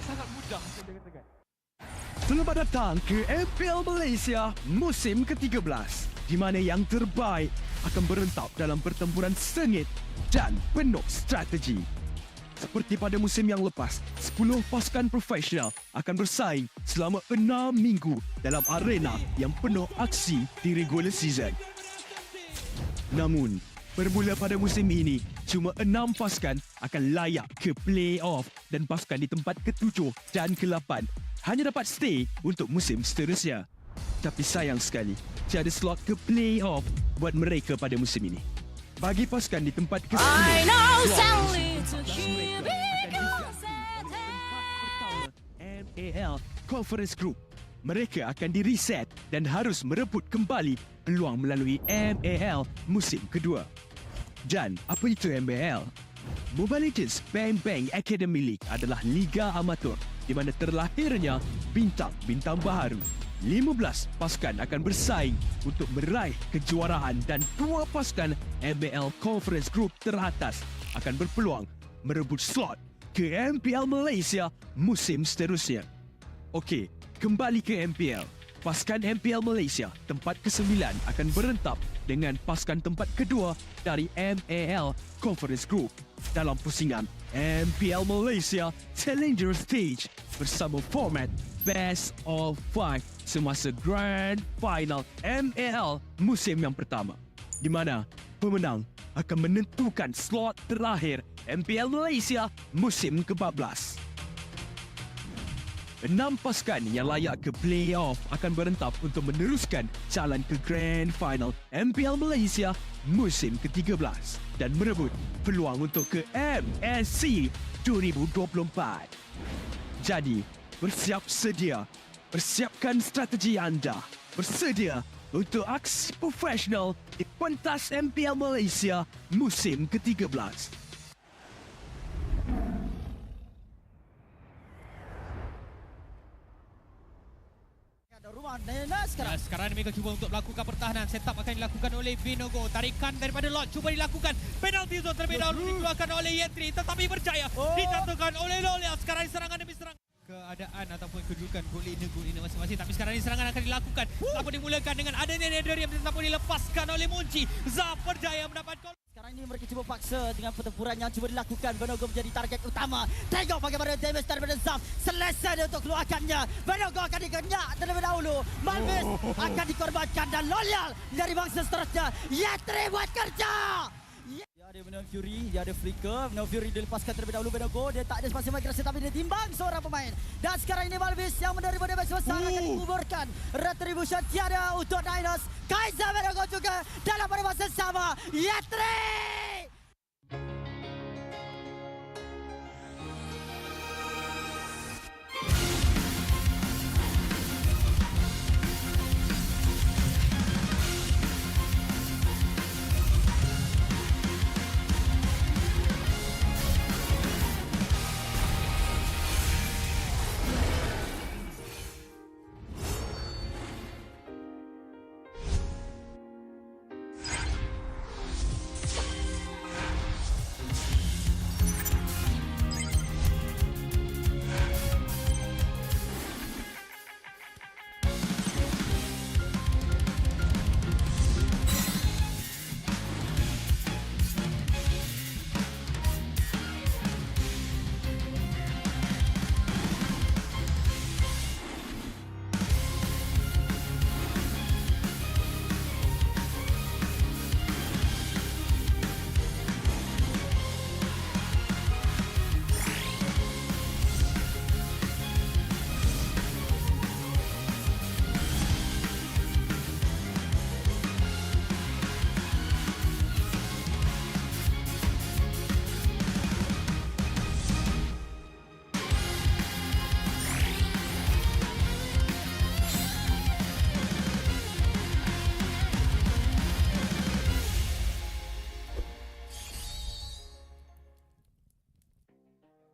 sangat mudah. Selamat datang ke MPL Malaysia musim ke-13, di mana yang terbaik akan berentap dalam pertempuran sengit dan penuh strategi. Seperti pada musim yang lepas, 10 pasukan profesional akan bersaing selama 6 minggu dalam arena yang penuh aksi di regular season. Namun, bermula pada musim ini, cuma 6 pasukan akan layak ke play-off dan pasukan di tempat ke-7 dan ke-8 hanya dapat stay untuk musim seterusnya. Tapi sayang sekali, tiada slot ke play-off buat mereka pada musim ini. Bagi pasukan di tempat ke-10, MPL Conference Group, mereka akan di-reset dan harus merebut kembali peluang melalui MPL musim kedua. Dan apa itu MPL? Mobile Legends Bang Bang Academy League adalah liga amatur di mana terlahirnya bintang-bintang baharu. 15 pasukan akan bersaing untuk meraih kejuaraan dan 2 pasukan MPL Conference Group teratas akan berpeluang merebut slot ke MPL Malaysia musim seterusnya. Okey, kembali ke MPL. Pasukan MPL Malaysia tempat ke-9 akan berentap dengan pasukan tempat kedua dari MPL Conference Group dalam pusingan MPL Malaysia Challenger Stage bersama format Best of 5 semasa Grand Final MPL musim yang pertama, di mana pemenang akan menentukan slot terakhir MPL Malaysia musim ke-14. 6 pasukan yang layak ke play-off akan berentap untuk meneruskan jalan ke Grand Final MPL Malaysia musim ke-13 dan merebut peluang untuk ke MSC 2024. Jadi, bersiap sedia. Persiapkan strategi anda. Bersedia untuk aksi profesional di pentas MPL Malaysia musim ke-13. Sekarang mereka cuba untuk melakukan pertahanan. Setup akan dilakukan oleh Binogo. Tarikan daripada Lord cuba dilakukan. Penalty zone terlebih dahulu dikeluarkan oleh Yentri, tetapi berjaya dijatuhkan oleh Lolia. Sekarang serangan demi serangan. Keadaan ataupun kedudukan gol ini masing-masing, tapi sekarang ini serangan akan dilakukan. Tanpa dimulakan dengan adanya Nederium, tetapi dilepaskan oleh Munci. Zaf berjaya mendapat gol. Sekarang ini mereka cuba paksa dengan pertempuran yang cuba dilakukan. Benogo menjadi target utama. Tengok bagaimana damage daripada Zaf. Selesa dia untuk keluarkannya. Benogo akan dikenyak terlebih dahulu. Malvis akan dikorbankan dan Loyal dari bangsa seterusnya. Yetri buat kerja. Dia ada Venom Fury, dia ada Flicker. Venom Fury dilepaskan terlebih dahulu Benogo. Dia tak ada spasi migrasi tapi dia timbang seorang pemain. Dan sekarang ini Malvis yang menerima damage besar akan dikuburkan. Retribution tiada untuk Dinos. Kaiser Benogo juga dalam pada masa sama. Yetri!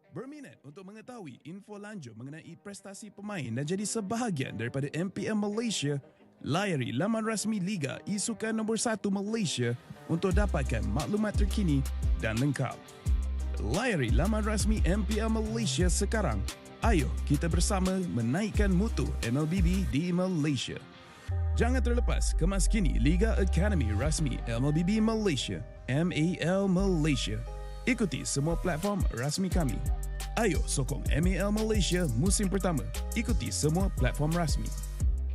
Berminat untuk mengetahui info lanjut mengenai prestasi pemain dan jadi sebahagian daripada MPL Malaysia? Layari laman rasmi Liga Isukan nombor 1 Malaysia untuk dapatkan maklumat terkini dan lengkap. Layari laman rasmi MPL Malaysia sekarang Ayo kita bersama menaikkan mutu MLBB di Malaysia. Jangan terlepas kemas kini Liga Academy rasmi MLBB Malaysia, MPL Malaysia. Ikuti semua platform rasmi kami. Ayo sokong MPL Malaysia musim pertama. Ikuti semua platform rasmi.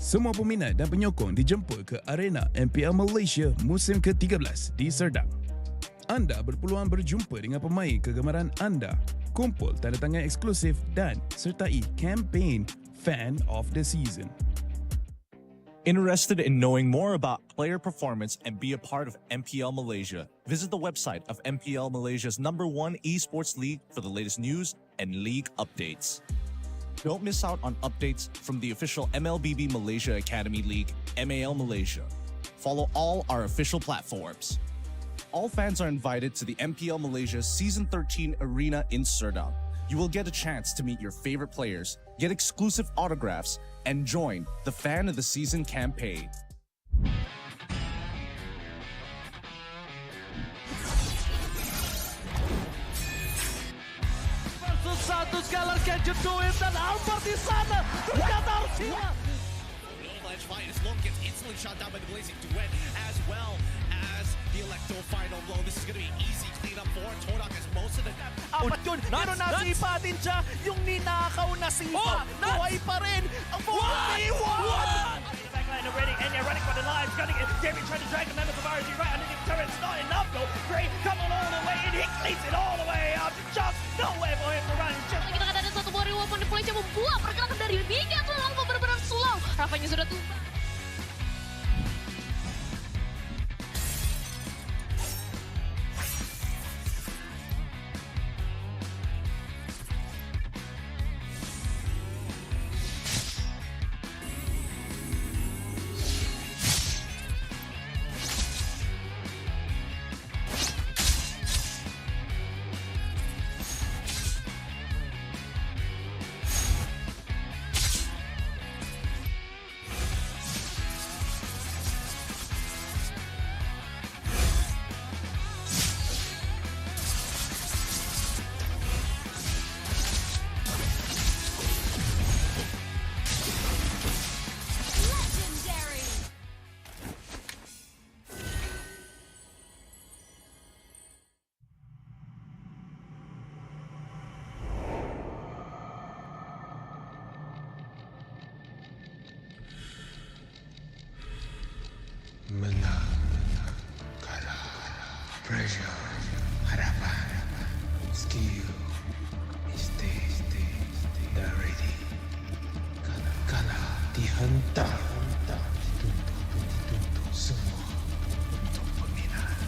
Semua peminat dan penyokong dijemput ke arena MPL Malaysia musim ke-13 di Serdang. Anda berpeluang berjumpa dengan pemain kegemaran anda, kumpul tanda tangan eksklusif dan sertai kempen Fan of the Season. Interested in knowing more about player performance and be a part of MPL Malaysia? Visit the website of MPL Malaysia's #1 esports league for the latest news and league updates. Don't miss out on updates from the official MLBB Malaysia Academy League, MPL Malaysia. Follow all our official platforms. All fans are invited to the MPL Malaysia Season 13 Arena in Serdang. You will get a chance to meet your favorite players, get exclusive autographs, and join the Fan of the Season campaign. Versus satu sekali Kenjut Duim dan Alvar di sana. Ternyata harus hilang. Avalanche fight as Lone gets instantly shot down by the Blazing Duet, as well as the Electro final blow. This is going to be easy cleanup for Todak as most of the... Apat yun, meron na sipatin siya, yung ninakaw na sipa, buhay pa rin, ang buhay! Backline already, and they're running for the lives, gunning it, Jerry trying to drag the members of RG right underneath the turret, it's not enough though, Gray coming all the way in, he cleans it all the way up, just nowhere for him to run, just... Kita kata ada satu buah Homebois and MV membuat pergerakan dari Liga terlalu benar-benar slow, Rafanya sudah tumbang. Menang, kalah, pressure, harapan, skill, mistake, dah ready. Kalah, dihentak, dituntut semua untuk peminat.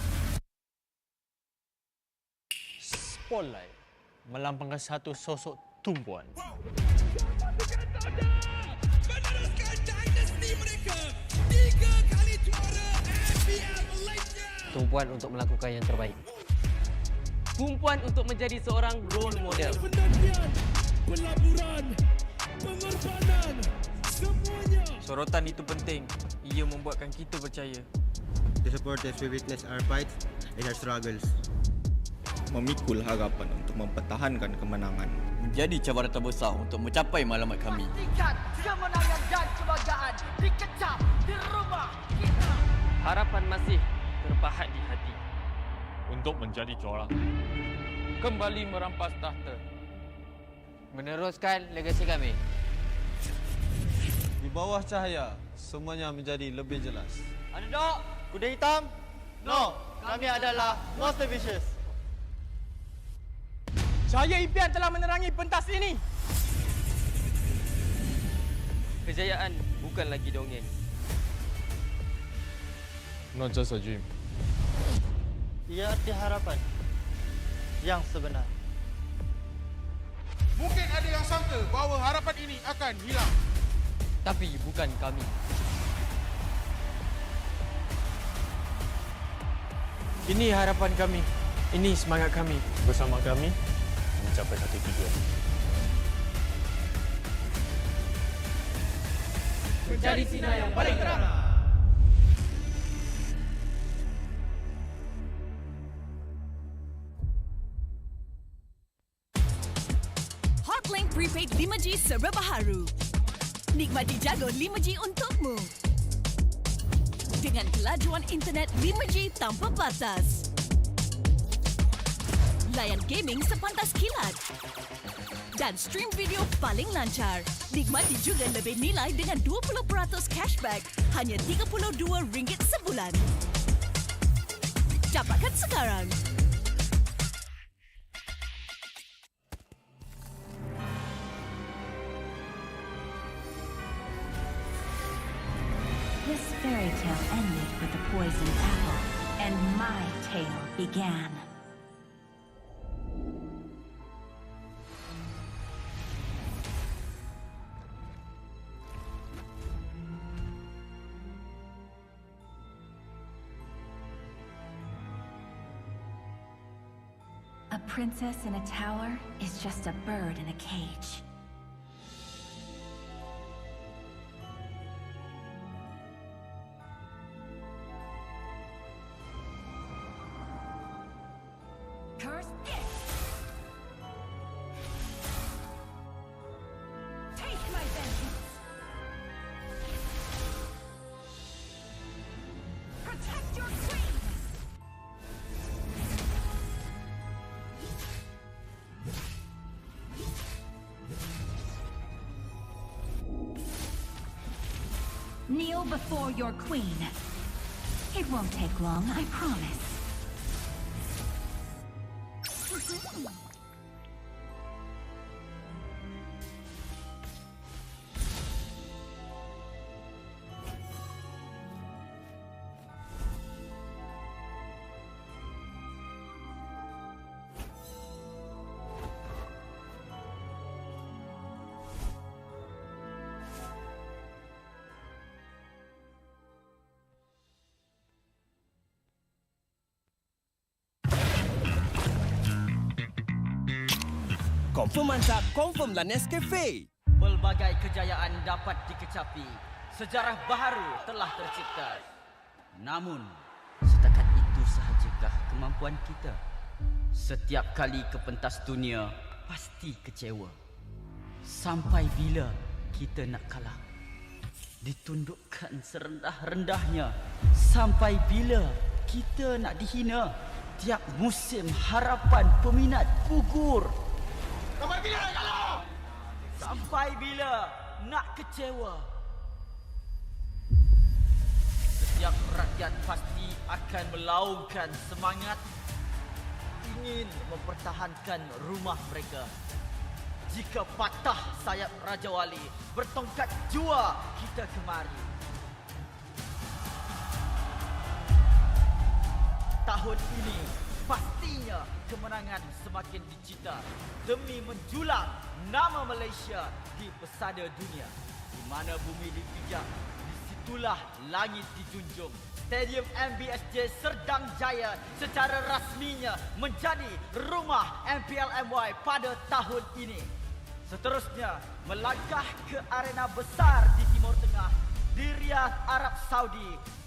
Spotlight melambangkan satu sosok tumpuan. Meneruskan dinasti mereka 3 kali juara MPL Malaysia. Tumpuan untuk melakukan yang terbaik. Tumpuan untuk menjadi seorang role model. Penantian, pelaburan, pengorbanan, semuanya. Sorotan itu penting. Ia membuatkan kita percaya. The supporters will witness our fights and our struggles. Memikul harapan untuk mempertahankan kemenangan. Menjadi cabaran terbesar untuk mencapai matlamat kami. Pastikan kemenangan dan kebanggaan dikecap di rumah kita. Harapan masih terpahat di hati untuk menjadi juara. Kembali merampas tahta. Meneruskan legasi kami. Di bawah cahaya, semuanya menjadi lebih jelas. Underdog, kuda hitam? No, kami adalah Monster Vicious. Cahaya impian telah menerangi pentas ini. Kejayaan bukan lagi dongeng. Not just a dream. Ia arti harapan yang sebenar. Mungkin ada yang sangka bahawa harapan ini akan hilang. Tapi bukan kami. Ini harapan kami. Ini semangat kami. Bersama kami mencapai satu tujuan. Mencari sinar yang paling terang. Hotlink Prepaid 5 5G serba baharu. Nikmati jago 5G untukmu. Dengan kelajuan internet 5G tanpa batas. Layan gaming sepantas kilat. Dan stream video paling lancar. Nikmati juga lebih nilai dengan 20% cashback hanya RM32 sebulan. Dapatkan sekarang. This fairy tale ended with the poisoned apple, and my tale began. A princess in a tower is just a bird in a cage. Curse it! Take my vengeance! Protect your queen! Kneel before your queen. It won't take long, I promise. Confirm mantap, confirm lah Nescafe. Pelbagai kejayaan dapat dikecapi. Sejarah baharu telah tercipta. Namun, setakat itu sahajakah kemampuan kita? Setiap kali ke pentas dunia, pasti kecewa. Sampai bila kita nak kalah? Ditundukkan serendah-rendahnya. Sampai bila kita nak dihina? Tiap musim harapan peminat gugur. Sampai bila nak kalah? Sampai bila nak kecewa? Setiap rakyat pasti akan melaungkan semangat ingin mempertahankan rumah mereka. Jika patah sayap Raja Wali, bertongkat jua kita kemari. Tahun ini pastinya kemenangan semakin dicita demi menjulang nama Malaysia di pesada dunia. Di mana bumi dipijak, disitulah langit dijunjung. Stadium MBSJ Serdang Jaya secara rasminya menjadi rumah MPL MY pada tahun ini. Seterusnya, melangkah ke arena besar di Timur Tengah, di Riyadh, Arab Saudi.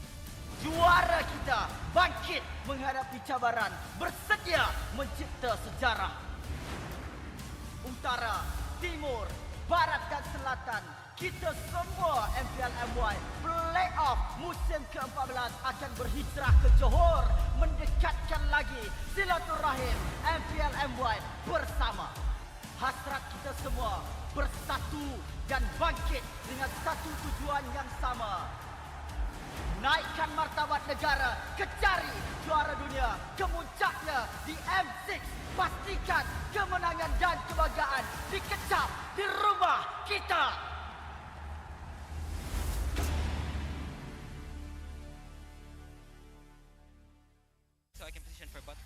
Juara kita bangkit menghadapi cabaran, bersedia mencipta sejarah. Utara, Timur, Barat dan Selatan, kita semua MPL MY Playoff musim ke-14 akan berhijrah ke Johor, mendekatkan lagi silaturahim MPL MY bersama. Hasrat kita semua bersatu dan bangkit dengan satu tujuan yang sama. Naikkan martabat negara, kecari juara dunia, kemuncaknya di M6. Pastikan kemenangan dan kebanggaan dikecap di rumah kita. So I can position for bot.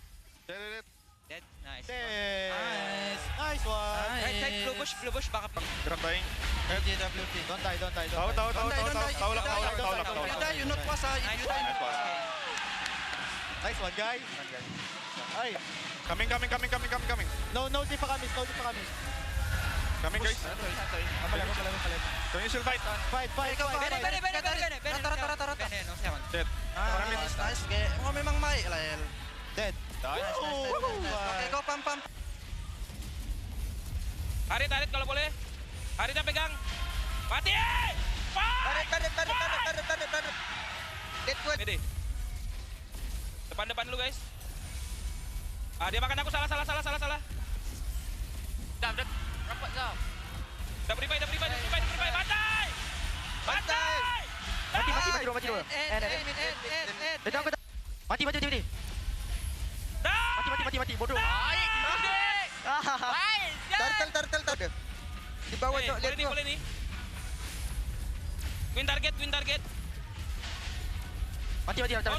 Dead. Dead. Nice. Nice. Nice one. Right, blue bush, back up. Drop dying. JWP. Don't die. Tahu. You die, you not puasa. You die. Nice one, guys. Ay. Coming. No, di pa kami. Coming, guys. Papalag. Don't you still fight? Fight. Tara. Dead. Nice. Okay. Memang baik lah. Dead. Okay, go pam. Tarik kalau boleh. Hari dah pegang. Mati! Tarik. Dead good. Pede. Depan dulu guys. Dia makan aku salah. Dah rapat Zaf. Dah beri bantai. Mati dua. Mati. Mati, bodoh. Baik. Turtle. Di bawah Boleh ni. Win target. Mati. Turtle.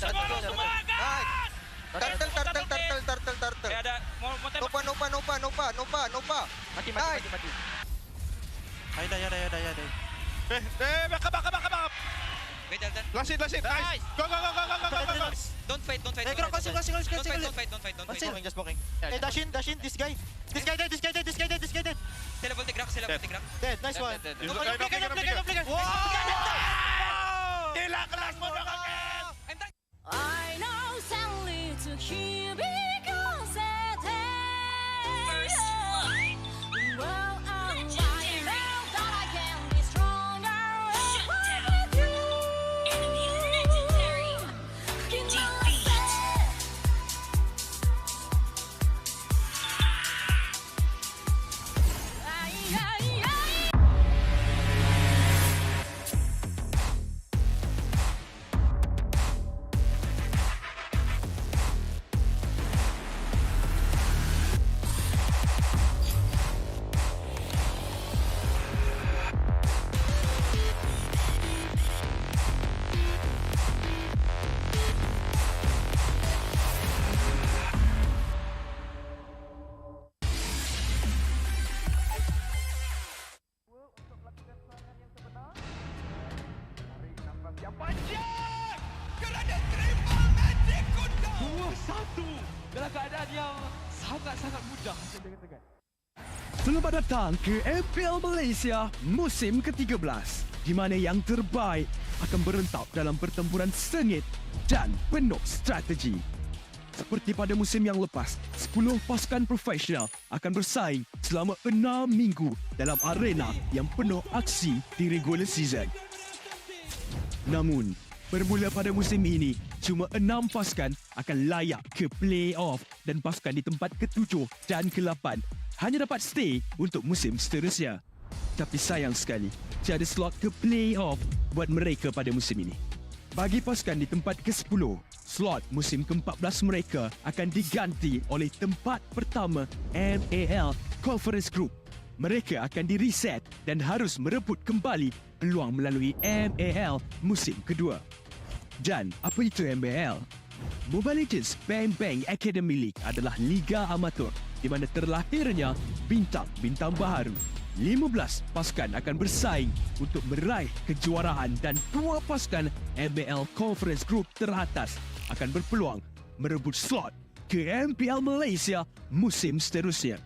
Ada mau tembak. Nopa. Mati. Ayo dah. Back up. Wait, last hit. Nice. Go. Don't fight. Don't fight. Just blocking. Hey, dash in. This guy dead. Level gerak. Dead. Nice one. No flicker. Gila kelas bodoh kaget. I know sadly to hear because it is. Well, I'm right now that I can be stronger with you. Enemy legendary. Defeat. Dalam keadaan yang sangat-sangat mudah. Selamat datang ke MPL Malaysia musim ke-13, di mana yang terbaik akan berentap dalam pertempuran sengit dan penuh strategi. Seperti pada musim yang lepas, 10 pasukan profesional akan bersaing selama 6 minggu dalam arena yang penuh aksi di regular season. Namun, bermula pada musim ini, cuma 6 pasukan akan layak ke play-off dan pasukan di tempat ke-7 dan ke-8 hanya dapat stay untuk musim seterusnya. Tapi sayang sekali, tiada slot ke play-off buat mereka pada musim ini. Bagi pasukan di tempat ke-10, slot musim ke-14 mereka akan diganti oleh tempat pertama MPL Conference Group. Mereka akan di-reset dan harus merebut kembali peluang melalui MPL musim kedua. Dan apa itu MPL? Mobile Legends Bang Bang Academy League adalah liga amatur di mana terlahirnya bintang-bintang baharu. 15 pasukan akan bersaing untuk meraih kejuaraan dan 2 pasukan MPL Conference Group teratas akan berpeluang merebut slot ke MPL Malaysia musim seterusnya.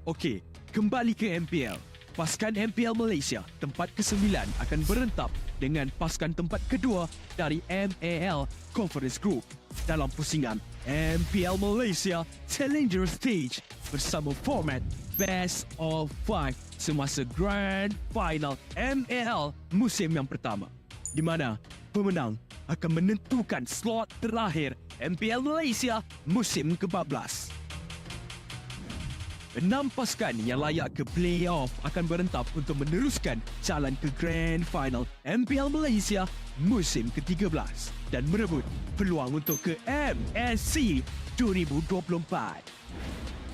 Okey, kembali ke MPL. Pasukan MPL Malaysia tempat ke-9 akan berentap dengan pasukan tempat kedua dari MPL Conference Group dalam pusingan MPL Malaysia Challenger Stage bersama format Best of 5 semasa Grand Final MPL musim yang pertama, di mana pemenang akan menentukan slot terakhir MPL Malaysia musim ke-14. 6 pasukan yang layak ke play-off akan berentap untuk meneruskan jalan ke Grand Final MPL Malaysia musim ke-13 dan merebut peluang untuk ke MSC 2024.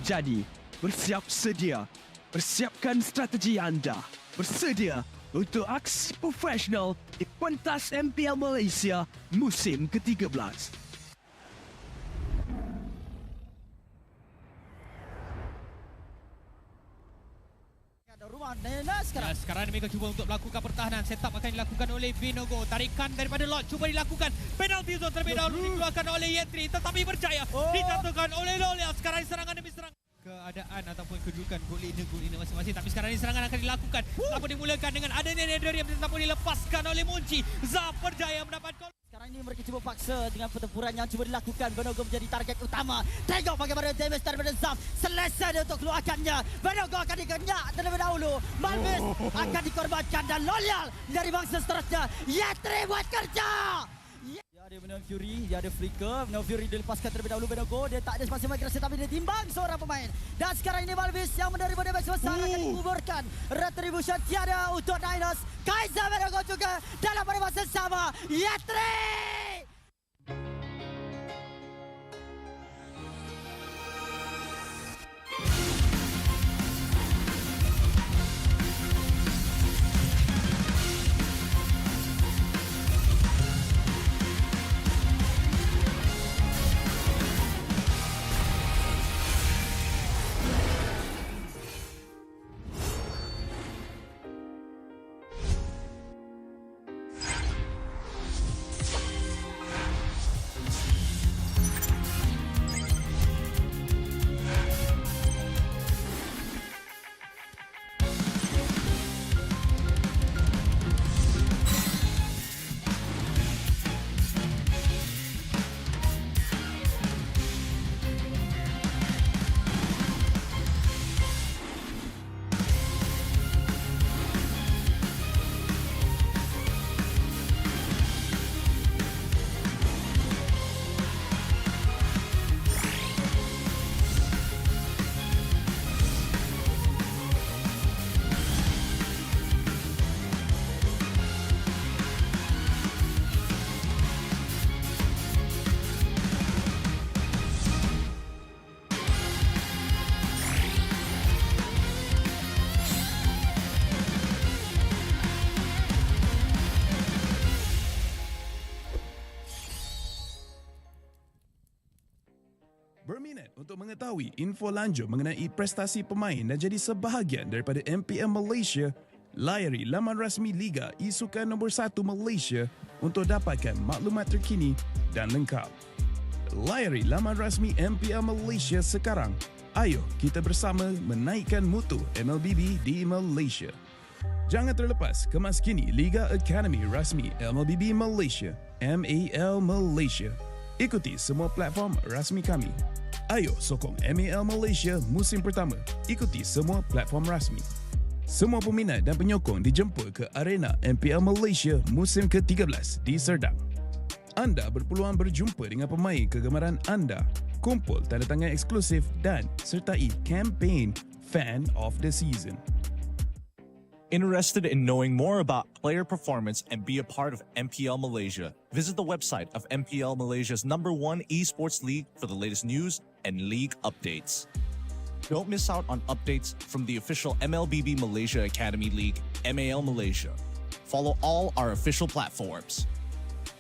Jadi, bersiap sedia. Persiapkan strategi anda. Bersedia untuk aksi profesional di pentas MPL Malaysia musim ke-13. Sekarang mereka cuba untuk melakukan pertahanan. Setup akan dilakukan oleh Vinogo. Tarikan daripada Lord cuba dilakukan. Penalty zone terlebih dahulu dikeluarkan oleh Yentri, tetapi berjaya dijatuhkan oleh Lolia. Sekarang serangan demi serangan. Keadaan ataupun kedudukan gol ini masing-masing. Tapi sekarang ini serangan akan dilakukan. Namun dimulakan dengan adanya Nederium, tetapi dilepaskan oleh Munci. Zaf berjaya mendapat gol. Sekarang Sekarang ini mereka cuba paksa dengan pertempuran yang cuba dilakukan. Benogo menjadi target utama. Tengok bagaimana damage daripada Zam. Selesa dia untuk keluarkannya. Benogo akan dikenyak terlebih dahulu. Malvis akan dikorbankan dan loyal dari bangsa seterusnya. Yetri buat kerja. Dia ada Venom Fury, dia ada flicker. Venom Fury dilepaskan terlebih dahulu Benogo. Dia tak ada spasi migrasi tapi dia timbang seorang pemain. Dan sekarang ini Malvis yang menerima damage besar akan dikuburkan. Retribution tiada untuk Dinos. Kaiser Benogo juga dalam pada masa sama. Yetri! Berminat untuk mengetahui info lanjut mengenai prestasi pemain dan jadi sebahagian daripada MPL Malaysia? Layari laman rasmi Liga Isukan nombor 1 Malaysia untuk dapatkan maklumat terkini dan lengkap. Layari laman rasmi MPL Malaysia sekarang. Ayo kita bersama menaikkan mutu MLBB di Malaysia. Jangan terlepas kemas kini Liga Academy rasmi MLBB Malaysia, MAL Malaysia. Ikuti semua platform rasmi kami. Ayo sokong MAL Malaysia musim pertama. Ikuti semua platform rasmi. Semua peminat dan penyokong dijemput ke arena MPL Malaysia musim ke-13 di Serdang. Anda berpeluang berjumpa dengan pemain kegemaran anda, kumpul tanda tangan eksklusif dan sertai kempen Fan of the Season. Interested in knowing more about player performance and be a part of MPL Malaysia? Visit the website of MPL Malaysia's #1 esports league for the latest news and league updates. Don't miss out on updates from the official MLBB Malaysia Academy League, MAL Malaysia. Follow all our official platforms.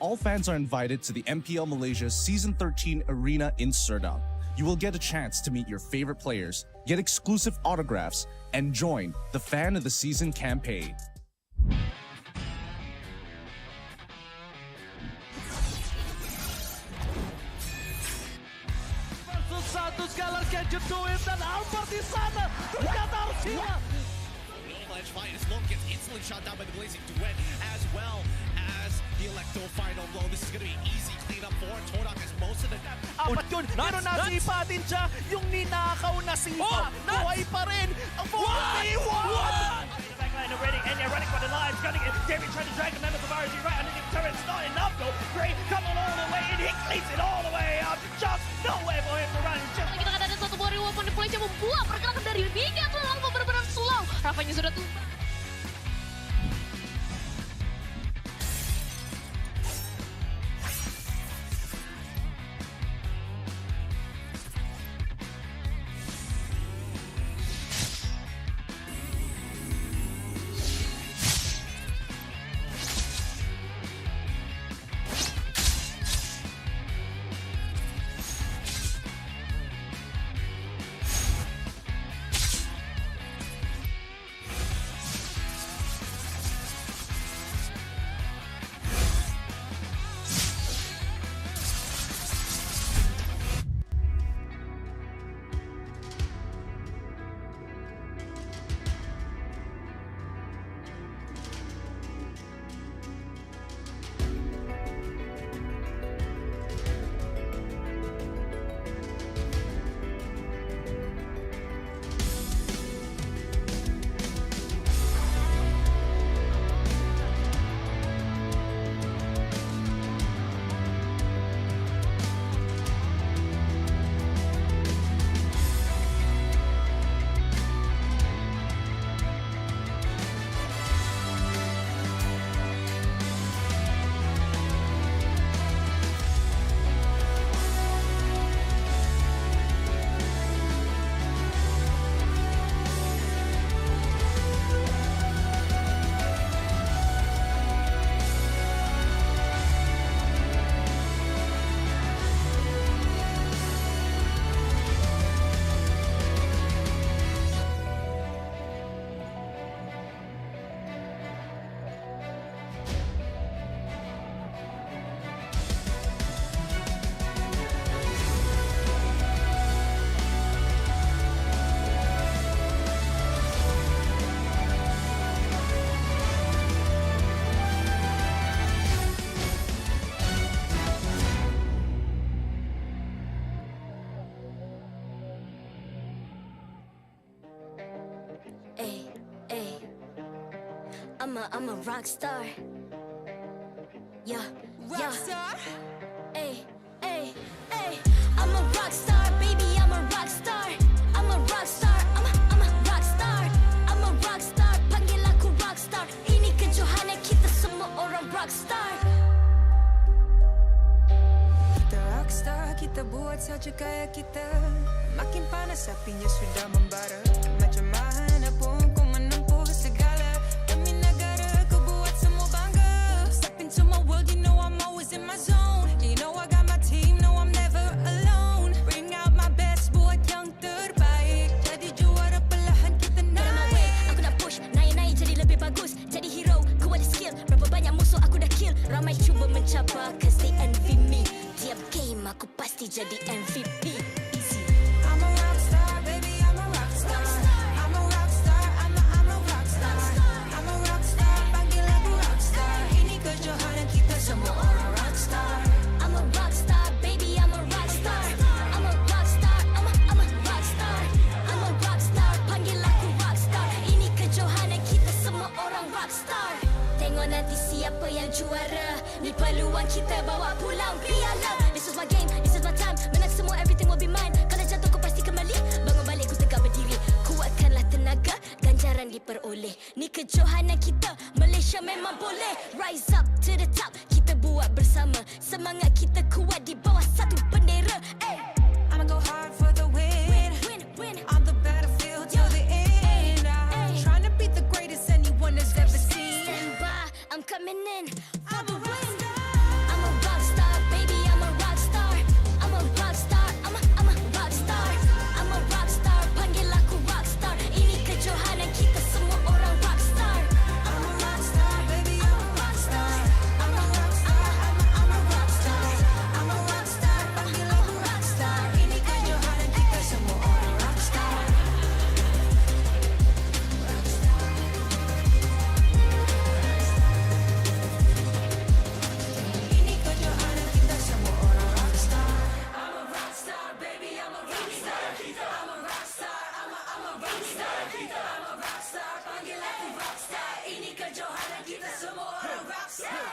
All fans are invited to the MPL Malaysia Season 13 Arena in Serdang. You will get a chance to meet your favorite players, get exclusive autographs, and join the Fan of the Season campaign. Versus satu Scalar can you do it dan Albert di sana ternyata harus hilang. Ledge fight as Long gets instantly shot down by the Blazing Duet as well as the Electo final blow. This is going to be easy cleanup for Todak as most of the... Apat yun, pero nasipa din siya yung ninakaw na sipa. Buhay pa rin ang 4v1! Already, and they're running for the lives, gunning it. David trying to drag the members of RG right underneath the turret. It's not enough though. Gray coming all the way in. He cleats it all the way up. Just no way for him to run. Just... Kita ada satu warrior weapon di Malaysia membuat pergerakan dari Liga terlalu benar-benar slow. Rafanya sudah tumpah. I'm a rock star. Yeah, rock star. Ay, ay, ay. I'm a rock star, baby. I'm a rock star. I'm a rock star. I'm a rock star. I'm a rock star. Panggil aku rock star. Ini kejohanan kita semua orang rock star. Kita rock star, kita buat saja gaya kita. Makin panas apinya sudah membara. Macam mana pun ku menempuh segala. Demi negara ku buat semua bangga. Step into my world, you know I'm always in my zone. You know I got my team, no I'm never alone. Bring out my best, buat yang terbaik. Jadi juara perlahan kita naik. Aku nak push, naik-naik jadi lebih bagus. Jadi hero, ku ada skill. Berapa banyak musuh aku dah kill. Ramai cuba mencapai, cause they envy me. Tiap game aku pasti jadi MVP. I'm a rock star, baby, I'm a rock star. I'm a rock star, I'm a rock star. I'm a rock star, panggil aku rock star. Ini kejohanan kita semua orang rock star. I'm a rock star, baby, I'm a rock star. I'm a rock star, I'm a rock star. I'm a rock star, panggil aku rock star. Ini kejohanan kita semua orang rock star. Tengok nanti siapa yang juara. Ni peluang kita bawa pulang piala. This is my game, this is my time. Menang semua, everything will be mine. Kalau jatuh kau pasti kembali. Bangun balik ku tegak berdiri. Kuatkanlah tenaga, ganjaran diperoleh. Ni kejohanan kita, Malaysia memang boleh. Rise up to the top, kita buat bersama. Semangat kita kuat di bawah satu bendera. Ay. I'ma go hard for the win. Win. On the battlefield till the end. I'm trying to beat the greatest anyone has ever seen. Stand by, I'm coming in for the win. I'm a rock star, baby, I'm a rock star. I'm a rock star, I'm a rock star. I'm a rock star, panggil aku rock star. Ini kejohanan kita semua orang rock star. I'm a rock star, baby, I'm a rock star. I'm a rock star, I'm a rock star. I'm a rock star, panggil aku rock star. Ini kejohanan kita semua orang rock star. Ini kejohanan kita semua orang rock star. I'm a rock star, baby, I'm a rock star. I'm a rock star, I'm a rock star. I'm a rock star, panggil aku rock star. Ini kejohanan kita semua orang rock star.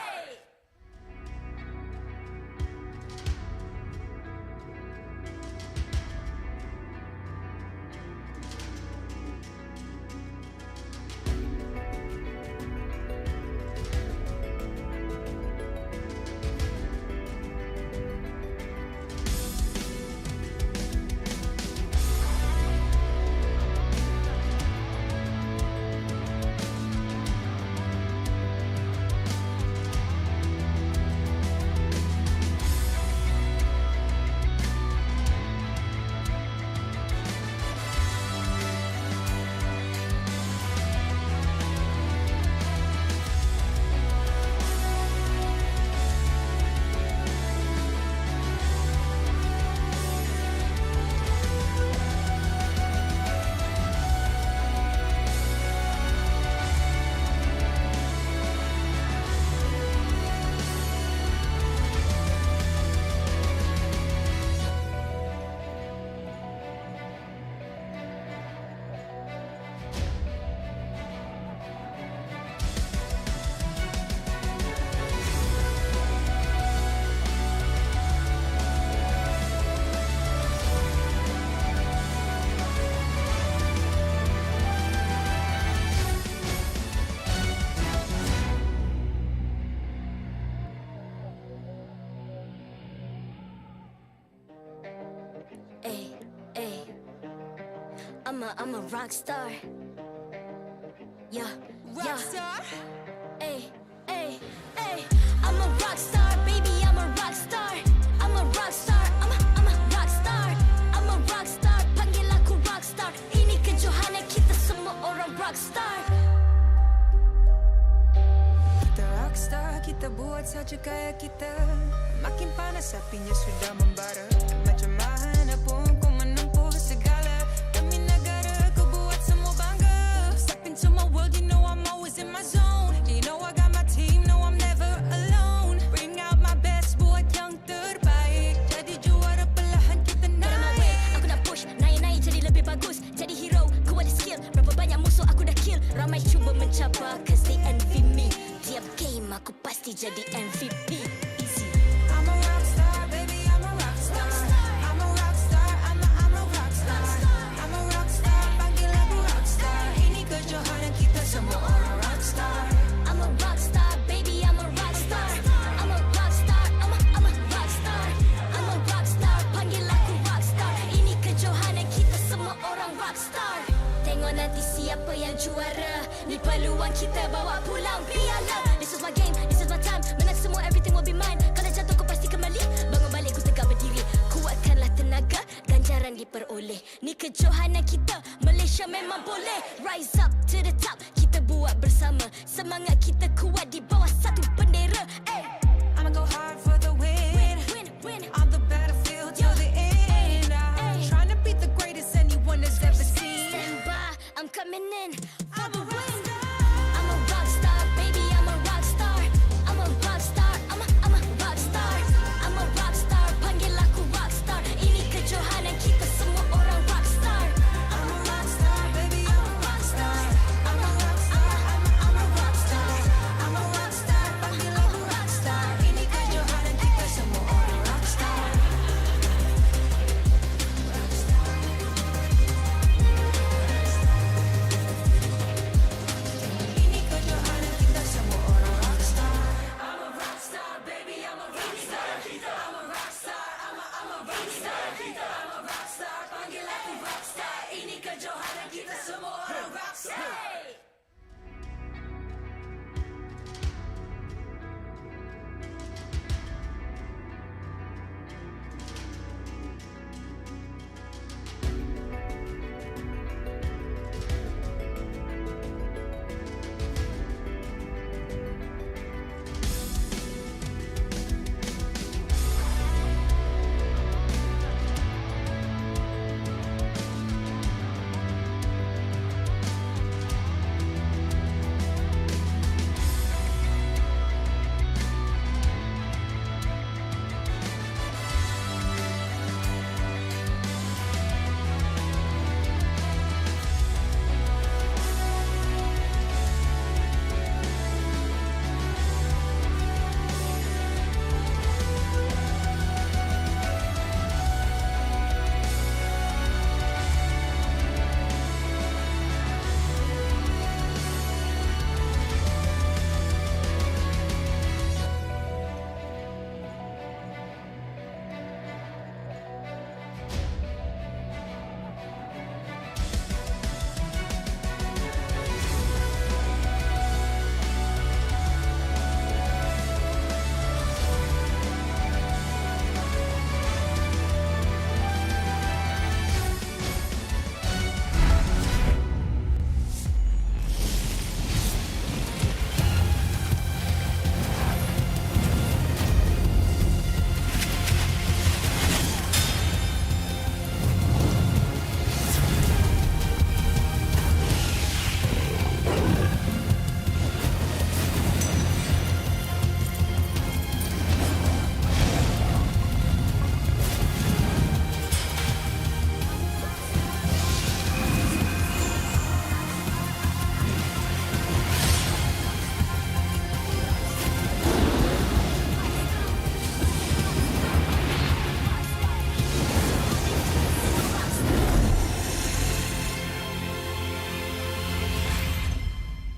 I'm a rock star. Yeah, rock star. Ay, ay, ay. I'm a rock star, baby. I'm a rock star. I'm a rock star. I'm a rock star. I'm a rock star. Panggil aku rock star. Ini kejohanan kita semua orang rock star. Kita rock star, kita buat saja gaya kita. Makin panas apinya sudah membara. Macam mana pun ku menempuh segala. Demi negara ku buat semua bangga. Step into my world, you know I'm always in my zone. You know I got my team, no I'm never alone. Bring out my best, buat yang terbaik. Jadi juara perlahan kita naik. Aku nak push, naik-naik jadi lebih bagus. Jadi hero, ku ada skill. Berapa banyak musuh aku dah kill. Ramai cuba mencapai, cause they envy pasti jadi MVP. Easy. I'm a rockstar, baby, I'm a rockstar. I'm a rockstar, I'm a rockstar. I'm a rockstar, panggil aku rockstar. Ini kejohanan kita semua orang rockstar. I'm a rockstar, baby, I'm a rockstar. I'm a rockstar, I'm a rockstar. I'm a rockstar, panggil aku rockstar. Ini kejohanan kita semua orang rockstar. Tengok nanti siapa yang juara. Ni peluang kita bawa pulang piala. This is my game, this is my time. Menang semua, everything will be mine. Kalau jatuh kau pasti kembali. Bangun balik ku tegak berdiri. Kuatkanlah tenaga, ganjaran diperoleh. Ni kejohanan kita, Malaysia memang boleh. Rise up to the top, kita buat bersama. Semangat kita kuat di bawah satu bendera. Ay. I'ma go hard for the win. Win. On the battlefield till the end. I'm trying to beat the greatest anyone has ever seen. Stand by, I'm coming in for I'm the a win. rockstar. I'm a rockstar, baby, I'm a rockstar. I'm a rockstar, I'm a rockstar. I'm a rockstar, panggil aku rockstar. Ini kejohanan kita semua orang rockstar. I'm a rockstar, baby, I'm a rockstar. I'm a rockstar, I'm a rockstar. I'm a rockstar, panggil aku rockstar. Ini kejohanan kita semua orang rockstar. Ini kejohanan kita semua orang rockstar. I'm a rockstar, baby, I'm a rockstar. I'm a rockstar, I'm a rockstar. I'm a rockstar, panggil aku rockstar. Ini kejohanan kita semua orang rockstar.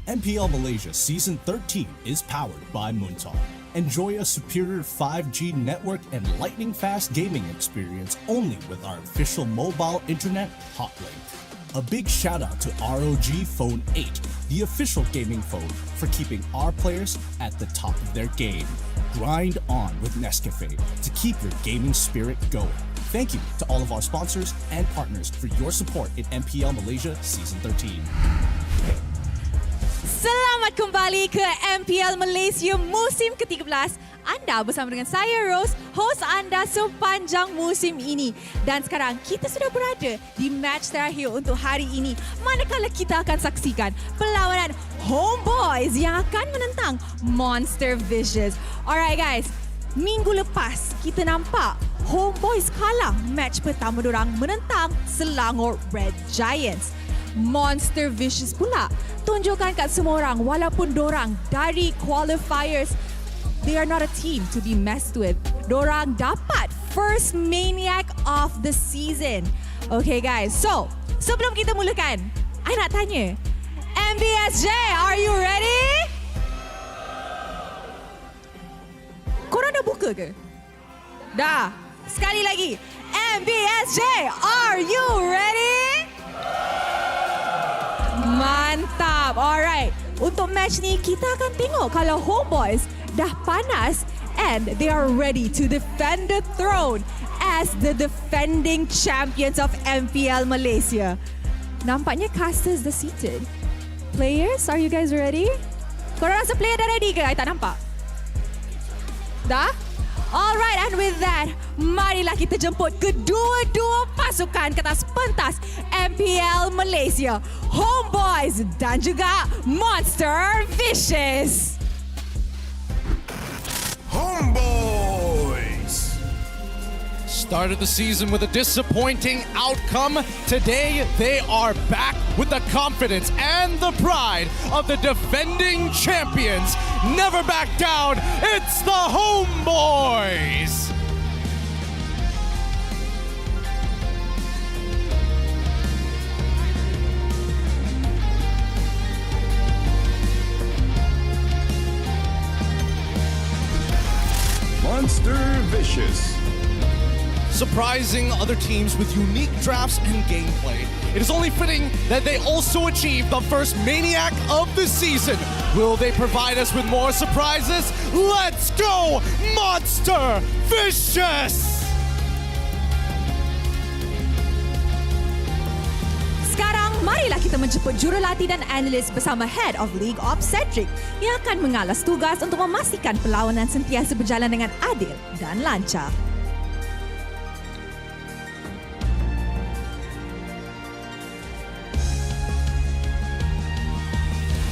MPL Malaysia Season 13 is powered by Muntong. Enjoy a superior 5G network and lightning-fast gaming experience only with our official mobile internet hotlink. A big shout out to ROG Phone 8, the official gaming phone, for keeping our players at the top of their game. Grind on with Nescafe to keep your gaming spirit going. Thank you to all of our sponsors and partners for your support in MPL Malaysia Season 13. Selamat kembali ke MPL Malaysia musim ke-13. Anda bersama dengan saya Rose, host anda sepanjang musim ini. Dan sekarang kita sudah berada di match terakhir untuk hari ini. Manakala kita akan saksikan perlawanan Homeboys yang akan menentang Monster Vicious. Alright guys, minggu lepas kita nampak Homeboys kalah match pertama dorang menentang Selangor Red Giants. Monster Vicious pula tunjukkan kat semua orang walaupun dorang dari qualifiers they are not a team to be messed with. Dorang dapat first maniac of the season. Okay guys, so sebelum kita mulakan, I nak tanya, MBSJ, are you ready? Korang dah buka ke? Dah. Sekali lagi. MBSJ, are you ready? Mantap. Alright. Untuk match ni, kita akan tengok kalau Homeboys dah panas and they are ready to defend the throne as the defending champions of MPL Malaysia. Nampaknya casters dah seated. Players, are you guys ready? Korang rasa player dah ready ke? I tak nampak. Dah? Alright, and with that, marilah kita jemput kedua-dua pasukan ke atas pentas MPL Malaysia, Homeboys dan juga Monster Vicious. Homeboys started the season with a disappointing outcome. Today, they are back with the confidence and the pride of the defending champions. Never back down. It's the Homeboys. Monster Vicious. Surprising other teams with unique drafts and gameplay. It is only fitting that they also achieved the first Maniac of the season. Will they provide us with more surprises? Let's go, Monster Vicious! Sekarang, marilah kita menjemput jurulatih dan analis bersama Head of League Ops Cedric yang akan mengalas tugas untuk memastikan perlawanan sentiasa berjalan dengan adil dan lancar.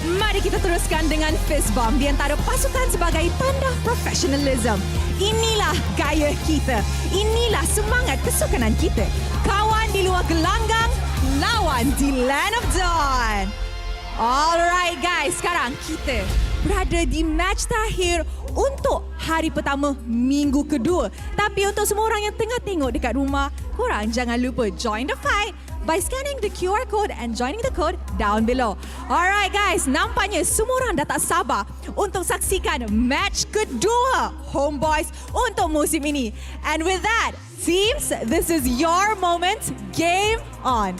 Mari kita teruskan dengan fist bump di antara pasukan sebagai tanda professionalism. Inilah gaya kita. Inilah semangat kesukanan kita. Kawan di luar gelanggang, lawan di Land of Dawn. Alright guys, sekarang kita berada di match terakhir untuk hari pertama minggu kedua. Tapi untuk semua orang yang tengah tengok dekat rumah, korang jangan lupa join the fight by scanning the QR code and joining the code down below. Alright guys, nampaknya semua orang dah tak sabar untuk saksikan match kedua Homeboys untuk musim ini. And with that, teams, this is your moment. Game on.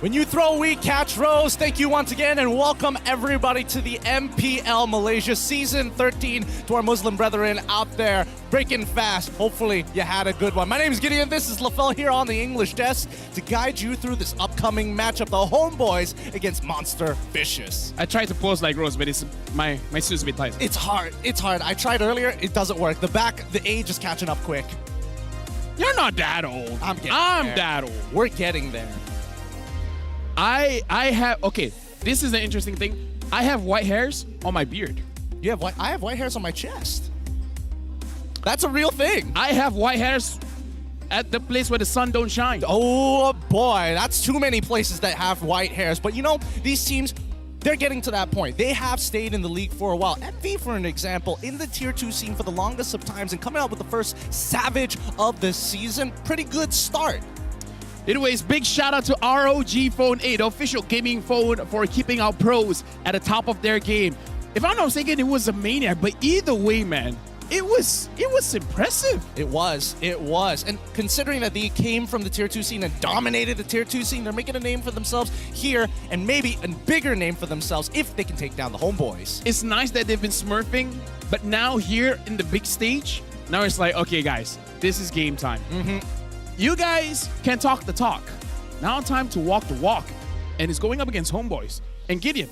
When you throw, we catch Rose. Thank you once again and welcome everybody to the MPL Malaysia Season 13 to our Muslim brethren out there breaking fast. Hopefully you had a good one. My name is Gideon. This is LaFell here on the English desk to guide you through this upcoming matchup, the Homeboys against Monster Vicious. I tried to pose like Rose, but it's my suit's a bit tight. It's hard. It's hard. I tried earlier. It doesn't work. The age is catching up quick. You're not that old. I'm that old. We're getting there. I have, okay, this is an interesting thing. I have white hairs on my beard. You have I have white hairs on my chest. That's a real thing. I have white hairs at the place where the sun don't shine. Oh boy, that's too many places that have white hairs. But you know, these teams, they're getting to that point. They have stayed in the league for a while. MV, for an example, in the Tier 2 scene for the longest of times and coming out with the first Savage of the season. Pretty good start. Anyways, big shout out to ROG Phone 8, the official gaming phone, for keeping our pros at the top of their game. If I'm not mistaken, it was a Maniac, but either way, man, it was impressive. It was. And considering that they came from the Tier 2 scene and dominated the Tier 2 scene, they're making a name for themselves here and maybe a bigger name for themselves if they can take down the Homeboys. It's nice that they've been smurfing, but now here in the big stage, now it's like, okay, guys, this is game time. You guys can talk the talk. Now time to walk the walk. And it's going up against Homeboys. And Gideon,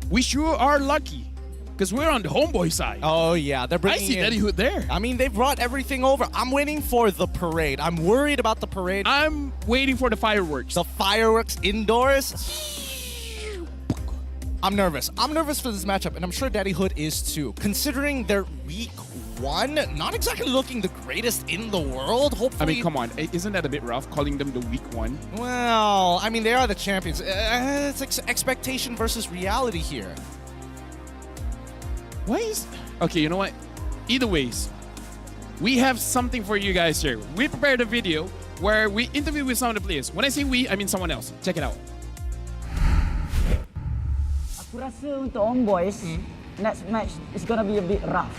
we sure are lucky because we're on the Homeboy side. Oh, yeah. They're bringing I see Daddy Hood there. I mean, they've brought everything over. I'm waiting for the parade. I'm worried about the parade. I'm waiting for the fireworks. The fireworks indoors. I'm nervous. I'm nervous for this matchup, and I'm sure Daddy Hood is too. Considering their week 1, not exactly looking the greatest in the world. Hopefully, I mean, come on. Isn't that a bit rough, calling them the weak one? Well, I mean, they are the champions. It's expectation versus reality here. Why is... Okay, you know what? Either ways, we have something for you guys here. We prepared a video where we interview with some of the players. When I say we, I mean someone else. Check it out. Aku rasa untuk Homeboys, next match is gonna be a bit rough.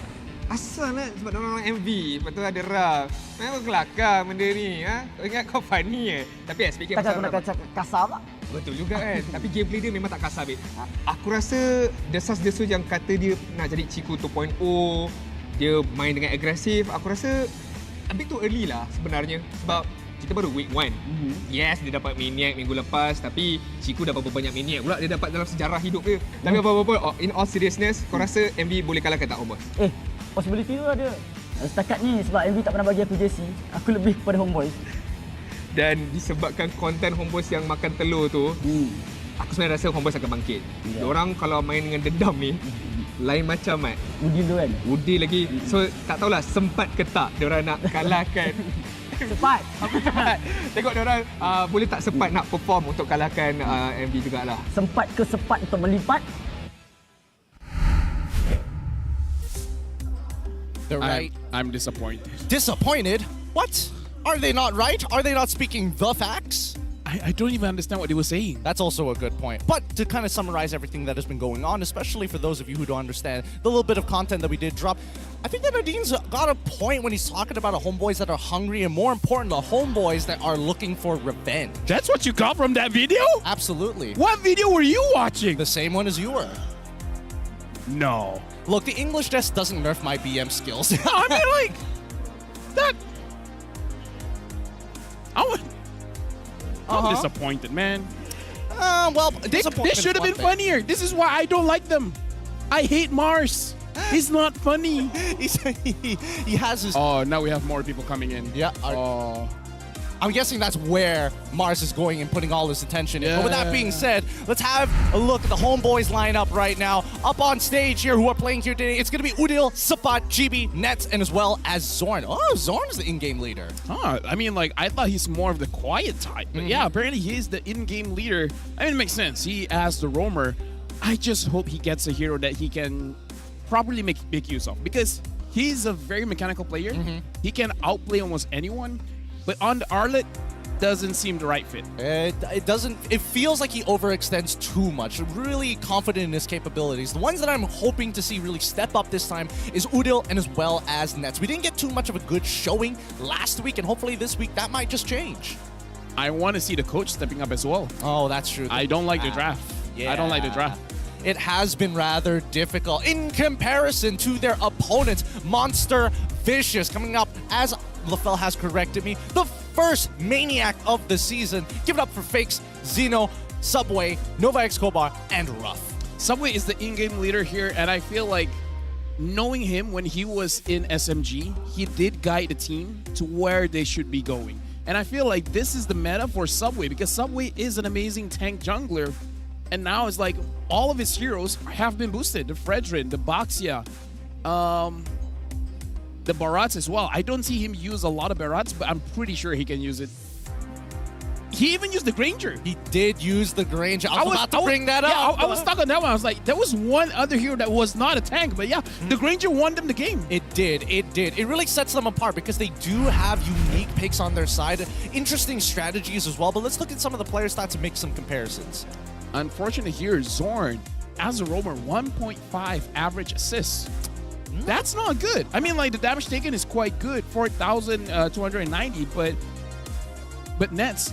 Asal lah sebab orang MV, lepas tu ada Raf. Memang kelakar benda ni. Ha? Kau ingat kau funny Tapi speaking Kacau guna kasar tak? Betul juga kan. Tapi gameplay dia memang tak kasar, babe. Aku rasa desas-desus yang kata dia nak jadi Ciku 2.0, dia main dengan agresif, aku rasa a bit too early lah sebenarnya. Sebab kita baru week 1. Yes, dia dapat Maniac minggu lepas, tapi Ciku dah berapa banyak Maniac pula dia dapat dalam sejarah hidup dia. Tapi apa-apa, in all seriousness, kau rasa MV boleh kalahkan tak, Homeboys? Possibility tu ada. Setakat ni sebab MV tak pernah bagi aku jersey, aku lebih kepada Homeboys. Dan disebabkan konten Homeboys yang makan telur tu, aku sebenarnya rasa Homeboys akan bangkit. Diorang kalau main dengan dendam ni, lain macam Udil tu kan? Udil lagi. So tak tahulah sempat ke tak diorang nak kalahkan. Sempat. Tengok diorang boleh tak sempat nak perform untuk kalahkan MV jugalah. Sempat ke sempat untuk melipat? They're right. I'm disappointed. Disappointed? What? Are they not right? Are they not speaking the facts? I don't even understand what they were saying. That's also a good point. But to kind of summarize everything that has been going on, especially for those of you who don't understand the little bit of content that we did drop, I think that Nadine's got a point when he's talking about homeboys that are hungry and, more important, the homeboys that are looking for revenge. That's what you got from that video? Absolutely. What video were you watching? The same one as you were. No. Look, the English test doesn't nerf my BM skills. I mean, like, that... I'm disappointed, man. Well, they should have been funnier. This is why I don't like them. I hate Mars. He's not funny. He has his... Oh, now we have more people coming in. Yeah. I'm guessing that's where Mars is going and putting all his attention in. But with that being said, let's have a look at the homeboys lineup right now. Up on stage here, who are playing here today, it's going to be Udil, Sapat, GB, Nets, and as well as Zorn. Oh, Zorn is the in-game leader. I mean, like, I thought he's more of the quiet type. But yeah, apparently he is the in-game leader. I mean, it makes sense. He, as the roamer, I just hope he gets a hero that he can properly make use of. Because he's a very mechanical player. He can outplay almost anyone. But on the Arlet, doesn't seem the right fit. It doesn't. It feels like he overextends too much. Really confident in his capabilities. The ones that I'm hoping to see really step up this time is Udil and as well as Nets. We didn't get too much of a good showing last week, and hopefully this week that might just change. I want to see the coach stepping up as well. Oh, that's true. I don't like the draft. Yeah. I don't like the draft. It has been rather difficult in comparison to their opponents. Monster Vicious coming up, as LaFell has corrected me, the first Maniac of the season. Give it up for Fakes, Xeno, Subway, Nova Escobar, and Ruff. Subway is the in-game leader here, and I feel like knowing him when he was in SMG, he did guide the team to where they should be going. And I feel like this is the meta for Subway, because Subway is an amazing tank jungler. And now it's like all of his heroes have been boosted. The Fredrin, the Baxia, the Barats as well. I don't see him use a lot of Barats, but I'm pretty sure he can use it. He even used the Granger. He did use the Granger. I was about to bring that up. I was stuck on that one. I was like, there was one other hero that was not a tank, but yeah, the Granger won them the game. It did. It did. It really sets them apart because they do have unique picks on their side. Interesting strategies as well, but let's look at some of the player stats and make some comparisons. Unfortunately here, Zorn, as a roamer, 1.5 average assists. That's not good. I mean, like, the damage taken is quite good, 4,290, but Nets,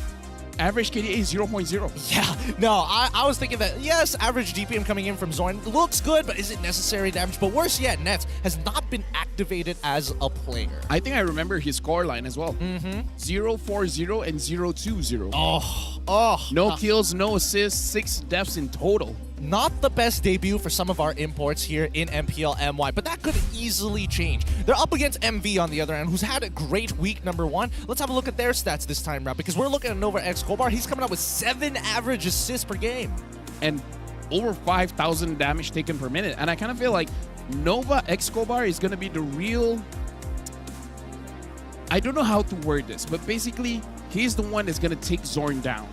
average KDA is 0.0. Yeah, no, I was thinking that, yes, average DPM coming in from Zorn looks good, but is it necessary damage? But worse yet, Nets has not been activated as a player. I think I remember his score line as well. 0-4-0 and 0-2-0. No kills, no assists, 6 deaths in total. Not the best debut for some of our imports here in MPL MY, but that could easily change. They're up against MV on the other end, who's had a great week #1. Let's have a look at their stats this time around, because we're looking at Nova Escobar. He's coming up with 7 average assists per game. And over 5,000 damage taken per minute. And I kind of feel like Nova Escobar is going to be the real... I don't know how to word this, but basically, he's the one that's going to take Zorn down.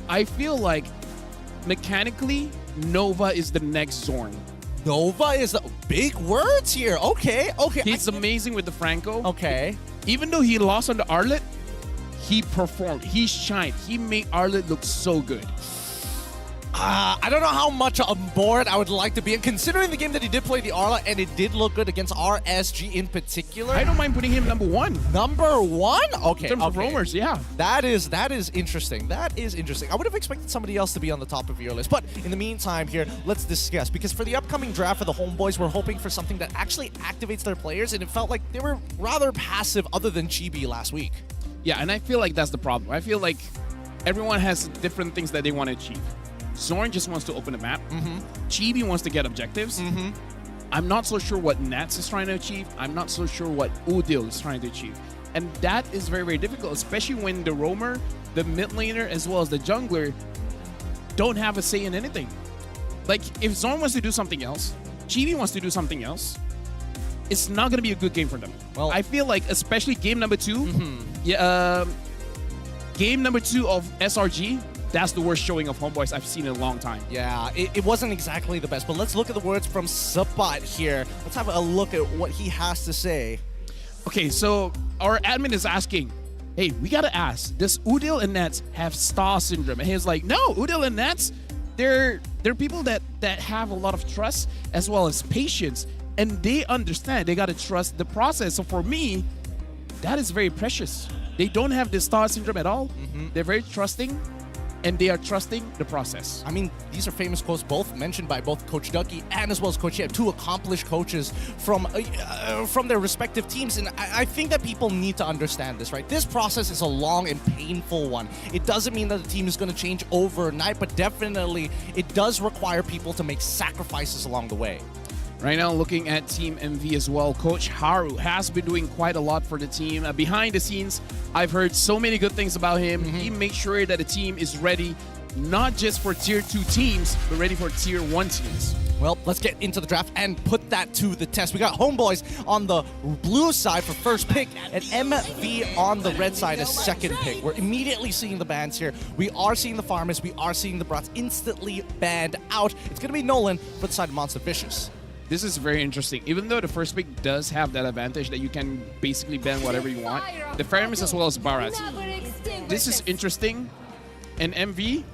I feel like, mechanically, Nova is the next Zorn. Nova is the big words here. Okay. He's amazing with the Franco. Okay. Even though he lost on the Arlet, he performed. He shined. He made Arlet look so good. I don't know how much on board I would like to be. And considering the game that he did play the Arla, and it did look good against RSG in particular. I don't mind putting him number 1. Number 1? Okay. In terms of roamers, yeah. That is interesting. That is interesting. I would have expected somebody else to be on the top of your list. But in the meantime here, let's discuss. Because for the upcoming draft for the Homeboys, we're hoping for something that actually activates their players. And it felt like they were rather passive other than Chibi last week. Yeah, and I feel like that's the problem. I feel like everyone has different things that they want to achieve. Zorn just wants to open the map. Chibi wants to get objectives. I'm not so sure what Nats is trying to achieve. I'm not so sure what Udil is trying to achieve. And that is very, very difficult, especially when the roamer, the mid laner, as well as the jungler don't have a say in anything. Like, if Zorn wants to do something else, Chibi wants to do something else, it's not going to be a good game for them. Well, I feel like, especially game number 2, game number 2 of SRG, that's the worst showing of Homeboys I've seen in a long time. Yeah, it wasn't exactly the best, but let's look at the words from Sapat here. Let's have a look at what he has to say. Okay, so our admin is asking, hey, we gotta ask, does Udil and Nats have star syndrome? And he's like, no, Udil and Nats, they're people that have a lot of trust as well as patience, and they understand they gotta trust the process. So for me, that is very precious. They don't have the star syndrome at all. They're very trusting, and they are trusting the process. I mean, these are famous quotes both mentioned by both Coach Ducky and as well as Coach Yeb, 2 accomplished coaches from their respective teams. And I think that people need to understand this, right? This process is a long and painful one. It doesn't mean that the team is going to change overnight, but definitely it does require people to make sacrifices along the way. Right now, looking at Team MV as well, Coach Haru has been doing quite a lot for the team. Behind the scenes, I've heard so many good things about him. He makes sure that the team is ready, not just for Tier 2 teams, but ready for Tier 1 teams. Well, let's get into the draft and put that to the test. We got Homeboys on the blue side for first pick and MV on the red side as second pick. We're immediately seeing the bans here. We are seeing the farmers. We are seeing the brats instantly banned out. It's going to be Nolan for the side of Monster Vicious. This is very interesting. Even though the first pick does have that advantage that you can basically ban whatever you want, the Fermis as well as Barat. This is interesting. And MV,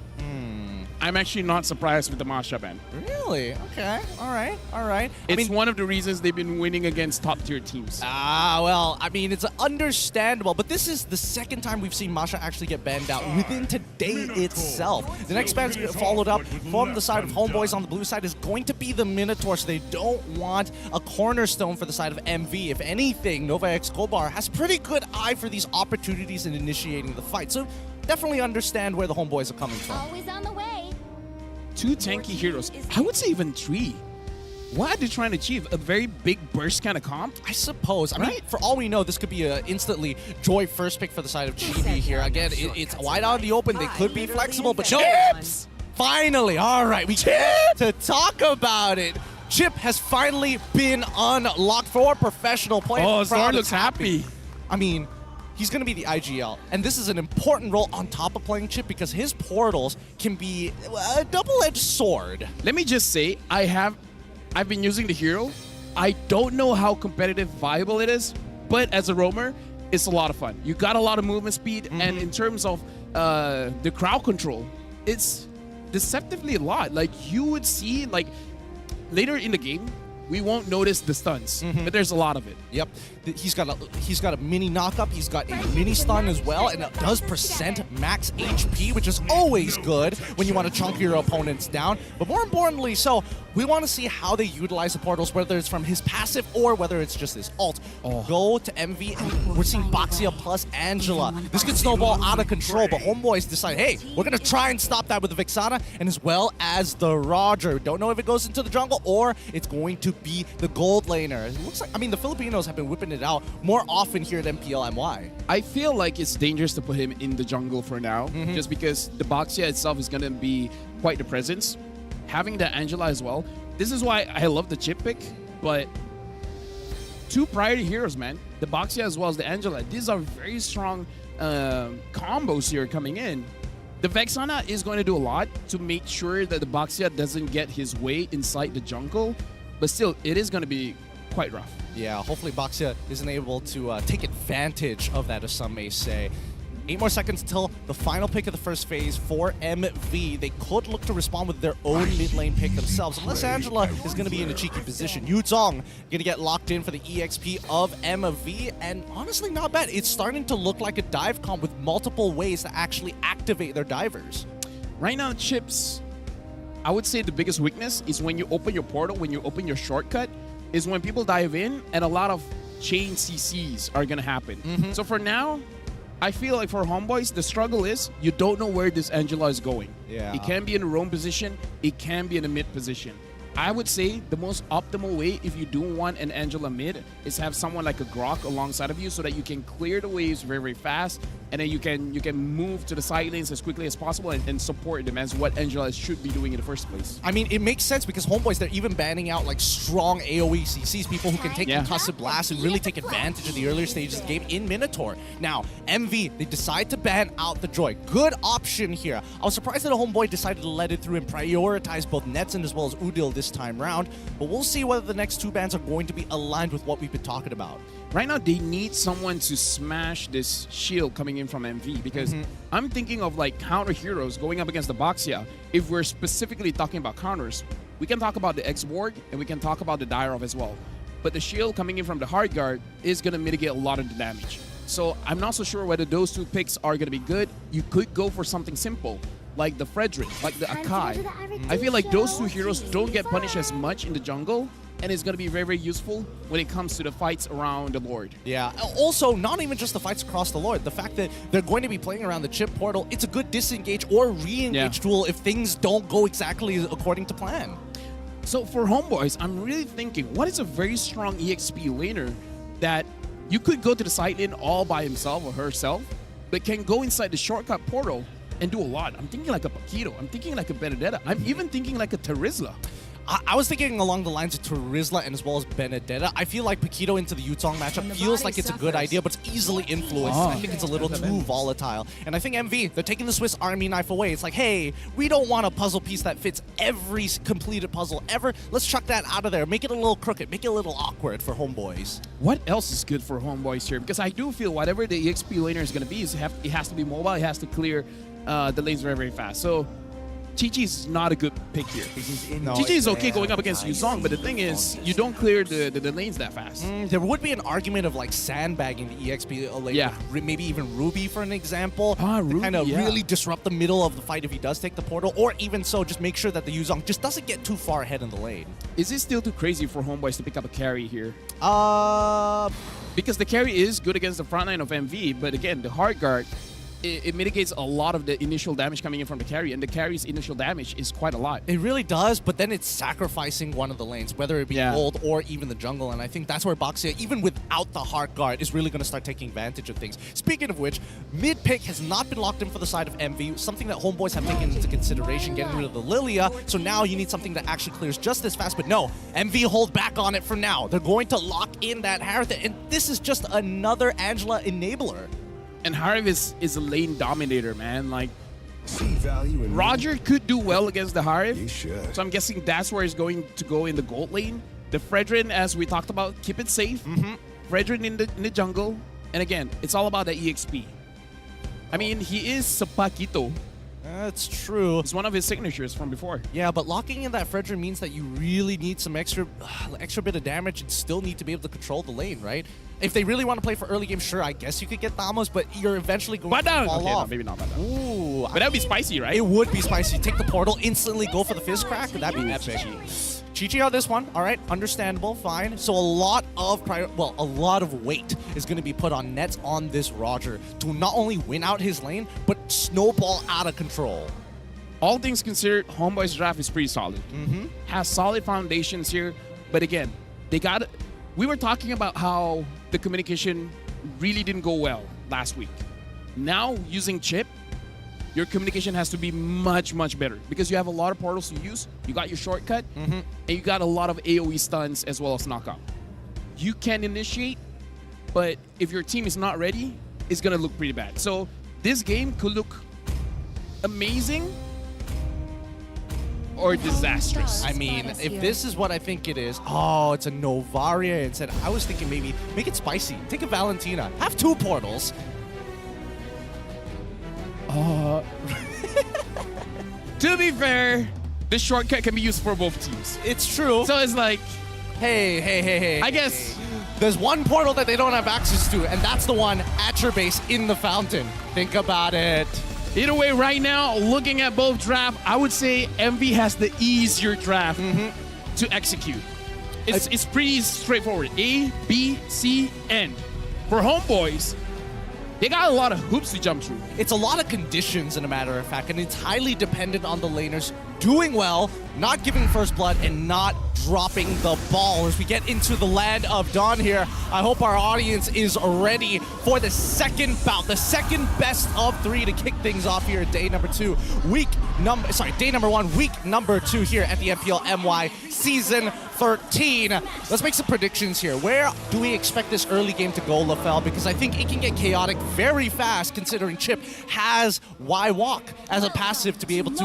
I'm actually not surprised with the Masha ban. Really? Okay. All right. It's one of the reasons they've been winning against top-tier teams. Well, I mean, it's understandable, but this is the second time we've seen Masha actually get banned out within today itself. The next ban followed up from the side of Homeboys on the blue side is going to be the Minotaur, so they don't want a cornerstone for the side of MV. If anything, Nova Escobar has pretty good eye for these opportunities in initiating the fight, so definitely understand where the Homeboys are coming from. Always on the way. 2 tanky heroes. I would say even 3. What are they trying to achieve? A very big burst kind of comp? I suppose. I mean, for all we know, this could be a instantly Joy first pick for the side of Chibi here. Again, it's wide out in the open. They could be flexible, but Chips! Finally! All right, we get to talk about it. Chip has finally been unlocked for professional play. Oh, Zorn looks happy. I mean, he's going to be the IGL, and this is an important role on top of playing Chip because his portals can be a double-edged sword. Let me just say, I've been using the hero. I don't know how competitive viable it is, but as a roamer, it's a lot of fun. You got a lot of movement speed, and in terms of the crowd control, it's deceptively a lot. Like, you would see, like, later in the game, we won't notice the stuns, but there's a lot of it. Yep, he's got a mini knockup, he's got a mini stun as well, and it does percent max HP, which is always good when you want to chunk your opponents down. But more importantly, so we want to see how they utilize the portals, whether it's from his passive or whether it's just his ult. Go to MV, and we're seeing Boxia plus Angela. This could snowball out of control, but Homeboys decide, hey, we're going to try and stop that with the Vixana, and as well as the Roger. Don't know if it goes into the jungle or it's going to be the gold laner. It looks like, I mean, the Filipinos have been whipping it out more often here at MPL MY. I feel like it's dangerous to put him in the jungle for now, just because the Boxia itself is going to be quite the presence. having the Angela as well. This is why I love the chip pick, but two priority heroes, man. The Baxia as well as the Angela. These are very strong combos here coming in. The Vexana is going to do a lot to make sure that the Baxia doesn't get his way inside the jungle, but still, it is going to be quite rough. Yeah, hopefully Baxia isn't able to take advantage of that, as some may say. 8 more seconds until the final pick of the first phase for MV. They could look to respond with their own mid lane pick themselves, unless Angela is going to be in a cheeky position. Yuzong going to get locked in for the EXP of MV, and honestly not bad. It's starting to look like a dive comp with multiple ways to actually activate their divers. Right now, Chips, I would say the biggest weakness is when you open your portal, when you open your shortcut, is when people dive in and a lot of chain CCs are going to happen. So for now, I feel like for Homeboys, the struggle is you don't know where this Angela is going. Yeah. It can be in a roam position. It can be in a mid position. I would say the most optimal way if you do want an Angela mid is have someone like a Grok alongside of you so that you can clear the waves very, very fast, and then you can move to the side lanes as quickly as possible and support them as what Angela should be doing in the first place. I mean, it makes sense because Homeboys, they're even banning out like strong AoE CCs, people who can take concussive blasts and really take advantage of the earlier stages of the game in Minotaur. Now, MV, they decide to ban out the Joy. Good option here. I was surprised that a Homeboy decided to let it through and prioritize both Netson as well as Udil this time round, but we'll see whether the next two bans are going to be aligned with what we've been talking about. Right now, they need someone to smash this shield coming in from MV because I'm thinking of like counter heroes going up against the Baxia. If we're specifically talking about counters, we can talk about the X-Borg and we can talk about the Dyrov as well. But the shield coming in from the hard guard is going to mitigate a lot of the damage. So I'm not so sure whether those two picks are going to be good. You could go for something simple, like the Frederick, like the Akai. I feel like those two heroes don't get punished as much in the jungle, and it's going to be very, very useful when it comes to the fights around the Lord. Yeah, also, not even just the fights across the Lord. The fact that they're going to be playing around the chip portal, it's a good disengage or re-engage tool if things don't go exactly according to plan. So for Homeboys, I'm really thinking, what is a very strong EXP laner that you could go to the side lane all by himself or herself, but can go inside the shortcut portal and do a lot? I'm thinking like a Paquito. I'm thinking like a Benedetta. I'm even thinking like a Terizla. I was thinking along the lines of Terizla and as well as Benedetta. I feel like Paquito into the Yuzong matchup feels like it's a good idea, but it's easily influenced. I think it's a little too volatile. And I think MV, they're taking the Swiss Army knife away. It's like, hey, we don't want a puzzle piece that fits every completed puzzle ever. Let's chuck that out of there. Make it a little crooked. Make it a little awkward for Homeboys. What else is good for Homeboys here? Because I do feel whatever the EXP laner is going to be, it has to be mobile. It has to clear the lanes very, very fast. So Chi-Chi is not a good pick here. Chi-Chi is okay going up against Yuzong, but the thing is, you don't clear the lanes that fast. There would be an argument of like sandbagging the EXP lane, maybe even Ruby for an example, to kind of really disrupt the middle of the fight if he does take the portal, or even so, just make sure that the Yuzong just doesn't get too far ahead in the lane. Is it still too crazy for Homeboys to pick up a carry here? Because the carry is good against the front line of MV, but again, the hard guard, it mitigates a lot of the initial damage coming in from the carry, and the carry's initial damage is quite a lot. It really does, but then it's sacrificing one of the lanes, whether it be gold or even the jungle, and I think that's where Baxia, even without the hard guard, is really going to start taking advantage of things. Speaking of which, mid pick has not been locked in for the side of MV, something that Homeboys have taken into consideration, getting rid of the Lilia, so now you need something that actually clears just as fast, but no, MV hold back on it for now. They're going to lock in that Harith, and this is just another Angela enabler. And Harith is a lane dominator, man. Like, Roger could do well against the Harith. So I'm guessing that's where he's going to go in the gold lane. The Fredrin, as we talked about, keep it safe. Fredrin in the jungle. And again, it's all about the EXP. I mean, he is Paquito. That's true. It's one of his signatures from before. Yeah, but locking in that Fredrin means that you really need some extra bit of damage and still need to be able to control the lane, right? If they really want to play for early game, sure, I guess you could get Thamos, but you're eventually going to fall off. No, maybe not Badan. Ooh, but that would be spicy, right? It would be spicy. Take the portal, instantly go for the Fizz Crack. That'd be epic. Chi-Chi on this one, all right, understandable, fine. So a lot of weight is going to be put on Nets on this Roger to not only win out his lane, but snowball out of control. All things considered, Homeboy's draft is pretty solid. Has solid foundations here, but again, we were talking about how the communication really didn't go well last week. Now, using Chip, your communication has to be much, much better because you have a lot of portals to use. You got your shortcut, and you got a lot of AoE stuns as well as knockout. You can initiate, but if your team is not ready, it's going to look pretty bad. So this game could look amazing or disastrous. I mean, if this is what I think it is, oh, it's a Novaria instead. I was thinking maybe make it spicy. Take a Valentina. Have 2 portals. To be fair, this shortcut can be used for both teams. It's true. So it's like, hey. I guess there's one portal that they don't have access to, and that's the one at your base in the fountain. Think about it. Either way, right now, looking at both drafts, I would say MV has the easier draft to execute. It's pretty straightforward. A, B, C, N. For Homeboys, they got a lot of hoops to jump through. It's a lot of conditions, in a matter of fact, and it's highly dependent on the laners doing well, not giving first blood, and not dropping the ball. As we get into the land of Dawn here, I hope our audience is ready for the second bout, the second best of 3 to kick things off here at day number 2. Day number 1, week number 2 here at the MPL MY Season 13. Let's make some predictions here. Where do we expect this early game to go, LaFell? Because I think it can get chaotic very fast, considering Chip has Y Walk as a passive to be able to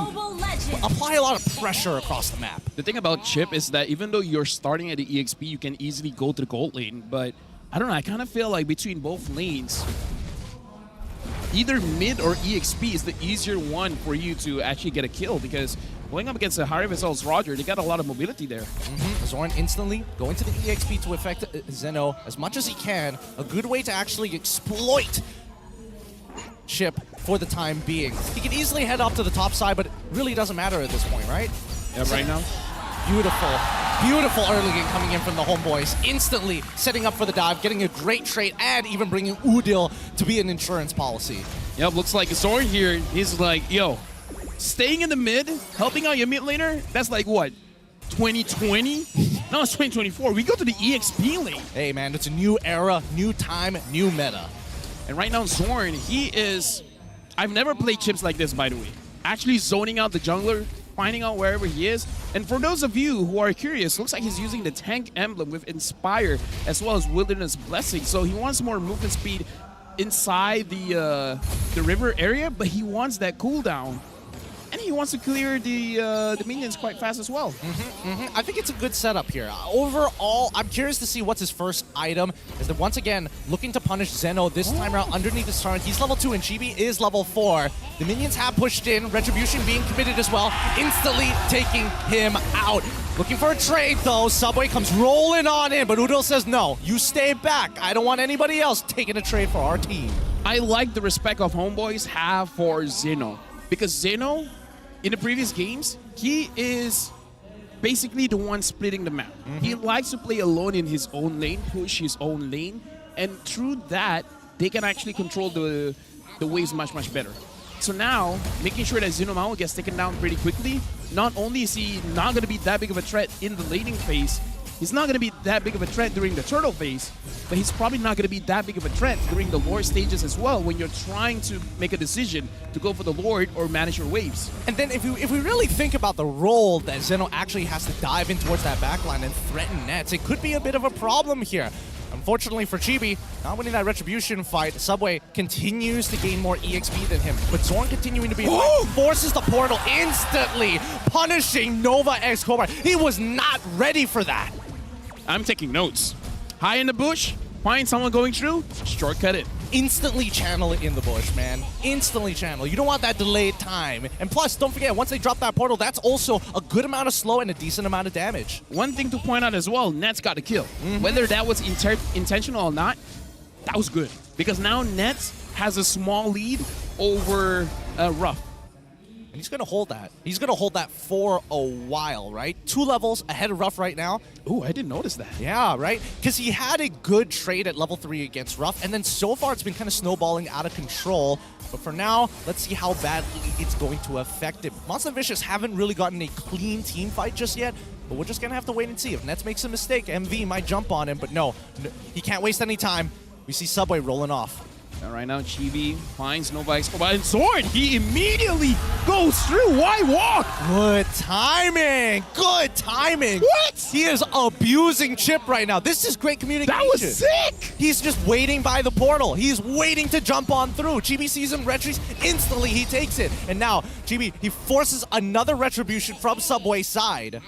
apply a lot of pressure across the map. The thing about Chip is that even though you're starting at the EXP, you can easily go to the gold lane. But I don't know, I kind of feel like between both lanes, either mid or EXP is the easier one for you to actually get a kill, because going up against a Harif as well as Roger, they got a lot of mobility there. Zorn instantly going to the EXP to affect Zeno as much as he can. A good way to actually exploit Chip for the time being. He can easily head up to the top side, but it really doesn't matter at this point, right? Yeah, right now. Beautiful early game coming in from the Homeboys. Instantly setting up for the dive, getting a great trade, and even bringing Udil to be an insurance policy. Yep, looks like Zorn here, he's like, yo, staying in the mid, helping out your mid laner, that's like what, 2020? No, it's 2024. We go to the EXP lane. Hey man, it's a new era, new time, new meta. And right now, Zorn, he is... I've never played Chips like this, by the way. Actually zoning out the jungler, finding out wherever he is. And for those of you who are curious, looks like he's using the tank emblem with Inspire as well as Wilderness Blessing. So he wants more movement speed inside the river area, but he wants that cooldown. And he wants to clear the minions quite fast as well. I think it's a good setup here. Overall, I'm curious to see what's his first item. Is that once again looking to punish Zeno this time around underneath his turret. He's level 2 and Chibi is level 4. The minions have pushed in. Retribution being committed as well, instantly taking him out. Looking for a trade though. Subway comes rolling on in, but Udil says no. You stay back. I don't want anybody else taking a trade for our team. I like the respect of Homeboys have for Zeno, because Zeno, in the previous games, he is basically the one splitting the map. He likes to play alone in his own lane, push his own lane, and through that, they can actually control the waves much, much better. So now, making sure that Xenomao gets taken down pretty quickly, not only is he not going to be that big of a threat in the laning phase, he's not going to be that big of a threat during the turtle phase, but he's probably not going to be that big of a threat during the Lord stages as well when you're trying to make a decision to go for the Lord or manage your waves. And then if we really think about the role that Zeno actually has to dive in towards that backline and threaten nets, it could be a bit of a problem here. Unfortunately for Chibi, not winning that Retribution fight, Subway continues to gain more EXP than him. But Zorn continuing to be forces the portal instantly, punishing Nova X Cobra. He was not ready for that. I'm taking notes. High in the bush, find someone going through, shortcut it. Instantly channel it in the bush, man. Instantly channel. You don't want that delayed time. And plus, don't forget, once they drop that portal, that's also a good amount of slow and a decent amount of damage. One thing to point out as well, Nets got a kill. Whether that was intentional or not, that was good. Because now Nets has a small lead over Ruff. And he's going to hold that. He's going to hold that for a while, right? 2 levels ahead of Ruff right now. Ooh, I didn't notice that. Yeah, right? Because he had a good trade at level 3 against Ruff, and then so far it's been kind of snowballing out of control. But for now, let's see how badly it's going to affect him. Monster Vicious haven't really gotten a clean team fight just yet, but we're just going to have to wait and see. If Nets makes a mistake, MV might jump on him, but no, he can't waste any time. We see Subway rolling off. And right now, Chibi finds Nova Escobar. And Zorn, he immediately goes through. Why walk? Good timing. Good timing. What? He is abusing Chip right now. This is great communication. That was sick. He's just waiting by the portal. He's waiting to jump on through. Chibi sees him retreats. Instantly, he takes it. And now, Chibi, he forces another retribution from Subway side.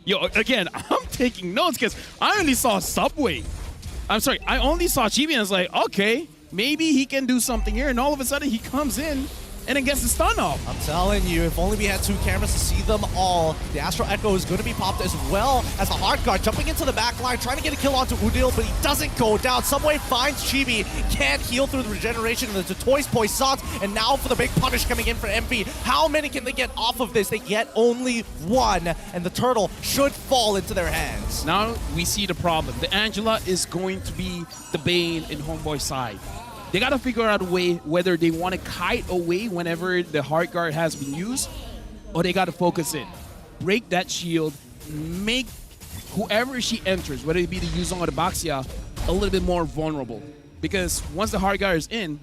Yo, again, I'm taking notes because I only saw Subway. I'm sorry, I only saw Chibi and I was like, okay, maybe he can do something here. And all of a sudden, he comes in and then gets the stun off. I'm telling you, if only we had 2 cameras to see them all. The Astral Echo is going to be popped as well as the Hard Guard jumping into the back line, trying to get a kill onto Udil, but he doesn't go down. Subway finds Chibi, can't heal through the regeneration of the Toys Poissons, and now for the big punish coming in for MV. How many can they get off of this? They get only 1, and the turtle should fall into their hands. Now we see the problem. The Angela is going to be the bane in Homeboy's side. They got to figure out a way whether they want to kite away whenever the Heart Guard has been used, or they got to focus in. Break that shield, make whoever she enters, whether it be the Yuzong or the Baxia, a little bit more vulnerable. Because once the Heart Guard is in,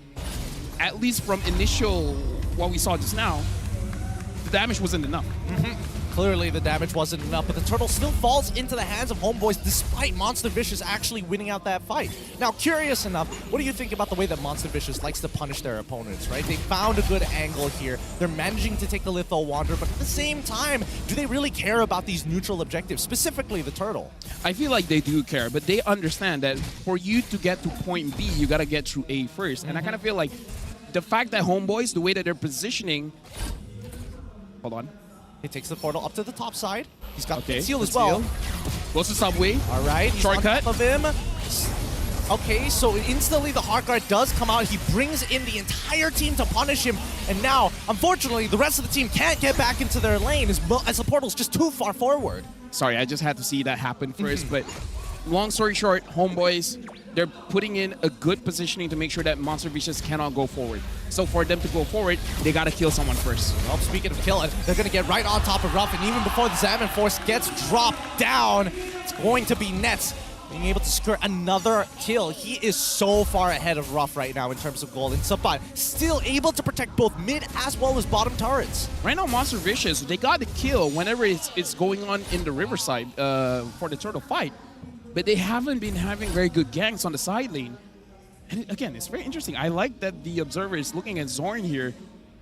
at least from initial what we saw just now, the damage wasn't enough. Clearly, the damage wasn't enough, but the turtle still falls into the hands of Homeboys despite Monster Vicious actually winning out that fight. Now, curious enough, what do you think about the way that Monster Vicious likes to punish their opponents, right? They found a good angle here. They're managing to take the Litho Wanderer, but at the same time, do they really care about these neutral objectives, specifically the turtle? I feel like they do care, but they understand that for you to get to point B, you got to get through A first. And I kind of feel like the fact that Homeboys, the way that they're positioning... Hold on. He takes the portal up to the top side. He's got the seal good as well. Goes to Subway. All right. He's Shortcut. on top of him. Okay, so instantly the Heart Guard does come out. He brings in the entire team to punish him. And now, unfortunately, the rest of the team can't get back into their lane as the portal's just too far forward. Sorry, I just had to see that happen first. But long story short, Homeboys, they're putting in a good positioning to make sure that Monster Vicious cannot go forward. So for them to go forward, they got to kill someone first. Well, speaking of killing, they're going to get right on top of Ruff, and even before the Zaman Force gets dropped down, it's going to be Nets being able to secure another kill. He is so far ahead of Ruff right now in terms of gold, and Sabat still able to protect both mid as well as bottom turrets. Right now, Monster Vicious, they got the kill whenever it's going on in the Riverside for the turtle fight. But they haven't been having very good ganks on the side lane. And again, it's very interesting. I like that the observer is looking at Zorn here.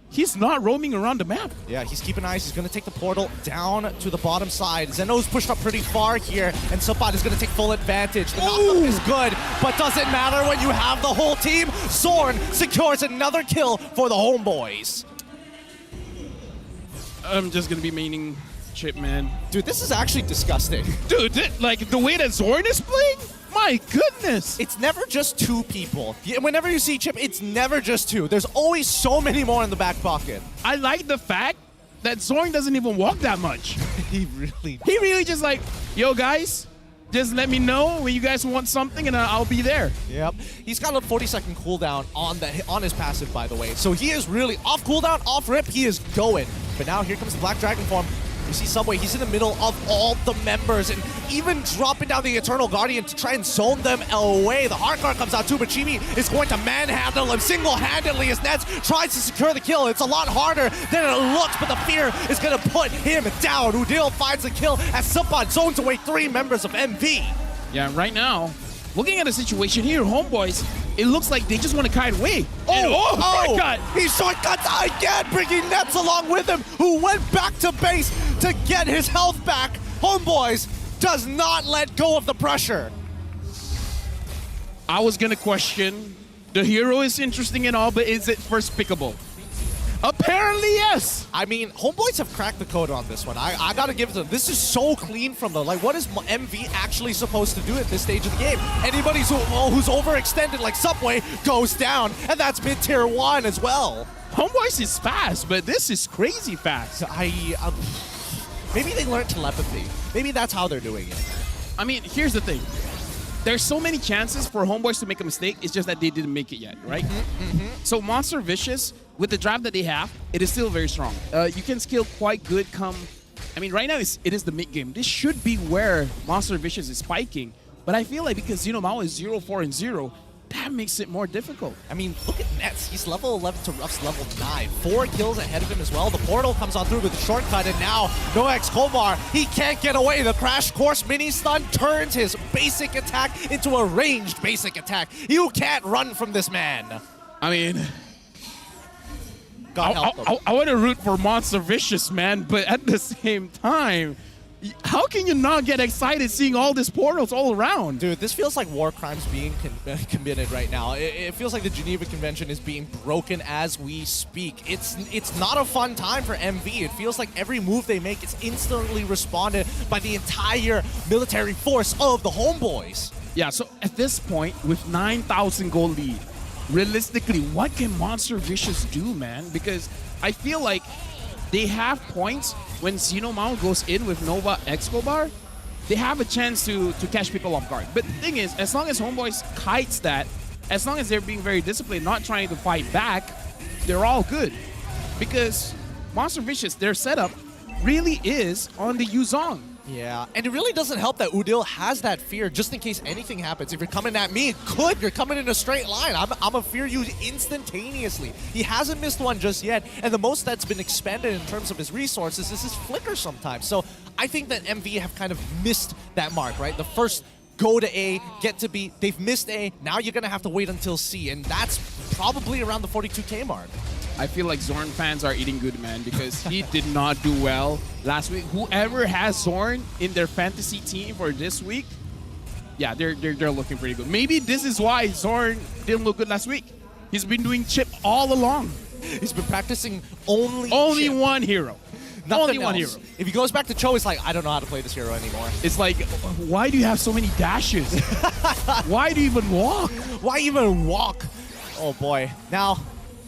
He's not roaming around the map. Yeah, he's keeping eyes. He's going to take the portal down to the bottom side. Zeno's pushed up pretty far here, and Sopat is going to take full advantage. The knockup is good, but doesn't matter when you have the whole team. Zorn secures another kill for the Homeboys. I'm just going to be maining Chip, man. Dude, this is actually disgusting. Dude, like the way that Zorn is playing? My goodness. It's never just 2 people. Whenever you see Chip, it's never just 2. There's always so many more in the back pocket. I like the fact that Zorn doesn't even walk that much. He really just like, yo guys, just let me know when you guys want something and I'll be there. Yep. He's got a 40-second cooldown on his passive, by the way. So he is really off cooldown, off rip, he is going. But now here comes the Black Dragon form. You see Subway, he's in the middle of all the members and even dropping down the Eternal Guardian to try and zone them away. The Heart Guard comes out too, but Chibi is going to manhandle him single-handedly as Nets tries to secure the kill. It's a lot harder than it looks, but the fear is going to put him down. Udil finds the kill as Subpod zones away 3 members of MV. Yeah, right now, looking at the situation here, Homeboys, it looks like they just want to kite away. Shortcut! He shortcuts again, bringing Nets along with him, who went back to base to get his health back. Homeboys does not let go of the pressure. I was going to question, the hero is interesting and all, but is it first pickable? Apparently, yes. I mean, Homeboys have cracked the code on this one. I gotta give it to them. This is so clean from the, like, what is MV actually supposed to do at this stage of the game? Anybody who's overextended like Subway goes down, and that's mid-tier 1 as well. Homeboys is fast, but this is crazy fast. Maybe they learned telepathy. Maybe that's how they're doing it. I mean, here's the thing. There's so many chances for Homeboys to make a mistake, it's just that they didn't make it yet, right? So Monster Vicious, with the draft that they have, it is still very strong. You can skill quite good come... I mean, right now it is the mid-game. This should be where Monster Vicious is spiking. But I feel like because Xenomao is 0-4-0, that makes it more difficult. I mean, look at Nets. He's level 11 to Ruff's level 9. 4 kills ahead of him as well. The portal comes on through with a shortcut, and now Nox Komar, he can't get away. The Crash Course mini stun turns his basic attack into a ranged basic attack. You can't run from this man. I mean, God help him. I want to root for Monster Vicious, man, but at the same time, how can you not get excited seeing all these portals all around? Dude, this feels like war crimes being committed right now. It feels like the Geneva Convention is being broken as we speak. It's not a fun time for MV. It feels like every move they make is instantly responded by the entire military force of the Homeboys. Yeah, so at this point, with 9,000 gold lead, realistically, what can Monster Vicious do, man? Because I feel like they have points when Xenomount goes in with Nova Escobar. They have a chance to catch people off guard. But the thing is, as long as Homeboys kites that, as long as they're being very disciplined, not trying to fight back, they're all good. Because Monster Vicious, their setup really is on the Yuzong. Yeah, and it really doesn't help that Udil has that fear just in case anything happens. If you're coming at me, good, you're coming in a straight line. I'm gonna fear you instantaneously. He hasn't missed one just yet, and the most that's been expended in terms of his resources is his flicker sometimes. So I think that MV have kind of missed that mark, right? The first go to A, get to B, they've missed A, now you're gonna have to wait until C, and that's probably around the 42K mark. I feel like Zorn fans are eating good, man, because he did not do well last week. Whoever has Zorn in their fantasy team for this week, yeah, they're looking pretty good. Maybe this is why Zorn didn't look good last week. He's been doing chip all along. He's been practicing only chip. One hero. Only one hero. If he goes back to Cho, it's like, I don't know how to play this hero anymore. It's like, why do you have so many dashes? Why do you even walk? Why even walk? Oh boy. Now,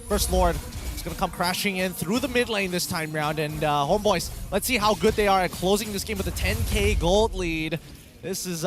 First Lord is going to come crashing in through the mid lane this time round. And Homeboys, let's see how good they are at closing this game with a 10K gold lead. This is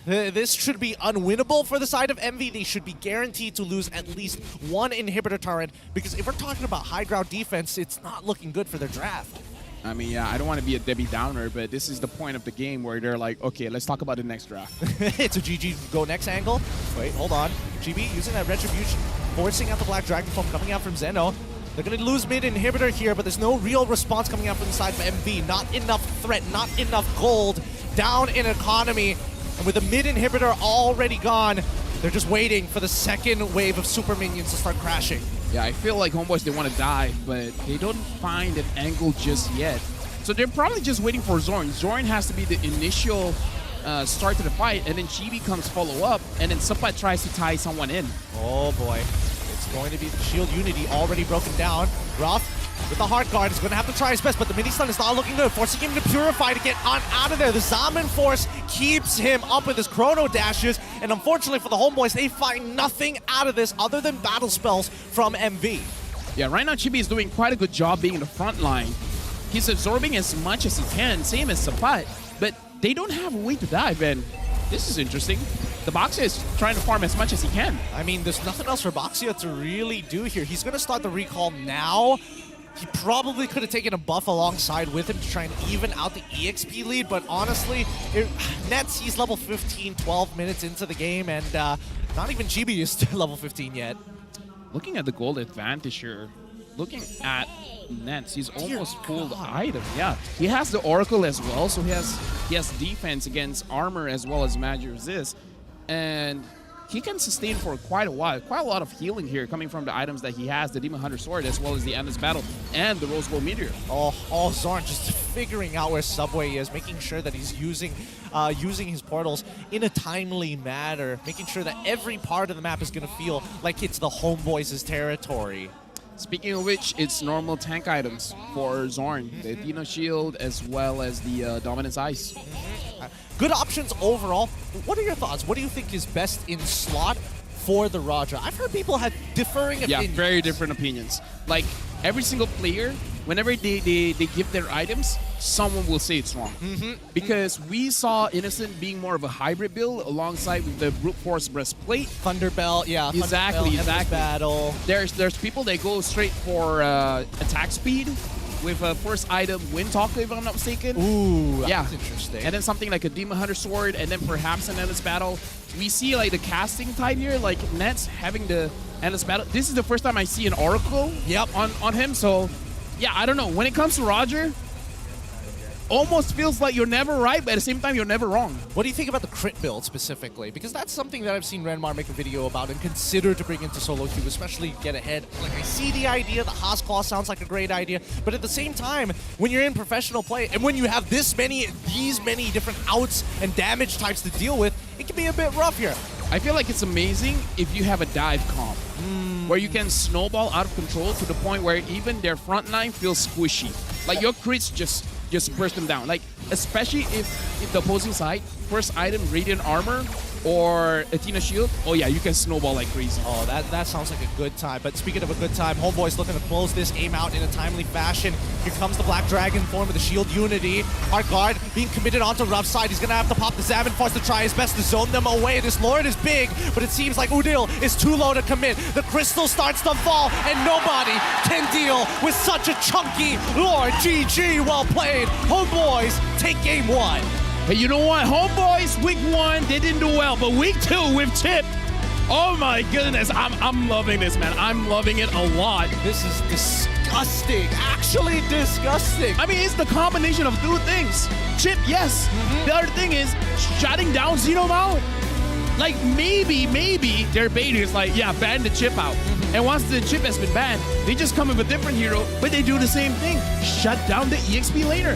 this should be unwinnable for the side of MV. They should be guaranteed to lose at least one inhibitor turret, because if we're talking about high ground defense, it's not looking good for their draft. I mean, yeah, I don't want to be a Debbie Downer, but this is the point of the game where they're like, okay, let's talk about the next draft. It's a GG go next angle. Wait, hold on. GB using that Retribution, forcing out the Black Dragon Form coming out from Zeno. They're going to lose mid inhibitor here, but there's no real response coming out from the side of MV. Not enough threat, not enough gold. Down in economy. And with the mid inhibitor already gone, they're just waiting for the second wave of super minions to start crashing. Yeah, I feel like Homeboys, they want to die, but they don't find an angle just yet. So they're probably just waiting for Zorn. Zorn has to be the initial start to the fight, and then Chibi comes follow up, and then Sapat tries to tie someone in. Oh boy. It's going to be the Shield Unity already broken down. Ruff with the Heart Guard is going to have to try his best, but the mini stun is not looking good, forcing him to Purify to get on out of there. The Zaman Force keeps him up with his Chrono Dashes, and unfortunately for the Homeboys, they find nothing out of this other than battle spells from MV. Yeah, right now Chibi is doing quite a good job being in the front line. He's absorbing as much as he can, same as Sapat, but they don't have a way to dive, and this is interesting. The Boxia is trying to farm as much as he can. I mean, there's nothing else for Boxia to really do here. He's going to start the recall now. He probably could have taken a buff alongside with him to try and even out the EXP lead, but honestly, Nets, he's level 15, 12 minutes into the game, and not even GB is level 15 yet. Looking at the gold advantage here, looking at Nets, he's almost pulled item. Yeah, he has the Oracle as well, so he has defense against armor as well as magic resist, and he can sustain for quite a while. Quite a lot of healing here coming from the items that he has, the Demon Hunter Sword as well as the Endless Battle and the Rose Gold Meteor. Oh, Zorn just figuring out where Subway is, making sure that he's using his portals in a timely manner, making sure that every part of the map is going to feel like it's the Homeboys' territory. Speaking of which, it's normal tank items for Zorn. The Dino Shield as well as the Dominance Ice. Good options overall. What are your thoughts? What do you think is best in slot for the Raja? I've heard people have differing opinions. Yeah, very different opinions. Like, every single player, whenever they give their items, someone will say it's wrong. Because we saw Innocent being more of a hybrid build alongside with the Brute Force Breastplate. Thunderbelt, yeah. Exactly. Battle. There's people that go straight for attack speed, with a first item Wind Talker, if I'm not mistaken. Ooh, yeah, that's interesting. And then something like a Demon Hunter Sword, and then perhaps an Endless Battle. We see like the casting type here, like Nets having the Endless Battle. This is the first time I see an Oracle on him, so yeah, I don't know. When it comes to Roger, almost feels like you're never right, but at the same time, you're never wrong. What do you think about the crit build specifically? Because that's something that I've seen Renmar make a video about and consider to bring into solo queue, especially get ahead. Like, I see the idea, the Haas Claw sounds like a great idea, but at the same time, when you're in professional play and when you have these many different outs and damage types to deal with, it can be a bit rough here. I feel like it's amazing if you have a dive comp where you can snowball out of control to the point where even their front line feels squishy. Like your crits just burst them down. Like, especially if the opposing side, first item, Radiant Armor or Athena Shield, oh yeah, you can snowball like crazy. Oh, that sounds like a good time. But speaking of a good time, Homeboy's looking to close this game out in a timely fashion. Here comes the Black Dragon form of the Shield Unity. Our guard being committed onto rough side. He's gonna have to pop the Zavin Force to try his best to zone them away. This Lord is big, but it seems like Udil is too low to commit. The crystal starts to fall, and nobody can deal with such a chunky Lord. GG, well played. Homeboys take game 1. Hey, you know what? Homeboys, week 1, they didn't do well, but week 2 with Chip, oh my goodness, I'm loving this, man. I'm loving it a lot. This is disgusting. Actually disgusting. I mean, it's the combination of two things. Chip, yes. The other thing is shutting down Xenomount. Like, maybe their bait is like, yeah, ban the Chip out. And once the Chip has been banned, they just come with a different hero, but they do the same thing. Shut down the EXP laner.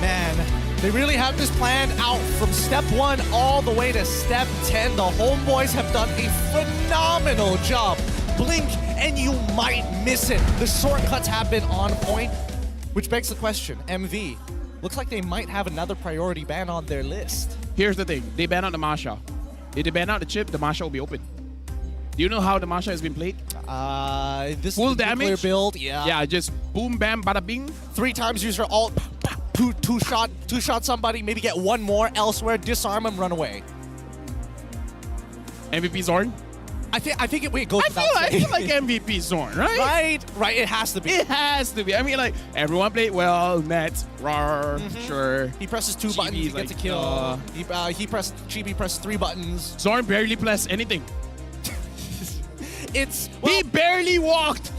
Man, they really have this planned out from step 1 all the way to step 10. The Homeboys have done a phenomenal job. Blink and you might miss it. The shortcuts have been on point, which begs the question, MV, looks like they might have another priority ban on their list. Here's the thing, they ban out the Masha. If they ban out the Chip, the Masha will be open. Do you know how the Masha has been played? This full is the damage build, yeah. Yeah, just boom, bam, bada bing. 3 times use your ult, two shot somebody, maybe get one more elsewhere, disarm him, run away. MVP Zorn? I think it goes. I feel like MVP Zorn, right? Right. It has to be. It has to be. I mean, like, everyone played well. Nets, rar, sure. He presses 2 buttons, he gets a kill. Chibi pressed 3 buttons. Zorn barely pressed anything. He barely walked.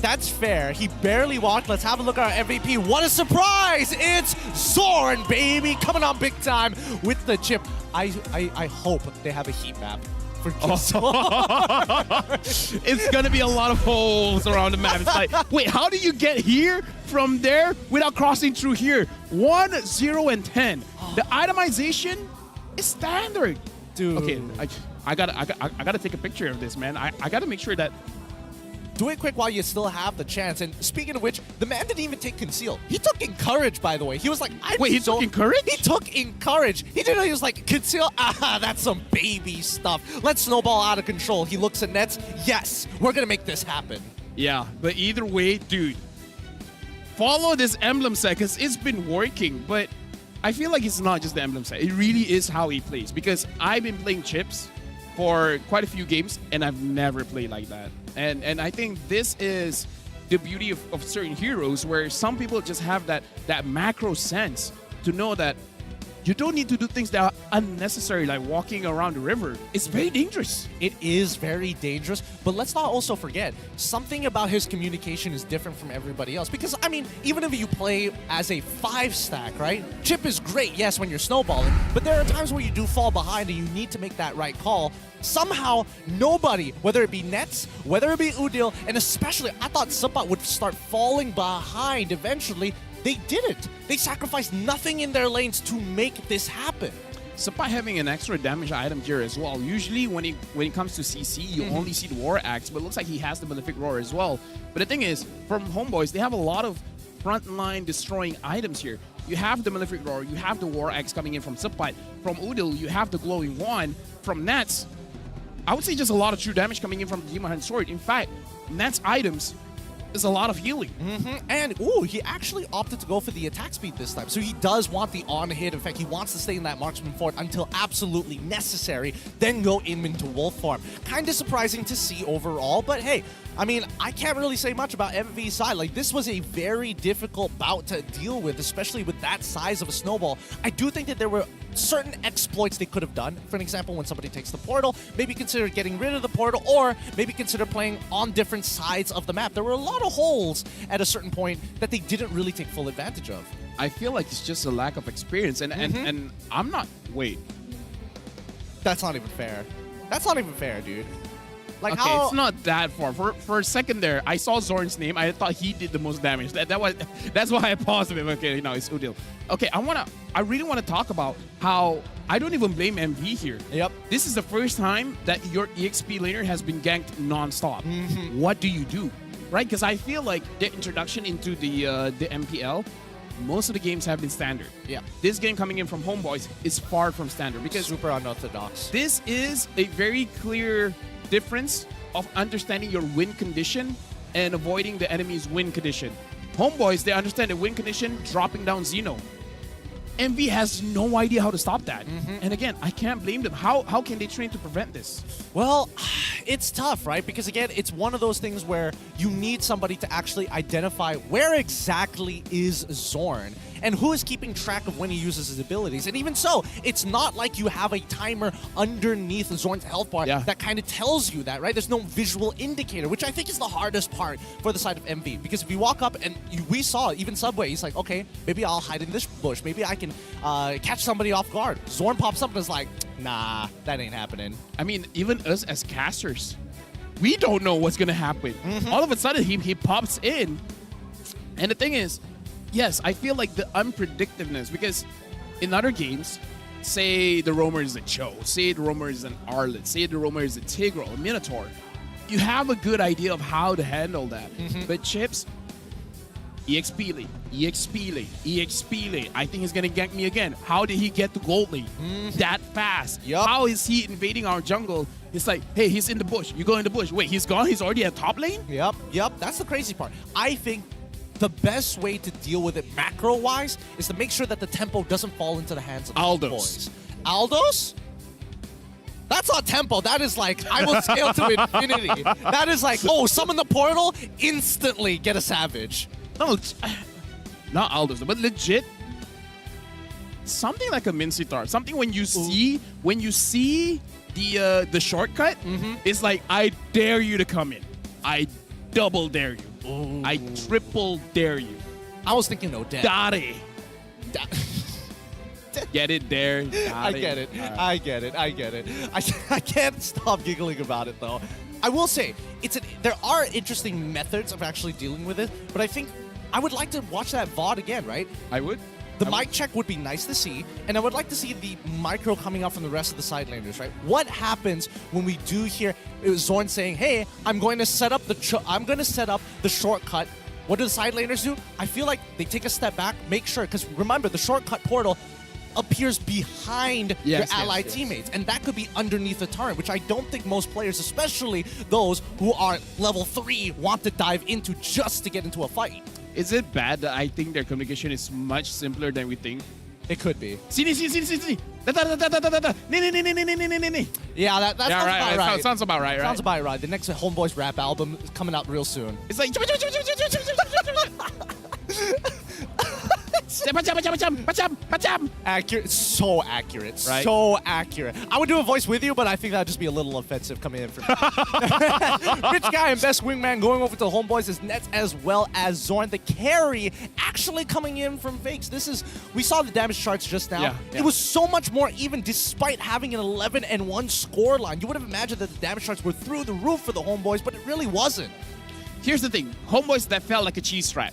That's fair. He barely walked. Let's have a look at our MVP. What a surprise! It's Zorn, baby, coming on big time with the Chip. I hope they have a heat map. It's gonna be a lot of holes around the map. It's like, wait, how do you get here from there without crossing through here? 1, 0, and 10. The itemization is standard, dude. Okay, I gotta take a picture of this, man. I gotta make sure that. Do it quick while you still have the chance. And speaking of which, the man didn't even take Conceal. He took Encourage, by the way. He was like, he took Encourage? He took Encourage. He didn't know. He was like, Conceal, that's some baby stuff. Let's snowball out of control. He looks at Nets. Yes, we're going to make this happen. Yeah, but either way, dude, follow this emblem set because it's been working. But I feel like it's not just the emblem set. It really is how he plays. Because I've been playing Chips for quite a few games, and I've never played like that. And I think this is the beauty of certain heroes, where some people just have that macro sense to know that you don't need to do things that are unnecessary, like walking around the river. It's very dangerous. It is very dangerous, but let's not also forget, something about his communication is different from everybody else. Because, I mean, even if you play as a 5-stack, right? Chip is great, yes, when you're snowballing, but there are times where you do fall behind and you need to make that right call. Somehow, nobody, whether it be Nets, whether it be Udil, and especially, I thought Supat would start falling behind eventually. They didn't. They sacrificed nothing in their lanes to make this happen. Supat having an extra damage item here as well. Usually when it comes to CC, you only see the War Axe, but it looks like he has the Malefic Roar as well. But the thing is, from Homeboys, they have a lot of frontline destroying items here. You have the Malefic Roar, you have the War Axe coming in from Supat. From Udil, you have the Glowing Wand. From Nets, I would say just a lot of true damage coming in from the Demon Hunter Sword. In fact, Nets items is a lot of healing. And, ooh, he actually opted to go for the attack speed this time. So he does want the on-hit. In fact, he wants to stay in that marksman fort until absolutely necessary, then go into wolf form. Kind of surprising to see overall, but hey, I mean, I can't really say much about MV's side. Like, this was a very difficult bout to deal with, especially with that size of a snowball. I do think that there were certain exploits they could have done. For an example, when somebody takes the portal, maybe consider getting rid of the portal, or maybe consider playing on different sides of the map. There were a lot of holes at a certain point that they didn't really take full advantage of. I feel like it's just a lack of experience, and I'm not. Wait, that's not even fair. That's not even fair, dude. Like, okay, it's not that far. For a second there, I saw Zorn's name. I thought he did the most damage. That's why I paused him. Okay, no, it's Udil. Okay, I really want to talk about how I don't even blame MV here. Yep. This is the first time that your EXP laner has been ganked non-stop. What do you do? Right? Because I feel like the introduction into the MPL, most of the games have been standard. Yeah. This game coming in from Homeboys is far from standard because super unorthodox. This is a very clear difference of understanding your win condition and avoiding the enemy's win condition. Homeboys, they understand the win condition, dropping down Xeno. MV has no idea how to stop that. And again, I can't blame them. How can they train to prevent this? Well, it's tough, right? Because again, it's one of those things where you need somebody to actually identify where exactly is Zorn and who is keeping track of when he uses his abilities. And even so, it's not like you have a timer underneath Zorn's health bar that kind of tells you that, right? There's no visual indicator, which I think is the hardest part for the side of MV. Because if you walk up and we saw even Subway, he's like, okay, maybe I'll hide in this bush. Maybe I can catch somebody off guard. Zorn pops up and is like, nah, that ain't happening. I mean, even us as casters, we don't know what's going to happen. All of a sudden, he pops in. And the thing is, yes, I feel like the unpredictiveness, because in other games, say the roamer is a Cho, say the roamer is an Arlet, say the roamer is a Tigreal, a Minotaur, you have a good idea of how to handle that. But Chips, EXP lane, EXP lane, EXP lane. I think he's going to gank me again. How did he get to gold lane that fast? How is he invading our jungle? It's like, hey, he's in the bush. You go in the bush. Wait, he's gone? He's already at top lane? Yep. That's the crazy part. I think the best way to deal with it macro-wise is to make sure that the tempo doesn't fall into the hands of the boys. Aldos? That's not tempo. That is like, I will scale to infinity. That is like, oh, summon the portal, instantly get a savage. No, not Aldos, but legit, something like a Mincitar. Something when you see the shortcut, it's like, I dare you to come in. I double dare you. I triple dare you. I was thinking no dare. Dare. Get it there. I get it. Right. I get it. I can't stop giggling about it though. I will say, there are interesting methods of actually dealing with it, but I think I would like to watch that VOD again, right? I would. The mic check would be nice to see, and I would like to see the micro coming out from the rest of the side laners, right? What happens when we do hear Zorn saying, "Hey, I'm going to set up the shortcut." What do the side laners do? I feel like they take a step back, make sure, because remember, the shortcut portal appears behind your allied teammates, and that could be underneath the turret, which I don't think most players, especially those who are level 3, want to dive into just to get into a fight. Is it bad that I think their communication is much simpler than we think? It could be. Sini. Yeah, that sounds about right. Sounds about right, right? Sounds about right. The next Homeboys rap album is coming out real soon. It's like... Accurate, so accurate, right? So accurate. I would do a voice with you, but I think that'd just be a little offensive coming in from Rich Guy and Best Wingman going over to the Homeboys as Nets as well as Zorn. The carry actually coming in from Fakes. We saw the damage charts just now. Yeah. It was so much more even despite having an 11-1 scoreline. You would have imagined that the damage charts were through the roof for the Homeboys, but it really wasn't. Here's the thing. Homeboys, that felt like a cheese strat.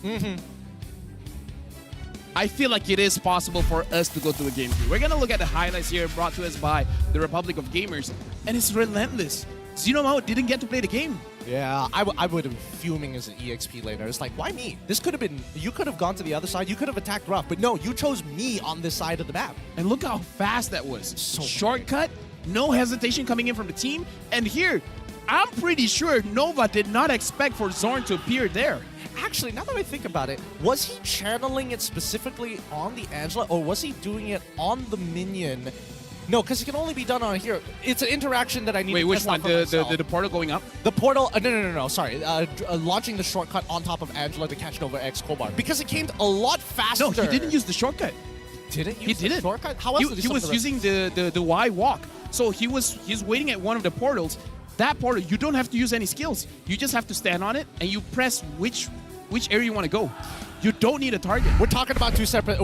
I feel like it is possible for us to go to a game 3. We're going to look at the highlights here brought to us by the Republic of Gamers, and it's relentless. Xenomao didn't get to play the game. Yeah, I would have been fuming as an EXP laner. It's like, why me? This could have been, you could have gone to the other side, you could have attacked rough, but no, you chose me on this side of the map. And look how fast that was. So shortcut, no hesitation coming in from the team, and here, I'm pretty sure Nova did not expect for Zorn to appear there. Actually, now that I think about it, was he channeling it specifically on the Angela, or was he doing it on the minion? No, because it can only be done on here. It's an interaction that I need Wait, to which test one? out for myself. The portal going up? The portal, no, sorry. Launching the shortcut on top of Angela to catch Nova X Kobar. Because it came a lot faster. No, he didn't use the shortcut. Didn't use the shortcut? How else did He was using the Y walk. So he's waiting at one of the portals. That portal, you don't have to use any skills. You just have to stand on it and you press which area you want to go. You don't need a target. We're talking about two separate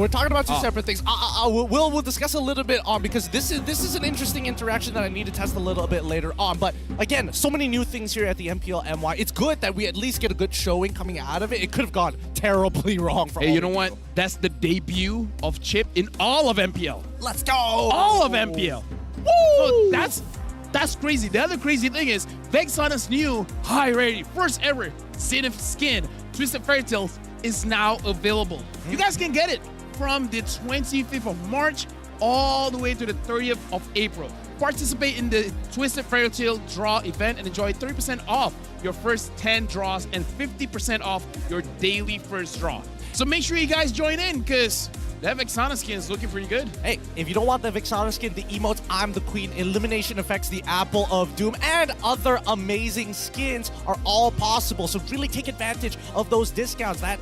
things. We'll discuss a little bit on, because this is an interesting interaction that I need to test a little bit later on. But again, so many new things here at the MPL MY. It's good that we at least get a good showing coming out of it. It could have gone terribly wrong for all Hey, you know what? That's the debut of Chip in all of MPL. Let's go! All of MPL. Woo! So that's crazy. The other crazy thing is Vexana's new high rating, first ever Zenith skin, Twisted Fairy Tales, is now available. You guys can get it from the 25th of March all the way to the 30th of April. Participate in the Twisted Fairy Tale draw event and enjoy 30% off your first 10 draws and 50% off your daily first draw. So make sure you guys join in, because that Vexana skin is looking pretty good. Hey, if you don't want the Vexana skin, the emotes, I'm the Queen, Elimination Effects, the Apple of Doom, and other amazing skins are all possible. So really take advantage of those discounts. That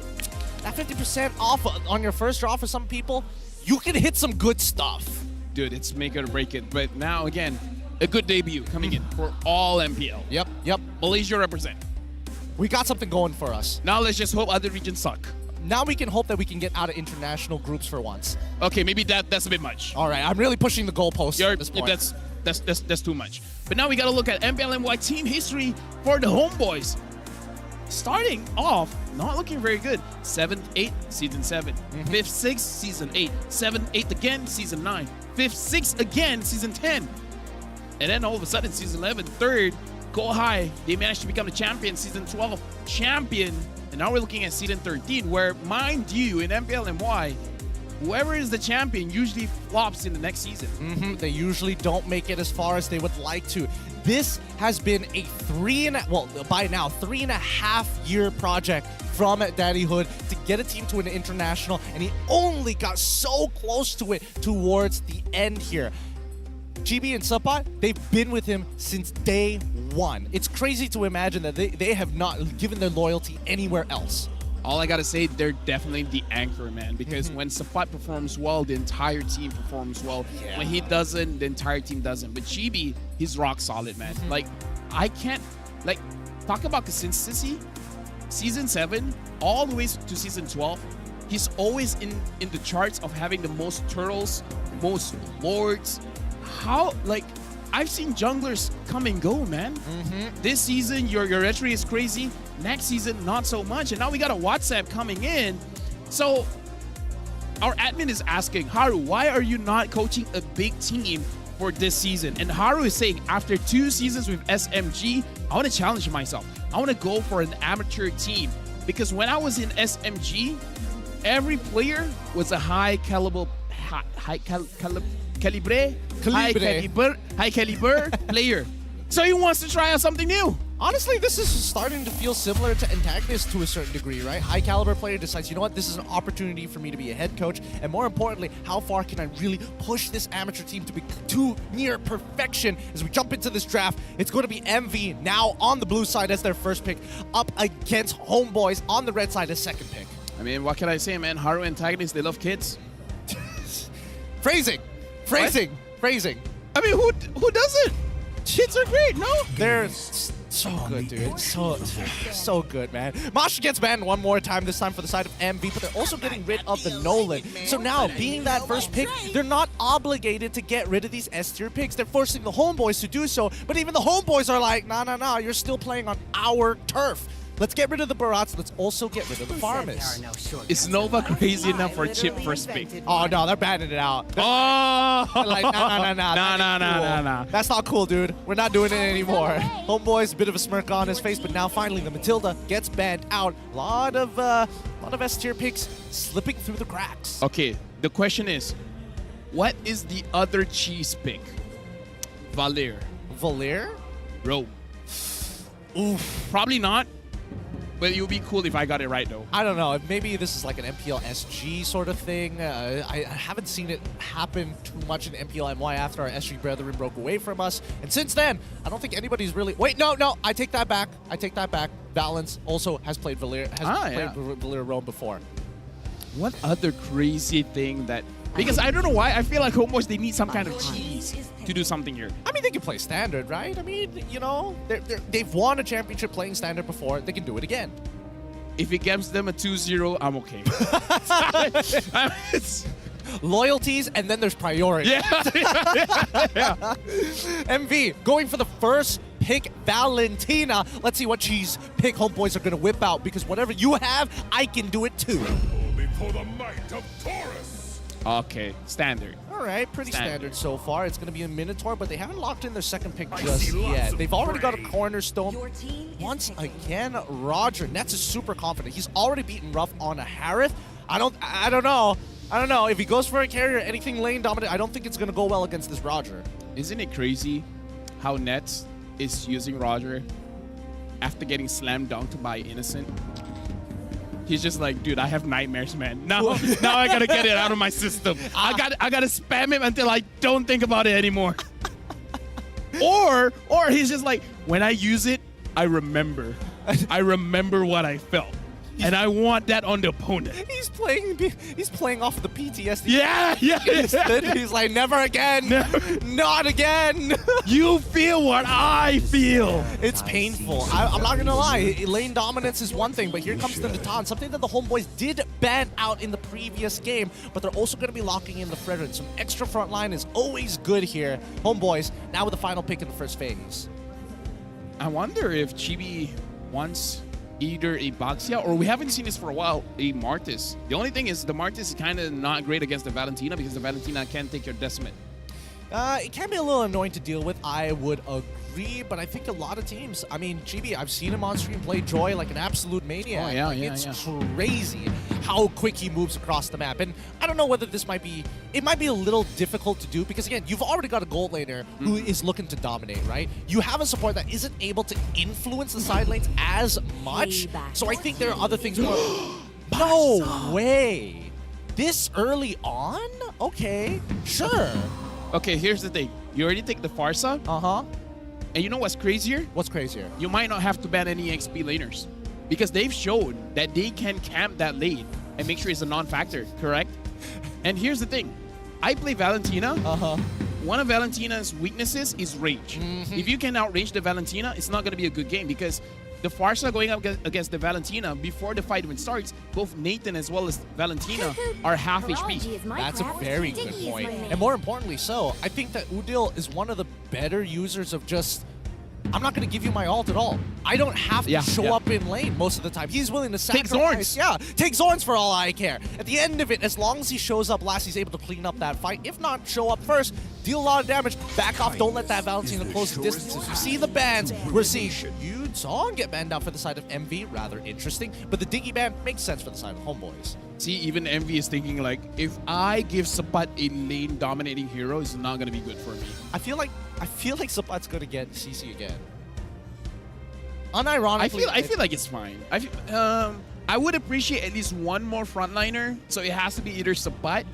50% off on your first draw for some people, you can hit some good stuff. Dude, it's make it or break it. But now, again, a good debut coming in for all MPL. Yep. Malaysia represent. We got something going for us. Now let's just hope other regions suck. Now we can hope that we can get out of international groups for once. Okay, maybe that's a bit much. All right, I'm really pushing the goalposts at this point. That's too much. But now we got to look at MPL MY team history for the Homeboys. Starting off, not looking very good. 7th, 8th, Season 7. 5th, 6th, Season 8. 7th, 8th again, Season 9. 5th, 6th again, Season 10. And then all of a sudden, Season 11, 3rd, go high. They managed to become the champion. Season 12, champion. And now we're looking at Season 13, where, mind you, in MPL MY, whoever is the champion usually flops in the next season. They usually don't make it as far as they would like to. This has been a 3.5 year project from Daddy Hood to get a team to an international, and he only got so close to it towards the end here. GB and Sapat, they've been with him since day one. It's crazy to imagine that they have not given their loyalty anywhere else. All I gotta say, they're definitely the anchor, man, because when Sapat performs well, the entire team performs well. Yeah. When he doesn't, the entire team doesn't. But GB, he's rock solid, man. Like, I can't, like, talk about consistency. Season 7, all the way to Season 12, he's always in the charts of having the most turtles, most lords. How, like, I've seen junglers come and go, man. This season, your retry is crazy. Next season, not so much. And now we got a WhatsApp coming in. So our admin is asking, Haru, why are you not coaching a big team for this season? And Haru is saying, after 2 seasons with SMG, I want to challenge myself. I want to go for an amateur team. Because when I was in SMG, every player was a high caliber player. So he wants to try out something new. Honestly, this is starting to feel similar to Antagonist to a certain degree, right? High caliber player decides, you know what, this is an opportunity for me to be a head coach, and more importantly, how far can I really push this amateur team to be to near perfection as we jump into this draft. It's going to be MV now on the blue side as their first pick, up against Homeboys on the red side as second pick. I mean, what can I say, man? Haru Antagonists, they love kids. Phrasing. I mean, who doesn't? Kids are great, no? They're so good, dude. So good, man. Masha gets banned one more time, this time for the side of MV, but they're also getting rid of the Nolan. So now, being that first pick, they're not obligated to get rid of these S-tier picks. They're forcing the Homeboys to do so, but even the Homeboys are like, nah, you're still playing on our turf. Let's get rid of the Barats. Let's also get rid of the Farmers. Is Nova crazy enough for Chip first pick? Oh, no, they're banning it out. Oh! Like, nah. That's not cool, dude. We're not doing it anymore. Homeboy's a bit of a smirk on his face, but now finally the Matilda gets banned out. A lot of S-tier picks slipping through the cracks. Okay, the question is, what is the other cheese pick? Valir. Valir? Bro. Oof. Probably not. But it would be cool if I got it right, though. I don't know. Maybe this is like an MPL SG sort of thing. I haven't seen it happen too much in MPL MY after our SG brethren broke away from us. And since then, I don't think anybody's really... Wait, no. I take that back. Valence also has played Valir Rome before. What other crazy thing that... Because I don't know why, I feel like Homebois, they need some kind of cheese to do something here. I mean, they can play standard, right? I mean, you know, they've won a championship playing standard before. They can do it again. If it gives them a 2-0, I'm okay. Loyalties, and then there's priority. Yeah. MV, going for the first pick, Valentina. Let's see what cheese pick Homebois are going to whip out, because whatever you have, I can do it too. Before the might of Taurus. Okay, standard. All right, pretty standard so far. It's going to be a Minotaur, but they haven't locked in their second pick just yet. They've already got a Cornerstone. Once again, Roger. Nets is super confident. He's already beaten Ruff on a Harith. I don't know. If he goes for a carrier, anything lane dominant, I don't think it's going to go well against this Roger. Isn't it crazy how Nets is using Roger after getting slammed dunked by Innocent? He's just like, dude, I have nightmares, man. Now I gotta get it out of my system. I gotta spam him until I don't think about it anymore. or he's just like, when I use it, I remember. I remember what I felt. And I want that on the opponent. He's playing off of the PTSD. Yeah. He's like, never again. Not again. You feel what I feel. It's painful. I'm not going to lie. Lane dominance is one thing, but here comes the Natan, something that the Homebois did ban out in the previous game, but they're also going to be locking in the Frederick. Some extra front line is always good here. Homebois, now with the final pick in the first phase. I wonder if Chibi wants either a Baxia, or we haven't seen this for a while, a Martis. The only thing is the Martis is kind of not great against the Valentina because the Valentina can't take your Decimate. It can be a little annoying to deal with, I would agree, but I think a lot of teams, I mean, Chibi, I've seen him on stream play Joy like an absolute maniac. Oh, yeah, It's crazy how quick he moves across the map. And I don't know whether this might be a little difficult to do because, again, you've already got a gold laner who is looking to dominate, right? You have a support that isn't able to influence the side lanes as much. So I think there are other things more. No way. This early on? Okay, sure. Okay, here's the thing. You already take the Farsa. And you know what's crazier? What's crazier? You might not have to ban any XP laners. Because they've shown that they can camp that lane and make sure it's a non-factor, correct? And here's the thing. I play Valentina. One of Valentina's weaknesses is range. If you can outrange the Valentina, it's not going to be a good game because the Farsa going up against the Valentina, before the fight even starts, both Nathan as well as Valentina are half HP. That's a very good point. And more importantly so, I think that Udil is one of the better users of just, I'm not going to give you my ult at all. I don't have to show up in lane most of the time. He's willing to sacrifice. Take Zorns. Yeah, take Zorns for all I care. At the end of it, as long as he shows up last, he's able to clean up that fight. If not, show up first, deal a lot of damage, back off, don't let that Valentina close the distances. You see the bans, we're seeing Yu Song get banned out for the side of MV, rather interesting. But the Diggy ban makes sense for the side of Homebois. See, even MV is thinking like, if I give Sapat a lane dominating hero, it's not going to be good for me. I feel like Sapat's going to get CC again. Unironically, I feel like it's fine. I would appreciate at least one more frontliner, so it has to be either Sapat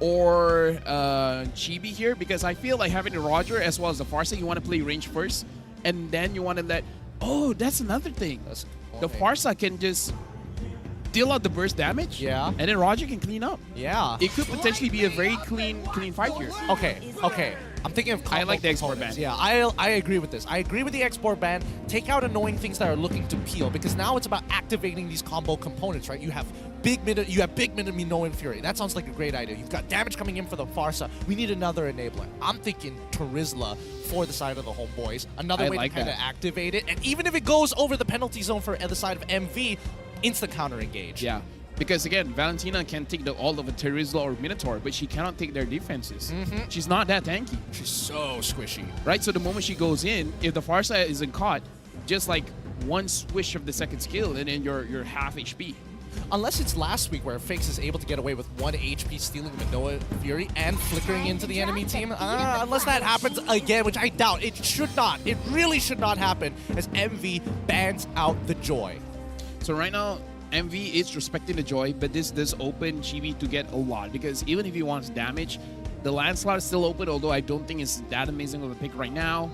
or Chibi here, because I feel like having Roger as well as the Farsa, you want to play range first, and then you want to let... Oh, that's another thing. The Farsa can just deal out the burst damage, and then Roger can clean up. Yeah. It could potentially be a very clean fight here. Okay. I'm thinking of combo I like the export ban. Yeah, I agree with this. I agree with the export ban. Take out annoying things that are looking to peel, because now it's about activating these combo components, right? You have big minute Mino and Fury. That sounds like a great idea. You've got damage coming in for the Farsa. We need another enabler. I'm thinking Terizla for the side of the Homebois. Another way to kind of activate it. And even if it goes over the penalty zone for the side of MV, instant counter engage. Yeah. Because again, Valentina can take the ult of a Terizla or Minotaur, but she cannot take their defenses. She's not that tanky. She's so squishy. Right? So the moment she goes in, if the Farsa isn't caught, just like one swish of the second skill, and then you're half HP. unless it's last week where Fakes is able to get away with 1 HP stealing Manoa Fury and flickering into the enemy team. Unless that happens again, which I doubt. It should not. It really should not happen as MV bans out the Joy. So right now, MV is respecting the Joy, but this does open Chibi to get a lot, because even if he wants damage, the Lancelot is still open, although I don't think it's that amazing of a pick right now.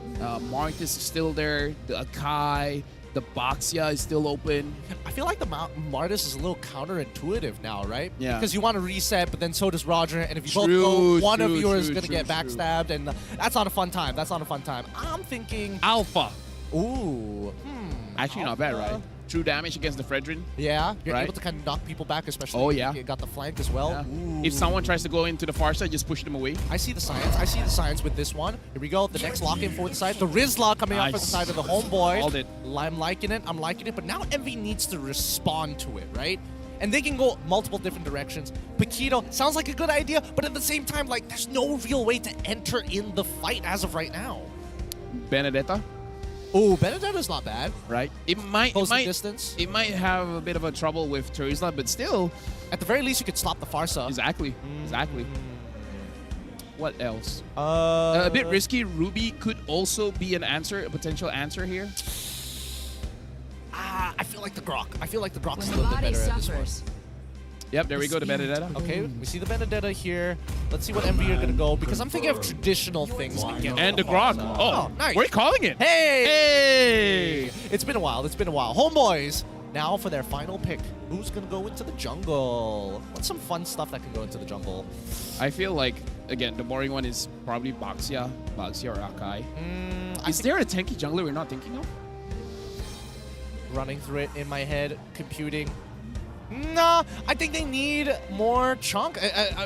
Martis is still there, the Akai, the Baxia is still open. I feel like the Martis is a little counterintuitive now, right? Yeah. Because you want to reset, but then so does Roger, and if you both go, one of you is going to get backstabbed, and that's not a fun time. That's not a fun time. I'm thinking... Alpha. Ooh. Actually, not bad, right? True damage against the Fredrin. Yeah, you're right? able to kind of knock people back, especially if you got the flank as well. Yeah. If someone tries to go into the far side, just push them away. I see the science. I see the science with this one. Here we go. The next lock-in for the side. The Rizla coming out for the side of the Homeboys. Called it. I'm liking it. I'm liking it. But now MV needs to respond to it, right? And they can go multiple different directions. Paquito sounds like a good idea, but at the same time, like, there's no real way to enter in the fight as of right now. Benedetta. Oh, Benedetta's not bad. Right? It might distance. It might have a bit of a trouble with Terizla, but still, at the very least, you could stop the Farsa. Exactly. Exactly. What else? A bit risky. Ruby could also be an answer, a potential answer here. I feel like the Grok. I feel like the Grok's a little bit better at this one. Yep, there we go, the Benedetta. Okay, we see the Benedetta here. Let's see what MV are going to go, because I'm thinking of traditional things. And the Grok. Oh, nice. We're calling it. Hey! It's been a while. It's been a while. Homeboys, now for their final pick. Who's going to go into the jungle? What's some fun stuff that can go into the jungle? I feel like, again, the boring one is probably Baxia or Akai. Is there a tanky jungler we're not thinking of? Running through it in my head, computing. No, I think they need more chunk.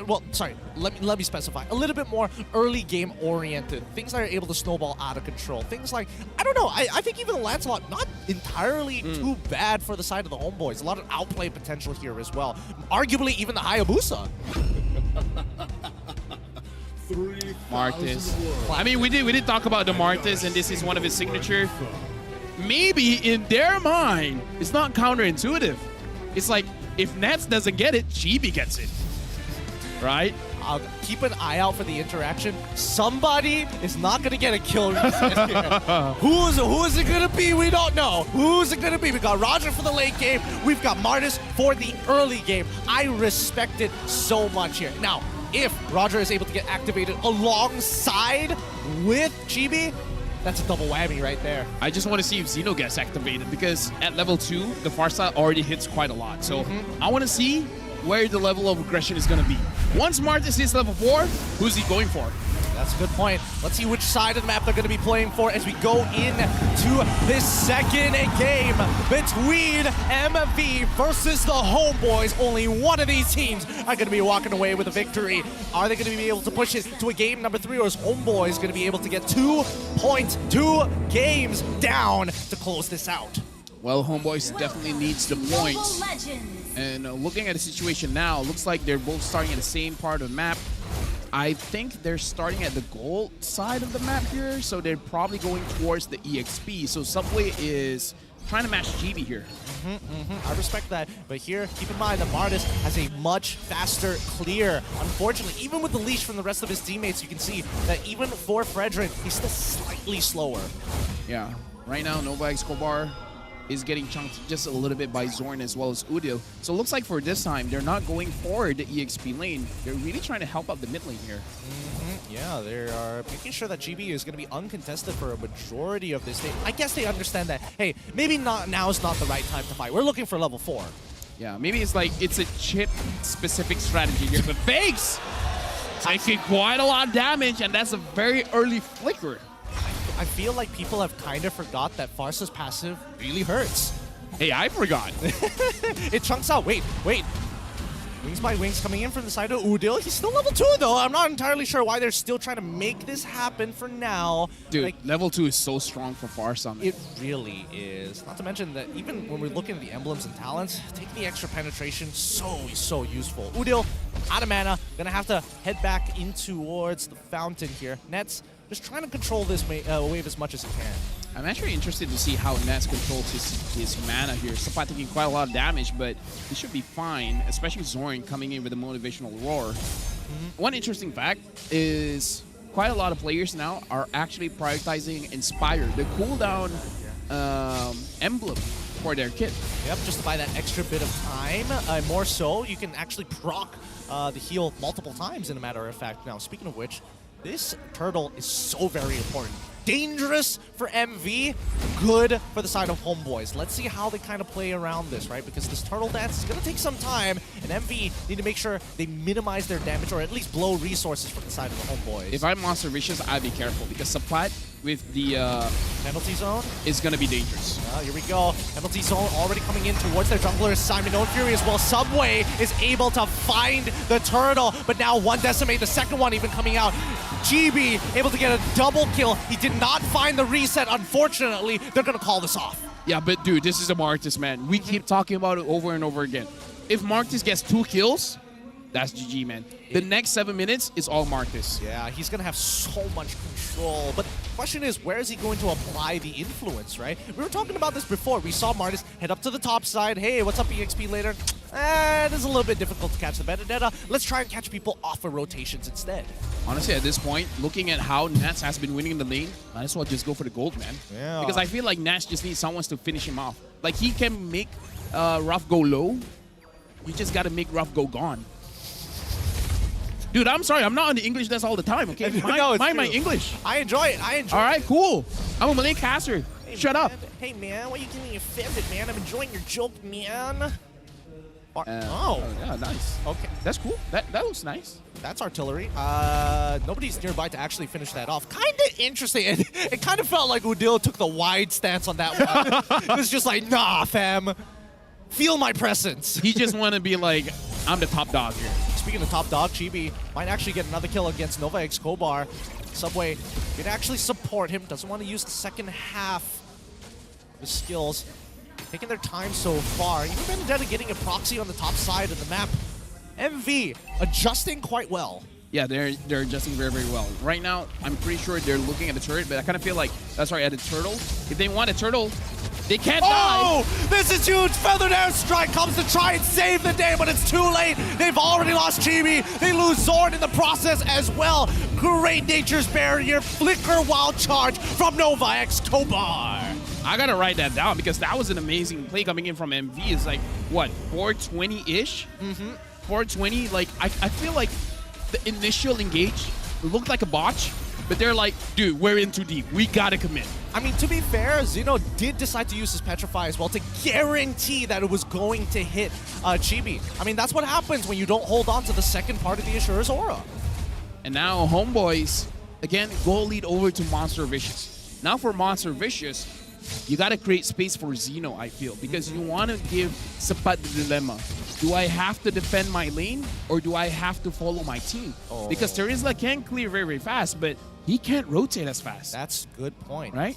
Well, sorry, let me specify. A little bit more early game oriented. Things that are able to snowball out of control. Things like, I don't know, I think even the Lancelot, not entirely too bad for the side of the Homeboys. A lot of outplay potential here as well. Arguably even the Hayabusa. Martis. I mean, we did talk about the Martis, and this is one of his signature. Maybe in their mind, it's not counterintuitive. It's like, if Nets doesn't get it, Chibi gets it. Right? I'll keep an eye out for the interaction. Somebody is not going to get a kill reset here. Who is it going to be? We don't know. Who's it going to be? We got Roger for the late game. We've got Martis for the early game. I respect it so much here. Now, if Roger is able to get activated alongside with Chibi, that's a double whammy right there. I just want to see if Xeno gets activated, because at level 2, the Farsa already hits quite a lot. So I want to see where the level of aggression is going to be. Once Martis hits level 4, who's he going for? That's a good point. Let's see which side of the map they're going to be playing for as we go into this second game between MV versus the Homeboys. Only one of these teams are going to be walking away with a victory. Are they going to be able to push it to a game number 3, or is Homeboys going to be able to get 2.2 games down to close this out? Well, Homeboys definitely needs the points. And looking at the situation now, looks like they're both starting at the same part of the map. I think they're starting at the gold side of the map here, so they're probably going towards the EXP. So Subway is trying to match GB here. I respect that, but here, keep in mind that Martis has a much faster clear. Unfortunately, even with the leash from the rest of his teammates, you can see that even for Fredrin, he's still slightly slower. Yeah, right now, Nova Escobar is getting chunked just a little bit by Zorn as well as Udil. So it looks like for this time, they're not going for the EXP lane. They're really trying to help out the mid lane here. Yeah, they are making sure that GB is going to be uncontested for a majority of this day. I guess they understand that, hey, maybe now is not the right time to fight. We're looking for level 4. Yeah, maybe it's like, it's a chip-specific strategy here. But Fakes taking quite a lot of damage, and that's a very early flicker. I feel like people have kind of forgot that Farsa's passive really hurts. Hey, I forgot. It chunks out. Wait. Wings by Wings coming in from the side of Udil. He's still level 2, though. I'm not entirely sure why they're still trying to make this happen for now. Dude, like, level 2 is so strong for Farsa. It really is. Not to mention that even when we're looking at the emblems and talents, taking the extra penetration, so useful. Udil, out of mana, gonna have to head back in towards the fountain here. Nets just trying to control this wave as much as he can. I'm actually interested to see how Nats controls his mana here. Sapat taking quite a lot of damage, but he should be fine, especially Zorn coming in with a motivational roar. One interesting fact is quite a lot of players now are actually prioritizing Inspire, the cooldown emblem for their kit. Yep, just to buy that extra bit of time. More so, you can actually proc the heal multiple times, in a matter of fact. Now, speaking of which, this turtle is so very important. Dangerous for MV, good for the side of Homeboys. Let's see how they kind of play around this, right? Because this turtle dance is going to take some time, and MV need to make sure they minimize their damage or at least blow resources from the side of the Homeboys. If I'm Monster Vicious, I'd be careful because Sapat with the penalty zone is going to be dangerous. Here we go. Penalty zone already coming in towards their jungler, Simon No Fury as well. Subway is able to find the turtle, but now one decimate, the second one even coming out. GB able to get a double kill. He did not find the reset, unfortunately. They're going to call this off. Yeah, but dude, this is a Martis, man. We keep talking about it over and over again. If Martis gets 2 kills, that's GG, man. The next 7 minutes is all Martis. Yeah, he's going to have so much control. But the question is, where is he going to apply the influence, right? We were talking about this before. We saw Martis head up to the top side. Hey, what's up, EXP later? It is a little bit difficult to catch the Benedetta. Let's try and catch people off of rotations instead. Honestly, at this point, looking at how Nats has been winning in the lane, might as well just go for the gold, man. Yeah. Because I feel like Nats just needs someone to finish him off. Like, he can make Ruff go low. You just got to make Ruff go gone. Dude, I'm sorry. I'm not on the English desk all the time, okay? Mind my English. I enjoy it. I enjoy it. All right, cool. I'm a Malay caster. Hey, Shut up. Hey, man, why are you getting offended, man? I'm enjoying your joke, man. Yeah, nice. Okay. That's cool. That looks nice. That's artillery. Nobody's nearby to actually finish that off. Kind of interesting. It kind of felt like Udil took the wide stance on that one. It was just like, nah, fam. Feel my presence. He just want to be like, I'm the top dog here. Speaking of top dog, Chibi might actually get another kill against Nova X Kobar. Subway can actually support him. Doesn't want to use the second half of his skills. Taking their time so far. Even Benedetta getting a proxy on the top side of the map. MV adjusting quite well. Yeah, they're adjusting very, very well. Right now, I'm pretty sure they're looking at the turret, but I kind of feel like, sorry, at the turtle. If they want a turtle, they can't die. Oh, this is huge. Feathered Airstrike comes to try and save the day, but it's too late. They've already lost Chibi. They lose Zorn in the process as well. Great Nature's Barrier, Flicker Wild Charge from Nova X Kobar. I gotta write that down because that was an amazing play coming in from MV. It's like, what, 420-ish? 420, like, I feel like the initial engage looked like a botch, but they're like, dude, we're in too deep. We gotta commit. I mean, to be fair, Zeno did decide to use his Petrify as well to guarantee that it was going to hit Chibi. I mean, that's what happens when you don't hold on to the second part of the Asura's aura. And now Homeboys, again, goal lead over to Monster Vicious. Now for Monster Vicious, you gotta create space for Zeno, I feel, because you wanna give Sapat the dilemma. Do I have to defend my lane or do I have to follow my team? Because Terizla can clear very, very fast, but he can't rotate as fast. That's a good point. Right?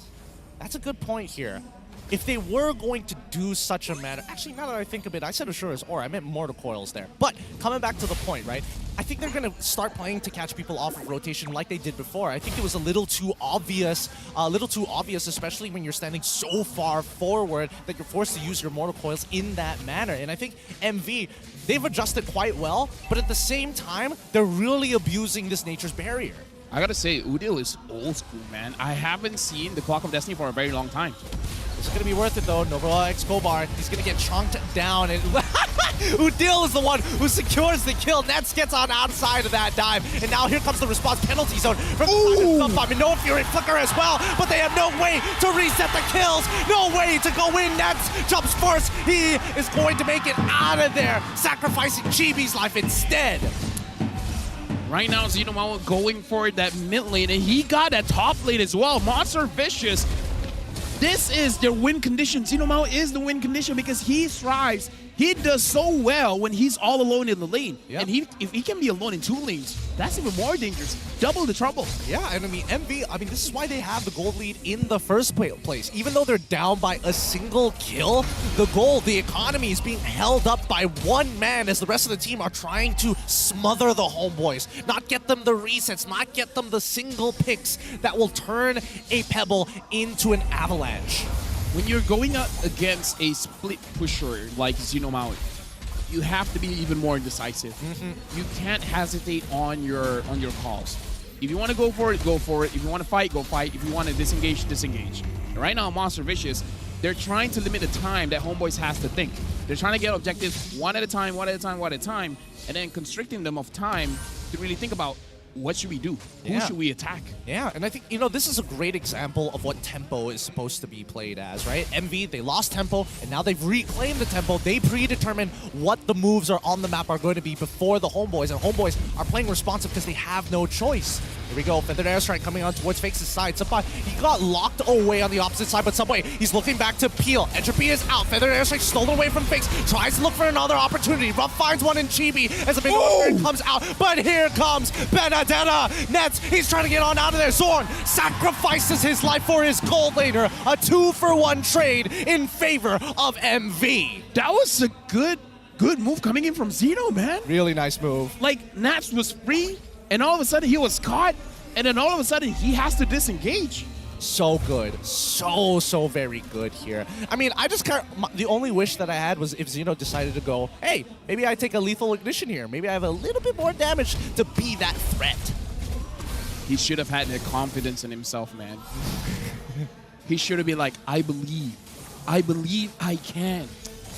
That's a good point here. If they were going to do such a matter, actually, now that I think of it, I said Asura's Aura, I meant Mortal Coils there. But coming back to the point, right? I think they're going to start playing to catch people off of rotation like they did before. I think it was a little too obvious, especially when you're standing so far forward that you're forced to use your Mortal Coils in that manner. And I think MV, they've adjusted quite well, but at the same time, they're really abusing this Nature's Barrier. I gotta say, Udil is old school, man. I haven't seen the Clock of Destiny for a very long time. It's going to be worth it, though. Nova X Kobar, he's going to get chunked down. And Udil is the one who secures the kill. Nets gets on outside of that dive. And now here comes the response penalty zone from I mean, no Fury Flicker as well, but they have no way to reset the kills. No way to go in. Nets jumps first. He is going to make it out of there, sacrificing Chibi's life instead. Right now, Xenomao going for that mid lane, and he got that top lane as well. Monster Vicious. This is their win condition. Xenomao is the win condition because he thrives. He does so well when he's all alone in the lane. And if he can be alone in 2 lanes, that's even more dangerous. Double the trouble. Yeah, and I mean, MV, this is why they have the gold lead in the first place. Even though they're down by a single kill, the economy is being held up by 1 man as the rest of the team are trying to smother the Homeboys. Not get them the resets, not get them the single picks that will turn a pebble into an avalanche. When you're going up against a split pusher like Xenomount, you have to be even more decisive. You can't hesitate on your calls. If you want to go for it, go for it. If you want to fight, go fight. If you want to disengage, disengage. And right now, Monster Vicious, they're trying to limit the time that Homeboys has to think. They're trying to get objectives one at a time, and then constricting them of time to really think about, what should we do? Who should we attack? Yeah, and I think, this is a great example of what tempo is supposed to be played as, right? MV, they lost tempo, and now they've reclaimed the tempo. They predetermine what the moves are on the map are going to be before the Homeboys, and Homeboys are playing responsive because they have no choice. Here we go, Feathered Airstrike coming on towards Fake's side. Subpai, he got locked away on the opposite side, but Subway, he's looking back to Peel. Entropy is out. Feathered Airstrike stolen away from Fakes. Tries to look for another opportunity. Ruff finds one in Chibi as a big one comes out. But here comes Benedetta. Nets, he's trying to get on out of there. Zorn sacrifices his life for his gold laner. A 2-for-1 trade in favor of MV. That was a good move coming in from Zeno, man. Really nice move. Like, Nats was free, and all of a sudden he was caught, and then all of a sudden he has to disengage. So good. So very good here. I mean, the only wish that I had was if Zeno decided to go, hey, maybe I take a lethal ignition here. Maybe I have a little bit more damage to be that threat. He should have had the confidence in himself, man. He should have been like, I believe I can.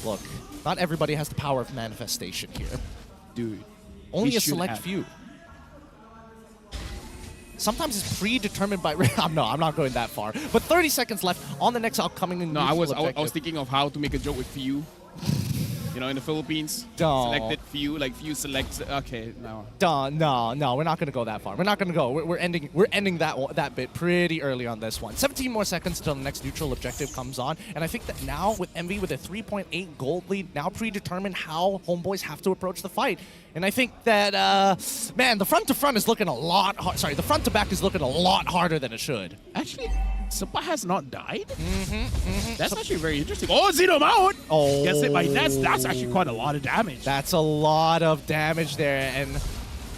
Look, not everybody has the power of manifestation here. Dude. Only a select few. Sometimes it's predetermined by... I'm not going that far. But 30 seconds left on the next upcoming... No, I was thinking of how to make a joke with few. In the Philippines, selected few, like few selects. Okay, no. No, we're not gonna go that far. We're not gonna go. We're ending that bit pretty early on this one. 17 more seconds until the next neutral objective comes on, and I think that now with MV with a 3.8 gold lead, now predetermined how Homeboys have to approach the fight. And I think that man, the front to front is looking a lot hard. Sorry, the front to back is looking a lot harder than it should. Actually, Subpai has not died? That's actually very interesting. Oh, Xenomount! Oh. Gets hit by Nets. That's actually quite a lot of damage. That's a lot of damage there. And,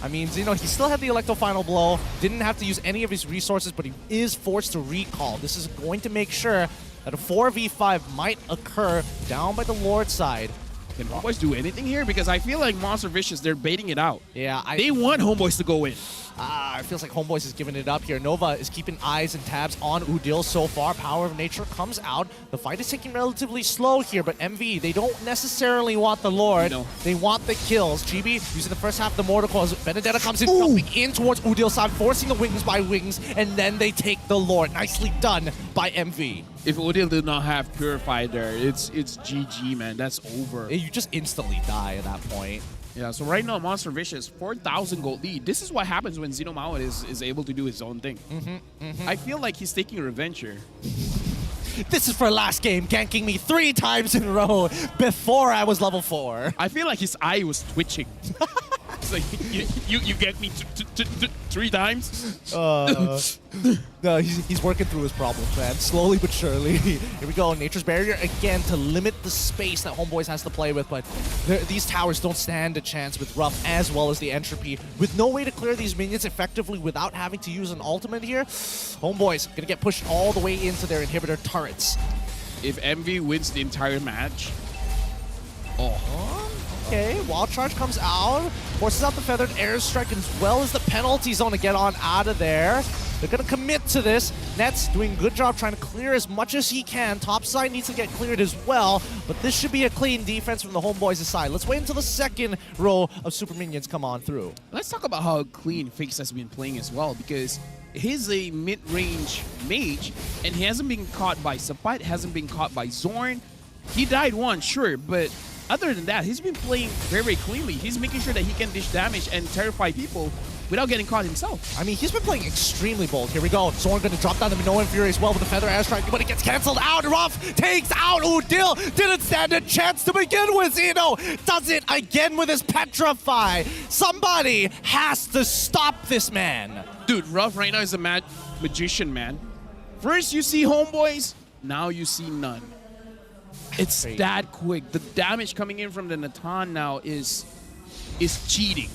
I mean, Xeno, he still had the Electro Final Blow. Didn't have to use any of his resources, but he is forced to recall. This is going to make sure that a 4v5 might occur down by the Lord side. Can Homeboys do anything here? Because I feel like Monster Vicious, they're baiting it out. Yeah, they want Homeboys to go in. It feels like Homeboys is giving it up here. Nova is keeping eyes and tabs on Udil so far. Power of Nature comes out. The fight is taking relatively slow here, but MV, they don't necessarily want the Lord. No. They want the kills. Chibi using the first half of the Mortal Coils. Benedetta comes in, jumping in towards Udil's side, forcing the wings by wings, and then they take the Lord. Nicely done by MV. If Udil did not have Purify there, it's GG, man. That's over. You just instantly die at that point. Yeah, so right now, Monster Vicious, 4,000 gold lead. This is what happens when Xenomount is able to do his own thing. I feel like he's taking revenge here. This is for last game, ganking me 3 times in a row before I was level 4. I feel like his eye was twitching. It's like, you get me 3 times? No, he's working through his problems, man. Slowly but surely. Here we go. Nature's Barrier again to limit the space that Homeboys has to play with, but these towers don't stand a chance with Ruff as well as the Entropy. With no way to clear these minions effectively without having to use an ultimate here, Homeboys gonna get pushed all the way into their inhibitor turrets. If MV wins the entire match... Okay, Wild Charge comes out, forces out the Feathered Airstrike as well as the penalty zone to get on out of there. They're going to commit to this. Nets doing a good job trying to clear as much as he can. Top side needs to get cleared as well, but this should be a clean defense from the Homeboys' side. Let's wait until the second row of super minions come on through. Let's talk about how clean Fakes has been playing as well, because he's a mid-range mage, and he hasn't been caught by Subpai, hasn't been caught by Zorn. He died once, sure, but other than that, he's been playing very, very cleanly. He's making sure that he can dish damage and terrify people without getting caught himself. I mean, he's been playing extremely bold. Here we go. Zorn going to drop down the Minoan Fury as well with the Feather Airstrike, but it gets cancelled out. Ruff takes out Udil. Didn't stand a chance to begin with. Zeno does it again with his Petrify. Somebody has to stop this man. Dude, Ruff right now is a magician, man. First you see Homeboys, now you see none. It's that quick. The damage coming in from the Natan now is cheating.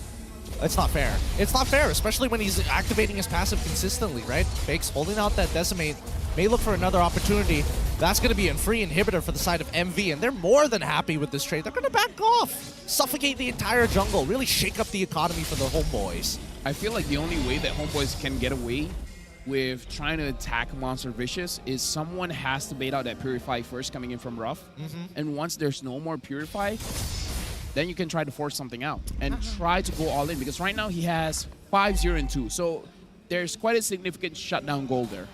It's not fair. It's not fair, especially when he's activating his passive consistently, right? Fakes holding out that Decimate. May look for another opportunity. That's going to be a free inhibitor for the side of MV, and they're more than happy with this trade. They're going to back off, suffocate the entire jungle, really shake up the economy for the Homeboys. I feel like the only way that Homeboys can get away with trying to attack Monster Vicious is someone has to bait out that Purify first coming in from Ruff. And once there's no more Purify, then you can try to force something out and try to go all in, because right now he has 5-0 and 2. So there's quite a significant shutdown goal there.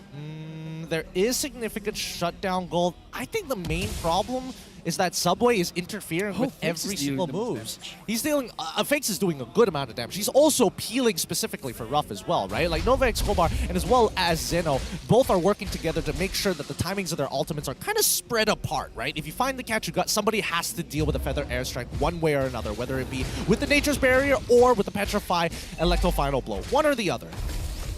There is significant shutdown gold. I think the main problem is that Subway is interfering with every single move. He's dealing, Fakes is doing a good amount of damage. He's also peeling specifically for Ruff as well, right? Like Nova Escobar and as well as Zeno, both are working together to make sure that the timings of their ultimates are kind of spread apart, right? If you find the catch you got, somebody has to deal with a Feather Airstrike one way or another, whether it be with the Nature's Barrier or with the Petrify Electro Final Blow, one or the other.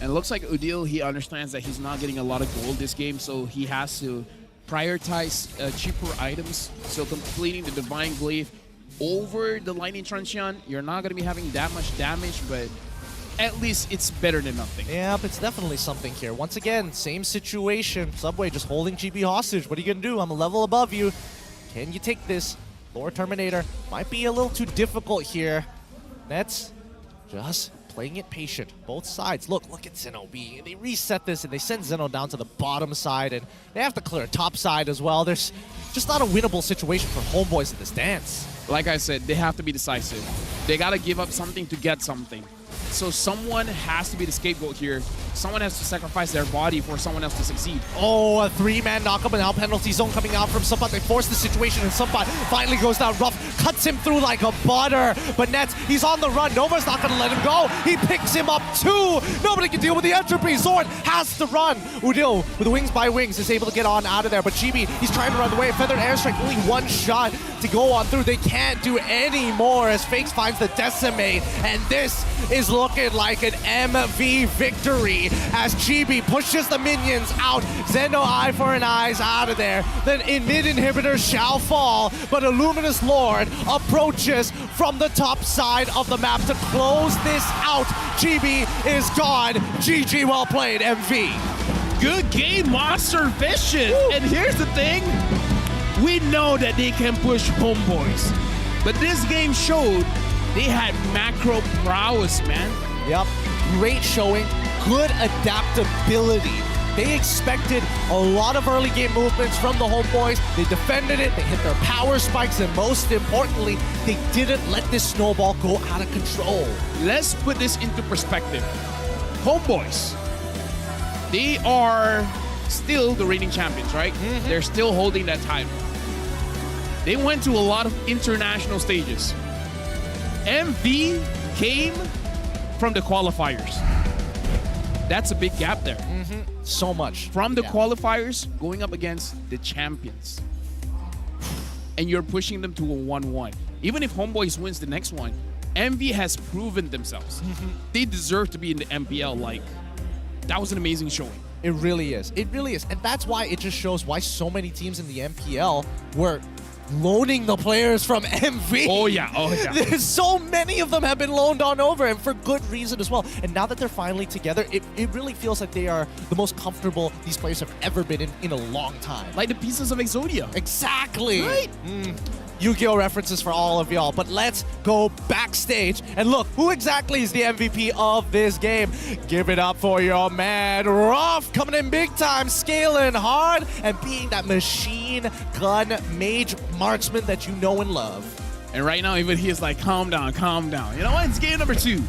And it looks like Udil, he understands that he's not getting a lot of gold this game, so he has to prioritize cheaper items. So completing the Divine Glaive over the Lightning Truncheon, you're not going to be having that much damage, but at least it's better than nothing. Yeah, but it's definitely something here. Once again, same situation. Subway just holding GB hostage. What are you going to do? I'm a level above you. Can you take this? Lord Terminator might be a little too difficult here. Nets just playing it patient, both sides. Look at Zeno being, they reset this and they send Zeno down to the bottom side, and they have to clear top side as well. There's just not a winnable situation for Homeboys in this dance. Like I said, they have to be decisive. They got to give up something to get something. So someone has to be the scapegoat here. Someone has to sacrifice their body for someone else to succeed. Oh, a three-man knockup and now penalty zone coming out from Sumpat. They force the situation and Sumpat finally goes down. Ruff cuts him through like a butter. But Nets, he's on the run. Nova's not going to let him go. He picks him up too. Nobody can deal with the entropy. Zorn has to run. Udil, with wings by wings, is able to get on out of there. But Chibi, he's trying to run away. Feathered Airstrike, only one shot to go on through. They can't do any more as Fakes finds the Decimate. And this is looking like an MV victory as Chibi pushes the minions out. Zeno eye for an eye's out of there. Then in mid inhibitor shall fall, but a Luminous Lord approaches from the top side of the map to close this out. Chibi is gone. GG, well played, MV. Good game, Monster Vicious. Woo. And here's the thing, we know that they can push Homeboys, but this game showed they had macro prowess, man. Yep, great showing, good adaptability. They expected a lot of early game movements from the Homeboys. They defended it, they hit their power spikes, and most importantly, they didn't let this snowball go out of control. Let's put this into perspective. Homeboys, they are still the reigning champions, right? They're still holding that title. They went to a lot of international stages. MV came from the qualifiers. That's a big gap there. So much. From the qualifiers going up against the champions. And you're pushing them to a 1-1. Even if Homeboys wins the next one, MV has proven themselves. They deserve to be in the MPL. Like, that was an amazing showing. It really is. It really is. And that's why it just shows why so many teams in the MPL were loaning the players from MV. Oh yeah. There's so many of them have been loaned on over, and for good reason as well. And now that they're finally together, it really feels like they are the most comfortable these players have ever been in a long time. Like the pieces of Exodia. Exactly. Right? Yu-Gi-Oh! References for all of y'all, but let's go backstage and look who exactly is the MVP of this game. Give it up for your man, Ruff, coming in big time, scaling hard, and being that machine gun mage marksman that you know and love. And right now, even he is like, calm down, calm down. You know what? It's game number 2.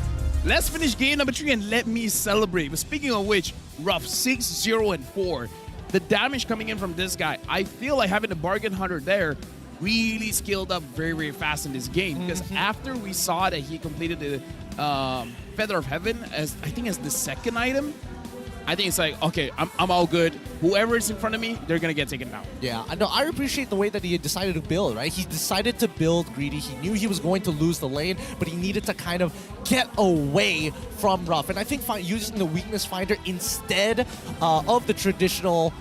Let's finish game number 3 and let me celebrate. But speaking of which, Ruff, 6-0 and 4. The damage coming in from this guy, I feel like having the bargain hunter there really scaled up very, very fast in this game, because after we saw that he completed the Feather of Heaven as I think as the second item, I think it's like, okay, I'm all good. Whoever is in front of me, they're gonna get taken down. Yeah, I know. I appreciate the way that he had decided to build, right? He decided to build greedy. He knew he was going to lose the lane, but he needed to kind of get away from Rough. And I think using the weakness finder instead of the traditional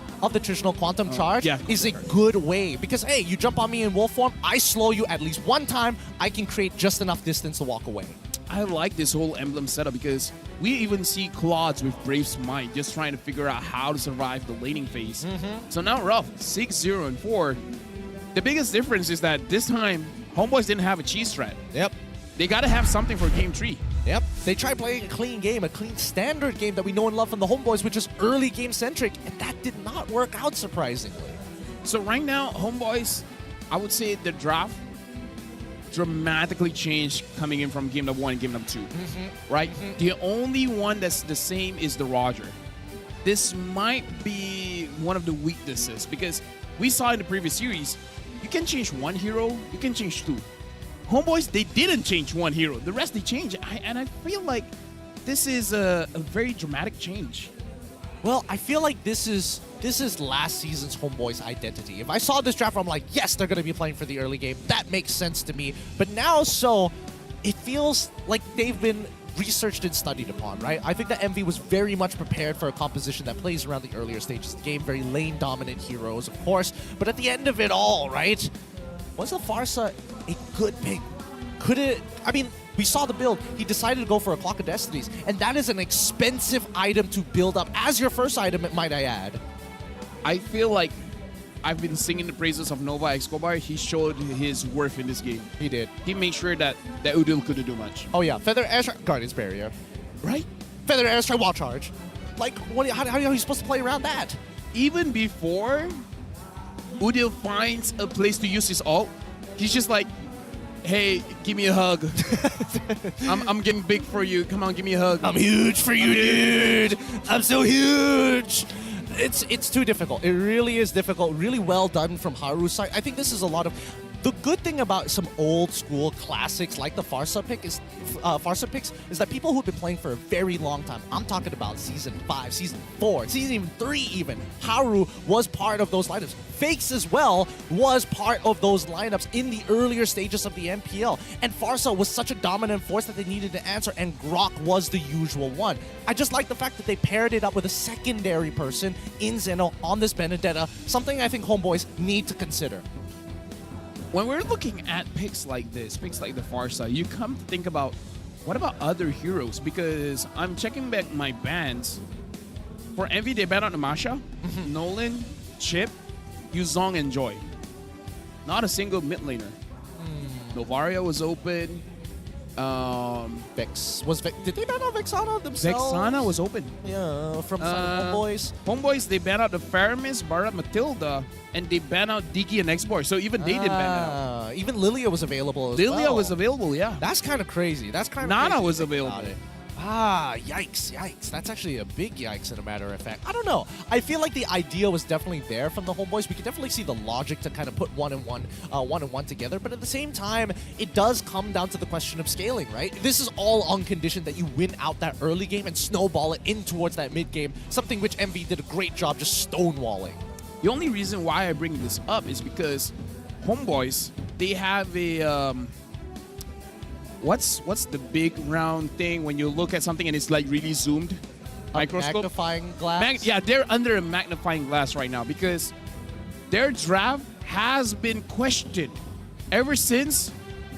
quantum charge is a good way, because hey, you jump on me in wolf form, I slow you at least one time, I can create just enough distance to walk away. I like this whole emblem setup because we even see Claudes with Brave Smite just trying to figure out how to survive the laning phase. So now Rough, 6-0 and 4. The biggest difference is that this time, Homeboys didn't have a cheese threat. Yep. They got to have something for game 3. Yep. They tried playing a clean game, a clean standard game that we know and love from the Homeboys, which is early game centric, and that did not work out surprisingly. So right now, Homeboys, I would say the draft dramatically changed coming in from game number 1 and game number 2. Right? The only one that's the same is the Roger. This might be one of the weaknesses because we saw in the previous series, you can change one hero, you can change 2. Homeboys, they didn't change one hero. The rest they changed. And I feel like this is a very dramatic change. Well, I feel like this is last season's Homeboys identity. If I saw this draft, I'm like, yes, they're going to be playing for the early game. That makes sense to me. But now, it feels like they've been researched and studied upon, right? I think that MV was very much prepared for a composition that plays around the earlier stages of the game, very lane-dominant heroes, of course. But at the end of it all, right, was the Pharsa a good pick? Could it... I mean, we saw the build. He decided to go for a Clock of Destinies, and that is an expensive item to build up as your first item, might I add. I feel like I've been singing the praises of Nova Escobar. He showed his worth in this game. He did. He made sure that Udil couldn't do much. Oh yeah, Feather Airstrike, Guardian's Barrier. Right? Feather Airstrike, Wall Charge. Like, how are you supposed to play around that? Even before Udil finds a place to use his ult, he's just like, hey, give me a hug. I'm getting big for you. Come on, give me a hug. I'm huge for you, dude. I'm so huge. It's too difficult. It really is difficult. Really well done from Haru's side. I think this is a lot of... The good thing about some old school classics like the Pharsa picks is that people who've been playing for a very long time, I'm talking about Season 5, Season 4, Season 3 even, Haru was part of those lineups. Fakes as well was part of those lineups in the earlier stages of the MPL. And Pharsa was such a dominant force that they needed to answer, and Grok was the usual one. I just like the fact that they paired it up with a secondary person in Zeno on this Benedetta, something I think Homeboys need to consider. When we're looking at picks like this, picks like the Pharsa, you come to think about, what about other heroes? Because I'm checking back my bans. For MV, they banned out Namasha, Nolan, Chip, Yuzong, and Joy. Not a single mid laner. Novaria was open. Vex. Did they ban out Vexana themselves? Vexana was open. Yeah, from Homeboys. Homeboys, they banned out the Faramis, Barat, Matilda, and they banned out Diki and X-Boy. So even they didn't ban out. Even Lilia was available as Lilia was available, yeah. That's kind of crazy. That's kind of Nana was available. Yikes. That's actually a big yikes, in a matter of fact. I don't know. I feel like the idea was definitely there from the Homeboys. We can definitely see the logic to kind of put one and one together. But at the same time, it does come down to the question of scaling, right? This is all on condition that you win out that early game and snowball it in towards that mid game, something which MV did a great job just stonewalling. The only reason why I bring this up is because Homeboys, they have a... What's the big round thing when you look at something and it's like really zoomed? Microscope? Magnifying glass? Yeah, they're under a magnifying glass right now because their draft has been questioned ever since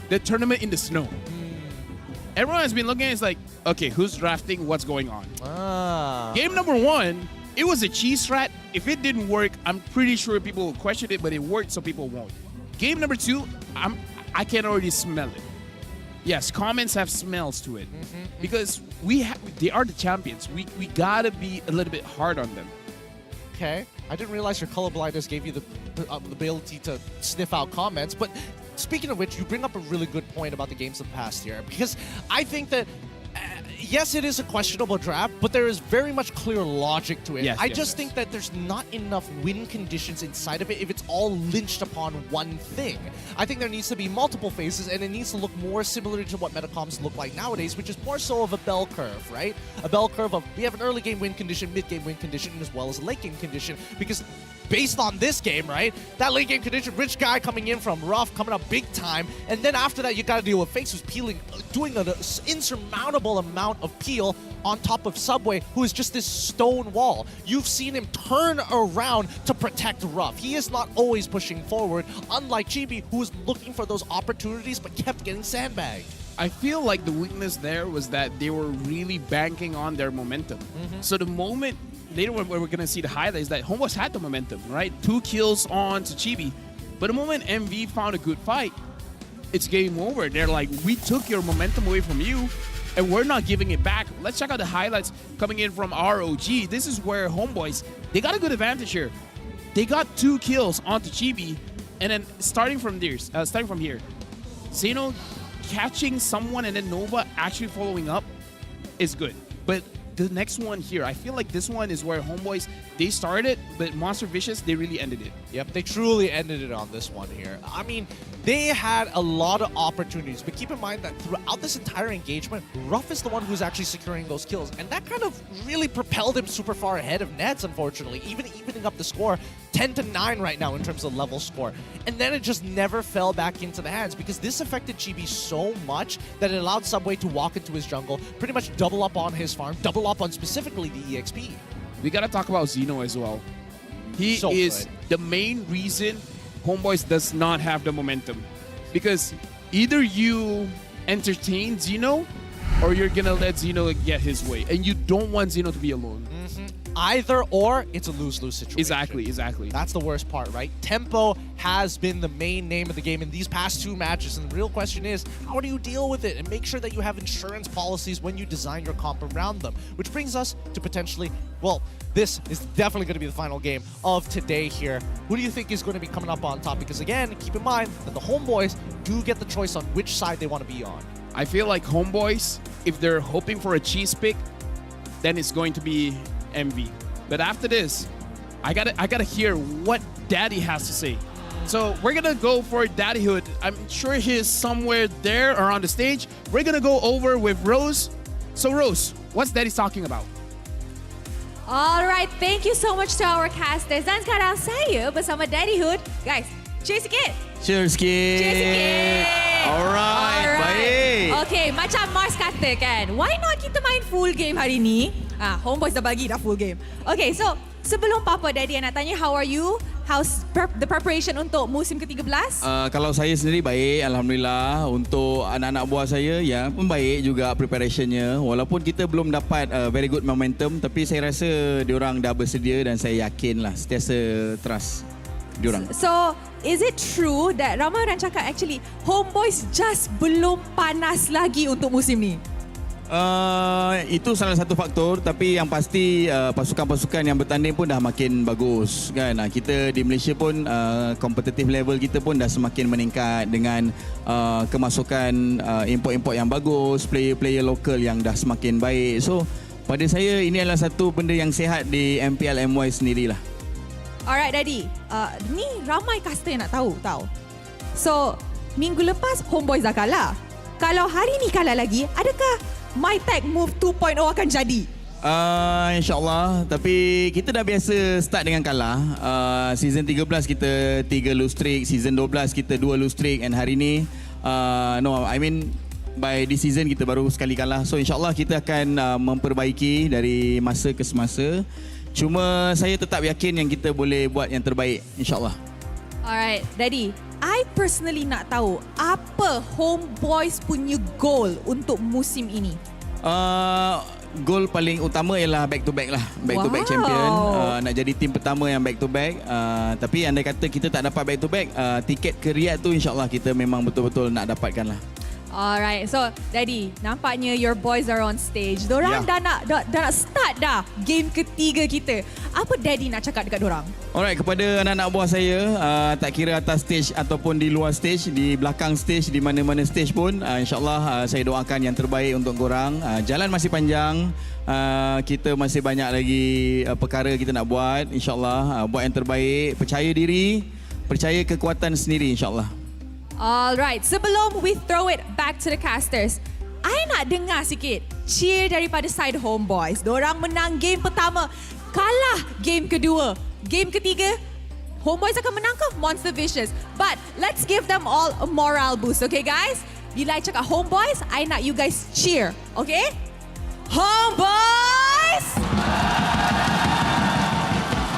the tournament in the snow. Everyone has been looking at it, it's like, okay, who's drafting? What's going on? Game number 1, it was a cheese strat. If it didn't work, I'm pretty sure people will question it, but it worked, so people won't. Game number 2, I can already smell it. Yes, comments have smells to it because they are the champions. We gotta be a little bit hard on them. Okay, I didn't realize your colorblindness gave you the ability to sniff out comments. But speaking of which, you bring up a really good point about the games of the past year, because I think that yes, it is a questionable draft, but there is very much clear logic to it. Yes, I yes, just yes. think that there's not enough win conditions inside of it if it's all lynched upon one thing. I think there needs to be multiple phases, and it needs to look more similar to what metacoms look like nowadays, which is more so of a bell curve, right? A bell curve of we have an early game win condition, mid game win condition, as well as a late game condition, because based on this game, right? That late game condition, rich guy coming in from rough, coming up big time, and then after that, you got to deal with Fakes who's peeling, doing an insurmountable amount of peel on top of Subway, who is just this stone wall. You've seen him turn around to protect rough. He is not always pushing forward, unlike Chibi, who was looking for those opportunities but kept getting sandbagged. I feel like the weakness there was that they were really banking on their momentum. So the moment later when we're going to see the highlights that Homebois had the momentum, right? 2 kills on to Chibi. But the moment MV found a good fight, it's game over. They're like, we took your momentum away from you and we're not giving it back. Let's check out the highlights coming in from ROG. This is where Homebois, they got a good advantage here. They got 2 kills onto Chibi, and then starting from here, Zeno catching someone and then Nova actually following up is good. But the next one here, I feel like this one is where Homebois, they started, but Monster Vicious, they really ended it. Yep, they truly ended it on this one here. I mean, they had a lot of opportunities, but keep in mind that throughout this entire engagement, Ruff is the one who's actually securing those kills, and that kind of really propelled him super far ahead of Neds, unfortunately, even evening up the score 10-9 right now in terms of level score. And then it just never fell back into the hands because this affected Chibi so much that it allowed Subway to walk into his jungle, pretty much double up on his farm, double up on specifically the EXP. We gotta talk about Zeno as well. He So is good. the main reason Homebois does not have the momentum. Because either you entertain Zeno or you're gonna let Zeno get his way. And you don't want Zeno to be alone. Either or, it's a lose-lose situation. Exactly. That's the worst part, right? Tempo has been the main name of the game in these past 2 matches, and the real question is, how do you deal with it and make sure that you have insurance policies when you design your comp around them? Which brings us to potentially, well, this is definitely going to be the final game of today here. Who do you think is going to be coming up on top? Because again, keep in mind that the Homebois do get the choice on which side they want to be on. I feel like Homebois, if they're hoping for a cheese pick, then it's going to be MV. But after this, I gotta hear what Daddy has to say. So we're gonna go for Daddyhood. I'm sure he's somewhere there or on the stage. We're gonna go over with Rose. So Rose, what's Daddy talking about? Alright, thank you so much to our casters. Dan sekarang saya bersama Daddyhood. Guys, cheers sikit. Cheers sikit. Cheers sikit. Alright, baik. Okay, macam Mars kata kan, why not kita main full game hari ni? Homebois dah bagi dah full game. Okay, so sebelum apa Daddy nak tanya, how are you? How's the preparation untuk musim ke-13? Kalau saya sendiri baik, Alhamdulillah. Untuk anak-anak buah saya, ya pun baik juga preparationnya. Walaupun kita belum dapat very good momentum, tapi saya rasa diorang dah bersedia dan saya yakin lah, sentiasa trust diorang. So, is it true that ramai orang cakap actually Homebois just belum panas lagi untuk musim ni? Itu salah satu faktor, tapi yang pasti pasukan-pasukan yang bertanding pun dah makin bagus kan. Kita di Malaysia pun competitive level kita pun dah semakin meningkat dengan kemasukan import-import yang bagus, player-player lokal yang dah semakin baik. So pada saya ini adalah satu benda yang sihat di MPL MY sendirilah. Alright Daddy, ni ramai caster yang nak tahu tau. So minggu lepas Homebois dah kalah. Kalau hari ni kalah lagi, adakah My Tag Move 2.0 akan jadi? InsyaAllah. Tapi kita dah biasa start dengan kalah. Season 13 kita 3 lose streak. Season 12 kita 2 lose streak. And hari ni, by this season kita baru sekali kalah. So insyaAllah kita akan memperbaiki dari masa ke semasa. Cuma saya tetap yakin yang kita boleh buat yang terbaik. InsyaAllah. Alright, Daddy. I personally nak tahu apa Homebois punya goal untuk musim ini. Goal paling utama ialah back to back lah. Back to back champion. Nak jadi tim pertama yang back to back. Tapi andai kata kita tak dapat back to back, tiket ke Riyadh tu insyaAllah kita memang betul-betul nak dapatkan lah. Alright, so Daddy, nampaknya your boys are on stage. Dorang dah nak start dah game ketiga kita. Apa Daddy nak cakap dekat dorang? Alright, kepada anak-anak buah saya, tak kira atas stage ataupun di luar stage, di belakang stage, di mana-mana stage pun, insyaAllah saya doakan yang terbaik untuk korang. Jalan masih panjang, kita masih banyak lagi perkara kita nak buat. InsyaAllah, buat yang terbaik, percaya diri, percaya kekuatan sendiri insyaAllah. Alright, sebelum we throw it back to the casters, I nak dengar sikit cheer daripada side Homeboys. Dorang menang game pertama, kalah game kedua. Game ketiga, Homeboys akan menang ke Monster Vicious? But let's give them all a morale boost, okay guys? Bila I cakap Homeboys, I nak you guys cheer, okay? Homeboys!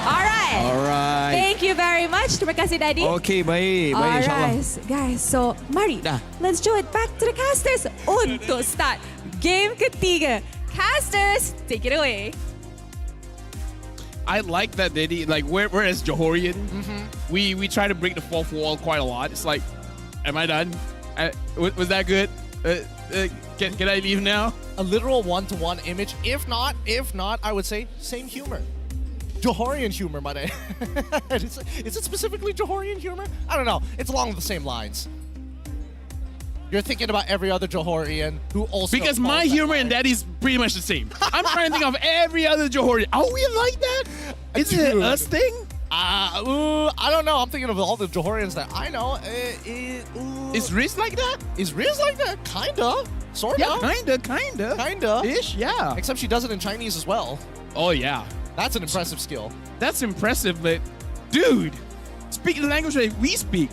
Alright. Thank you very much. Terima kasih, Daddy. Okay, baik insyaAllah. Alright, guys. So, mari. Let's throw it back to the casters untuk start game ketiga. Casters, take it away. I like that Daddy, like whereas Johorian, we try to break the fourth wall quite a lot. It's like, am I done? Was that good? Can I leave now? A literal one-to-one image. If not, I would say same humor. Johorian humor, might I? Is it specifically Johorian humor? I don't know. It's along the same lines. You're thinking about every other Johorian who also... Because my humor and Daddy's pretty much the same. I'm trying to think of every other Johorian. Are we like that? Is it us thing? I don't know. I'm thinking of all the Johorians that I know. Is Riz like that? Is Riz like that? Kinda. Sorta. Yeah, kinda. Ish, yeah. Except she does it in Chinese as well. Oh, yeah. That's an impressive skill. That's impressive, but dude, speak the language that we speak.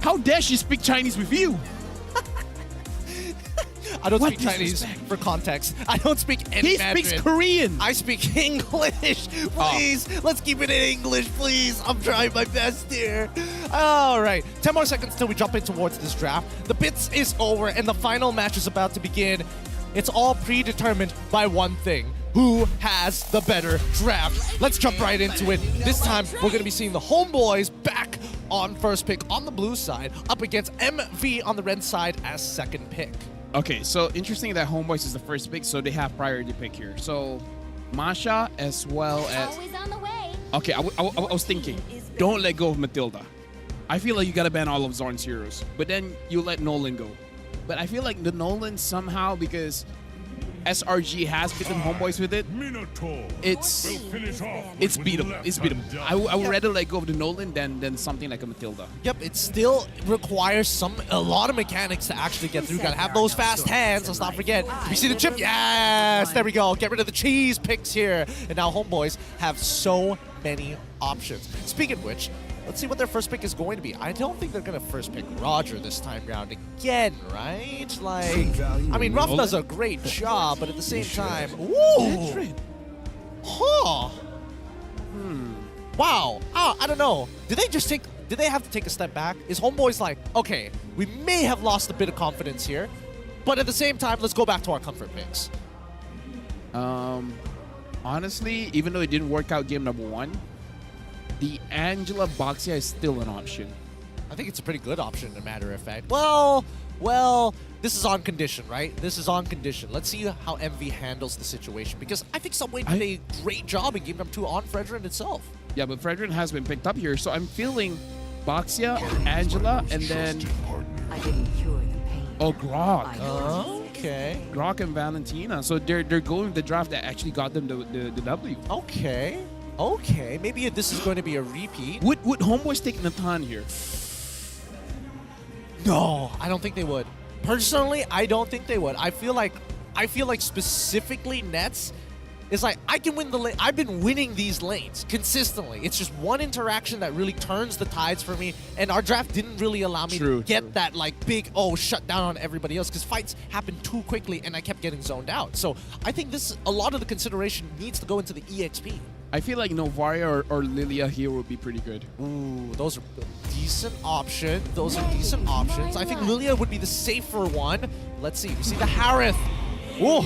How dare she speak Chinese with you? I don't speak Chinese for context. I don't speak any Mandarin. He speaks Korean. I speak English. Please, let's keep it in English, please. I'm trying my best here. All right, 10 more seconds till we jump in towards this draft. The bits is over and the final match is about to begin. It's all predetermined by one thing. Who has the better draft? Let's jump right into it. This time, we're going to be seeing the Homeboys back on first pick on the blue side, up against MV on the red side as second pick. Okay, so interesting that Homeboys is the first pick, so they have priority pick here. So, Masha as well as... Okay, I was thinking, don't let go of Matilda. I feel like you gotta ban all of Zorn's heroes, but then you let Nolan go. But I feel like the Nolan somehow, because SRG has beaten Homeboys with it, it's beatable. It's beatable. I would rather let go of the Nolan than something like a Matilda. Yep, it still requires a lot of mechanics to actually get through. Gotta have those fast hands. Let's not forget. We see the chip. Yes, there we go. Get rid of the cheese picks here. And now Homeboys have so many options. Speaking of which, let's see what their first pick is going to be. I don't think they're going to first pick Roger this time round again, right? Like, I mean, Ruff does a great job, but at the same time, ooh! Huh. Wow. I don't know. Did they have to take a step back? Is Homeboys like, okay, we may have lost a bit of confidence here, but at the same time, let's go back to our comfort picks. Honestly, even though it didn't work out game number 1, the Angela Boxia is still an option. I think it's a pretty good option, as a matter of fact. Well, this is on condition, right? This is on condition. Let's see how MV handles the situation, because I think Subway did a great job in game number 2 on Fredrin itself. Yeah, but Fredrin has been picked up here, so I'm feeling Boxia, Angela, and then... Oh, Grok. Okay. Grok and Valentina. So they're going with the draft that actually got them the W. Okay. Okay, maybe this is going to be a repeat. Would Homeboys take Nathan here? No, I don't think they would. Personally, I don't think they would. I feel like specifically Nets is like, I can win the lane. I've been winning these lanes consistently. It's just one interaction that really turns the tides for me, and our draft didn't really allow me to get that like big shut down on everybody else, because fights happen too quickly and I kept getting zoned out. So I think a lot of the consideration needs to go into the EXP. I feel like Novaria or Lilia here would be pretty good. Ooh, those are decent options. I think Lilia would be the safer one. Let's see. We see the Harith. Ooh,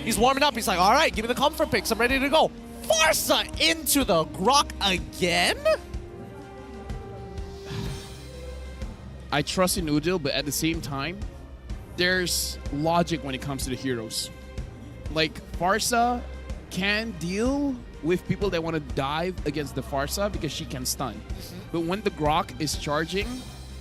he's warming up. He's like, all right, give me the comfort picks. I'm ready to go. Farsa into the Grok again? I trust in Udil, but at the same time, there's logic when it comes to the heroes. Like, Farsa can deal with people that want to dive against the Farsa because she can stun. But when the Grok is charging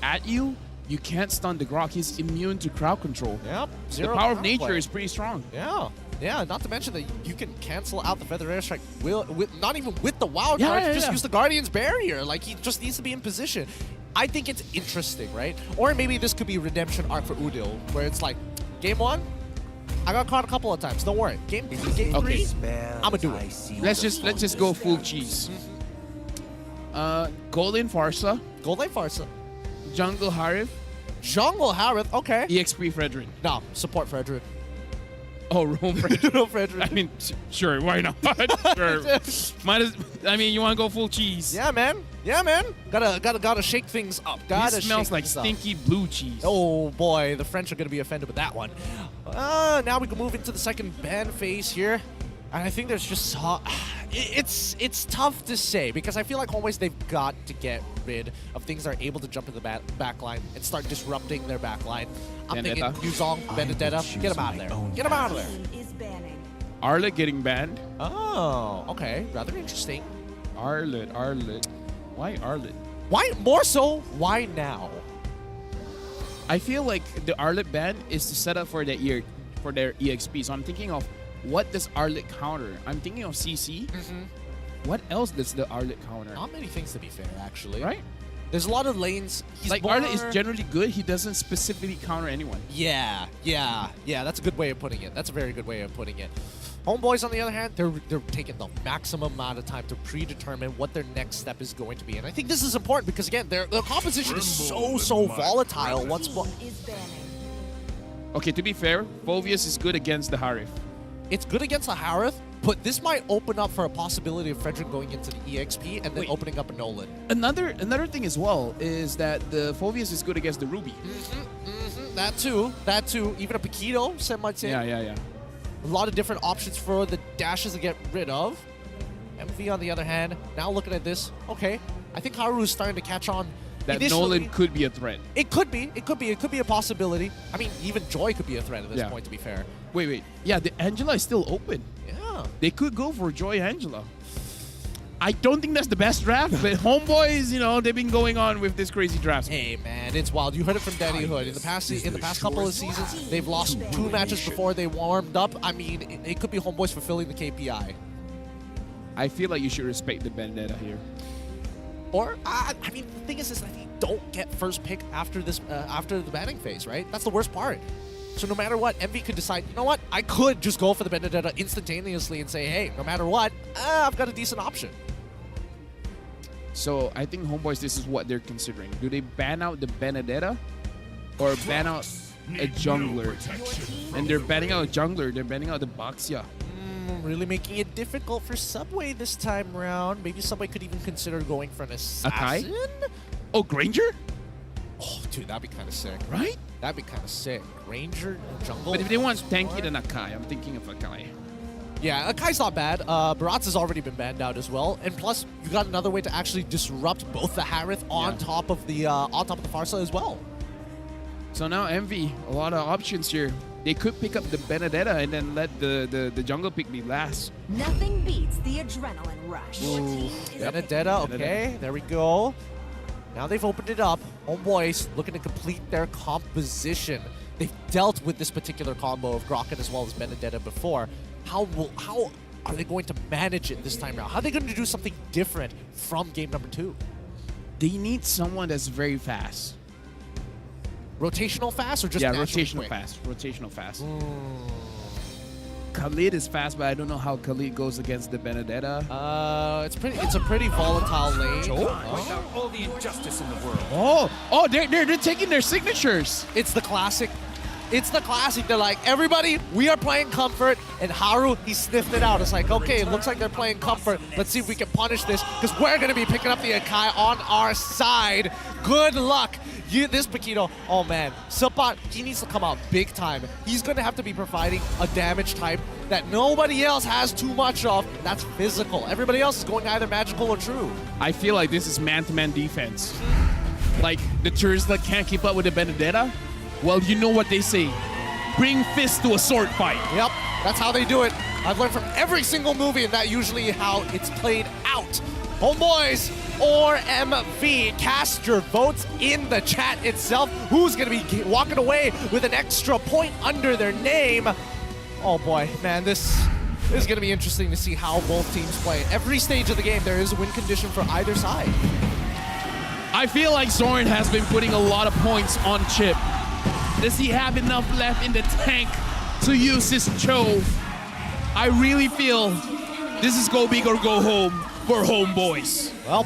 at you, you can't stun the Grok. He's immune to crowd control. Yep. The power of nature is pretty strong. Yeah. Yeah, not to mention that you can cancel out the Feather Airstrike with not even with the Wild Yeah, Card. yeah, Just yeah. use the Guardian's Barrier. Like, he just needs to be in position. I think it's interesting, right? Or maybe this could be redemption arc for Udil, where it's like, game 1, I got caught a couple of times. Don't worry. Game 3, Okay. I'ma do it. Let's just go full cheese. Gold lane Farsa. Gold lane Farsa. Jungle Harith. Jungle Harith, okay. EXP Fredrin. No, support Fredrin. Oh, Rome Fredrin. No, Fredrin. I mean, sure, why not? Sure. You want to go full cheese. Yeah, man. Yeah, man. Gotta shake things up. Gotta It smells shake like things up. stinky blue cheese. Oh boy, the French are gonna be offended with that one. Now we can move into the second ban phase here. And I think there's just it's tough to say because I feel like Homeboys, they've got to get rid of things that are able to jump into the back line and start disrupting their back line. I'm thinking Yuzong, Benedetta, get them out of there. Get them out of there. Arlet getting banned. Oh, okay. Rather interesting. Arlet. Why Arlet? Why more so? Why now? I feel like the Arlet ban is to set up for their EXP. So I'm thinking of what does Arlet counter? I'm thinking of CC. What else does the Arlet counter? Not many things, to be fair, actually. Right? There's a lot of lanes. Like, Arlet is generally good. He doesn't specifically counter anyone. Yeah. That's a good way of putting it. That's a very good way of putting it. Homeboys, on the other hand, they're taking the maximum amount of time to predetermine what their next step is going to be. And I think this is important because, again, their composition is so volatile. Okay, to be fair, Phoveus is good against the Harith. It's good against the Harith, but this might open up for a possibility of Frederick going into the EXP and then opening up a Nolan. Another thing as well is that the Phoveus is good against the Ruby. That too. Even a Paquito, some might say. Yeah. A lot of different options for the dashes to get rid of. MV, on the other hand, now looking at this, okay, I think Haru is starting to catch on. That Nolan could be a threat. It could be a possibility. I mean, even Joy could be a threat at this point, to be fair. Wait. Yeah, the Angela is still open. Yeah. They could go for Joy Angela. I don't think that's the best draft, but Homeboys, they've been going on with this crazy draft. Hey, man, it's wild. You heard it from Danny Hood. In the past couple of seasons, they've lost 2 matches before they warmed up. I mean, it could be Homeboys fulfilling the KPI. I feel like you should respect the Vendetta here. Or, I mean, the thing is that you don't get first pick after this, after the banning phase, right? That's the worst part. So no matter what, MV could decide, you know what? I could just go for the Benedetta instantaneously and say, hey, no matter what, I've got a decent option. So I think Homeboys, this is what they're considering. Do they ban out the Benedetta or ban out a jungler? And they're banning out a jungler. They're banning out the Baxia. Really making it difficult for Subway this time round. Maybe Subway could even consider going for an assassin. Akai? Oh, Granger? Oh, dude, that'd be kind of sick. Right? That'd be kind of sick. Ranger, jungle. But if they want tanky, then Akai. I'm thinking of Akai. Yeah, Akai's not bad. Baratz has already been banned out as well. And plus, you got another way to actually disrupt both the Harith on top of the Farsa as well. So now MV, a lot of options here. They could pick up the Benedetta and then let the jungle pick be last. Nothing beats the adrenaline rush. Benedetta, okay, there we go. Now they've opened it up. Homeboys looking to complete their composition. They've dealt with this particular combo of Grokken as well as Benedetta before. How are they going to manage it this time around? How are they going to do something different from game number 2? They need someone that's very fast. Rotational fast or just rotational quick? fast. Rotational fast. Khalid is fast, but I don't know how Khalid goes against the Benedetta. It's a pretty volatile lane. Without all the injustice in the world. Oh, they're taking their signatures. It's the classic. It's the classic. They're like, everybody, we are playing comfort, and Haru, he sniffed it out. It's like, okay, it looks like they're playing comfort. Let's see if we can punish this, because we're going to be picking up the Akai on our side. Good luck. This Paquito, oh man, Sapat, he needs to come out big time. He's going to have to be providing a damage type that nobody else has too much of. That's physical. Everybody else is going either magical or true. I feel like this is man-to-man defense. like the tourists that can't keep up with the Benedetta, well, you know what they say. Bring fists to a sword fight. Yep, that's how they do it. I've learned from every single movie, and that usually how it's played out. Homeboys or MV, cast your votes in the chat itself. Who's going to be walking away with an extra point under their name? Oh boy, man, this is going to be interesting to see how both teams play. Every stage of the game, there is a win condition for either side. I feel like Zoran has been putting a lot of points on Chip. Does he have enough left in the tank to use his Cho? I really feel this is go big or go home for Homeboys. Well,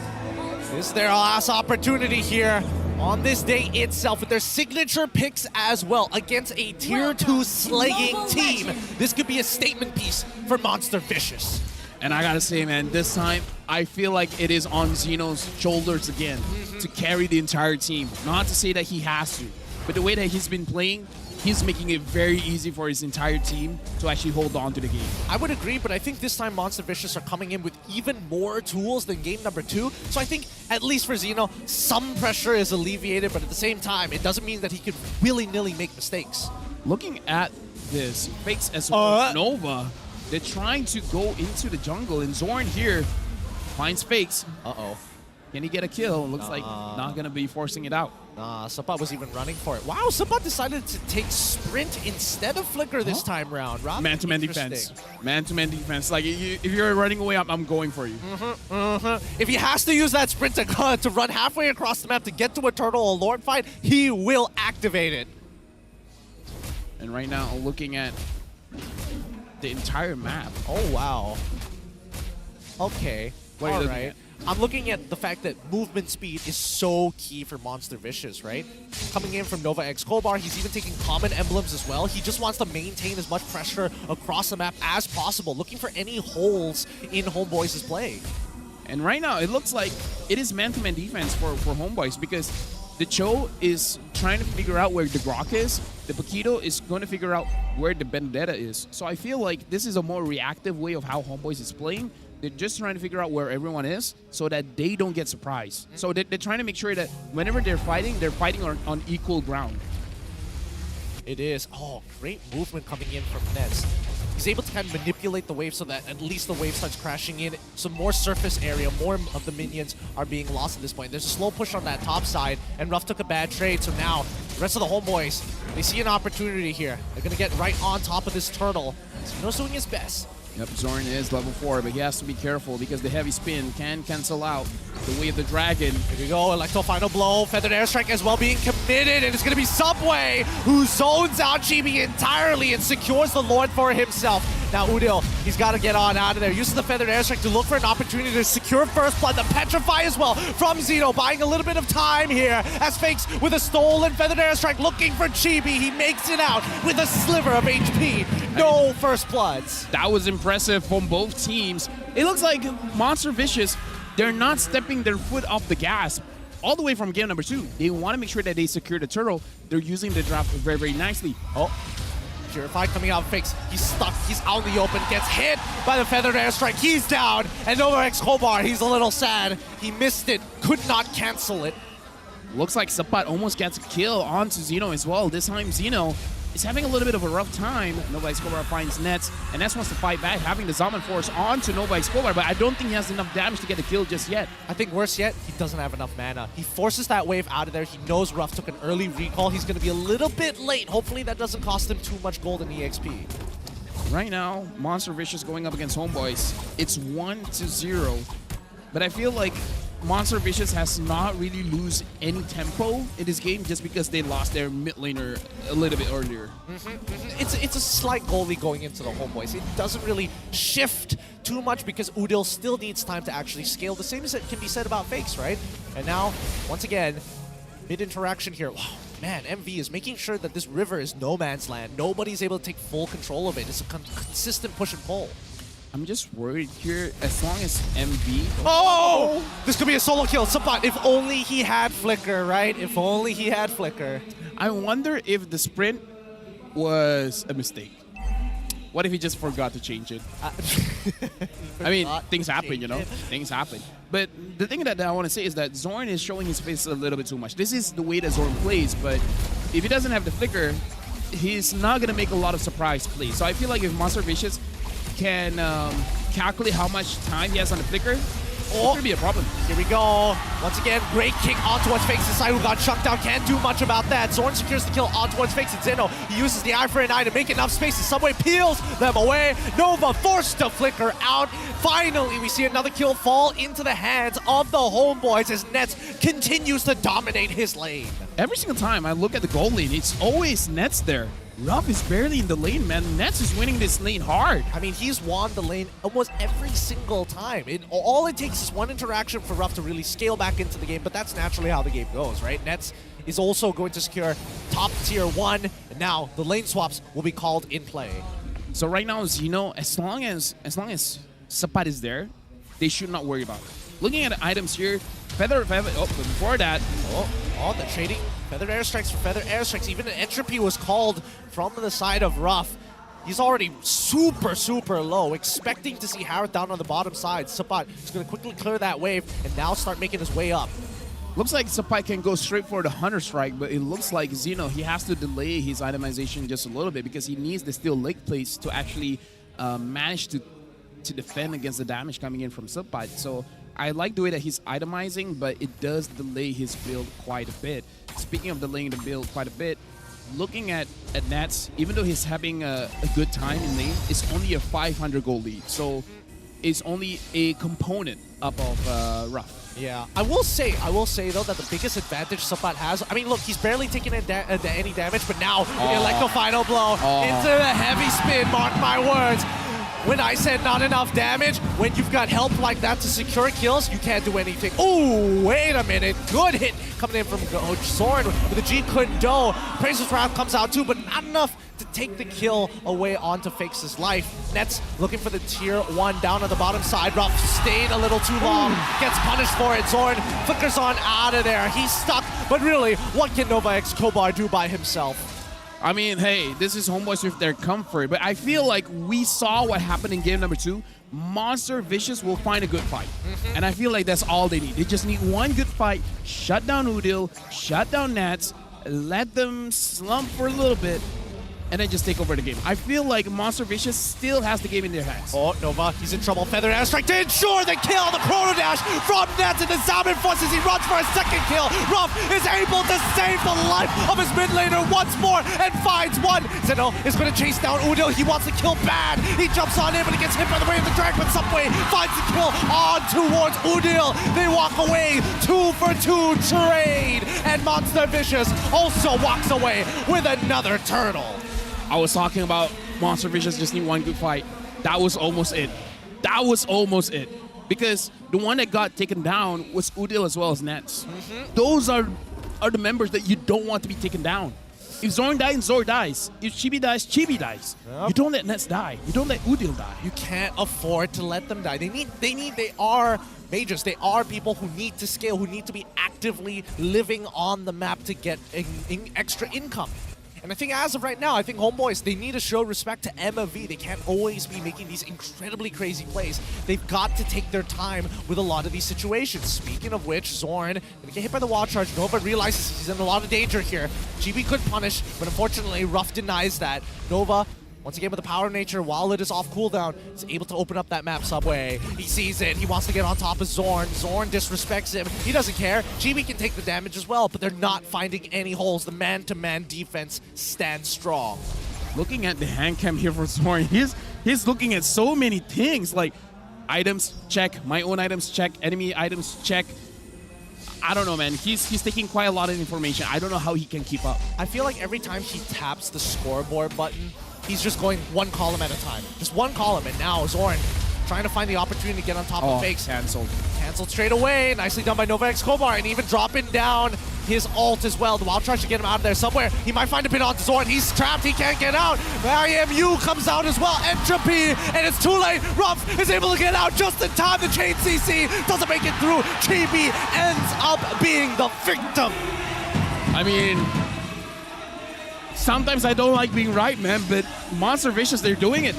this is their last opportunity here on this day itself with their signature picks as well against a tier 2 slaying team. This could be a statement piece for Monster Vicious. And I gotta say, man, this time I feel like it is on Zeno's shoulders again to carry the entire team. Not to say that he has to, but the way that he's been playing, he's making it very easy for his entire team to actually hold on to the game. I would agree, but I think this time Monster Vicious are coming in with even more tools than game number 2. So I think, at least for Zeno, some pressure is alleviated, but at the same time, it doesn't mean that he could willy-nilly make mistakes. Looking at this, Fakes as well as Nova, they're trying to go into the jungle, and Zorn here finds Fakes. Uh-oh. Can he get a kill? Looks like not going to be forcing it out. Nah, Sapat was even running for it. Wow, Sapat decided to take Sprint instead of Flicker this time round. Man-to-man defense. Man-to-man defense. Like, if you're running away, I'm going for you. If he has to use that Sprint to run halfway across the map to get to a turtle or Lord fight, he will activate it. And right now, looking at the entire map. Oh, wow. Okay. What are you looking right. at? I'm looking at the fact that movement speed is so key for Monster Vicious, right? Coming in from Nova X Kobar, he's even taking common emblems as well. He just wants to maintain as much pressure across the map as possible, looking for any holes in Homeboys' play. And right now, it looks like it is man-to-man defense for Homeboys because the Cho is trying to figure out where the Grok is. The Paquito is going to figure out where the Vendetta is. So I feel like this is a more reactive way of how Homeboys is playing. They're just trying to figure out where everyone is so that they don't get surprised. So they're trying to make sure that whenever they're fighting on equal ground. It is. Oh, great movement coming in from Nets. He's able to kind of manipulate the wave so that at least the wave starts crashing in. Some more surface area, more of the minions are being lost at this point. There's a slow push on that top side, and Ruff took a bad trade, so now the rest of the Homeboys, they see an opportunity here. They're going to get right on top of this turtle. Zeno's doing his best. Yep, Zorn is level 4, but he has to be careful because the heavy spin can cancel out the way of the dragon. Here we go, Electro final blow, feathered airstrike as well being committed, and it's gonna be Subway who zones out Chibi entirely and secures the Lord for himself. Now Udil, he's gotta get on out of there, uses the feathered airstrike to look for an opportunity to secure first blood, the petrify as well from Zeno, buying a little bit of time here as Fakes with a stolen feathered airstrike looking for Chibi. He makes it out with a sliver of HP. No first bloods. That was impressive from both teams. It looks like Monster Vicious, they're not stepping their foot off the gas all the way from game number 2. They want to make sure that they secure the turtle. They're using the drop very, very nicely. Oh, Purified coming out of Fakes. He's stuck. He's out in the open. Gets hit by the feathered airstrike. He's down. And Nova X Kobar, he's a little sad. He missed it. Could not cancel it. Looks like Sapat almost gets a kill onto Zeno as well. This time Zeno is having a little bit of a rough time. Nova X Kobar finds Nets, and Nets wants to fight back, having the Zaman Force onto Nova X Kobar, but I don't think he has enough damage to get the kill just yet. I think worse yet, he doesn't have enough mana. He forces that wave out of there. He knows Ruff took an early recall. He's going to be a little bit late. Hopefully that doesn't cost him too much gold in EXP. Right now, Monster Vicious going up against Homeboys. It's 1-0, but I feel like Monster Vicious has not really lose any tempo in this game just because they lost their mid laner a little bit earlier. It's a slight goalie going into the Homeboys. It doesn't really shift too much because Udil still needs time to actually scale. The same as it can be said about Fakes, right? And now, once again, mid-interaction here. Wow, man, MV is making sure that this river is no man's land. Nobody's able to take full control of it. It's a consistent push and pull. I'm just worried here, as long as MV... Oh! This could be a solo kill. Sapat, if only he had Flicker, right? If only he had Flicker. I wonder if the sprint was a mistake. What if he just forgot to change it? I mean, things happen, you know? Things happen. But the thing that I want to say is that Zorn is showing his face a little bit too much. This is the way that Zorn plays, but if he doesn't have the flicker, he's not going to make a lot of surprise plays. So I feel like if Monster Vicious can calculate how much time he has on the flicker, it's going to be a problem. Here we go. Once again, great kick on towards Fakes. Side who got chunked down. Can't do much about that. Zorn secures the kill on towards Fakes. And Zeno, he uses the eye for an eye to make enough space. The Subway peels them away. Nova forced to flicker out. Finally, we see another kill fall into the hands of the Homeboys as Nets continues to dominate his lane. Every single time I look at the gold lane, it's always Nets there. Ruff is barely in the lane, man. Nets is winning this lane hard. I mean, he's won the lane almost every single time. All it takes is one interaction for Ruff to really scale back into the game, but that's naturally how the game goes, right? Nets is also going to secure top tier 1, and now the lane swaps will be called in play. So right now, Zeno, as long as Sapat is there, they should not worry about it. Looking at the items here, Feather, oh, but before that, the trading Feather airstrikes for Feather airstrikes. Even an entropy was called from the side of Ruff. He's already super low, expecting to see Harith down on the bottom side. Sapat is going to quickly clear that wave and now start making his way up. Looks like Sapai can go straight for the Hunter Strike, but it looks like Zeno, he has to delay his itemization just a little bit because he needs the steel leg plates to actually manage to defend against the damage coming in from Sapai. So I like the way that he's itemizing, but it does delay his build quite a bit. Speaking of delaying the build quite a bit, looking at Nats, even though he's having a good time in lane, it's only a 500 gold lead. So it's only a component up of Ruff. Yeah, I will say though that the biggest advantage Sapat has, I mean, look, he's barely taking any damage, but now Electro final blow into the heavy spin, mark my words. When I said not enough damage, when you've got help like that to secure kills, you can't do anything. Oh, wait a minute. Good hit coming in from Zorn with a G couldn't do. Praise's Wrath comes out too, but not enough to take the kill away onto Fakes' life. Nets looking for the tier 1 down on the bottom side. Ruff stayed a little too long, gets punished for it. Zorn flickers on out of there. He's stuck, but really, what can Nova X Kobar do by himself? I mean, hey, this is Homeboys with their comfort, but I feel like we saw what happened in game number 2. Monster Vicious will find a good fight. And I feel like that's all they need. They just need one good fight, shut down Udil, shut down Nats, let them slump for a little bit, and then just take over the game. I feel like Monster Vicious still has the game in their hands. Oh, Nova, he's in trouble. Feather airstrike to ensure the kill. The Chrono Dash from Nets and the Salmon forces. He runs for a second kill. Ruff is able to save the life of his mid laner once more and finds one. Zeno is going to chase down Udil. He wants to kill bad. He jumps on in, but he gets hit by the way of the drag, but Subway finds the kill on towards Udil. They walk away. 2 for 2 trade. And Monster Vicious also walks away with another turtle. I was talking about Monster Vicious just need one good fight. That was almost it. That was almost it. Because the one that got taken down was Udil as well as Nets. Those are the members that you don't want to be taken down. If Zorn dies, Zorn dies. If Chibi dies, Chibi dies. You don't let Nets die. You don't let Udil die. You can't afford to let them die. They are mages. They are people who need to scale, who need to be actively living on the map to get extra income. And I think as of right now, I think Homeboys, they need to show respect to MV. They can't always be making these incredibly crazy plays. They've got to take their time with a lot of these situations. Speaking of which, Zorn gonna get hit by the wall charge. Nova realizes he's in a lot of danger here. GB could punish, but unfortunately, Ruff denies that. Nova, once again with the power of nature, while it is off cooldown, is able to open up that map Subway. He sees it. He wants to get on top of Zorn. Zorn disrespects him. He doesn't care. GB can take the damage as well, but they're not finding any holes. The man-to-man defense stands strong. Looking at the hand cam here for Zorn, he's looking at so many things, like items, check. My own items, check. Enemy items, check. I don't know, man. He's taking quite a lot of information. I don't know how he can keep up. I feel like every time he taps the scoreboard button, he's just going one column at a time. Just one column, and now Zorn trying to find the opportunity to get on top of Fakes. Cancelled. Canceled straight away. Nicely done by Nova X Kobar, and even dropping down his ult as well. The Wild tries to get him out of there somewhere. He might find a pin on Zorn. He's trapped. He can't get out. IMU comes out as well. Entropy, and it's too late. Ruff is able to get out just in time. The chain CC doesn't make it through. Chibi ends up being the victim. I mean, Sometimes I don't like being right, man, but Monster Vicious, they're doing it.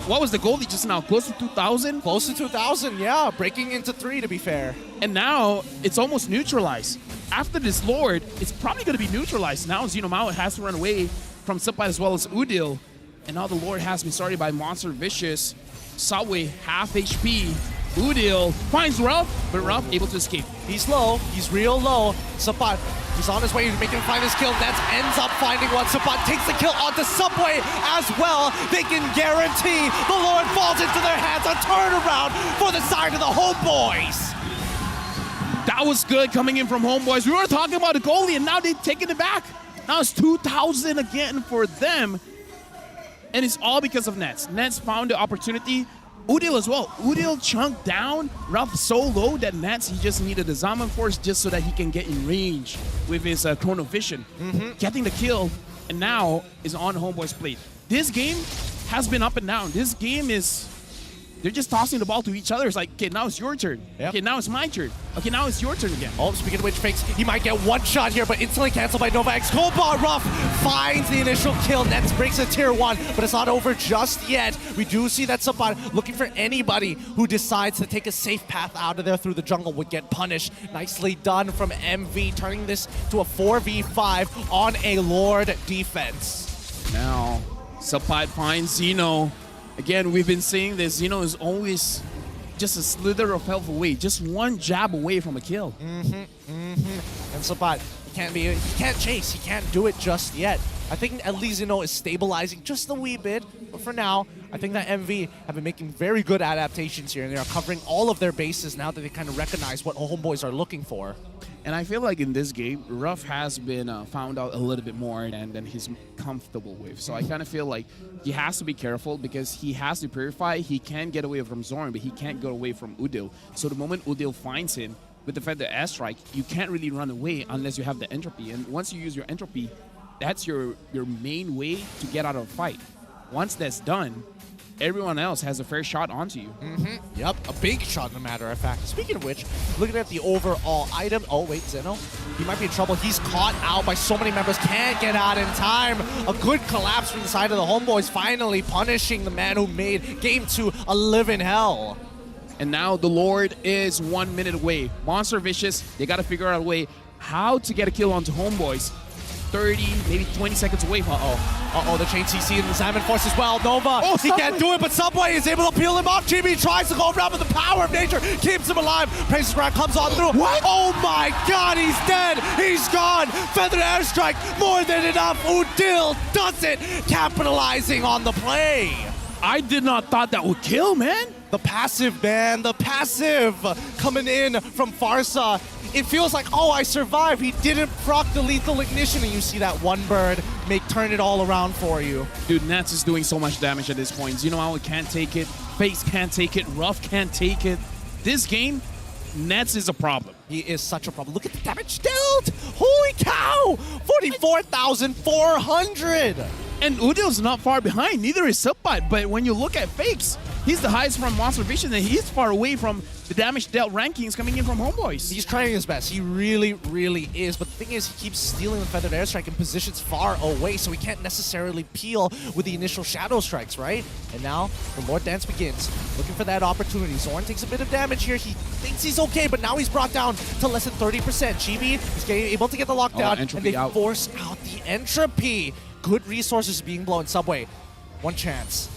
What was the goalie just now? Close to 2,000? Close to 2,000, yeah. Breaking into 3, to be fair. And now it's almost neutralized. After this Lord, it's probably going to be neutralized. Now Xenomao has to run away from Subpai as well as Udil. And now the Lord has been started by Monster Vicious. Subway, half HP. Udil finds Ruff, but Ruff able to escape. He's low. He's real low. Sapat, he's on his way to making him find his kill. Nets ends up finding one. Sapat takes the kill onto Subway as well. They can guarantee the Lord falls into their hands. A turnaround for the side of the Homeboys. That was good coming in from Homeboys. We were talking about the goalie, and now they've taken it back. Now it's 2,000 again for them. And it's all because of Nets. Nets found the opportunity. Udil as well. Udil chunked down. Ruff so low that Nets, he just needed the Zaman Force just so that he can get in range with his Chrono Vision. Getting the kill, and now is on Homeboy's plate. This game has been up and down. This game is... They're just tossing the ball to each other. It's like, okay, now it's your turn. Okay, now it's my turn. Okay, now it's your turn again. Oh, speaking of which, Fakes, he might get one shot here, but instantly canceled by Novax. Homeboy Ruff finds the initial kill. Nets breaks a tier 1, but it's not over just yet. We do see that Sapat looking for anybody who decides to take a safe path out of there through the jungle would get punished. Nicely done from MV, turning this to a 4v5 on a Lord defense. Now, Sapat finds Xeno. Again, we've been saying that Xeno is always just a slither of health away, just one jab away from a kill. And Sapat, he can't chase, he can't do it just yet. I think at least Xeno is stabilizing just a wee bit, but for now, I think that MV have been making very good adaptations here, and they are covering all of their bases now that they kind of recognize what Homeboys are looking for. And I feel like in this game, Ruff has been found out a little bit more than he's comfortable with. So I kind of feel like he has to be careful because he has to purify. He can get away from Zorn, but he can't get away from Udil. So the moment Udil finds him with the Feather Airstrike, you can't really run away unless you have the entropy. And once you use your entropy, that's your main way to get out of a fight. Once that's done, everyone else has a fair shot onto you. Yep, a big shot, as a matter of fact. Speaking of which, looking at the overall item. Oh, wait, Xeno. He might be in trouble. He's caught out by so many members. Can't get out in time. A good collapse from the side of the Homeboys, finally punishing the man who made Game 2 a living hell. And now the Lord is 1 minute away. Monster Vicious, they got to figure out a way how to get a kill onto Homeboys. 30, maybe 20 seconds away from... the chain CC and the Salmon Force as well. Nova, he can't do it, but Subway is able to peel him off. GB tries to go around, but the power of nature keeps him alive. Praises Ground comes on through. What? Oh my god, he's dead. He's gone. Feather Airstrike, more than enough. Udil does it, capitalizing on the play. I did not thought that would kill, man. The passive, man, the passive coming in from Farsa. It feels like, oh, I survived. He didn't proc the lethal ignition, and you see that one bird turn it all around for you. Dude, Nats is doing so much damage at this point. Xenomao can't take it. Face can't take it. Ruff can't take it. This game, Nats is a problem. He is such a problem. Look at the damage dealt. Holy cow! 44,400. And Udil's not far behind. Neither is Subpai. But when you look at Fakes, he's the highest from Monster Vision, and he's far away from the damage dealt rankings coming in from Homeboys. He's trying his best. He really, really is. But the thing is, he keeps stealing the Feathered Airstrike in positions far away, so he can't necessarily peel with the initial Shadow Strikes, right? And now, the Lord Dance begins. Looking for that opportunity. Zorn takes a bit of damage here. He thinks he's okay, but now he's brought down to less than 30%. Chibi is able to get the lockdown, and they force out the Entropy. Good resources being blown. Subway, one chance.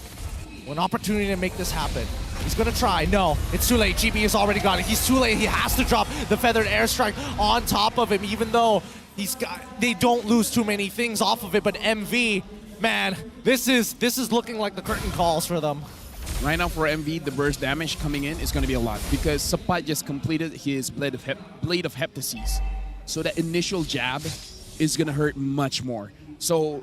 One opportunity to make this happen. He's gonna try. No, it's too late. GB has already got it. He's too late. He has to drop the Feathered Airstrike on top of him, even though they don't lose too many things off of it. But MV, man, this is looking like the curtain calls for them. Right now for MV, the burst damage coming in is going to be a lot because Subpai just completed his Blade of Heptasis. So that initial jab is going to hurt much more. So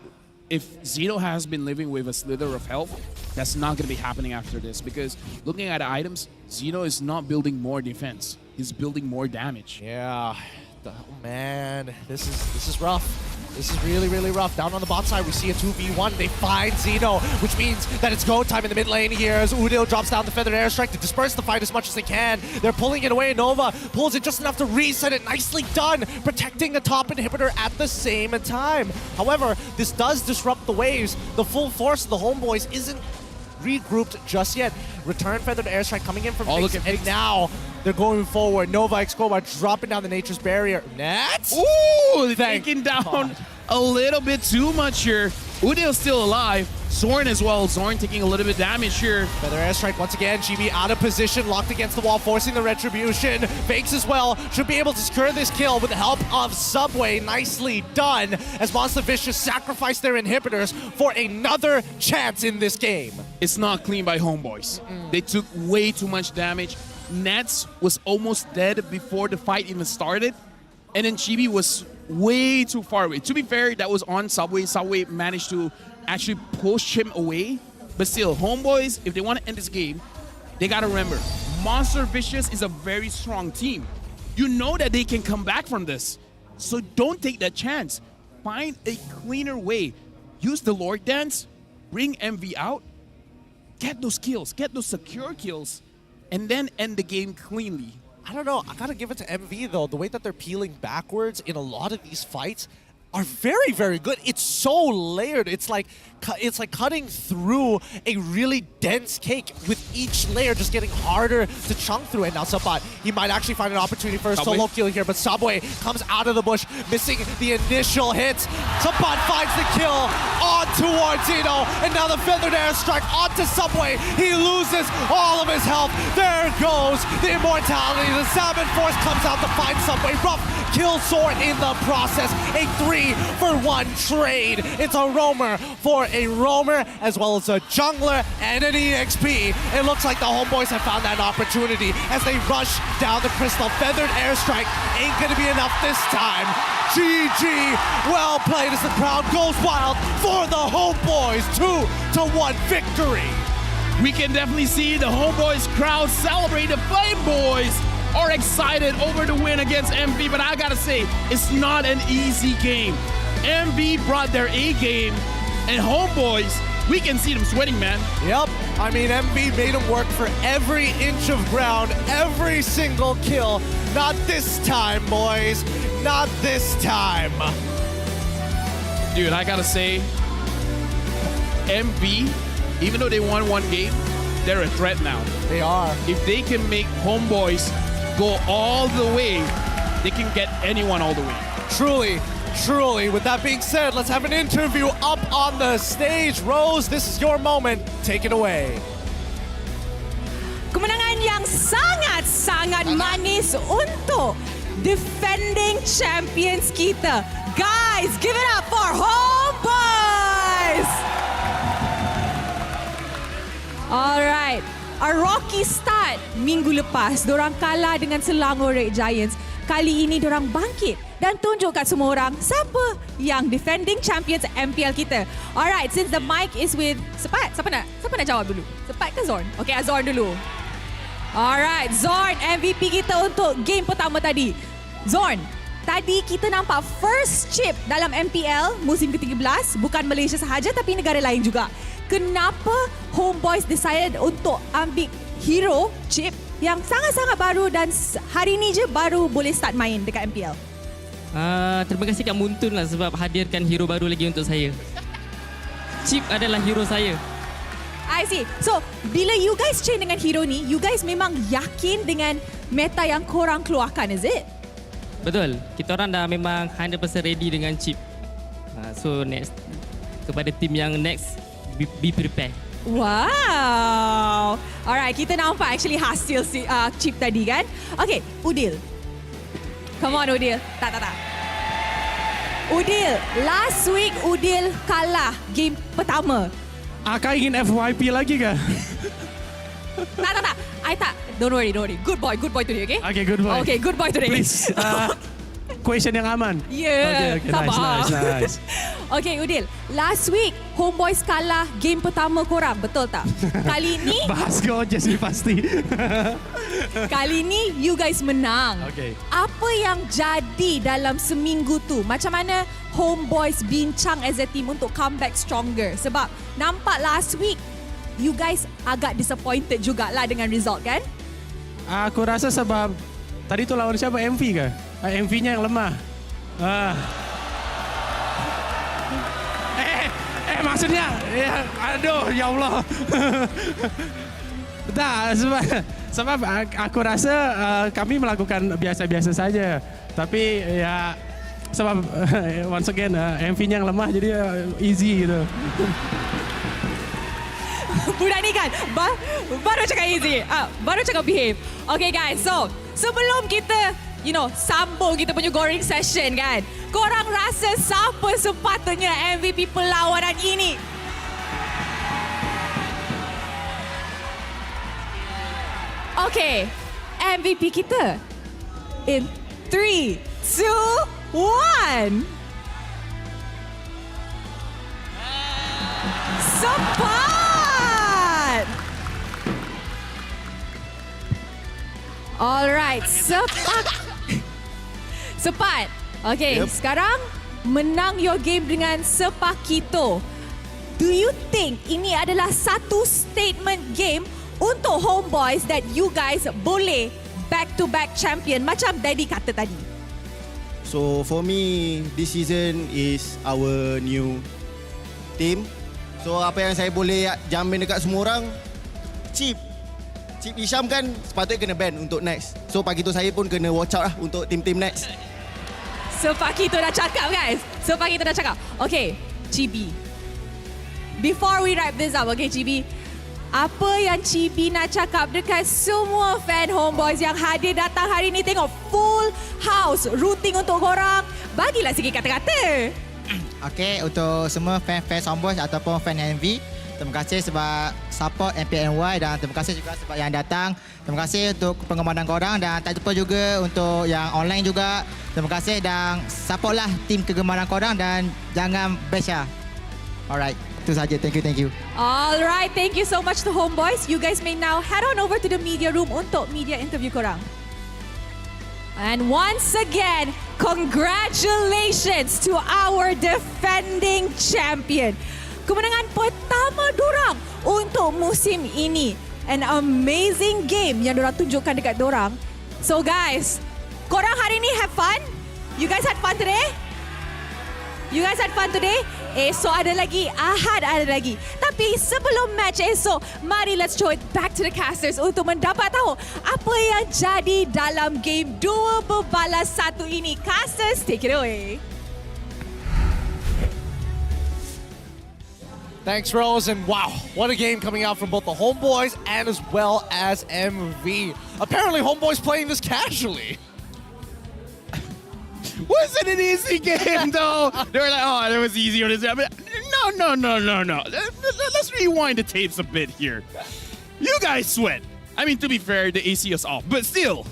if Xeno has been living with a slither of health, that's not going to be happening after this because looking at the items, Xeno is not building more defense. He's building more damage. Yeah. Oh, man, this is rough. This is really, really rough. Down on the bot side, we see a 2v1. They find Zeno, which means that it's go time in the mid lane here as Udil drops down the Feathered Airstrike to disperse the fight as much as they can. They're pulling it away. Nova pulls it just enough to reset it. Nicely done, protecting the top inhibitor at the same time. However, this does disrupt the waves. The full force of the Homeboys isn't regrouped just yet. Return Feathered Airstrike coming in from Fix, and now they're going forward. Nova Escobar dropping down the Nature's Barrier. Nats? Ooh, taking down a little bit too much here. Udil's still alive. Zorn as well. Zorn taking a little bit damage here. Feather Airstrike once again. GB out of position, locked against the wall, forcing the retribution. Fakes as well. Should be able to secure this kill with the help of Subway. Nicely done as Monster Vicious sacrificed their inhibitors for another chance in this game. It's not clean by Homeboys. They took way too much damage. Nets was almost dead before the fight even started. And then Chibi was way too far away. To be fair, that was on Subway. Subway managed to actually push him away. But still, Homeboys, if they want to end this game, they got to remember, Monster Vicious is a very strong team. You know that they can come back from this. So don't take that chance. Find a cleaner way. Use the Lord Dance, bring MV out, get those kills, get those secure kills, and then end the game cleanly. I don't know. I gotta give it to MV though. The way that they're peeling backwards in a lot of these fights are very, very good. It's so layered. It's like cutting through a really dense cake with each layer just getting harder to chunk through. And now Sabat, he might actually find an opportunity for a solo kill here, but Subway comes out of the bush, missing the initial hits. Sabat finds the kill on towards Zeno, and now the Feathered Airstrike onto Subway. He loses all of his health. There goes the immortality. The Salmon Force comes out to find Subway. Rough kill sword in the process. A 3-for-1 trade. It's a roamer for a roamer, as well as a jungler and an EXP. It looks like the Homeboys have found that opportunity as they rush down the crystal. Feathered Airstrike ain't gonna be enough this time. GG, well played as the crowd goes wild for the Homeboys. 2-1 victory. We can definitely see the Homeboys crowd celebrate. The Flame Boys are excited over the win against MV, but I gotta say, it's not an easy game. MV brought their A game, and Homeboys, we can see them sweating, man. Yep, I mean, MV made them work for every inch of ground, every single kill. Not this time, boys. Not this time. Dude, I gotta say, MV, even though they won one game, they're a threat now. They are. If they can make Homeboys go all the way, they can get anyone all the way. Truly, truly. With that being said, let's have an interview up on the stage. Rose, this is your moment. Take it away. Kemenangan yang sangat-sangat manis untuk defending champions kita. Guys, give it up for Homeboys! Alright, a rocky start minggu lepas. Dorang kalah dengan Selangor Red Giants. Kali ini dorang bangkit dan tunjuk kat semua orang siapa yang defending champions MPL kita. Alright, since the mic is with Sepat, siapa nak jawab dulu? Sepat ke Zorn? Okay, Zorn dulu. Alright, Zorn MVP kita untuk game pertama tadi. Zorn, tadi kita nampak first chip dalam MPL musim ke-13, bukan Malaysia sahaja tapi negara lain juga. Kenapa Homeboys decided untuk ambil hero chip yang sangat-sangat baru dan hari ni je baru boleh start main dekat MPL? Terima kasih Kak Muntun lah sebab hadirkan hero baru lagi untuk saya. Chip adalah hero saya. I see. So, bila you guys train dengan hero ni, you guys memang yakin dengan meta yang korang keluarkan, is it? Betul. Kita orang dah memang 100% ready dengan chip. So, next. Kepada tim yang next, be prepared. Wow. Alright, kita nampak actually hasil chip tadi kan. Okay, Udil. Come on Udil. Tak. Udil, last week Udil kalah game pertama. Kau ingin FYP lagi ke? Tak. I tak. Don't worry. Good boy today, okay? Okay, good boy. Okay, good boy today. Please. question yang aman. Yeah, Okay, sabar. nice. Okay, Udil. Last week, Homeboys kalah game pertama korang. Betul tak? Kali ni, Bahas kau je sih pasti. kali ni you guys menang. Okay. Apa yang jadi dalam seminggu tu? Macam mana Homeboys bincang as a team untuk come back stronger? Sebab nampak last week, you guys agak disappointed jugalah dengan result kan? Aku rasa sebab tadi tu lawan siapa? MV ke? MV-nya yang lemah. Maksudnya, ya, aduh, ya Allah. Tak, sebab aku rasa kami melakukan biasa-biasa saja. Tapi ya, sebab once again MV-nya yang lemah jadi easy gitu. Budak ni kan baru cakap easy, baru cakap behave. Okay guys, so sebelum kita sambung kita punya goreng session kan, korang rasa siapa sepatutnya MVP perlawanan ini? Okay, MVP kita in 3, 2, 1. Sepat! Alright, Sepat. Okay, sekarang menang your game dengan Sepakito. Do you think ini adalah satu statement game untuk Homeboys that you guys boleh back-to-back champion macam Daddy kata tadi? So for me, this season is our new team. So apa yang saya boleh jamin dekat semua orang, Chip Isham kan sepatutnya kena ban untuk next. So pagi tu saya pun kena watch out lah untuk tim-tim next. Sepakito dah cakap guys. Sepakito dah cakap. Okay, Chibi. Before we wrap this up, okay Chibi. Apa yang Chibi nak cakap dekat semua fan Homeboys yang hadir datang hari ni, tengok full house rooting untuk korang. Bagilah sikit kata-kata. Okay, untuk semua fan-fan Homeboys ataupun fan MV, terima kasih sebab support MPL dan terima kasih juga sebab yang datang. Terima kasih untuk pengamanan korang dan tak lupa juga untuk yang online juga. Terima kasih dan supportlah tim kegemaran korang dan jangan bash lah. Alright, itu saja. Thank you. Alright, thank you so much to Homeboys. You guys may now head on over to the media room untuk media interview korang. And once again, congratulations to our defending champion. Kemenangan pertama dorang untuk musim ini. An amazing game yang dorang tunjukkan dekat dorang. So guys, korang hari ni have fun? You guys had fun today? You guys had fun today? Esok ada lagi, Ahad ada lagi. Tapi sebelum match esok, mari let's throw it back to the casters untuk mendapat tahu apa yang jadi dalam game 2-1 ini. Casters, take it away. Thanks, Rose, and wow, what a game coming out from both the Homeboys and as well as MV. Apparently, Homeboys playing this casually. Wasn't an easy game, though. They were like, oh, it was easier. No. Let's rewind the tapes a bit here. You guys sweat. I mean, to be fair, the AC is off, but still.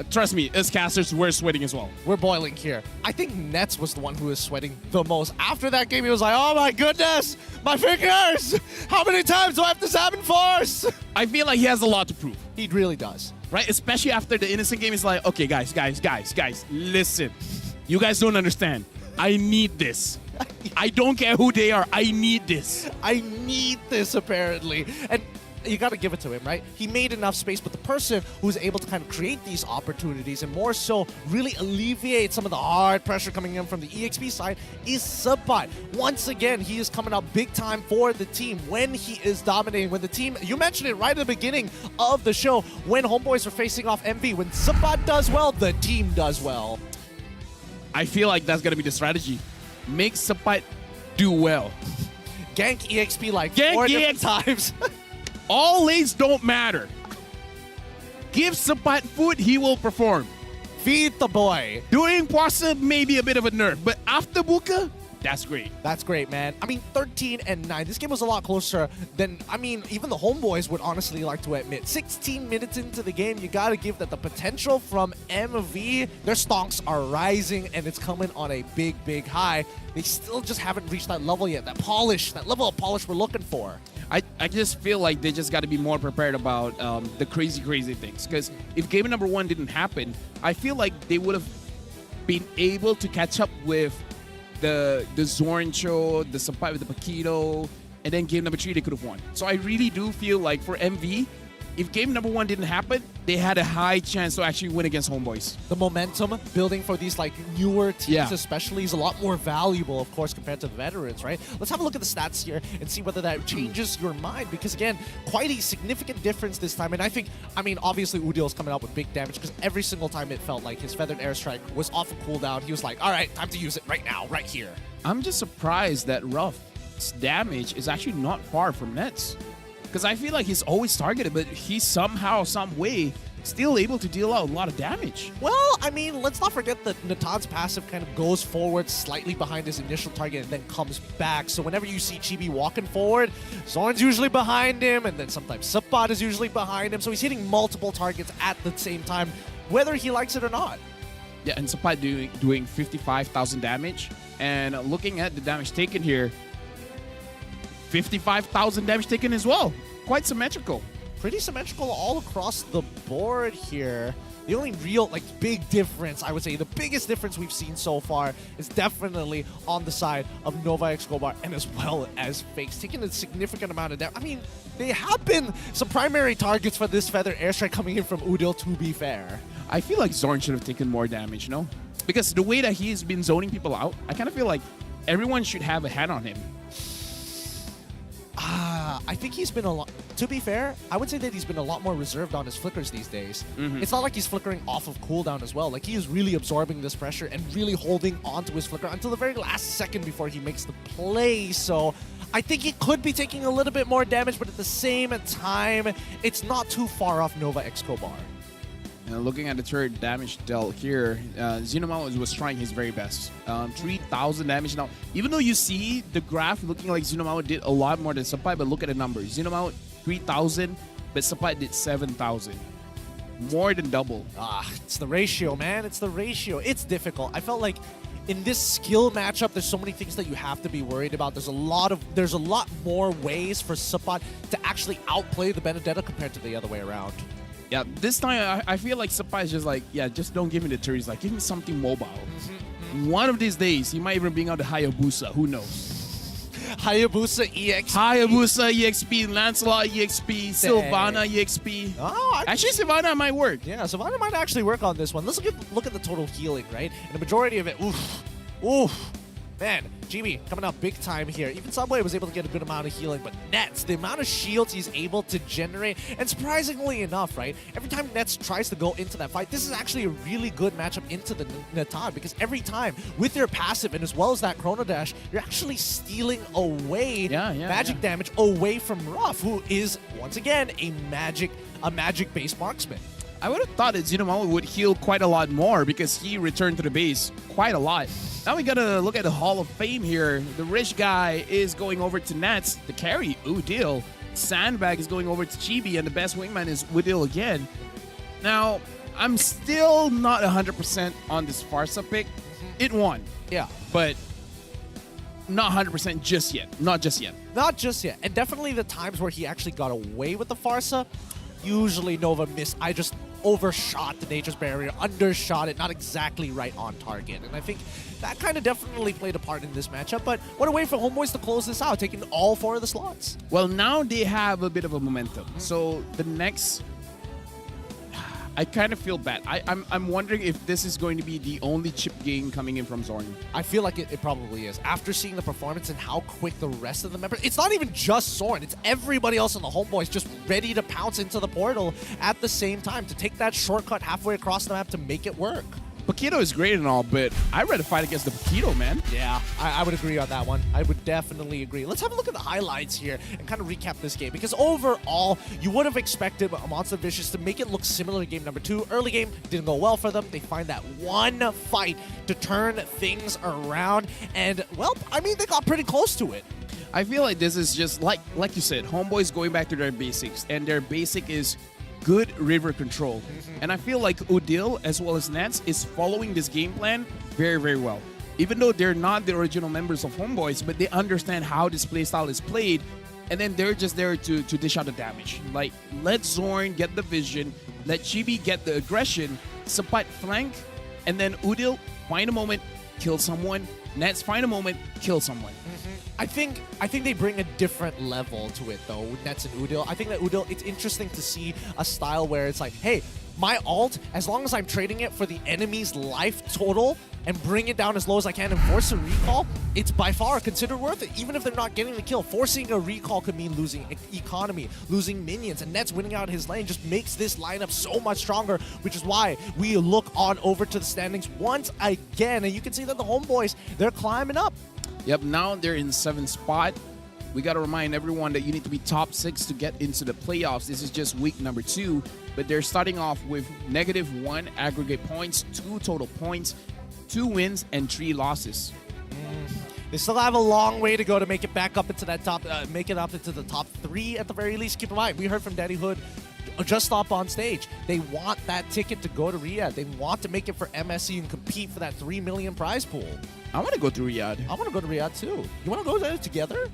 Trust me, as casters, we're sweating as well. We're boiling here. I think Nets was the one who was sweating the most. After that game, he was like, oh my goodness, my fingers! How many times do I have to zap and force? I feel like he has a lot to prove. He really does. Right? Especially after the innocent game, he's like, okay, guys, listen. You guys don't understand. I need this. I don't care who they are. I need this. I need this, apparently. And you got to give it to him, right? He made enough space, but the person who's able to kind of create these opportunities and more so really alleviate some of the hard pressure coming in from the EXP side is Sepat. Once again, he is coming up big time for the team when he is dominating. When the team, you mentioned it right at the beginning of the show, when Homeboys are facing off MV, when Sepat does well, the team does well. I feel like that's going to be the strategy. Make Sepat do well. Gank EXP like 4 different times. All lanes don't matter. Give Sepat food, he will perform. Feed the boy. During Puasa, maybe a bit of a nerf, but after Buka, That's great. That's great, man. I mean, 13-9. This game was a lot closer than, I mean, even the Homeboys would honestly like to admit. 16 minutes into the game, you gotta give that the potential from MV, their stonks are rising and it's coming on a big, big high. They still just haven't reached that level yet, that polish, that level of polish we're looking for. I just feel like they just got to be more prepared about the crazy things. Because if game number 1 didn't happen, I feel like they would have been able to catch up with the Zorncho, the Sapai with the Paquito, and then game number 3 they could have won. So I really do feel like for MV, if game number 1 didn't happen, they had a high chance to actually win against Homeboys. The momentum building for these like newer teams especially is a lot more valuable, of course, compared to the veterans, right? Let's have a look at the stats here and see whether that changes your mind, because again, quite a significant difference this time. And I think, I mean, obviously Udil's coming out with big damage because every single time it felt like his Feathered Airstrike was off a cooldown. He was like, all right, time to use it right now, right here. I'm just surprised that Ruff's damage is actually not far from Nets. Because I feel like he's always targeted, but he's somehow, some way, still able to deal out a lot of damage. Well, I mean, let's not forget that Natan's passive kind of goes forward slightly behind his initial target and then comes back. So whenever you see Chibi walking forward, Zorn's usually behind him, and then sometimes Sapat is usually behind him. So he's hitting multiple targets at the same time, whether he likes it or not. Yeah, and Sapat doing 55,000 damage. And looking at the damage taken here, 55,000 damage taken as well. Quite symmetrical. Pretty symmetrical all across the board here. The only real, like, big difference, I would say, the biggest difference we've seen so far is definitely on the side of Nova Escobar and as well as Fakes, taking a significant amount of damage. I mean, they have been some primary targets for this Feather Airstrike coming in from Udil, to be fair. I feel like Zorn should have taken more damage, no? Because the way that he's been zoning people out, I kind of feel like everyone should have a hand on him. I think he's been a lot, to be fair, I would say that he's been a lot more reserved on his flickers these days. It's not like he's flickering off of cooldown as well. Like, he is really absorbing this pressure and really holding onto his flicker until the very last second before he makes the play. So I think he could be taking a little bit more damage, but at the same time, it's not too far off Nova Escobar. Looking at the third damage dealt here, Xenomao was trying his very best. 3,000 damage now. Even though you see the graph looking like Xenomao did a lot more than Sapai, but look at the numbers. Xenomao 3,000, but Sapai did 7,000. More than double. It's the ratio, man. It's the ratio. It's difficult. I felt like in this skill matchup, there's so many things that you have to be worried about. There's a lot more ways for Sapat to actually outplay the Benedetta compared to the other way around. Yeah, this time I feel like Sapai is just like, yeah, just don't give me the turrets. Like, give me something mobile. One of these days, he might even bring out the Hayabusa. Who knows? Hayabusa EXP. Hayabusa EXP, Lancelot EXP, Sylvana EXP. Oh, actually, Sylvana might work. Yeah, Sylvana might actually work on this one. Let's look at the total healing, right? And the majority of it, oof. Man, GB coming out big time here. Even Subway was able to get a good amount of healing, but Nets, the amount of shields he's able to generate, and surprisingly enough, right, every time Nets tries to go into that fight, this is actually a really good matchup into the Natan, because every time with your passive and as well as that Chrono Dash, you're actually stealing away magic damage away from Ruff, who is, once again, a magic-based marksman. I would have thought that Xenomao would heal quite a lot more because he returned to the base quite a lot. Now we gotta look at the Hall of Fame here. The rich guy is going over to Nets. The carry, Udil. Sandbag is going over to Chibi, and the best wingman is Udil again. Now, I'm still not 100% on this Farsa pick. It won. Yeah. But not 100% just yet. Not just yet. Not just yet. And definitely the times where he actually got away with the Farsa, usually Nova missed. I just overshot the Nature's Barrier, undershot it, not exactly right on target. And I think that kind of definitely played a part in this matchup. But what a way for Homeboys to close this out, taking all 4 of the slots. Well, now they have a bit of a momentum. So the next, I kind of feel bad. I'm wondering if this is going to be the only chip game coming in from Zorn. I feel like it probably is. After seeing the performance and how quick the rest of the members, it's not even just Zorn, it's everybody else on the Homeboys just ready to pounce into the portal at the same time to take that shortcut halfway across the map to make it work. Paquito is great and all, but I'd rather fight against the Paquito, man. Yeah, I would agree on that one. I would definitely agree. Let's have a look at the highlights here and kind of recap this game, because overall, you would have expected Monster Vicious to make it look similar to game number 2. Early game didn't go well for them. They find that one fight to turn things around, and, well, I mean, they got pretty close to it. I feel like this is just, like you said, Homeboys going back to their basics, and their basic is good river control. And I feel like Odile, as well as Nats, is following this game plan very, very well. Even though they're not the original members of Homeboys, but they understand how this playstyle is played, and then they're just there to dish out the damage. Like, let Zorn get the vision, let Chibi get the aggression, Sapat flank, and then Odile find a moment, kill someone, Nats find a moment, kill someone. I think they bring a different level to it, though, with Nets and Udil. I think that Udil, it's interesting to see a style where it's like, hey, my ult, as long as I'm trading it for the enemy's life total and bring it down as low as I can and force a recall, it's by far considered worth it, even if they're not getting the kill. Forcing a recall could mean losing economy, losing minions, and Nets winning out his lane just makes this lineup so much stronger, which is why we look on over to the standings once again, and you can see that the Homeboys, they're climbing up. Yep, now they're in 7th spot. We got to remind everyone that you need to be top 6 to get into the playoffs. This is just week number 2, but they're starting off with -1 aggregate points, 2 total points, 2 wins, and 3 losses. They still have a long way to go to make it back up into that top, make it up into the top 3 at the very least. Keep in mind, we heard from Daddy Hood just up on stage. They want that ticket to go to Riyadh. They want to make it for MSC and compete for that 3 million prize pool. I want to go to Riyadh. I want to go to Riyadh too. You want to go there together?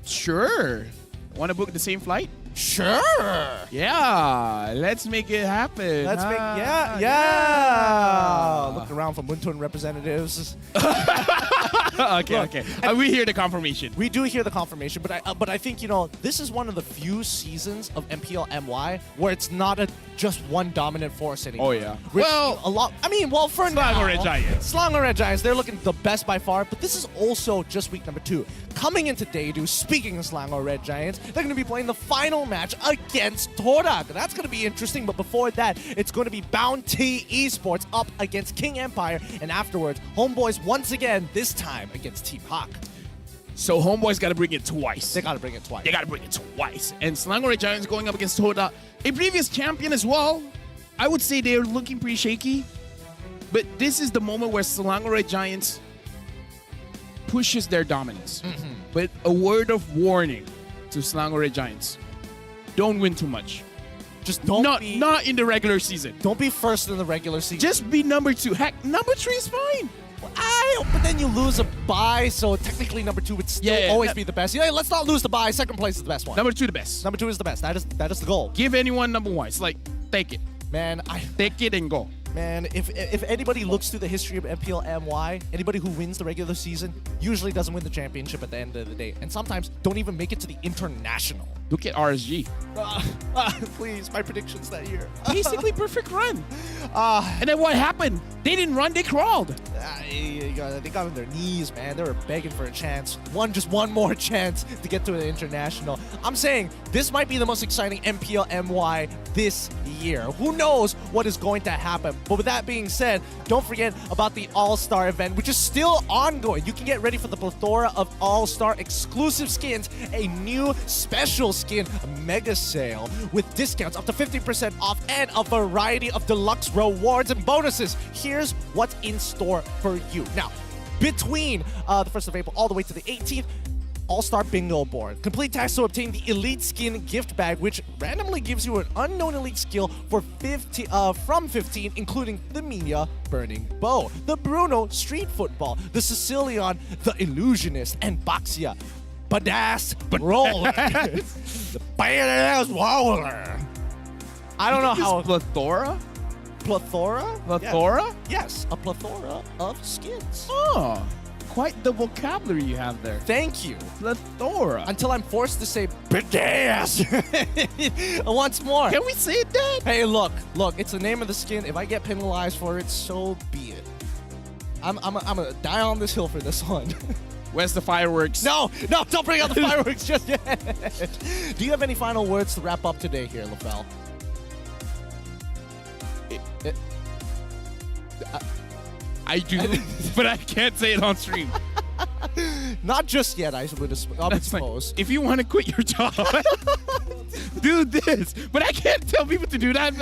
Sure. Want to book the same flight? Sure. Yeah, let's make it happen. Let's make yeah. Looking around for Muntun representatives. Okay. We hear the confirmation. We do hear the confirmation, but I think, you know, this is one of the few seasons of MPL MY where it's not just one dominant force anymore. Oh yeah. Well, a lot. I mean, well, for now, Red Giants. Selangor Red Giants, they're looking the best by far. But this is also just week number 2. Coming into day 2, speaking of Selangor Red Giants, they're going to be playing the final match against Torak. That's going to be interesting. But before that, it's going to be Bounty Esports up against King Empire, and afterwards, Homeboys once again. This time against Team Hawk. So Homeboys got to bring it twice. They got to bring it twice. They got to bring it twice. And Selangor Red Giants going up against Torak, a previous champion as well. I would say they're looking pretty shaky. But this is the moment where Selangor Red Giants pushes their dominance. But a word of warning to Selangor Red Giants. Don't win too much. Just don't not in the regular season. Don't be first in the regular season. Just be number 2. Heck, number 3 is fine. But then you lose a bye, so technically number 2 would still always be the best. Yeah, let's not lose the bye. Second place is the best one. Number 2 the best. Number 2 is the best. That is the goal. Give anyone number 1. It's like, take it. Man, take it and go. Man, if anybody looks through the history of MPL MY, anybody who wins the regular season usually doesn't win the championship at the end of the day, and sometimes don't even make it to the international. Look at RSG. Please, my predictions that year. Basically perfect run. And then what happened? They didn't run, they crawled. They got on their knees, man. They were begging for a chance. Just one more chance to get to an international. I'm saying this might be the most exciting MPL MY this year. Who knows what is going to happen? But with that being said, don't forget about the All-Star event, which is still ongoing. You can get ready for the plethora of All-Star exclusive skins, a new special skin mega sale with discounts up to 50% off and a variety of deluxe rewards and bonuses. Here's what's in store for you. Now, between the 1st of April all the way to the 18th, All-Star Bingo Board. Complete tasks to obtain the Elite Skin gift bag, which randomly gives you an unknown elite skill for from 15, including the Mia Burning Bow, the Bruno Street Football, the Sicilian, the Illusionist, and Baxia Badass Roller. The Badass Roller. I don't know how. Plethora? Plethora? Plethora? Yes, a plethora of skins. Oh, quite the vocabulary you have there. Thank you. Plethora. Until I'm forced to say badass once more. Can we say it then? Hey, look, it's the name of the skin. If I get penalized for it, so be it. I'm gonna die on this hill for this one. Where's the fireworks? No, don't bring out the fireworks just yet. Do you have any final words to wrap up today here, LaFell? I do, but I can't say it on stream. Not just yet, I would suppose. If you want to quit your job, do this. But I can't tell people to do that.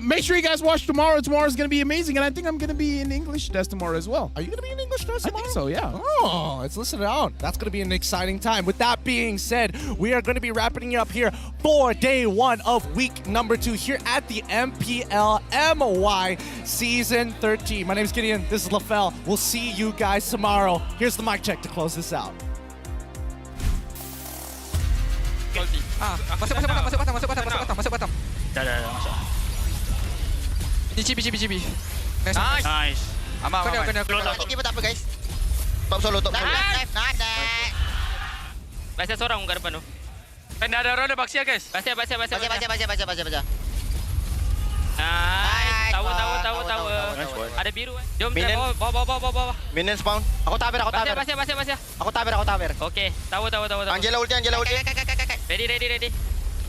Make sure you guys watch tomorrow. Tomorrow's going to be amazing. And I think I'm going to be in English test tomorrow as well. Are you going to be in English test tomorrow? I think so, yeah. Oh, let's listen out. That's going to be an exciting time. With that being said, we are going to be wrapping up here for day 1 of week number 2 here at the MPL MY Season 13. My name is Gideon. This is LaFell. We'll see you guys tomorrow. Here's the mic check to close this out. Masuk bottom. Dah, masuk. GB. Nice. Aman. Ini pun tak apa guys. Top solo. Nice. Baca seorang kat depan tu. Dah ada orang baksi guys. Baca. Baca. Nice. Tahu. Ada biru kan. Jom bawa. Minion spawn. Aku taber. Baca. Aku taber. Okey, tahu. Angela ulti. Ready.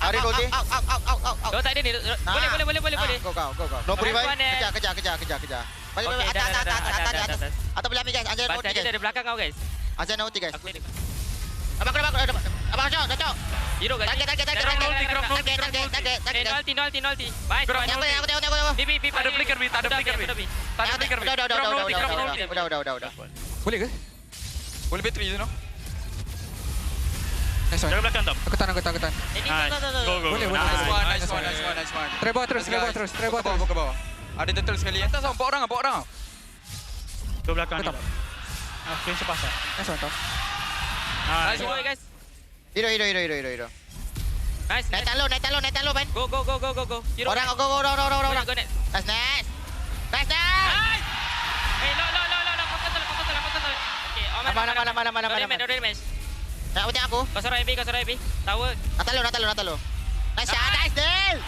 Hari ulti. Dua tak ada ni. Boleh. Go. No revive. Kejar. Okey, atas. Atau boleh ambil guys. Angela ulti Baca guys. dari belakang kau guys. Angela ulti guys. Abang cok. Biru guys. Target. Nolti. Baik. Aku. Bi. Ada flicker bi. Udah. Boleh ke? Boleh battery you know. Nice one. Jaga belakang Tom. Aku tahan. Nice. Go. Boleh. Nice one. Try bawah terus. Ke bawah. Ada turtle sekali. Atas empat orang. Go belakang ni. Finish pasar. Nice one, Tom. Nice Go guys. Hero. Nice. Naik talo man. Go. Orang. Go next. Nice. Hey, no. Okay, Mana. Ready match. Nak ulti aku. Kau sorang MV. Tower. Natalo. Nice shot. Nice deal.